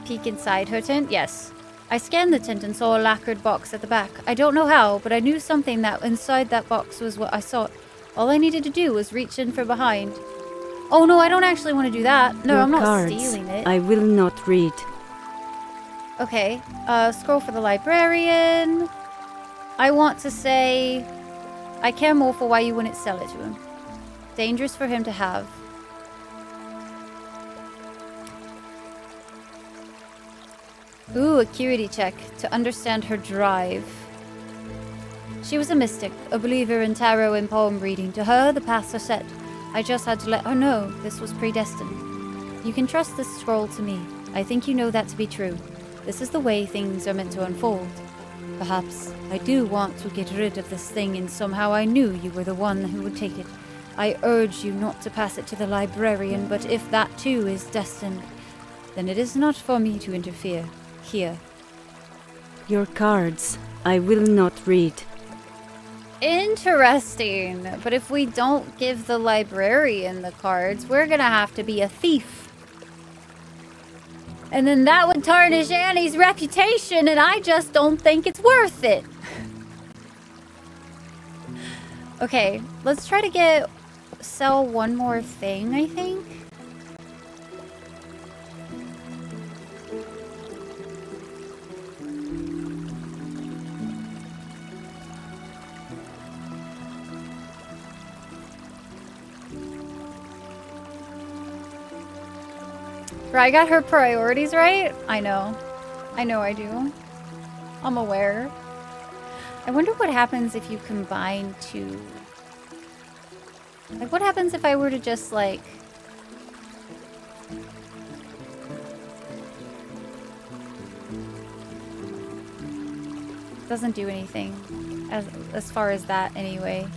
[SPEAKER 1] Peek inside her tent? Yes. I scanned the tent and saw a lacquered box at the back. I don't know how, but I knew something that inside that box was what I sought. All I needed to do was reach in from behind. Oh no, I don't actually want to do that. No,
[SPEAKER 8] Your
[SPEAKER 1] I'm not
[SPEAKER 8] cards,
[SPEAKER 1] stealing it.
[SPEAKER 8] I will not read.
[SPEAKER 1] Okay, scroll for the librarian. I want to say I care more for why you wouldn't sell it to him. Dangerous for him to have. Ooh, acuity check to understand her drive. She was a mystic, a believer in tarot and palm reading. To her, the paths are set. I just had to let her know this was predestined. You can trust this scroll to me. I think you know that to be true. This is the way things are meant to unfold. Perhaps I do want to get rid of this thing, and somehow I knew you were the one who would take it. I urge you not to pass it to the librarian, but if that too is destined, then it is not for me to interfere. Here.
[SPEAKER 8] Your cards. I will not read.
[SPEAKER 1] Interesting. But if we don't give the librarian the cards, we're gonna have to be a thief. And then that would tarnish Annie's reputation, and I just don't think it's worth it. Okay, let's try to sell one more thing, I think. I got her priorities right? I know. I know I do. I'm aware. I wonder what happens if you combine two. Like, what happens if I were to just, like... Doesn't do anything. As far as that, anyway.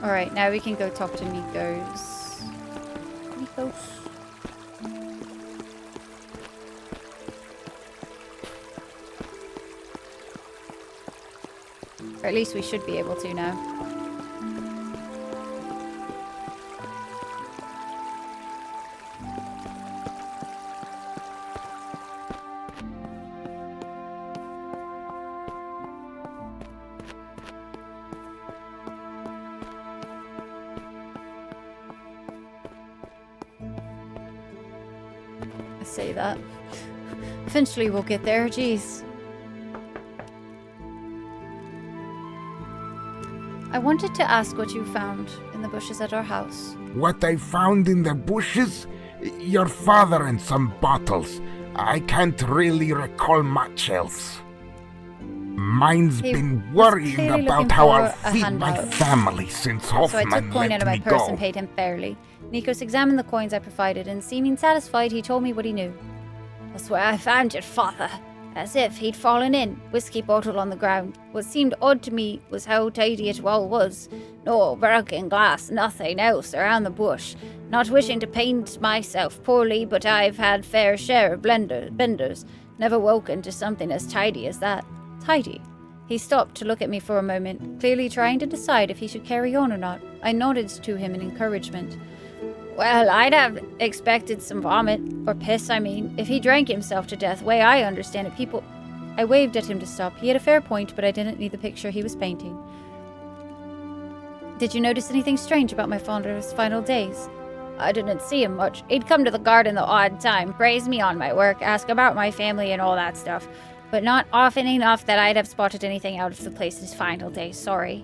[SPEAKER 1] Alright, now we can go talk to Nikos. Nikos. Or at least we should be able to now. Say that. Eventually we'll get there, jeez. I wanted to ask what you found in the bushes at our house.
[SPEAKER 17] What I found in the bushes? Your father and some bottles. I can't really recall much else. Mine's been worrying about how I'll feed my family since Hoffman
[SPEAKER 1] So I took coin out of my purse and
[SPEAKER 17] go.
[SPEAKER 1] paid him fairly. Nikos examined the coins I provided, and seeming satisfied, he told me what he knew.
[SPEAKER 11] That's where I found your father. As if he'd fallen in, whiskey bottle on the ground. What seemed odd to me was how tidy it all was. No broken glass, nothing else around the bush. Not wishing to paint myself poorly, but I've had fair share of benders. Never woken to something as tidy as that. Tidy? He stopped to look at me for a moment, clearly trying to decide if he should carry on or not. I nodded to him in encouragement. Well, I'd have expected some vomit, or piss, I mean, if he drank himself to death. Way I understand it, people... I waved at him to stop. He had a fair point, but I didn't need the picture he was painting. Did you notice anything strange about my father's final days? I didn't see him much. He'd come to the garden the odd time, praise me on my work, ask about my family and all that stuff. But not often enough that I'd have spotted anything out of the place his final days, sorry.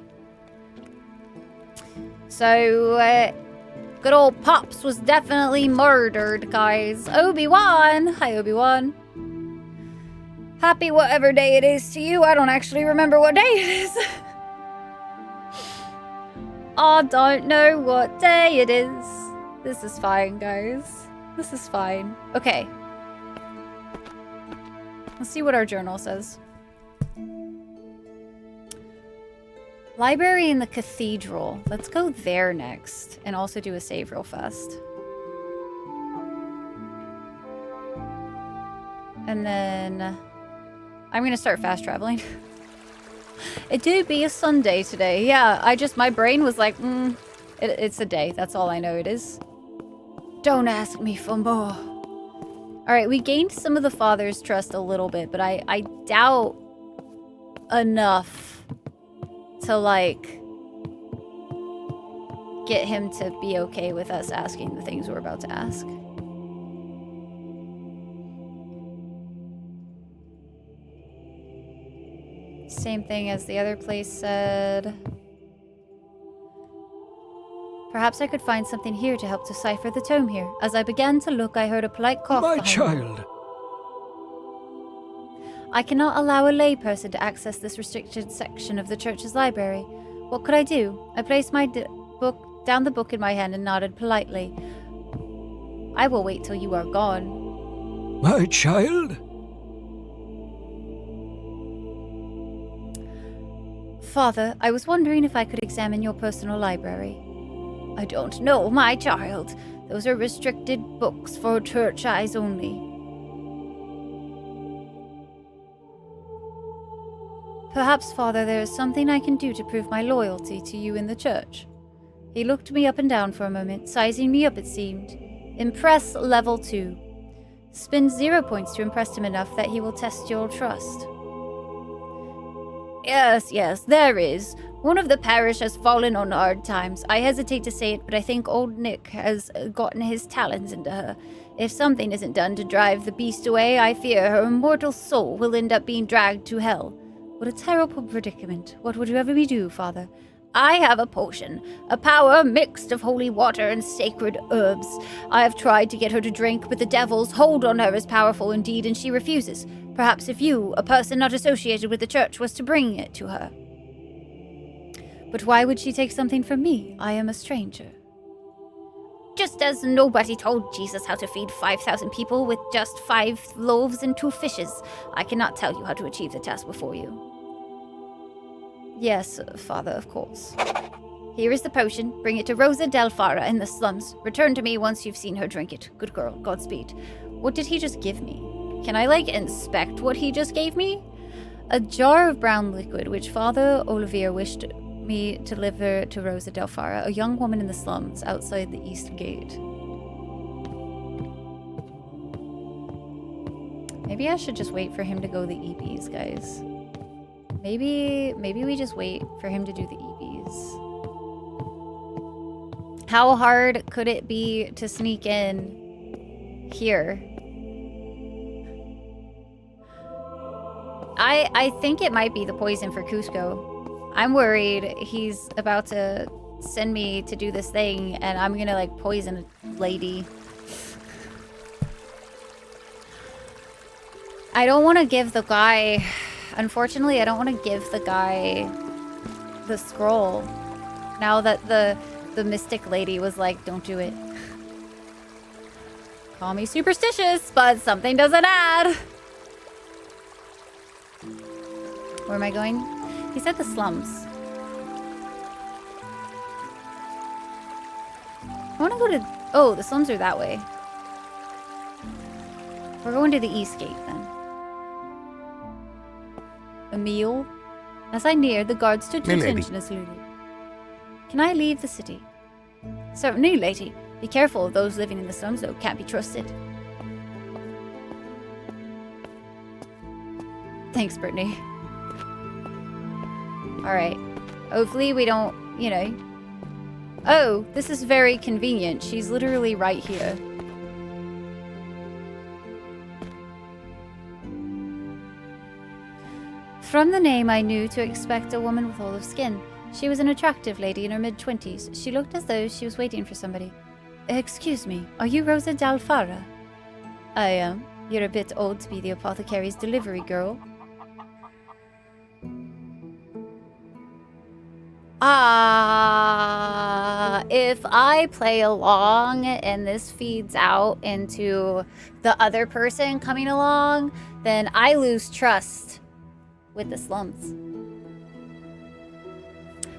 [SPEAKER 11] So, good old Pops was definitely murdered, guys. Obi-Wan! Hi, Obi-Wan. Happy whatever day it is to you. I don't actually remember what day it is. I don't know what day it is. This is fine, guys. This is fine. Okay. Let's see what our journal says. Library in the cathedral. Let's go there next. And also do a save real fast. And then... I'm gonna start fast traveling. It do be a Sunday today. Yeah, my brain was like, it's a day. That's all I know it is. Don't ask me for more. Alright, we gained some of the father's trust a little bit, but I doubt enough to, like,
[SPEAKER 1] get him to be okay with us asking the things we're about to ask. Same thing as the other place said. Perhaps I could find something here to help decipher the tome here. As I began to look, I heard a polite cough
[SPEAKER 12] My
[SPEAKER 1] behind
[SPEAKER 12] child.
[SPEAKER 1] me. I cannot allow a layperson to access this restricted section of the church's library. What could I do? I placed my down the book in my hand and nodded politely. I will wait till you are gone.
[SPEAKER 12] My child?
[SPEAKER 1] Father, I was wondering if I could examine your personal library. I don't know, my child. Those are restricted books for church eyes only. Perhaps, Father, there is something I can do to prove my loyalty to you in the church. He looked me up and down for a moment, sizing me up it seemed. Impress level 2. Spend 0 points to impress him enough that he will test your trust. Yes, there is. One of the parish has fallen on hard times. I hesitate to say it, but I think old Nick has gotten his talons into her. If something isn't done to drive the beast away, I fear her immortal soul will end up being dragged to hell. What a terrible predicament. What would you have me do, Father? I have a potion, a power mixed of holy water and sacred herbs. I have tried to get her to drink, but the devil's hold on her is powerful indeed, and she refuses. Perhaps if you, a person not associated with the church, was to bring it to her. But why would she take something from me? I am a stranger. Just as nobody told Jesus how to feed 5,000 people with just 5 loaves and 2 fishes, I cannot tell you how to achieve the task before you. Yes, Father, of course. Here is the potion. Bring it to Rosa Del Fara in the slums. Return to me once you've seen her drink it. Good girl. Godspeed. What did he just give me? Can I, inspect what he just gave me? A jar of brown liquid, which Father Olivier wished me to deliver to Rosa Del Fara, a young woman in the slums outside the East Gate. Maybe I should just wait for him to go the EBs, guys. Maybe we just wait for him to do the EBs. How hard could it be to sneak in here? I think it might be the poison for Cusco. I'm worried he's about to send me to do this thing and I'm gonna poison a lady. I don't want to give the guy... Unfortunately, I don't want to give the guy the scroll. Now that the mystic lady was like, don't do it. Call me superstitious, but something doesn't add. Where am I going? He said the slums. I want to go to... Oh, the slums are that way. We're going to the East Gate then. Emil? As I neared, the guard stood to attention as Lulu. Can I leave the city? Certainly, lady. Be careful of those living in the slums, though. Can't be trusted. Thanks, Brittany. Alright. Hopefully we don't, Oh, this is very convenient. She's literally right here. From the name, I knew to expect a woman with olive skin. She was an attractive lady in her mid-20s. She looked as though she was waiting for somebody. Excuse me, are you Rosa Del Fara? I am. You're a bit old to be the apothecary's delivery girl. If I play along and this feeds out into the other person coming along, then I lose trust with the slums.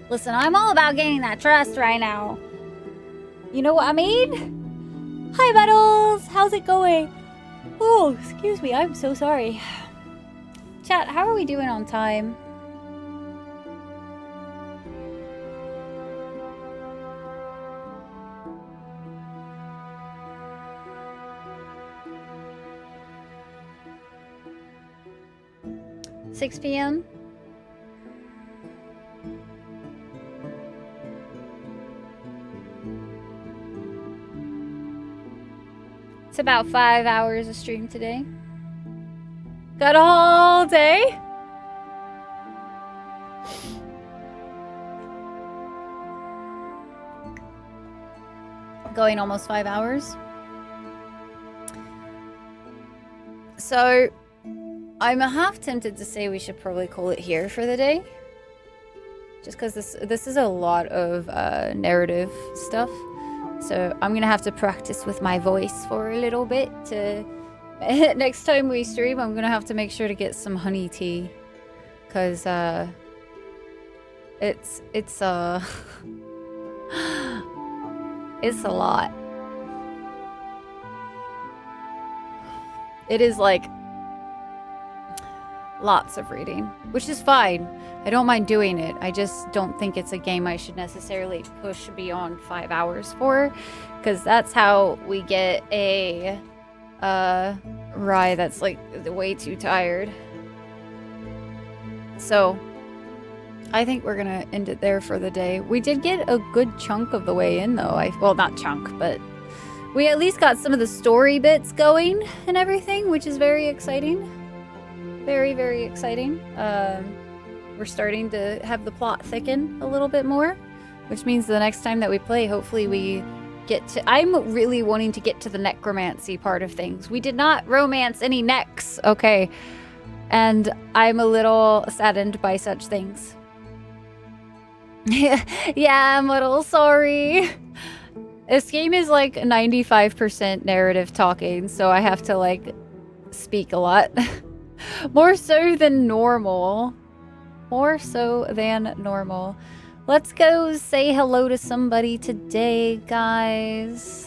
[SPEAKER 1] Listen, I'm all about gaining that trust right now. You know what I mean? Hi, Battles! How's it going? Oh, excuse me, I'm so sorry. Chat, how are we doing on time? $6 p.m. about 5 hours of stream today. Got a whole day. Going almost 5 hours. So, I'm half tempted to say we should probably call it here for the day. Just because this is a lot of narrative stuff. So I'm going to have to practice with my voice for a little bit. Next time we stream, I'm going to have to make sure to get some honey tea. Because it's it's a lot. It is like lots of reading, which is fine. I don't mind doing it. I just don't think it's a game I should necessarily push beyond 5 hours for, because that's how we get a Rye that's like way too tired. So I think we're gonna end it there for the day. We did get a good chunk of the way in though. Well, not chunk, but we at least got some of the story bits going and everything, which is very exciting. Very, very exciting. We're starting to have the plot thicken a little bit more, which means the next time that we play, hopefully we get to... I'm really wanting to get to the necromancy part of things. We did not romance any necks, okay? And I'm a little saddened by such things. Yeah, I'm a little sorry. This game is like 95% narrative talking, so I have to like speak a lot. More so than normal. More so than normal. Let's go say hello to somebody today, guys.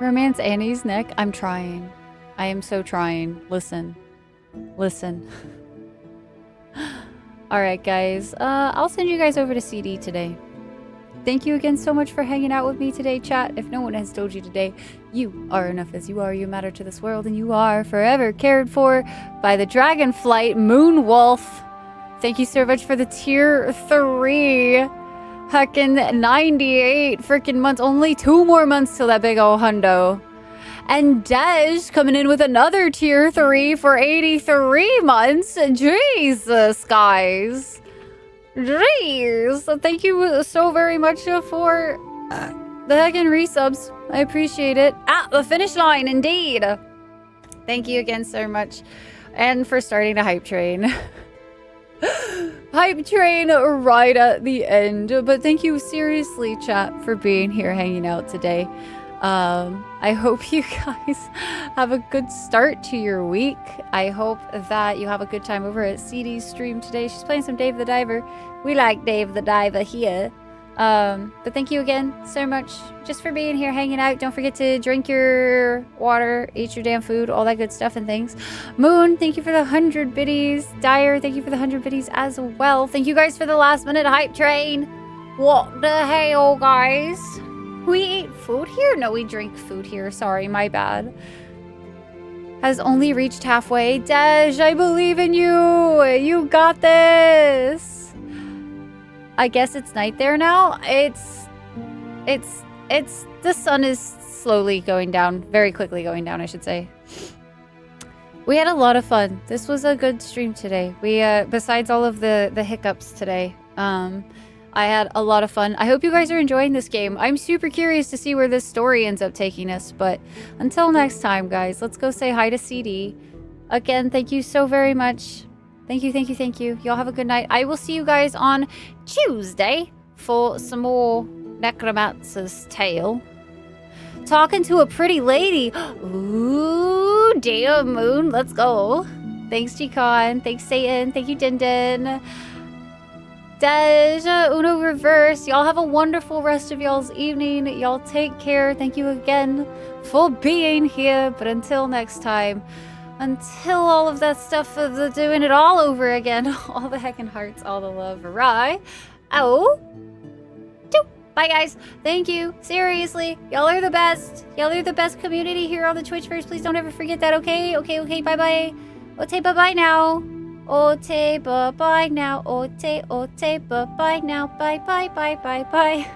[SPEAKER 1] Romance Annie's neck? I'm trying. I am so trying. Listen. Listen. Alright, guys. I'll send you guys over to CD today. Thank you again so much for hanging out with me today, chat. If no one has told you today, you are enough as you are. You matter to this world, and you are forever cared for by the Dragonflight Moonwolf. Thank you so much for the tier 3. Heckin' 98 freaking months. Only 2 more months till that big ol' hundo. And Dej coming in with another tier 3 for 83 months. Jesus, guys. Jeez. Thank you so very much for the heckin' resubs. I appreciate it. At the finish line, indeed. Thank you again so much. And for starting a hype train. Hype train right at the end. But thank you seriously, chat, for being here hanging out today. I hope you guys have a good start to your week. I hope that you have a good time over at CD's stream today. She's playing some Dave the Diver. We like Dave the Diver here. But thank you again so much just for being here, hanging out. Don't forget to drink your water, eat your damn food, all that good stuff and things. Moon, thank you for the 100 biddies. Dyer, thank you for the 100 biddies as well. Thank you guys for the last minute hype train. What the hell, guys? We eat food here? No, we drink food here. Sorry, my bad. Has only reached halfway. Dej, I believe in you. You got this. I guess it's night there now. It's the sun is slowly going down, very quickly going down, I should say. We had a lot of fun. This was a good stream today. We besides all of the hiccups today, I had a lot of fun. I hope you guys are enjoying this game. I'm super curious to see where this story ends up taking us, but until next time, guys, let's go say hi to CD. Again, thank you so very much. Thank you, thank you, thank you. Y'all have a good night. I will see you guys on Tuesday for some more Necromancer's Tale. Talking to a pretty lady. Ooh, dear Moon, let's go. Thanks, G-Con. Thanks, Satan. Thank you, Din Din. Deja, Uno Reverse. Y'all have a wonderful rest of y'all's evening. Y'all take care. Thank you again for being here. But until next time, until all of that stuff of doing it all over again, all the heckin' hearts, all the love, right? Oh, Bye, guys. Thank you. Seriously. Y'all are the best. Y'all are the best community here on the Twitchverse. Please don't ever forget that, okay? Okay. Bye-bye. Ote, bye-bye now. Ote, bye-bye now. Ote, bye-bye now. Bye.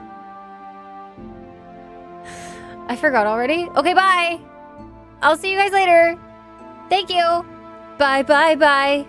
[SPEAKER 1] I forgot already. Okay, bye. I'll see you guys later. Thank you. Bye. Bye.